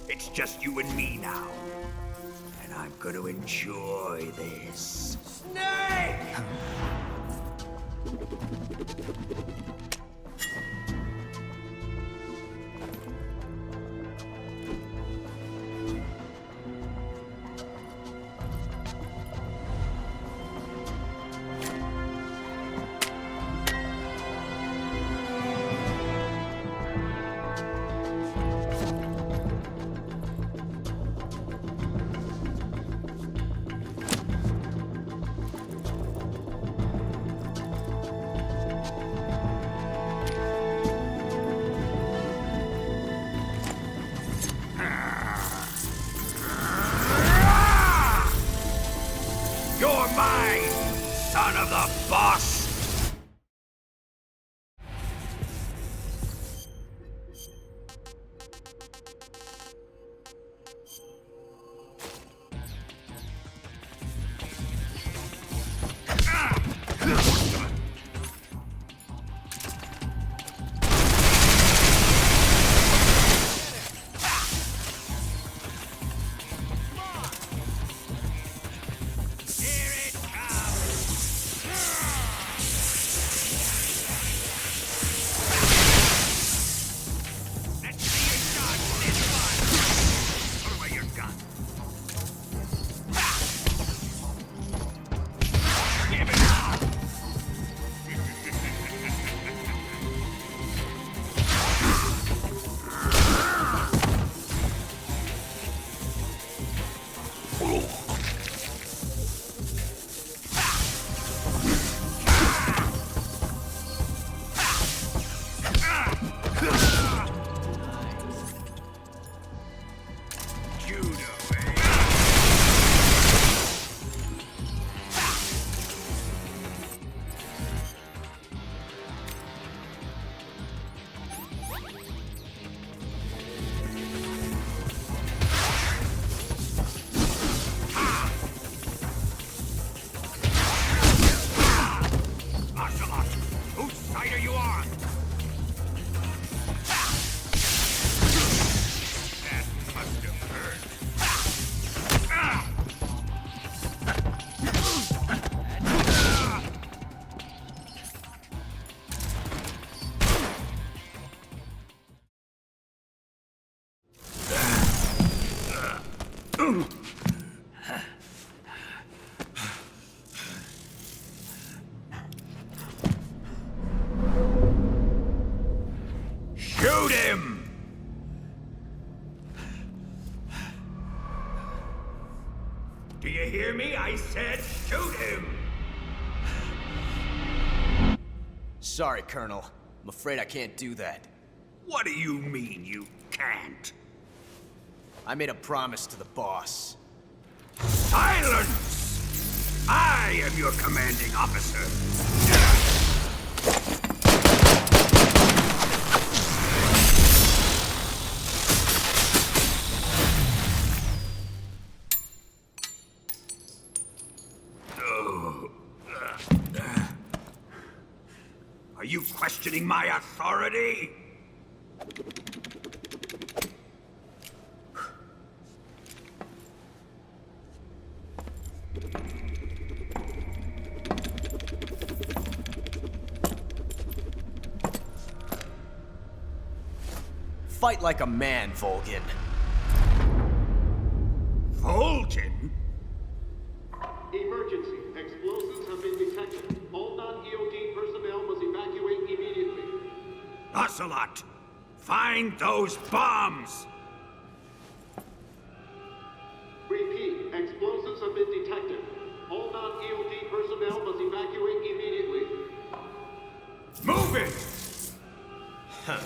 It's just you and me now. And I'm gonna enjoy this. Snake! Shoot him! Do you hear me? I said shoot him! Sorry, Colonel. I'm afraid I can't do that. What do you mean you can't? I made a promise to the boss. Silence! I am your commanding officer. Are you questioning my authority? Fight like a man, Volgin. Volgin? Emergency. Explosives have been detected. All non-EOD personnel must evacuate immediately. Ocelot! Find those bombs! Repeat. Explosives have been detected. All non-EOD personnel must evacuate immediately. Move it! Huh.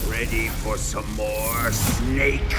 Ready for some more, Snake?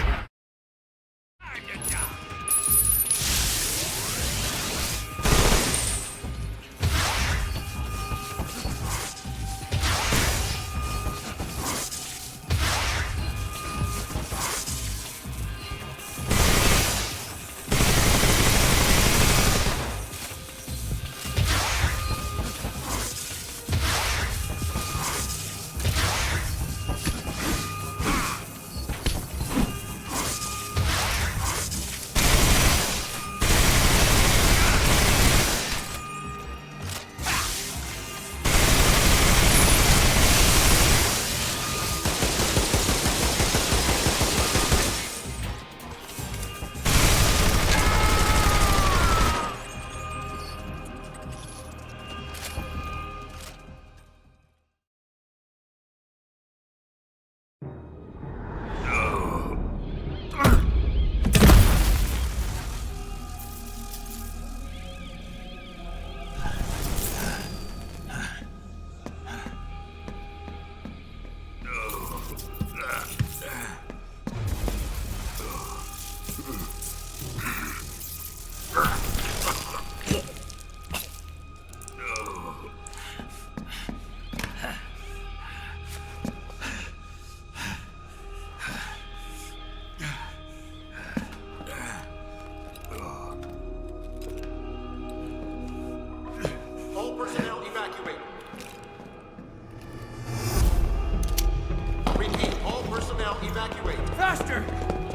Evacuate. Faster!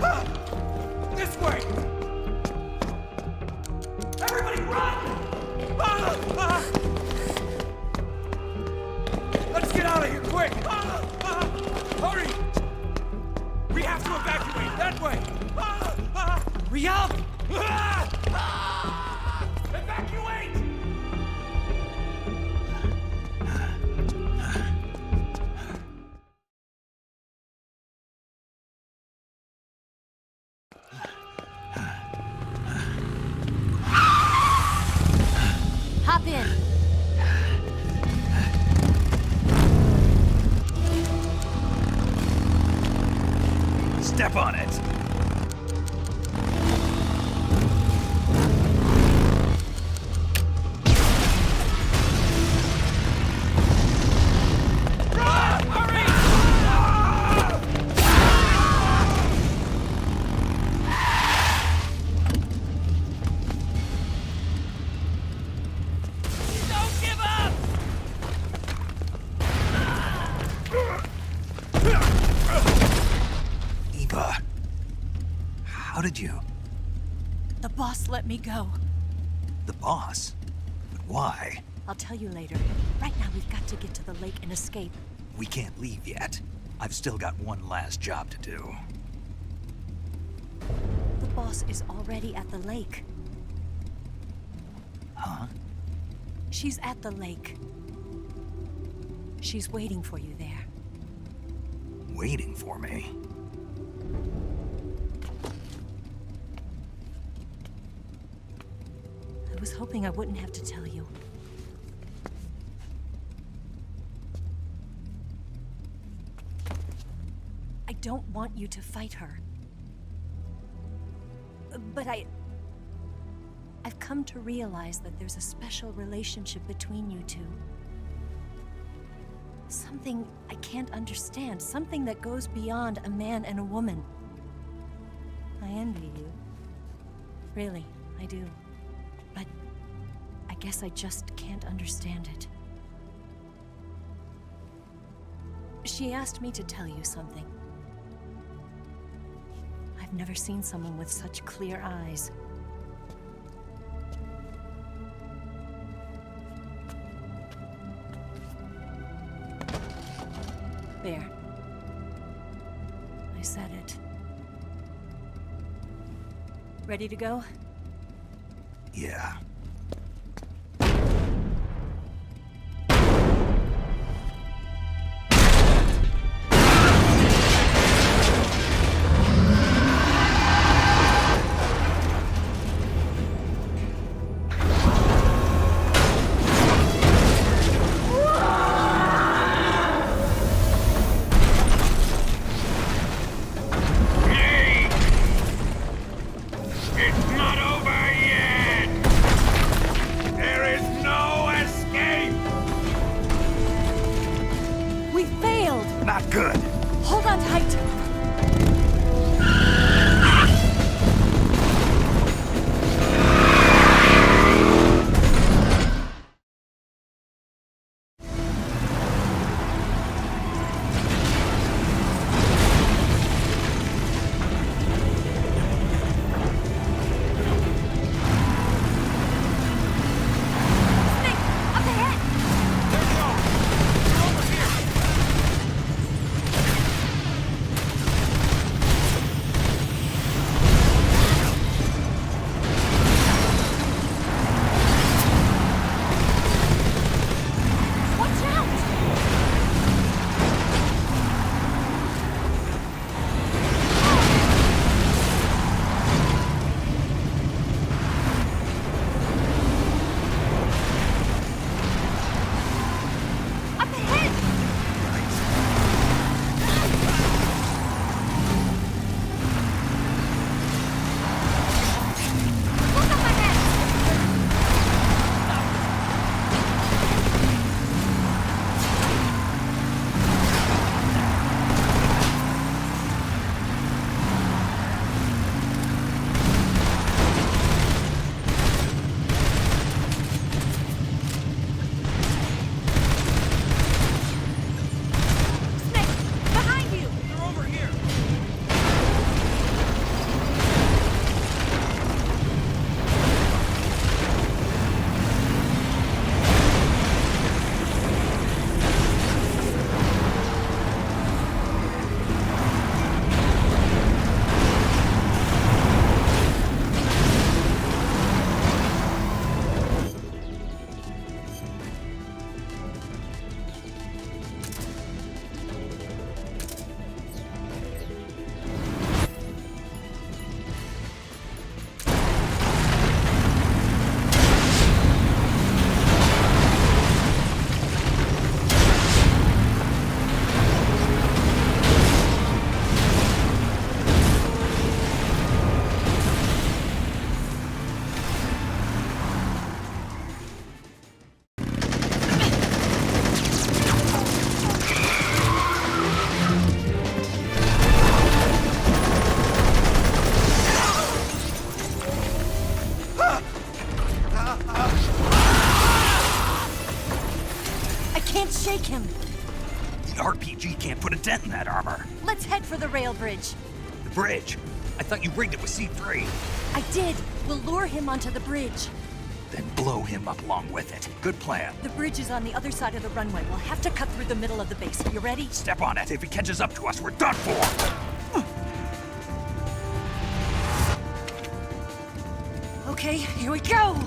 Ah! This way! Everybody run! Ah! Ah! Let's get out of here, quick! Ah! Ah! Hurry! We have to evacuate that way! Ah! Ah! We out! Ah! Ah! Evacuate! Hop in. Step on it. Run! Hurry! Don't give up! Eva, how did you? The boss let me go. The boss? But why? I'll tell you later. Right now, we've got to get to the lake and escape. We can't leave yet. I've still got one last job to do. The boss is already at the lake. Huh? She's at the lake. She's waiting for you there. Waiting for me? I was hoping I wouldn't have to tell you. I don't want you to fight her. But I've come to realize that there's a special relationship between you two. Something I can't understand, something that goes beyond a man and a woman. I envy you. Really, I do. But I guess I just can't understand it. She asked me to tell you something. I've never seen someone with such clear eyes. There. I said it. Ready to go? Yeah. Shake him. The RPG can't put a dent in that armor. Let's head for the rail bridge. The bridge? I thought you rigged it with C3. I did. We'll lure him onto the bridge. Then blow him up along with it. Good plan. The bridge is on the other side of the runway. We'll have to cut through the middle of the base. You ready? Step on it. If he catches up to us, we're done for. Okay, here we go!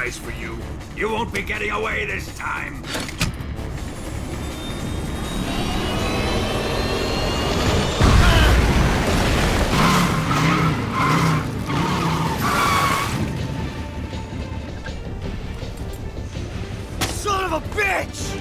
surprise for you. You won't be getting away this time. Son of a bitch!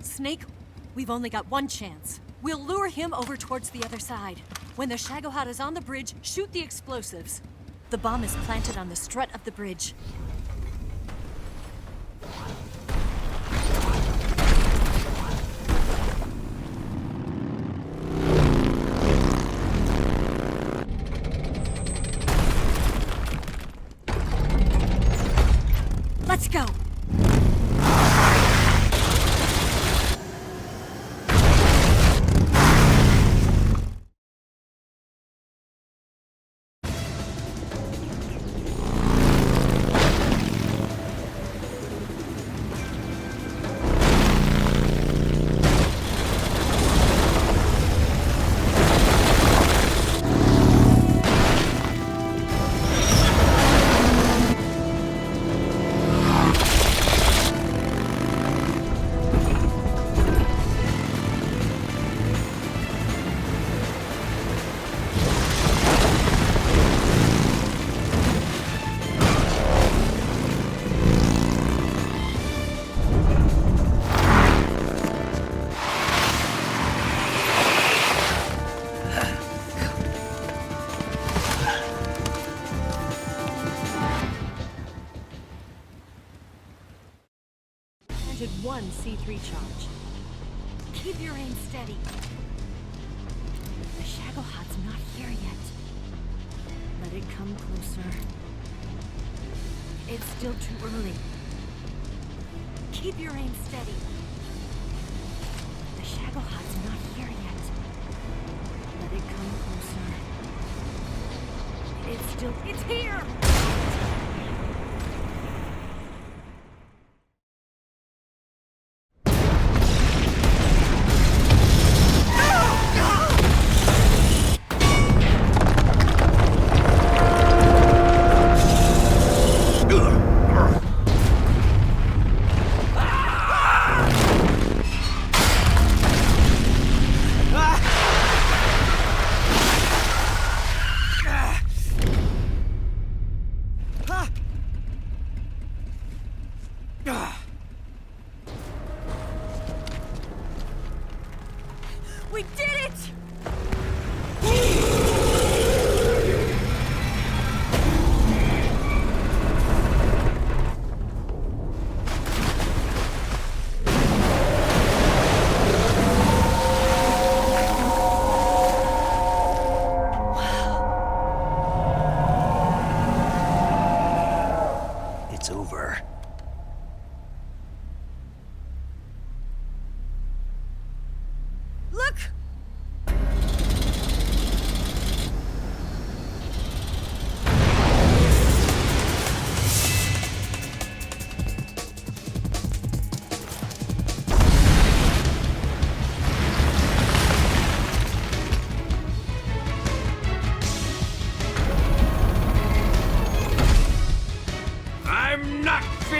Snake, we've only got one chance. We'll lure him over towards the other side. When the Shagohod is on the bridge, shoot the explosives. The bomb is planted on the strut of the bridge. Let's go! One C3 charge. Keep your aim steady. The Shagohod's not here yet. Let it come closer. It's still too early. Keep your aim steady. The Shagohod's not here yet. Let it come closer. It's here!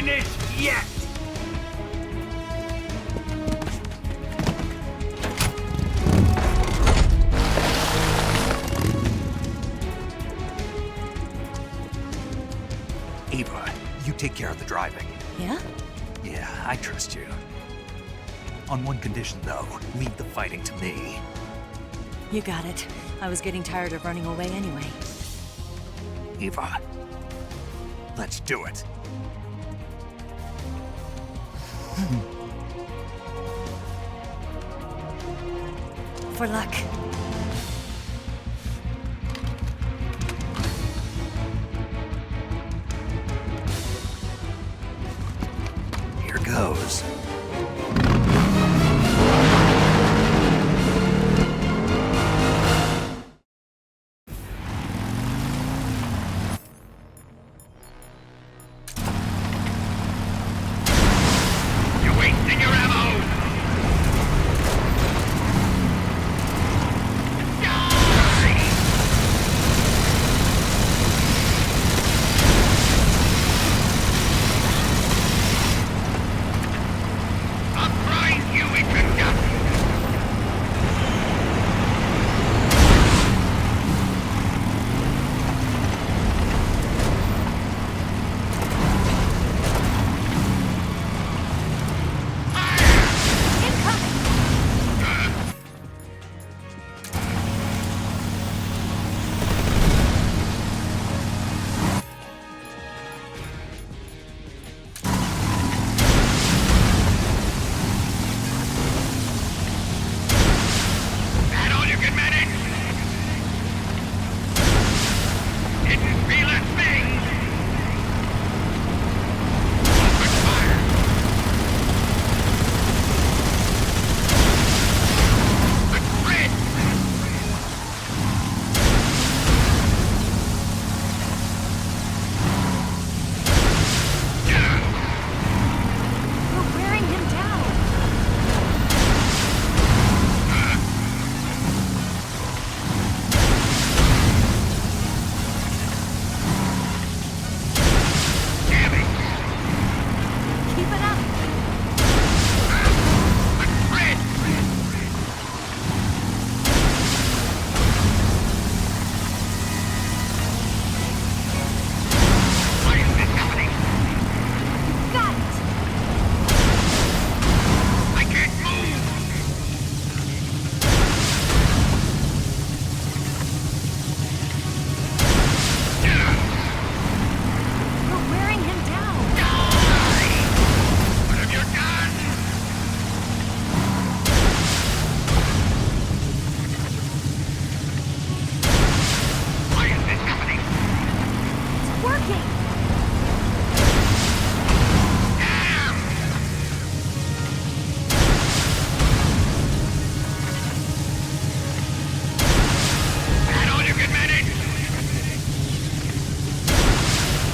finished yet! Ava, you take care of the driving. Yeah? Yeah, I trust you. On one condition, though, leave the fighting to me. You got it. I was getting tired of running away anyway. Ava, let's do it. For luck. Here goes.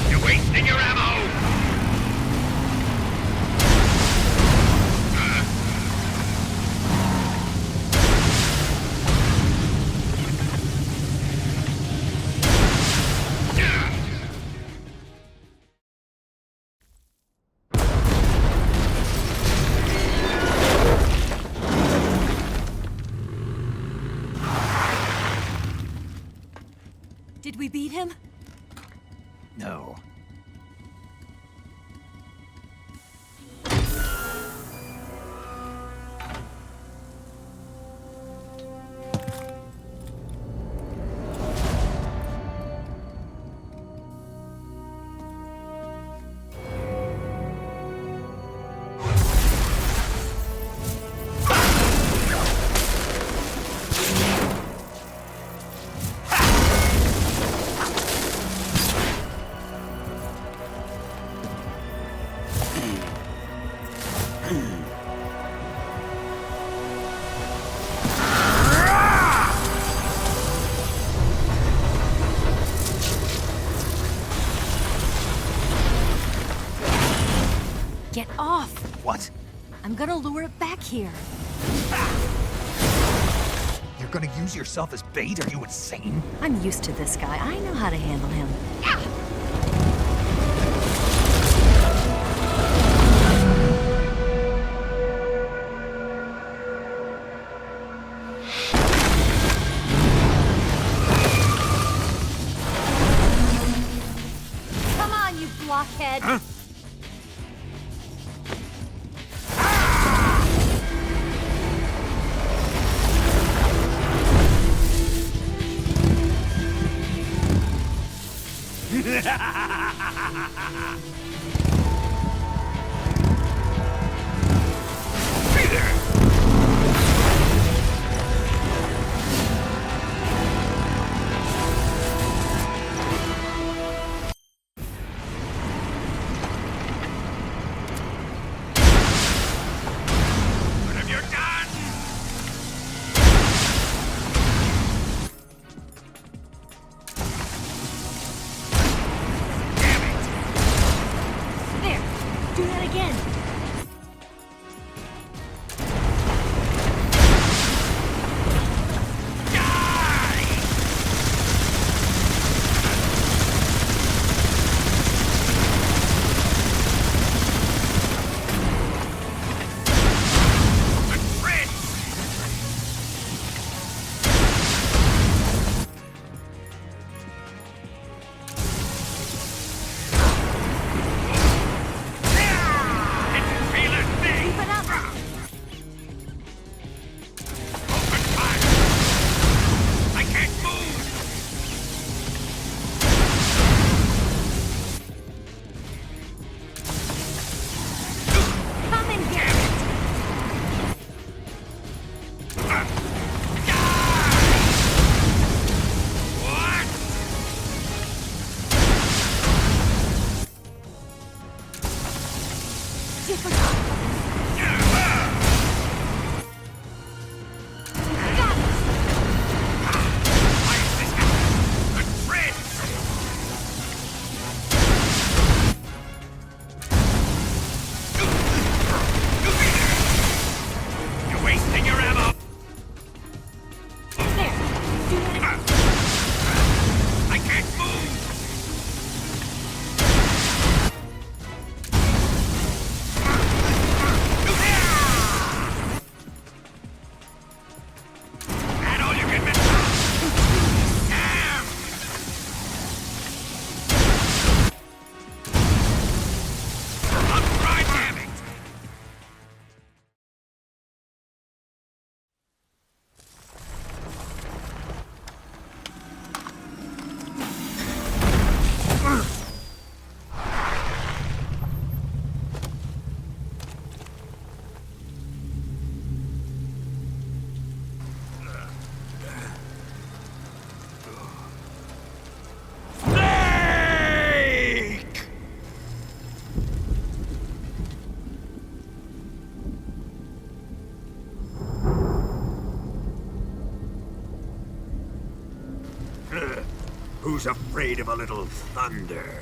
You're wasting your ammo! Did we beat him? No. Get off! What? I'm gonna lure it back here. You're gonna use yourself as bait? Are you insane? I'm used to this guy. I know how to handle him. blockhead! Huh? Who's afraid of a little thunder?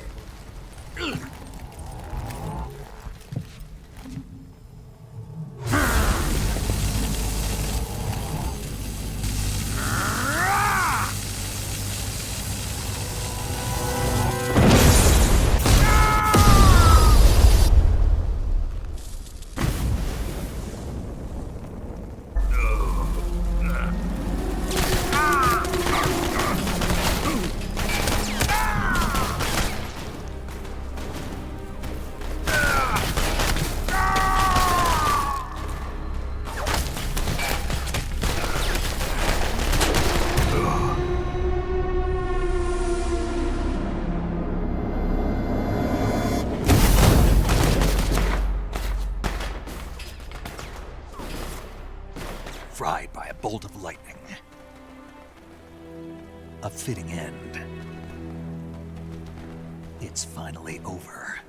Fried by a bolt of lightning. A fitting end. It's finally over.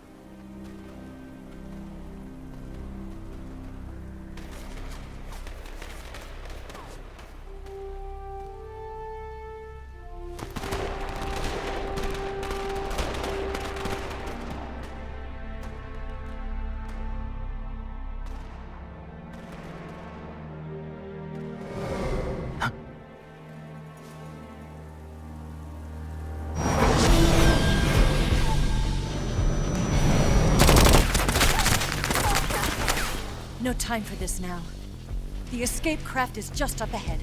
No time for this now. The escape craft is just up ahead.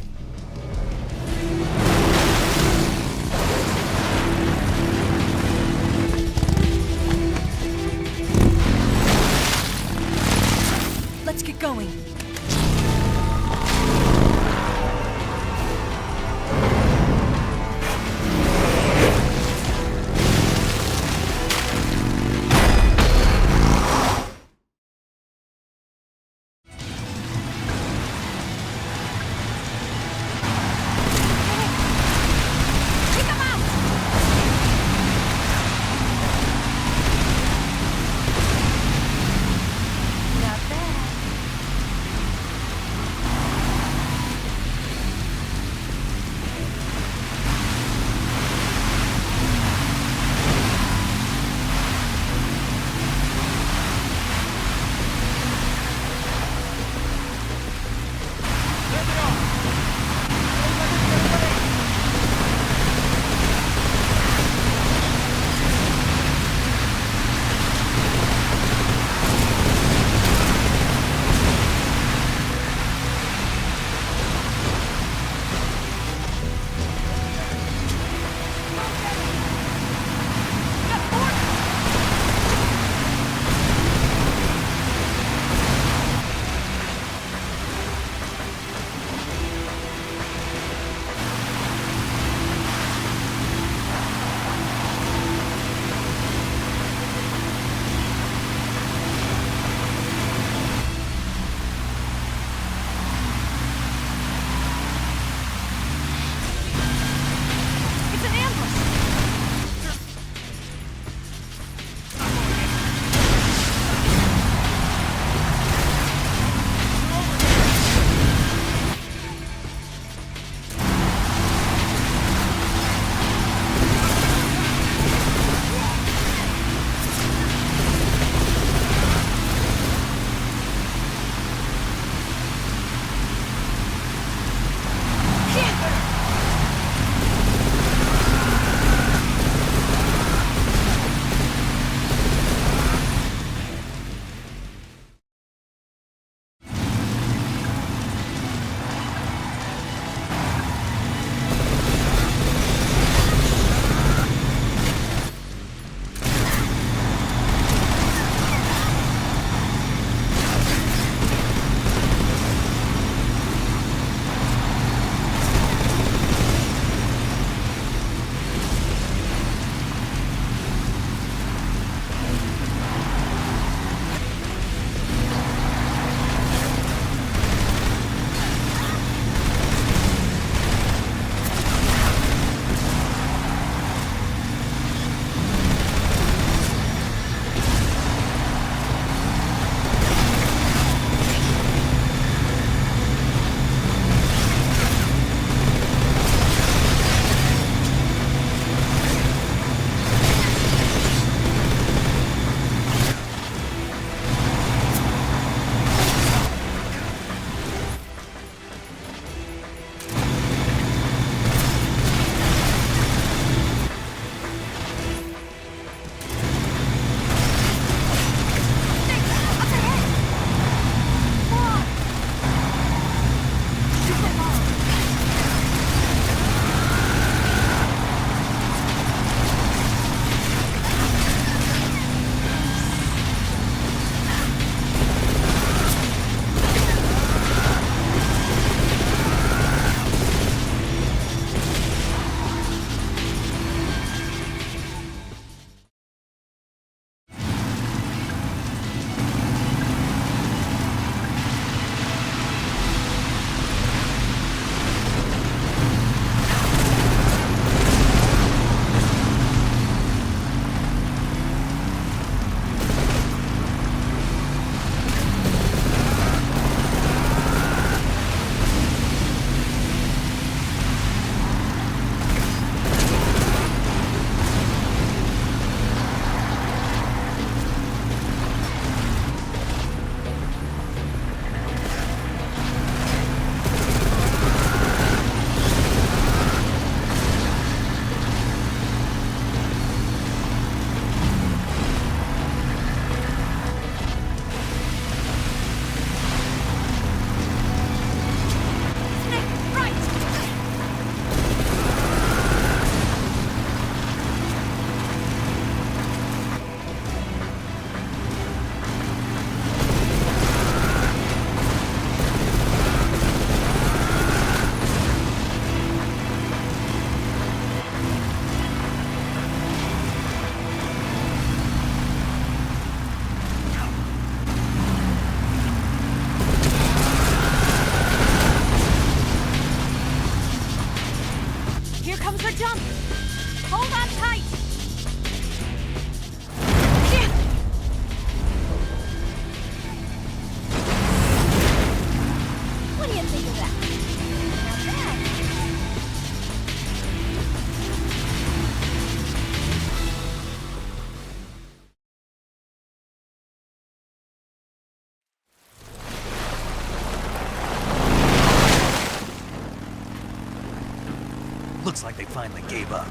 Looks like they finally gave up.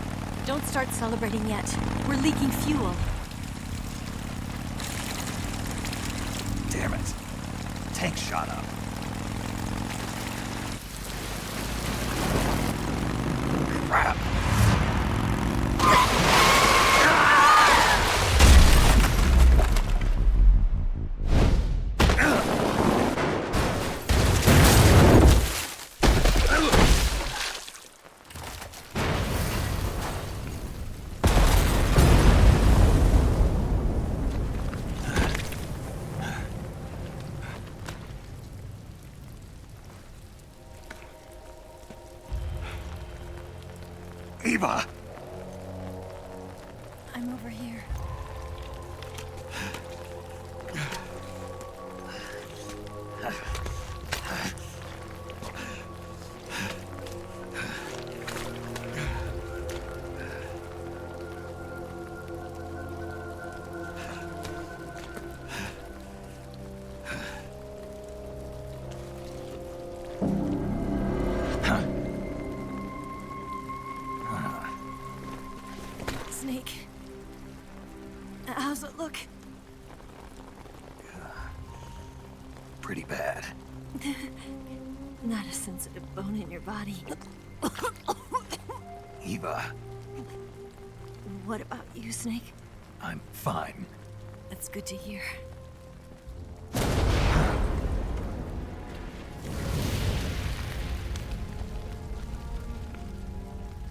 Don't start celebrating yet. We're leaking fuel. Damn it. Tank shot up. Crap. Eva! I'm over here. Snake. How's it look? Pretty bad. Not a sensitive bone in your body. Eva, What about you, Snake? I'm fine. That's good to hear.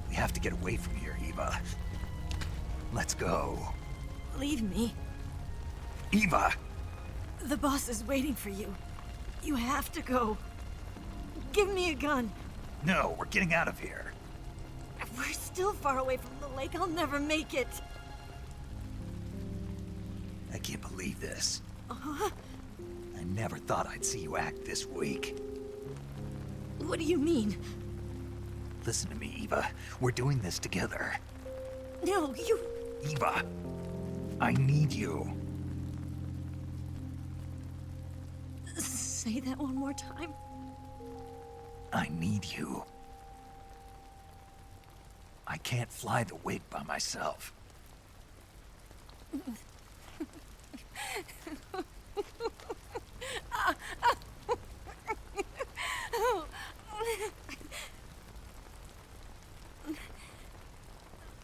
We have to get away from here, Eva. Let's go. Leave me. Eva! The boss is waiting for you. You have to go. Give me a gun. No, we're getting out of here. We're still far away from the lake. I'll never make it. I can't believe this. I never thought I'd see you act this weak. What do you mean? Listen to me, Eva. We're doing this together. No, you... Eva, I need you. Say that one more time. I need you. I can't fly the wig by myself.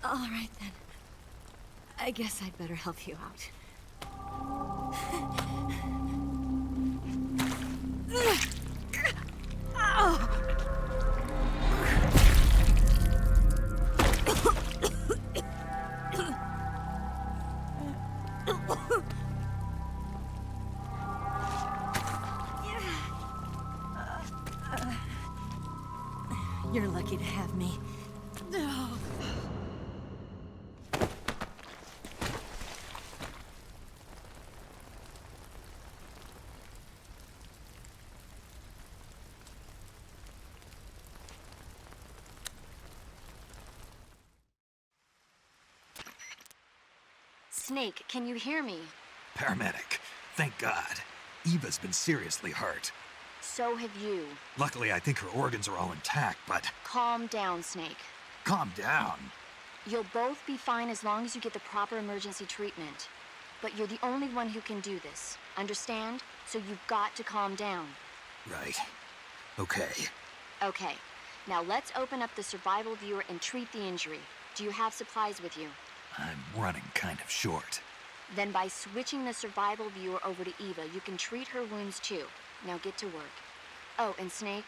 All right, then. I guess I'd better help you out. You're lucky to have me. Snake, can you hear me? Paramedic, thank God. Eva's been seriously hurt. So have you. Luckily, I think her organs are all intact, but... Calm down, Snake. Calm down. You'll both be fine as long as you get the proper emergency treatment. But you're the only one who can do this. Understand? So you've got to calm down. Right. Okay. Okay. Now let's open up the survival viewer and treat the injury. Do you have supplies with you? I'm running kind of short. Then by switching the survival viewer over to Eva, you can treat her wounds too. Now get to work. Oh, and Snake,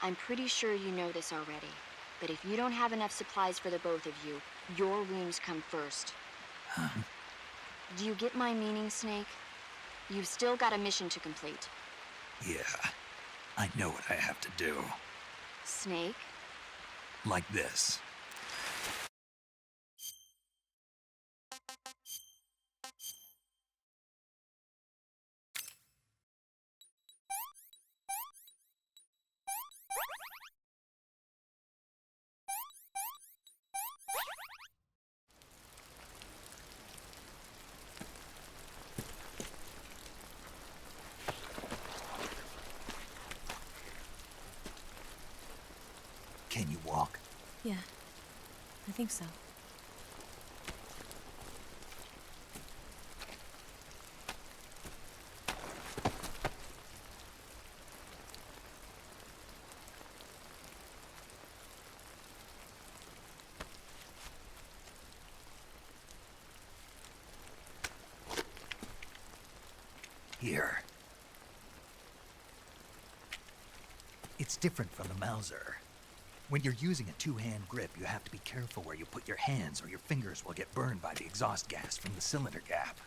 I'm pretty sure you know this already, but if you don't have enough supplies for the both of you, your wounds come first. Huh? Do you get my meaning, Snake? You've still got a mission to complete. Yeah. I know what I have to do. Snake? Like this. Can you walk? Yeah. Yeah, I think so. Here. It's different from the Mauser. When you're using a two-hand grip, you have to be careful where you put your hands or your fingers will get burned by the exhaust gas from the cylinder gap.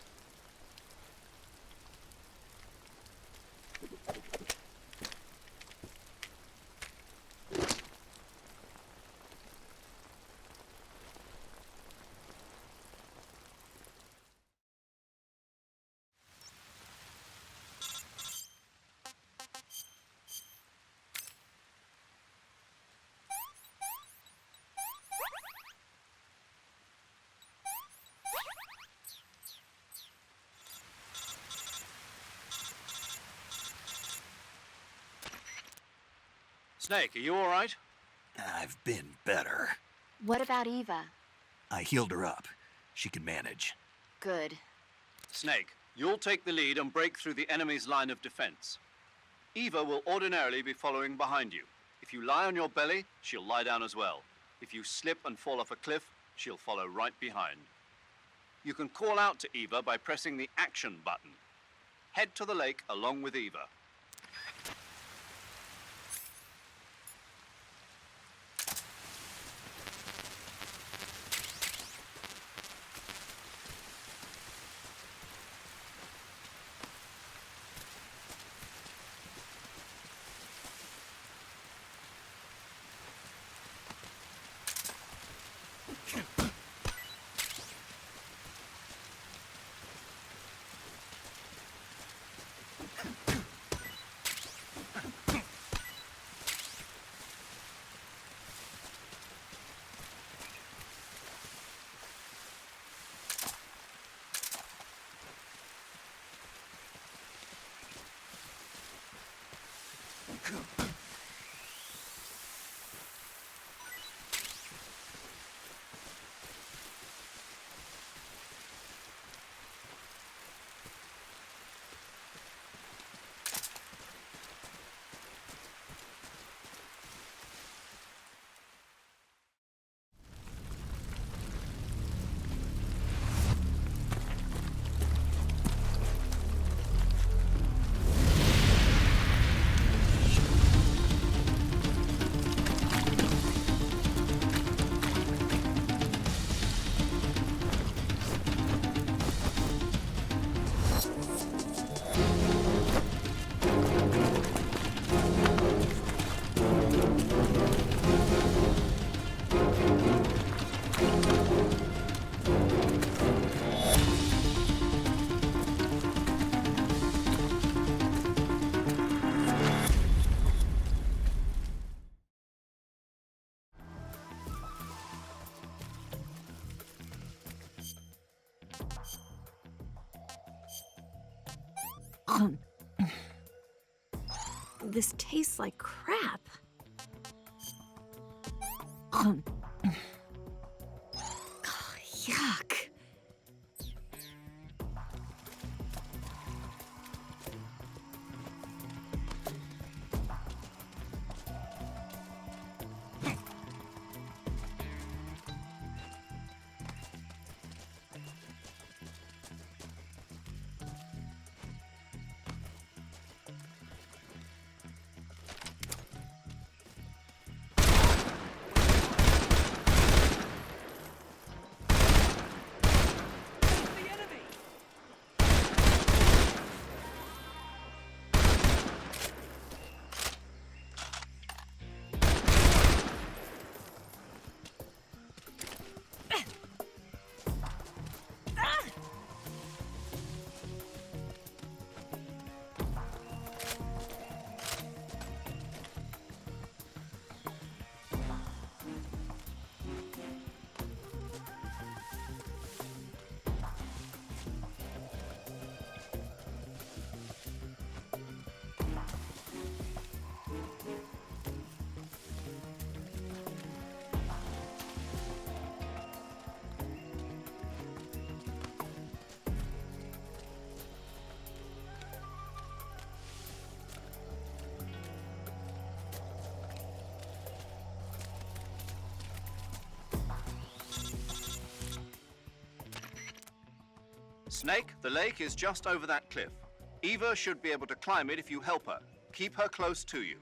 Snake, are you all right? I've been better. What about Eva? I healed her up. She can manage. Good. Snake, you'll take the lead and break through the enemy's line of defense. Eva will ordinarily be following behind you. If you lie on your belly, she'll lie down as well. If you slip and fall off a cliff, she'll follow right behind. You can call out to Eva by pressing the action button. Head to the lake along with Eva. This tastes like crap. Yuck. Snake, the lake is just over that cliff. Eva should be able to climb it if you help her. Keep her close to you.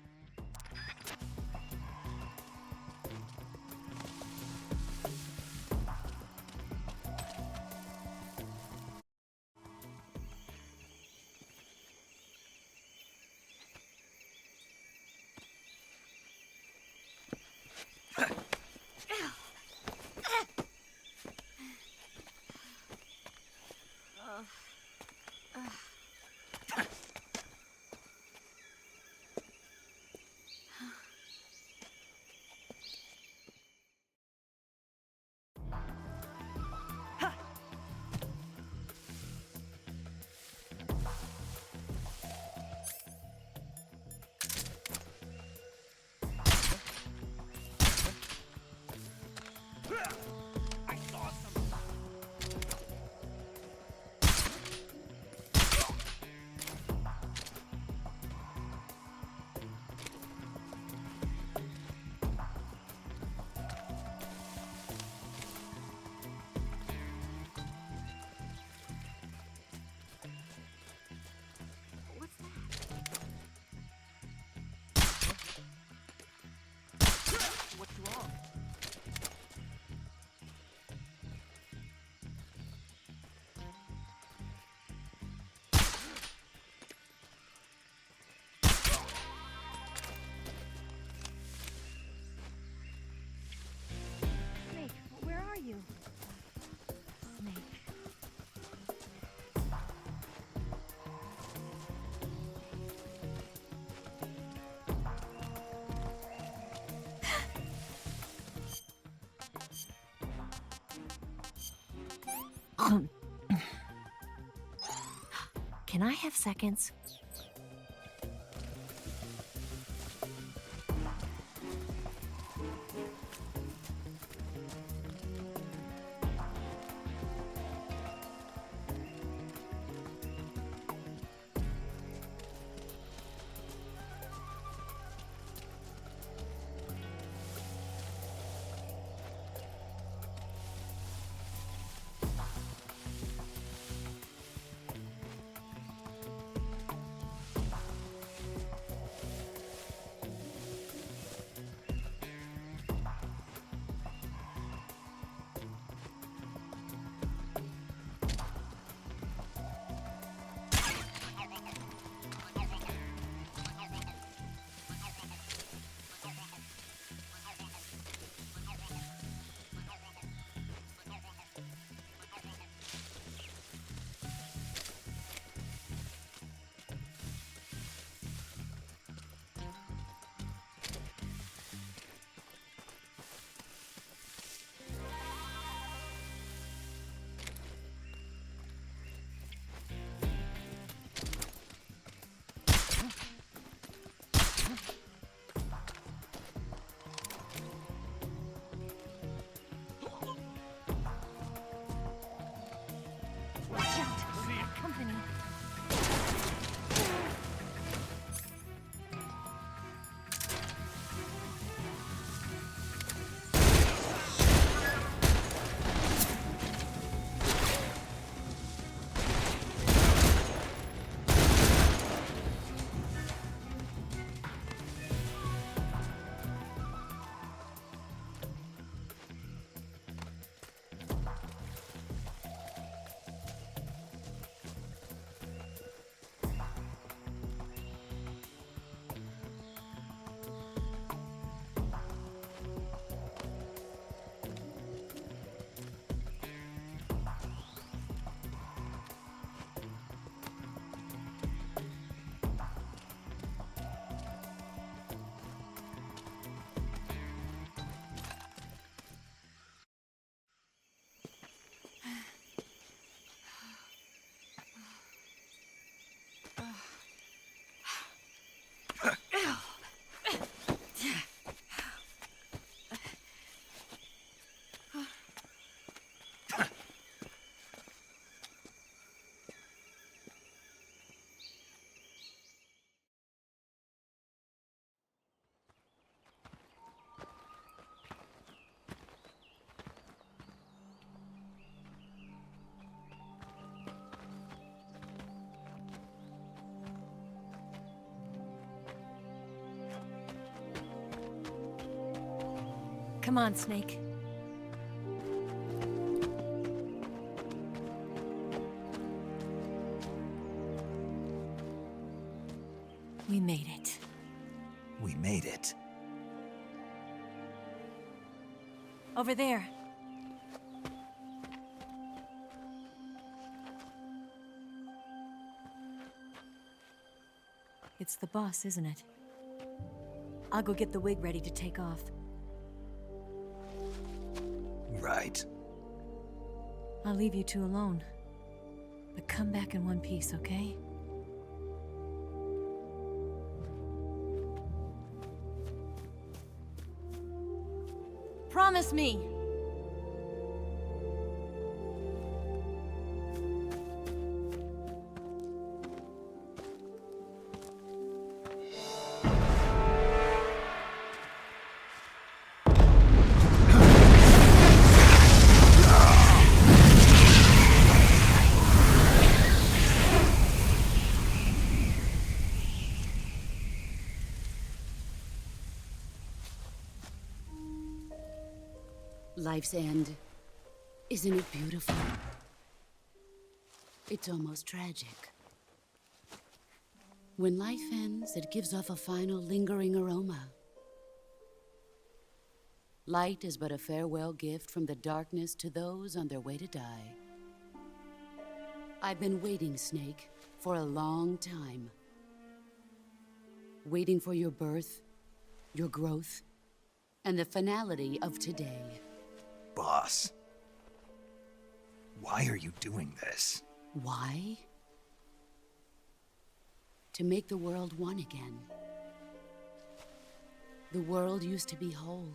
What's wrong? Snake, where are you? Snake. Can I have seconds? Come on, Snake. We made it. We made it. Over there. It's the boss, isn't it? I'll go get the wig ready to take off. Right. I'll leave you two alone. But come back in one piece, okay? Promise me! Life's end. Isn't it beautiful? It's almost tragic. When life ends, it gives off a final lingering aroma. Light is but a farewell gift from the darkness to those on their way to die. I've been waiting, Snake, for a long time. Waiting for your birth, your growth, and the finality of today. Boss. Why are you doing this? Why? To make the world one again. The world used to be whole.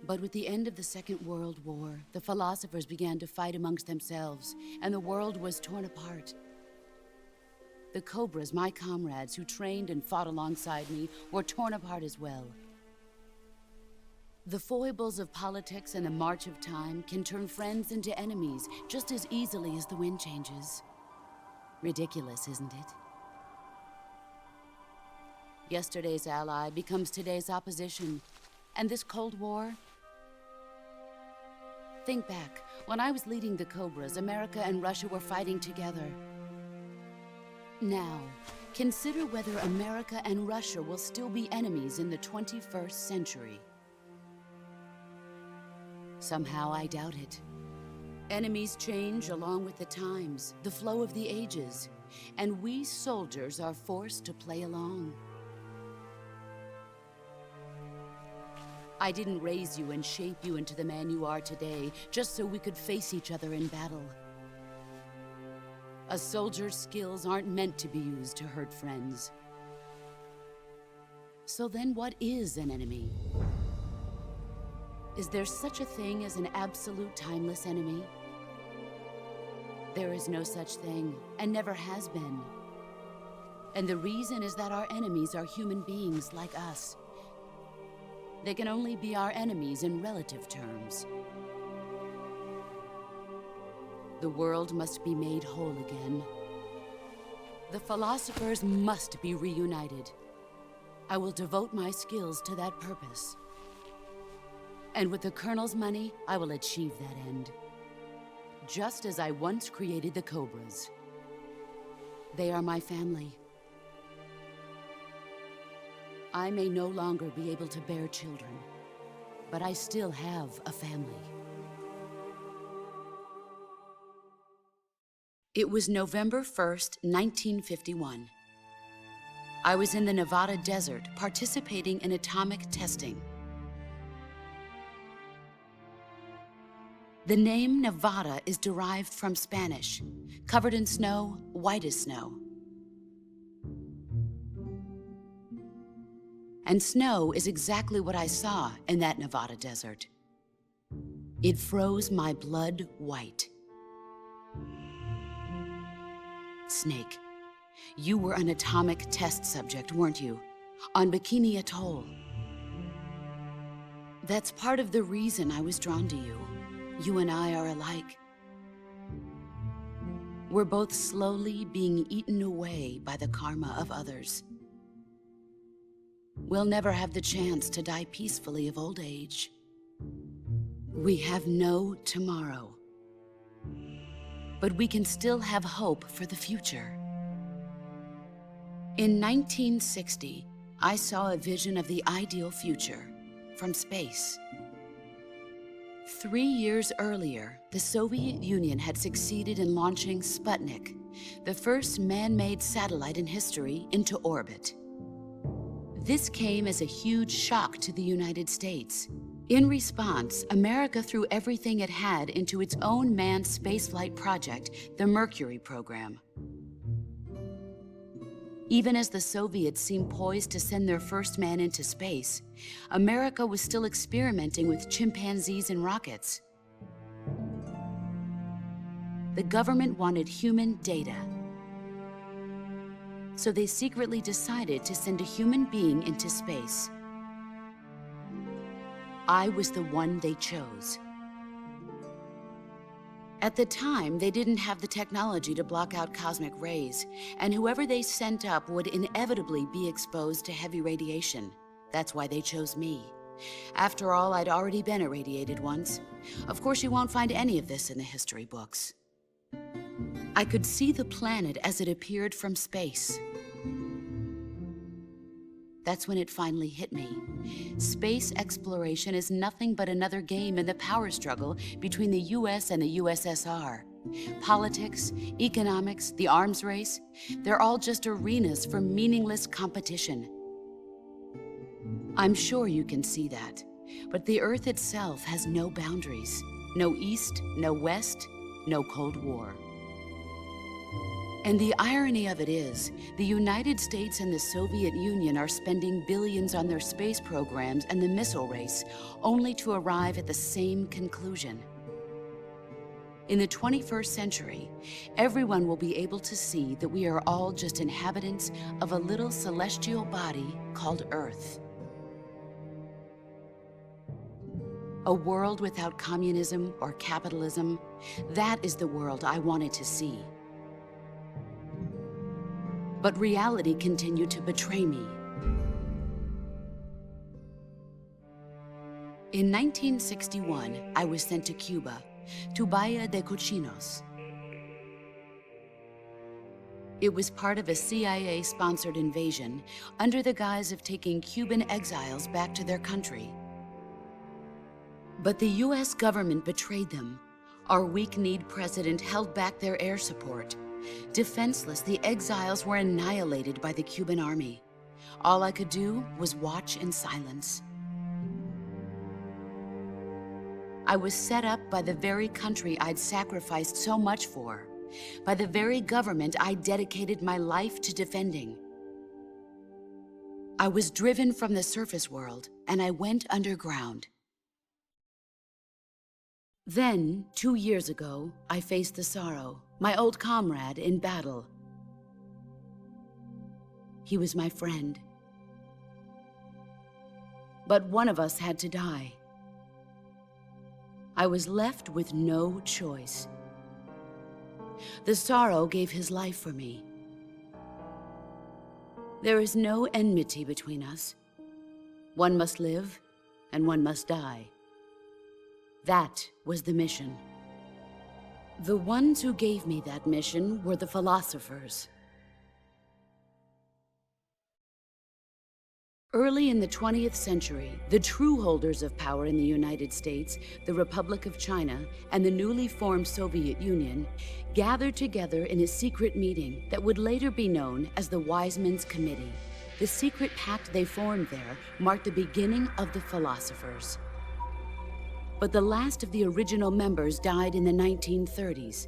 But with the end of the Second World War, the philosophers began to fight amongst themselves, and the world was torn apart. The Cobras, my comrades who trained and fought alongside me, were torn apart as well. The foibles of politics and the march of time can turn friends into enemies just as easily as the wind changes. Ridiculous, isn't it? Yesterday's ally becomes today's opposition. And this Cold War? Think back. When I was leading the Cobras, America and Russia were fighting together. Now, consider whether America and Russia will still be enemies in the 21st century. Somehow I doubt it. Enemies change along with the times, the flow of the ages, and we soldiers are forced to play along. I didn't raise you and shape you into the man you are today just so we could face each other in battle. A soldier's skills aren't meant to be used to hurt friends. So then what is an enemy? Is there such a thing as an absolute timeless enemy? There is no such thing, and never has been. And the reason is that our enemies are human beings like us. They can only be our enemies in relative terms. The world must be made whole again. The philosophers must be reunited. I will devote my skills to that purpose. And with the Colonel's money, I will achieve that end. Just as I once created the Cobras. They are my family. I may no longer be able to bear children, but I still have a family. It was November 1st, 1951. I was in the Nevada desert participating in atomic testing. The name Nevada is derived from Spanish, covered in snow, white as snow. And snow is exactly what I saw in that Nevada desert. It froze my blood white. Snake, you were an atomic test subject, weren't you? On Bikini Atoll. That's part of the reason I was drawn to you. You and I are alike. We're both slowly being eaten away by the karma of others. we'll never have the chance to die peacefully of old age. We have no tomorrow. But we can still have hope for the future. In 1960, I saw a vision of the ideal future from space. 3 years earlier, the Soviet Union had succeeded in launching Sputnik, the first man-made satellite in history, into orbit. This came as a huge shock to the United States. In response, America threw everything it had into its own manned spaceflight project, the Mercury program. Even as the Soviets seemed poised to send their first man into space, America was still experimenting with chimpanzees and rockets. The government wanted human data. So they secretly decided to send a human being into space. I was the one they chose. At the time, they didn't have the technology to block out cosmic rays, and whoever they sent up would inevitably be exposed to heavy radiation. That's why they chose me. After all, I'd already been irradiated once. Of course, you won't find any of this in the history books. I could see the planet as it appeared from space. That's when it finally hit me. Space exploration is nothing but another game in the power struggle between the US and the USSR. Politics, economics, the arms race, they're all just arenas for meaningless competition. I'm sure you can see that, but the Earth itself has no boundaries. No East, no West, no Cold War. And the irony of it is, the United States and the Soviet Union are spending billions on their space programs and the missile race, only to arrive at the same conclusion. In the 21st century, everyone will be able to see that we are all just inhabitants of a little celestial body called Earth. A world without communism or capitalism, that is the world I wanted to see. But reality continued to betray me. In 1961, I was sent to Cuba, to Bahia de Cochinos. It was part of a CIA-sponsored invasion under the guise of taking Cuban exiles back to their country. But the US government betrayed them. Our weak-kneed president held back their air support. Defenseless, the exiles were annihilated by the Cuban army. All I could do was watch in silence. I was set up by the very country I'd sacrificed so much for, by the very government I dedicated my life to defending. I was driven from the surface world, and I went underground. Then, 2 years ago, I faced the sorrow, my old comrade in battle. He was my friend. But one of us had to die. I was left with no choice. The sorrow gave his life for me. There is no enmity between us. One must live, and one must die. That was the mission. The ones who gave me that mission were the philosophers. Early in the 20th century, the true holders of power in the United States, the Republic of China, and the newly formed Soviet Union gathered together in a secret meeting that would later be known as the Wise Men's Committee. The secret pact they formed there marked the beginning of the philosophers. But the last of the original members died in the 1930s.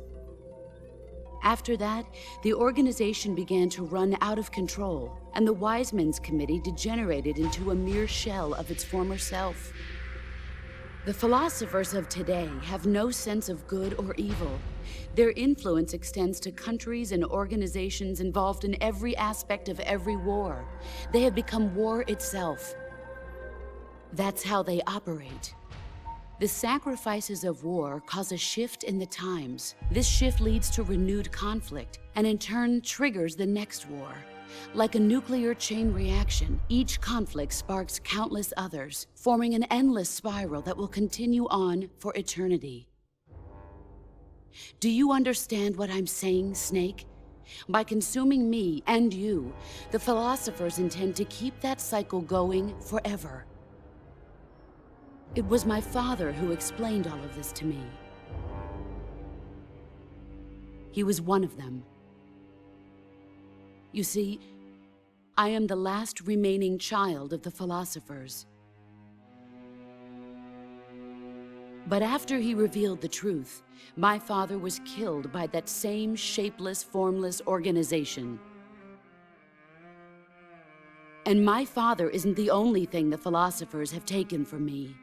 After that, the organization began to run out of control, and the Wise Men's Committee degenerated into a mere shell of its former self. The philosophers of today have no sense of good or evil. Their influence extends to countries and organizations involved in every aspect of every war. They have become war itself. That's how they operate. The sacrifices of war cause a shift in the times. This shift leads to renewed conflict, and in turn triggers the next war. Like a nuclear chain reaction, each conflict sparks countless others, forming an endless spiral that will continue on for eternity. Do you understand what I'm saying, Snake? By consuming me and you, the philosophers intend to keep that cycle going forever. It was my father who explained all of this to me. He was one of them. You see, I am the last remaining child of the philosophers. But after he revealed the truth, my father was killed by that same shapeless, formless organization. And my father isn't the only thing the philosophers have taken from me.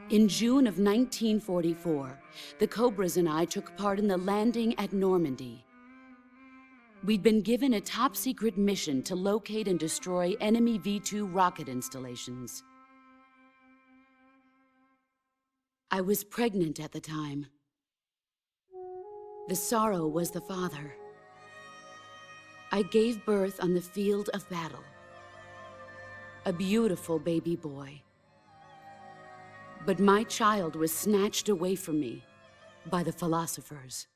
In June of 1944, the Cobras and I took part in the landing at Normandy. We'd been given a top-secret mission to locate and destroy enemy V-2 rocket installations. I was pregnant at the time. The sorrow was the father. I gave birth on the field of battle. A beautiful baby boy. But my child was snatched away from me by the philosophers.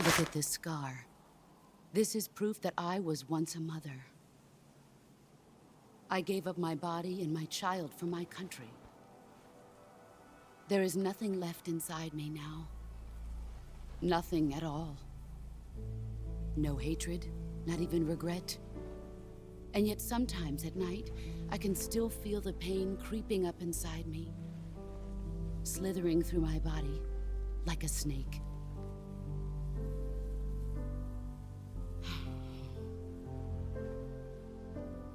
Look at this scar. This is proof that I was once a mother. I gave up my body and my child for my country. There is nothing left inside me now. Nothing at all. No hatred, not even regret. And yet sometimes at night, I can still feel the pain creeping up inside me, slithering through my body like a snake.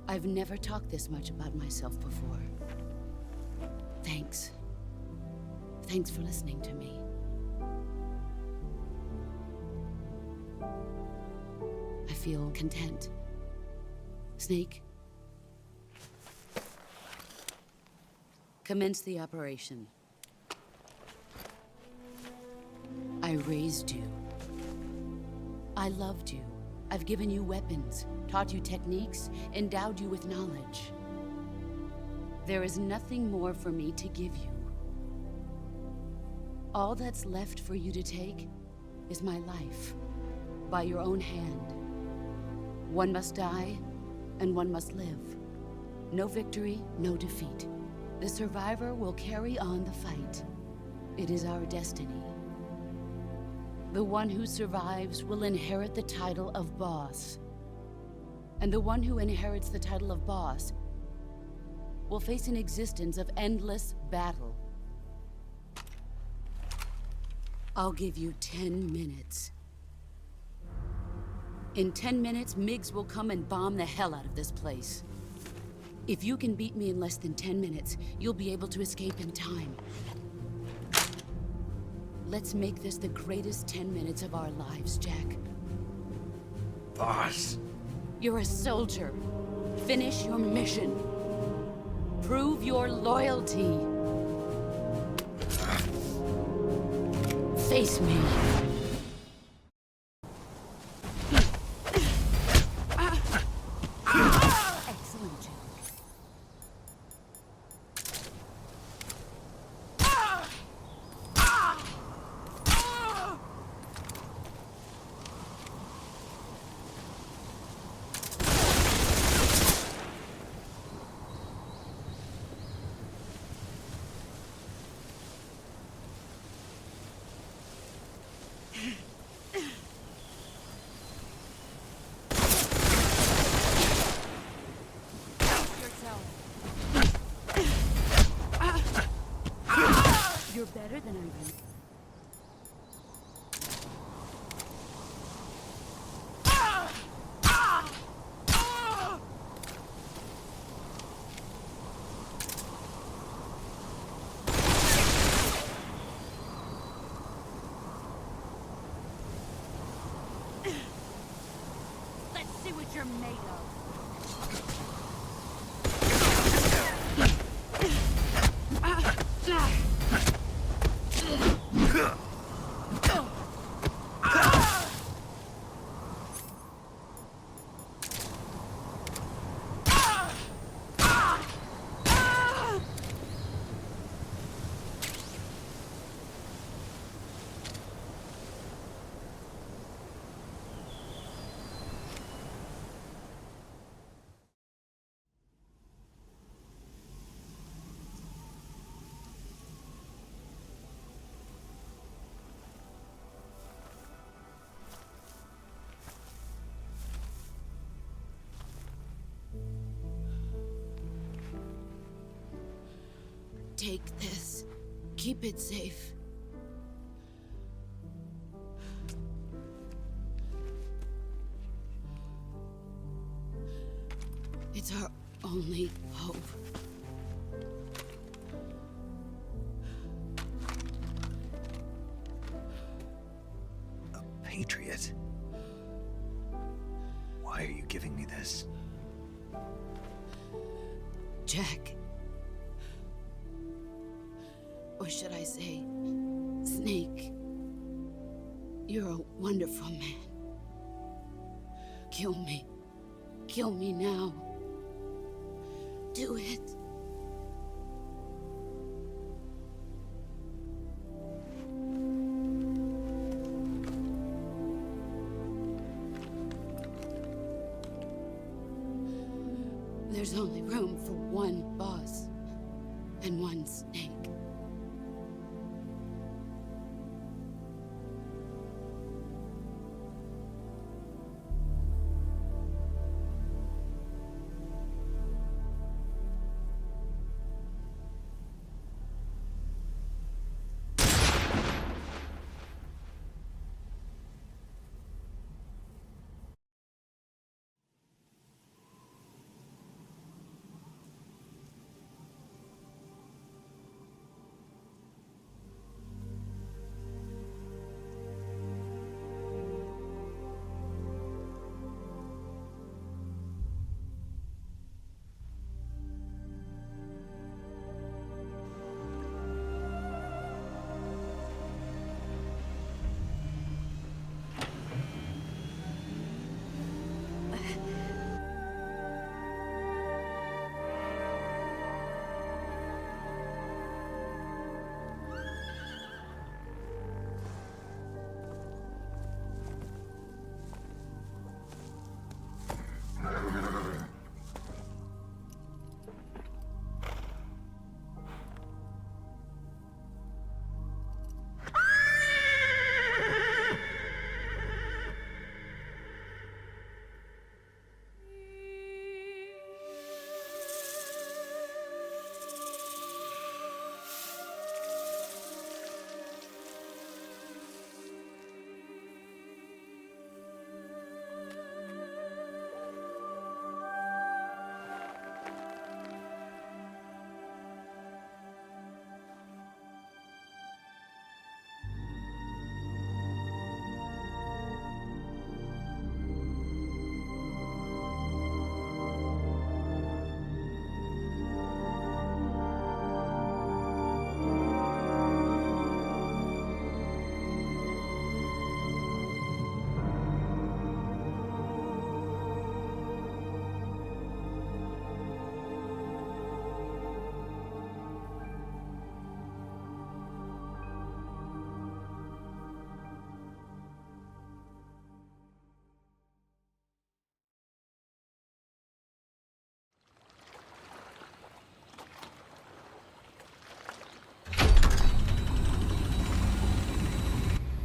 I've never talked this much about myself before. Thanks. Thanks for listening to me. I feel content. Snake? Commence the operation. I raised you. I loved you. I've given you weapons, taught you techniques, endowed you with knowledge. There is nothing more for me to give you. All that's left for you to take is my life, by your own hand. One must die, and one must live. No victory, no defeat. The survivor will carry on the fight. It is our destiny. The one who survives will inherit the title of boss. And the one who inherits the title of boss will face an existence of endless battle. I'll give you 10 minutes. In 10 minutes, MiGs will come and bomb the hell out of this place. If you can beat me in less than 10 minutes, you'll be able to escape in time. Let's make this the greatest 10 minutes of our lives, Jack. Boss. You're a soldier. Finish your mission. Prove your loyalty. Face me. Excellent, Jack. You're better than I am. Let's see what what you're made of. Take this. Keep it safe. It's our only hope. A patriot? Why are you giving me this? Jack. Or should I say, Snake? You're a wonderful man. Kill me. Kill me now. Do it. There's only room for one boss and one snake.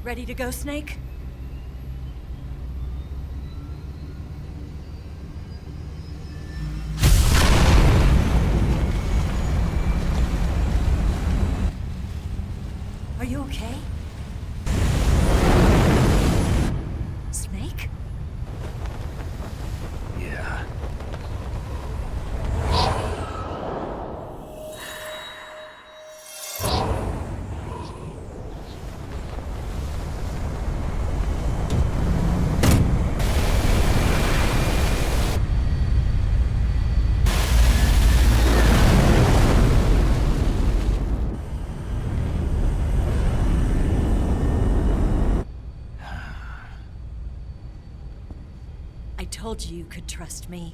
Ready to go, Snake? Are you okay? Snake? Yeah. I told you you could trust me.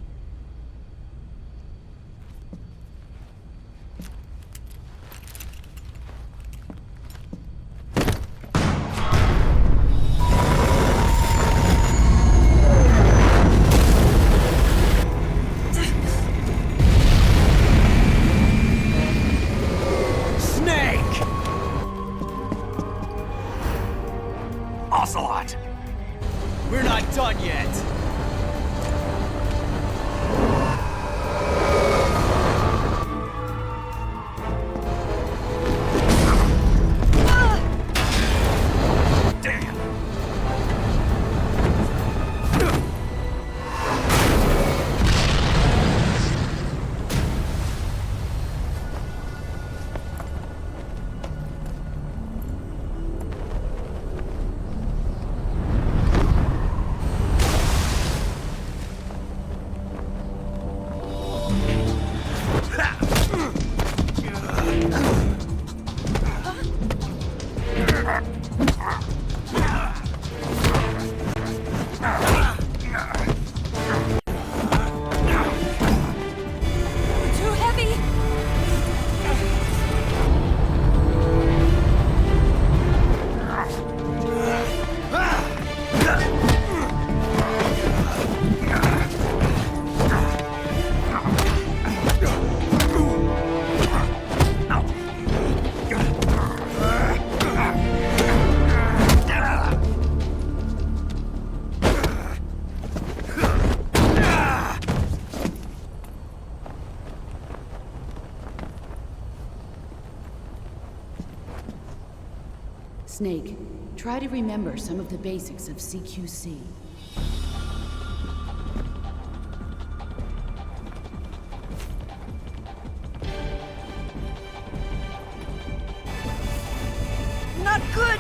Ocelot! We're not done yet! Snake, try to remember some of the basics of CQC. Not good!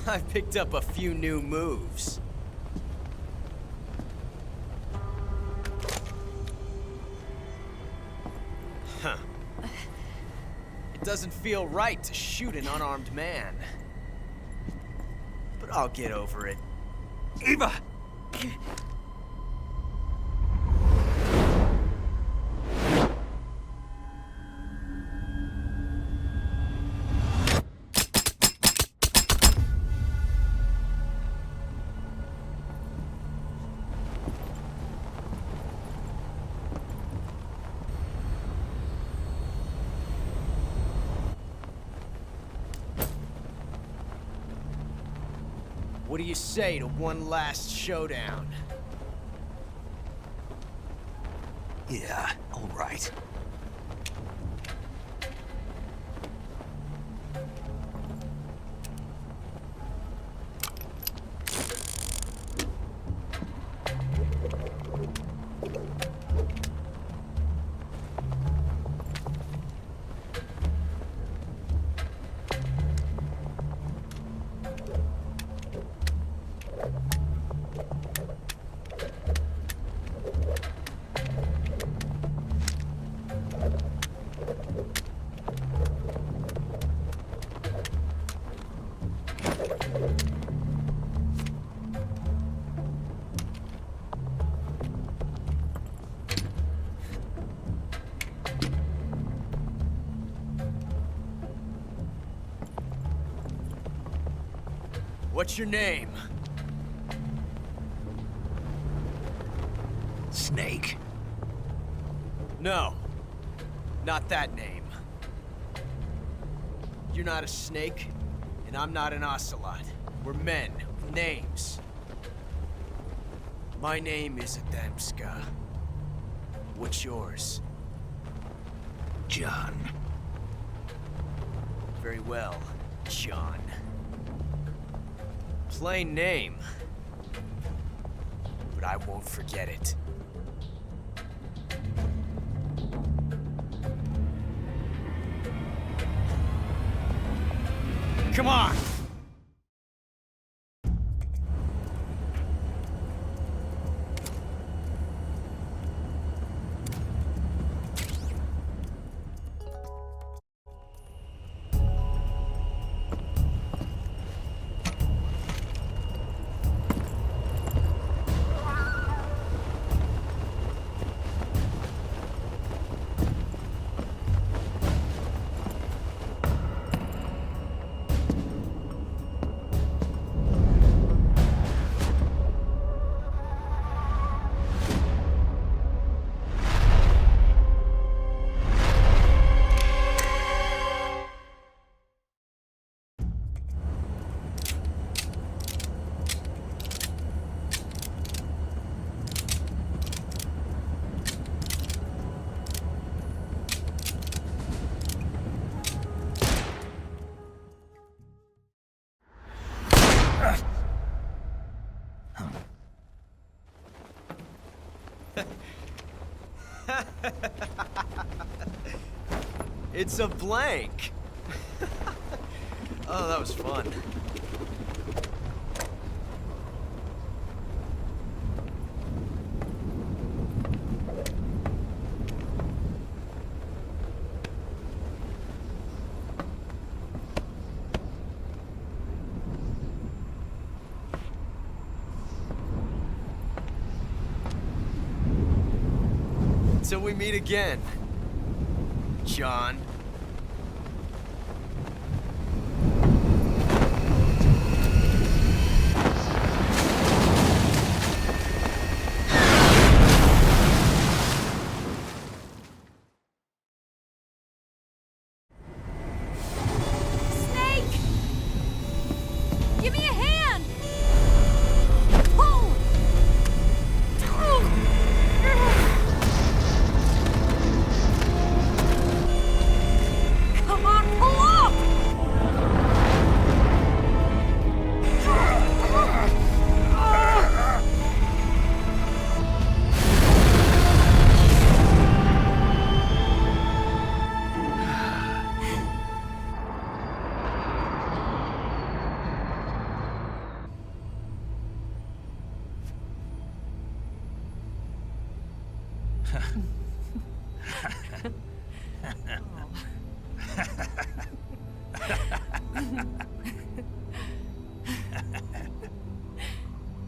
I picked up a few new moves. Huh. It doesn't feel right to shoot an unarmed man. But I'll get over it. Eva! What do you say to one last showdown? Yeah, all right. What's your name? Snake. No. Not that name. You're not a snake, and I'm not an Ocelot. We're men with names. My name is Adamska. What's yours? John. Very well, John. Plain name. But I won't forget it. Come on! It's a blank. Oh, that was fun. Until we meet again, John. Give me a hand! Pull! Come on, pull up!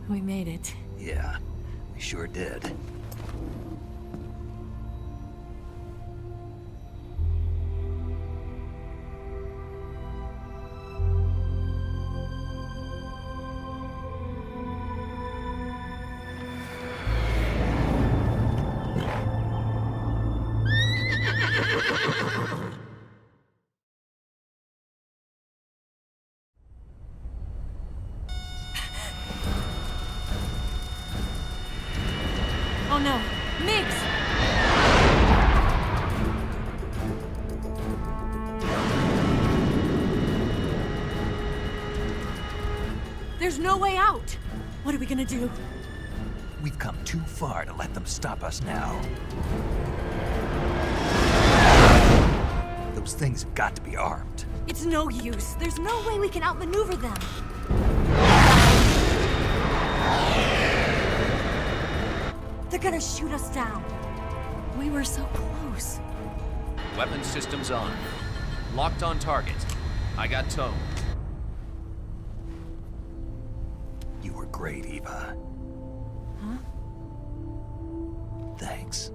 We made it. Yeah, we sure did. Oh no, Migs! There's no way out! What are we gonna do? We've come too far to let them stop us now. Those things have got to be armed. It's no use. There's no way we can outmaneuver them. They're gonna shoot us down. We were so close. Weapon systems on. Locked on target. I got tone. You were great, Eva. Huh? Thanks.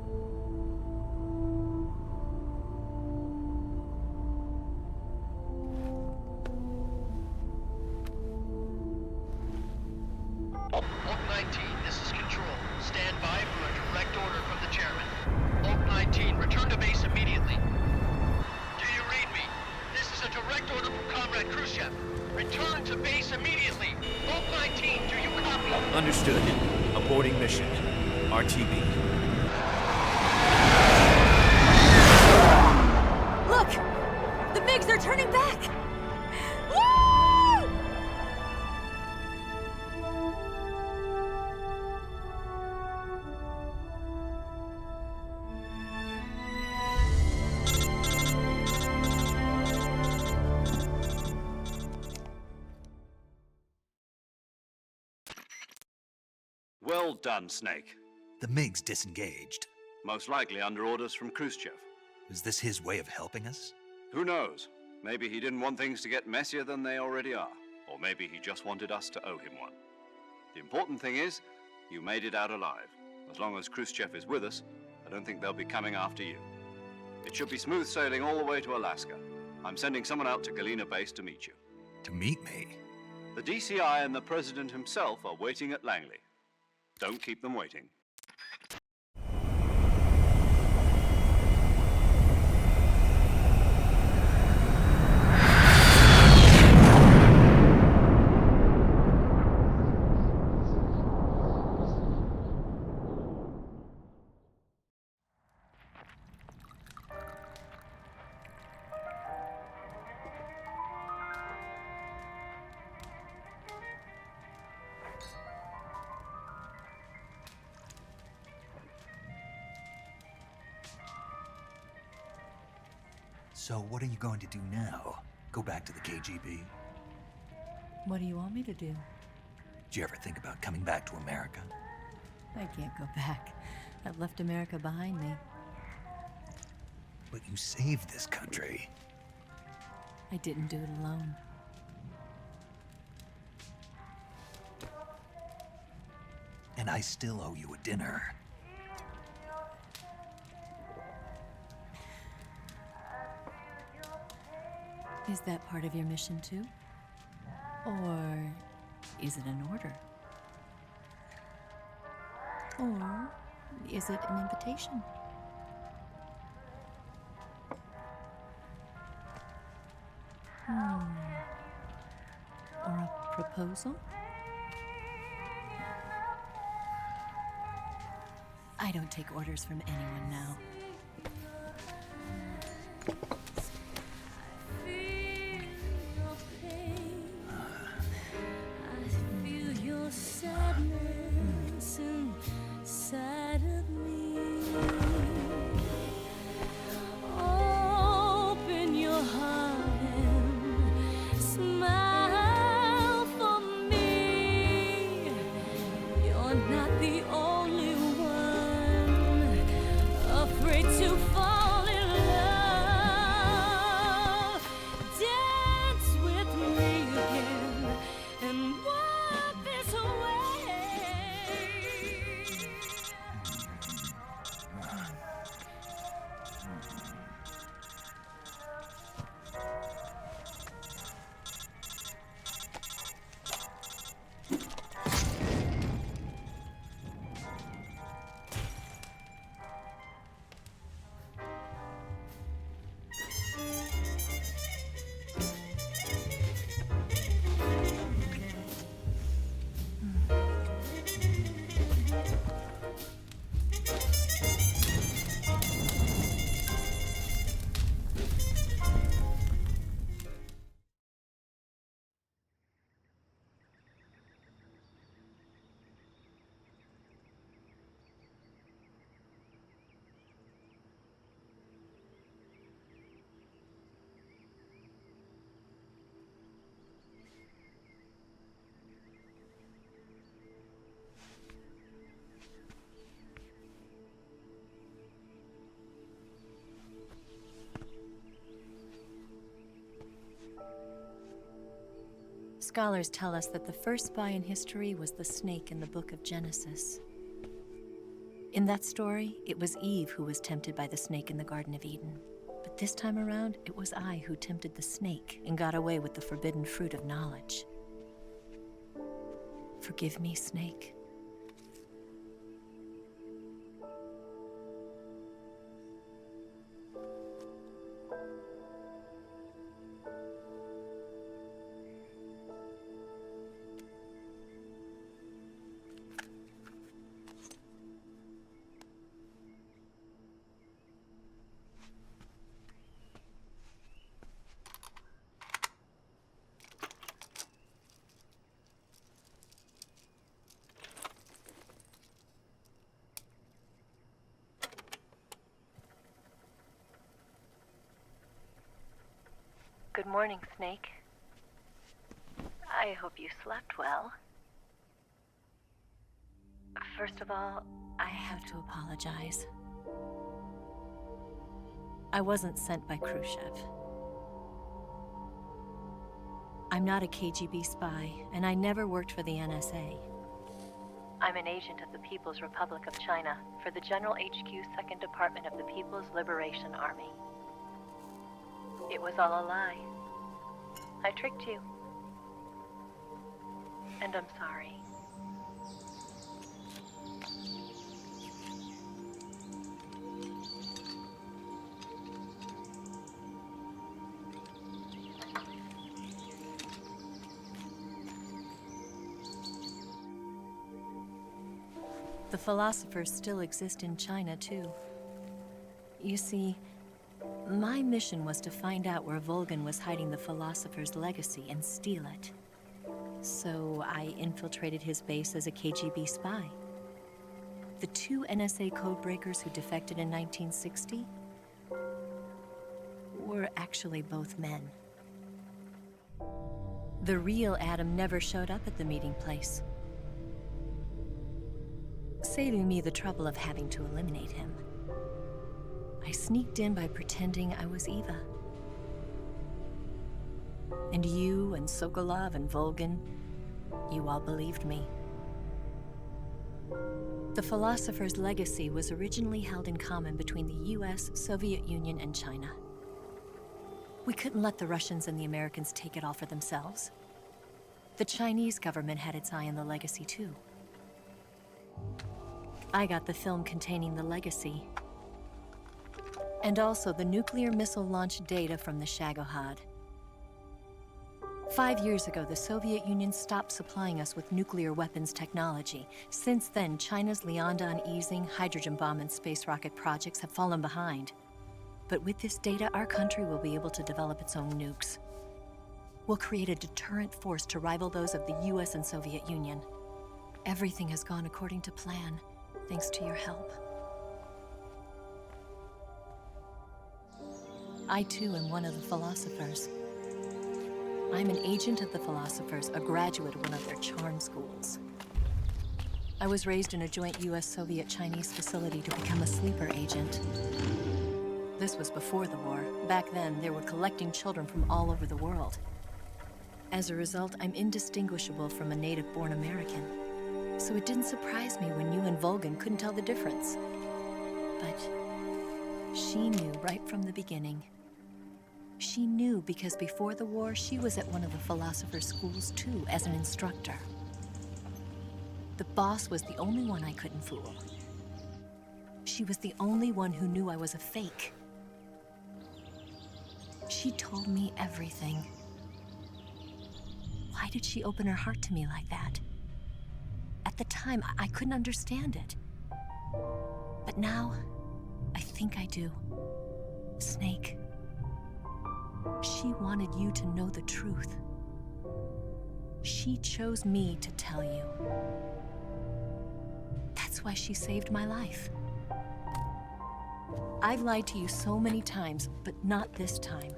Oak 19, this is Control. Stand by for a direct order from the chairman. Oak 19, return to base immediately. Do you read me? This is a direct order from Comrade Khrushchev. Return Return to base immediately. Vault 19, do you copy? Understood. Aborting mission. RTB. Look! The MiGs are turning back! Woo! Well done, Snake. The MiGs disengaged. Most likely under orders from Khrushchev. Is this his way of helping us? Who knows? Maybe he didn't want things to get messier than they already are. Or maybe he just wanted us to owe him one. The important thing is, you made it out alive. As long as Khrushchev is with us, I don't think they'll be coming after you. It should be smooth sailing all the way to Alaska. I'm sending someone out to Galena Base to meet you. To meet me? The DCI and the President himself are waiting at Langley. Don't keep them waiting. So what are you going to do now? Go back to the KGB? What do you want me to do? Did you ever think about coming back to America? I can't go back. I've left America behind me. But you saved this country. I didn't do it alone. And I still owe you a dinner. Is that part of your mission too? Or is it an order? Or is it an invitation? Or a proposal? I don't take orders from anyone now. Scholars tell us that the first spy in history was the snake in the book of Genesis. In that story, it was Eve who was tempted by the snake in the Garden of Eden. But this time around, it was I who tempted the snake and got away with the forbidden fruit of knowledge. Forgive me, snake. morning, Snake. I hope you slept well. First of all, I have to apologize. I wasn't sent by Khrushchev. I'm not a KGB spy, and I never worked for the NSA. I'm an agent of the People's Republic of China for the General HQ 2nd Department of the People's Liberation Army. It was all a lie. I tricked you. And I'm sorry. The philosophers still exist in China, too. You see, my mission was to find out where Volgin was hiding the philosopher's legacy and steal it. So I infiltrated his base as a KGB spy. The 2 NSA codebreakers who defected in 1960 were actually both men. The real Adam never showed up at the meeting place, saving me the trouble of having to eliminate him. I sneaked in by pretending I was Eva. And you and Sokolov and Volgin, you all believed me. The philosopher's legacy was originally held in common between the US, Soviet Union, and China. We couldn't let the Russians and the Americans take it all for themselves. The Chinese government had its eye on the legacy, too. I got the film containing the legacy, and also the nuclear missile launch data from the Shagohod. 5 years ago, the Soviet Union stopped supplying us with nuclear weapons technology. Since then, China's Liaodong easing, hydrogen bomb, and space rocket projects have fallen behind. But with this data, our country will be able to develop its own nukes. We'll create a deterrent force to rival those of the US and Soviet Union. Everything has gone according to plan, thanks to your help. I, too, am one of the philosophers. I'm an agent of the philosophers, a graduate of one of their charm schools. I was raised in a joint US-Soviet-Chinese facility to become a sleeper agent. This was before the war. Back then, they were collecting children from all over the world. As a result, I'm indistinguishable from a native-born American. So it didn't surprise me when you and Volgin couldn't tell the difference. But she knew right from the beginning. She knew because before the war, she was at one of the philosopher's schools too, as an instructor. The boss was the only one I couldn't fool. She was the only one who knew I was a fake. She told me everything. Why did she open her heart to me like that? At the time, I couldn't understand it. But now, I think I do. Snake. She wanted you to know the truth. She chose me to tell you. That's why she saved my life. I've lied to you so many times, but not this time.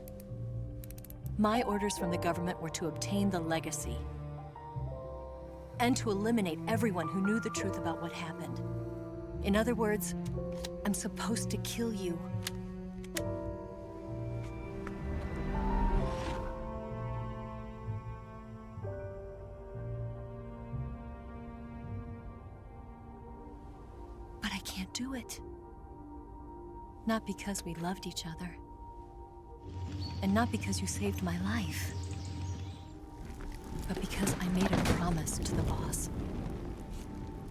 My orders from the government were to obtain the legacy and to eliminate everyone who knew the truth about what happened. In other words, I'm supposed to kill you. But I can't do it. Not because we loved each other. And not because you saved my life. But because I made a promise to the boss.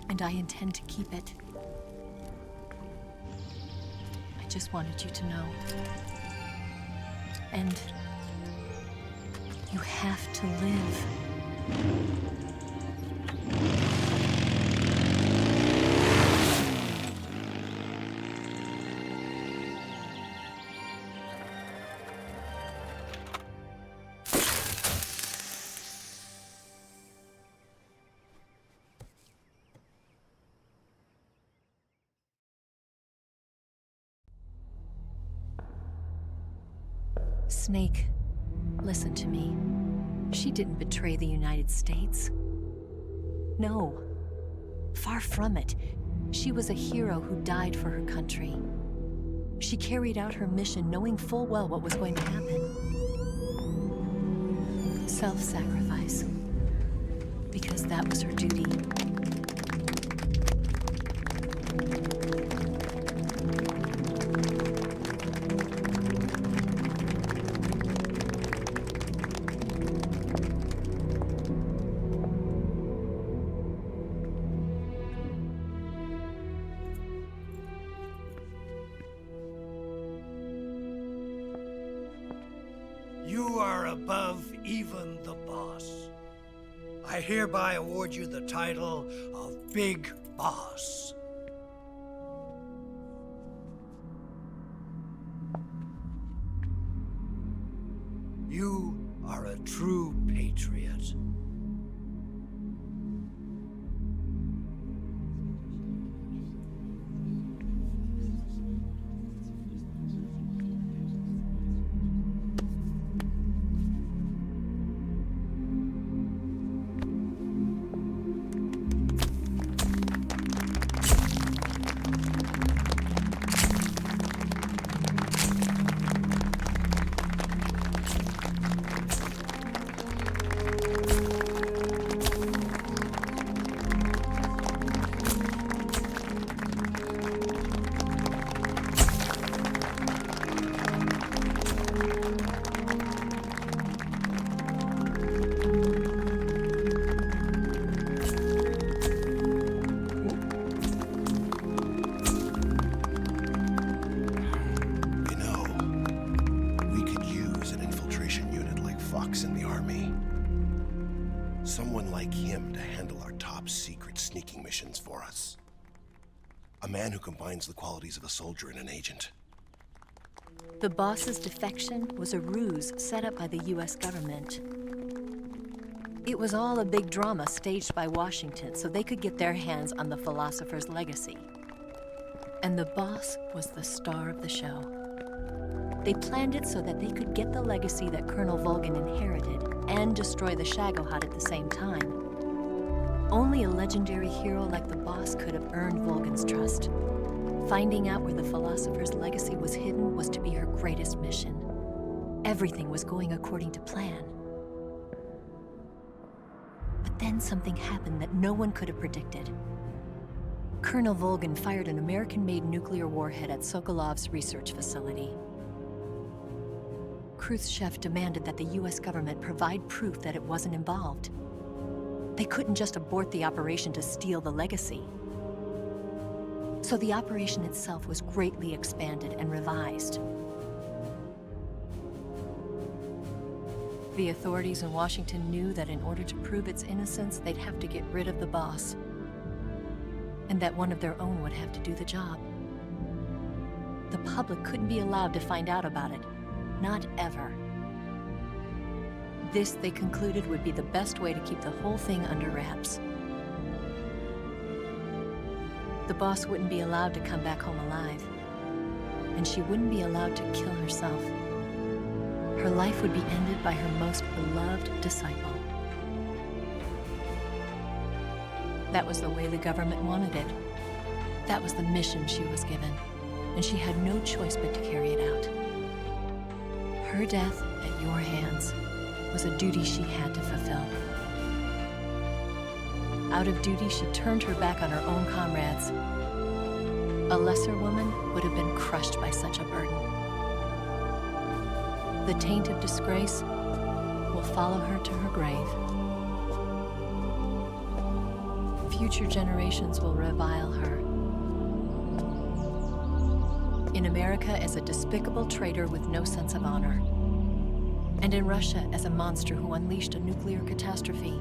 And I intend to keep it. I just wanted you to know. And you have to live. Snake, Listen to me. She didn't betray the United States. No. Far from it. She was a hero who died for her country. She carried out her mission knowing full well what was going to happen. Self-sacrifice. Because that was her duty. You are above even the boss. I hereby award you the title of Big Boss. You are a true patriot. Someone like him to handle our top secret sneaking missions for us. A man who combines the qualities of a soldier and an agent. The boss's defection was a ruse set up by the US government. It was all a big drama staged by Washington so they could get their hands on the philosopher's legacy. And the boss was the star of the show. They planned it so that they could get the legacy that Colonel Volgin inherited and destroy the Shagohod at the same time. Only a legendary hero like the boss could have earned Volgin's trust. Finding out where the philosopher's legacy was hidden was to be her greatest mission. Everything was going according to plan. But then something happened that no one could have predicted. Colonel Volgin fired an American-made nuclear warhead at Sokolov's research facility. Khrushchev demanded that the US government provide proof that it wasn't involved. They couldn't just abort the operation to steal the legacy. So the operation itself was greatly expanded and revised. The authorities in Washington knew that in order to prove its innocence, they'd have to get rid of the boss, and that one of their own would have to do the job. The public couldn't be allowed to find out about it. Not ever. This, they concluded, would be the best way to keep the whole thing under wraps. The boss wouldn't be allowed to come back home alive, and she wouldn't be allowed to kill herself. Her life would be ended by her most beloved disciple. That was the way the government wanted it. That was the mission she was given, and she had no choice but to carry it out. Her death at your hands was a duty she had to fulfill. Out of duty, she turned her back on her own comrades. A lesser woman would have been crushed by such a burden. The taint of disgrace will follow her to her grave. Future generations will revile her. In America as a despicable traitor with no sense of honor. And in Russia as a monster who unleashed a nuclear catastrophe.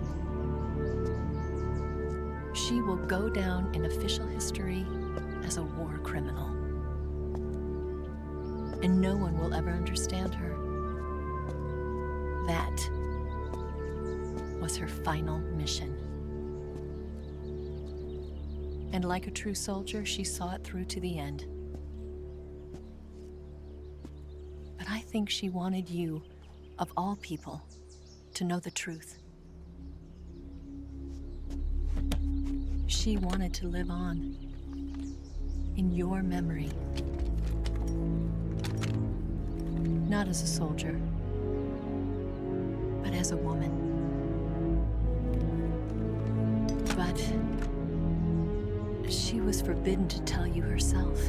She will go down in official history as a war criminal. And no one will ever understand her. That was her final mission. And like a true soldier, she saw it through to the end. But I think she wanted you, of all people, to know the truth. She wanted to live on, in your memory. Not as a soldier, but as a woman. But she was forbidden to tell you herself.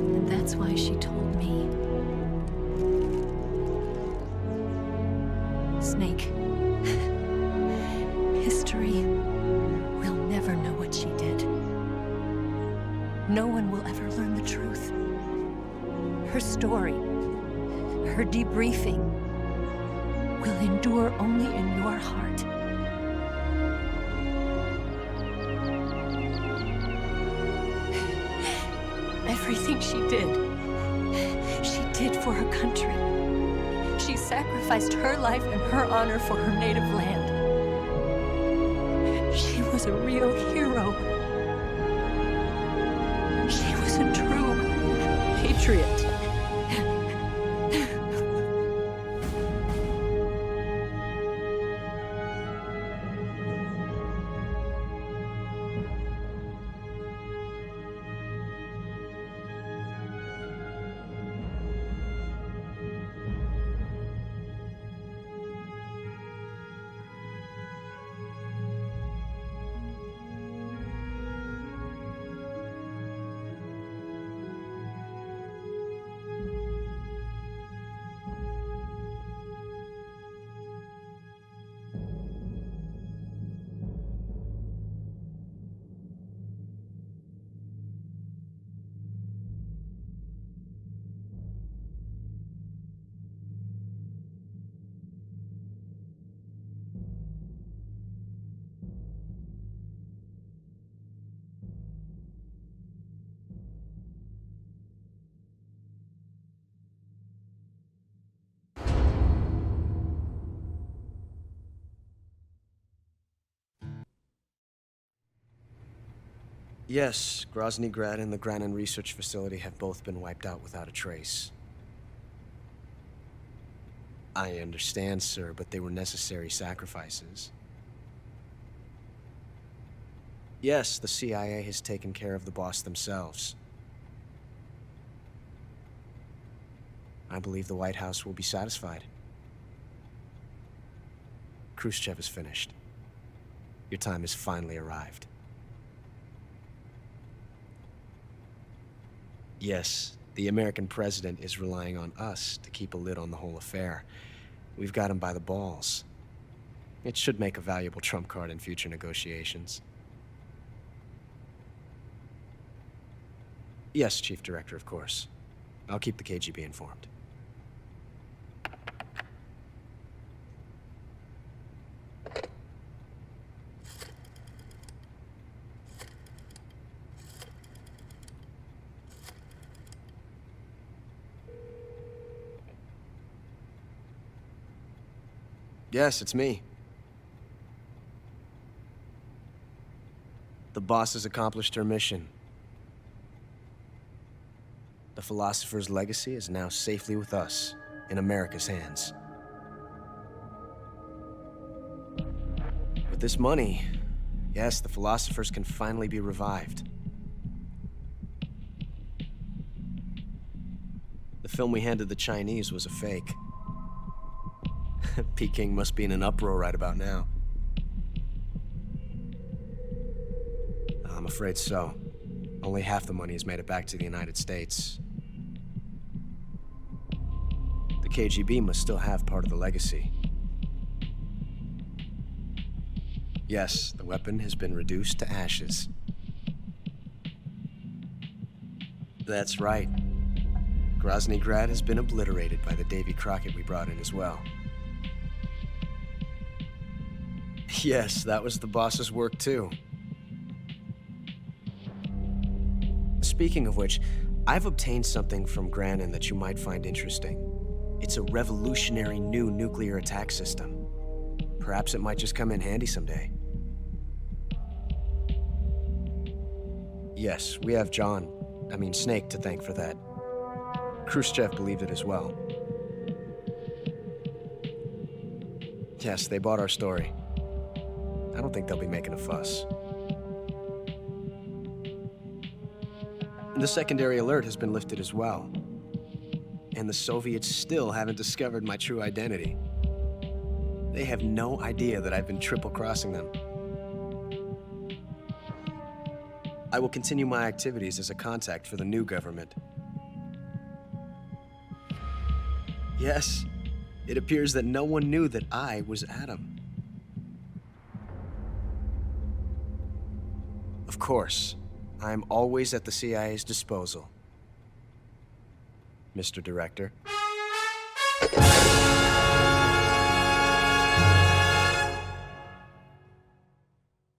And that's why she told me. Snake, history will never know what she did. No one will ever learn the truth. Her story, her debriefing, will endure only in your heart. Everything she did for her country. She sacrificed her life and her honor for her native land. She was a real hero. She was a true patriot. Yes, Grozny Grad and the Granin research facility have both been wiped out without a trace. I understand, sir, but they were necessary sacrifices. Yes, the CIA has taken care of the boss themselves. I believe the White House will be satisfied. Khrushchev is finished. Your time has finally arrived. Yes, the American president is relying on us to keep a lid on the whole affair. We've got him by the balls. It should make a valuable trump card in future negotiations. Yes, Chief Director, of course. I'll keep the KGB informed. Yes, it's me. The boss has accomplished her mission. The philosopher's legacy is now safely with us, in America's hands. With this money, yes, the philosophers can finally be revived. The film we handed the Chinese was a fake. Peking must be in an uproar right about now. I'm afraid so. Only half the money has made it back to the United States. The KGB must still have part of the legacy. Yes, the weapon has been reduced to ashes. That's right. Grozny Grad has been obliterated by the Davy Crockett we brought in as well. Yes, that was the boss's work too. Speaking of which, I've obtained something from Granin that you might find interesting. It's a revolutionary new nuclear attack system. Perhaps it might just come in handy someday. Yes, we have Snake to thank for that. Khrushchev believed it as well. Yes, they bought our story. I don't think they'll be making a fuss. The secondary alert has been lifted as well. And the Soviets still haven't discovered my true identity. They have no idea that I've been triple-crossing them. I will continue my activities as a contact for the new government. Yes, it appears that no one knew that I was Adam. Of course, I'm always at the CIA's disposal, Mr. Director.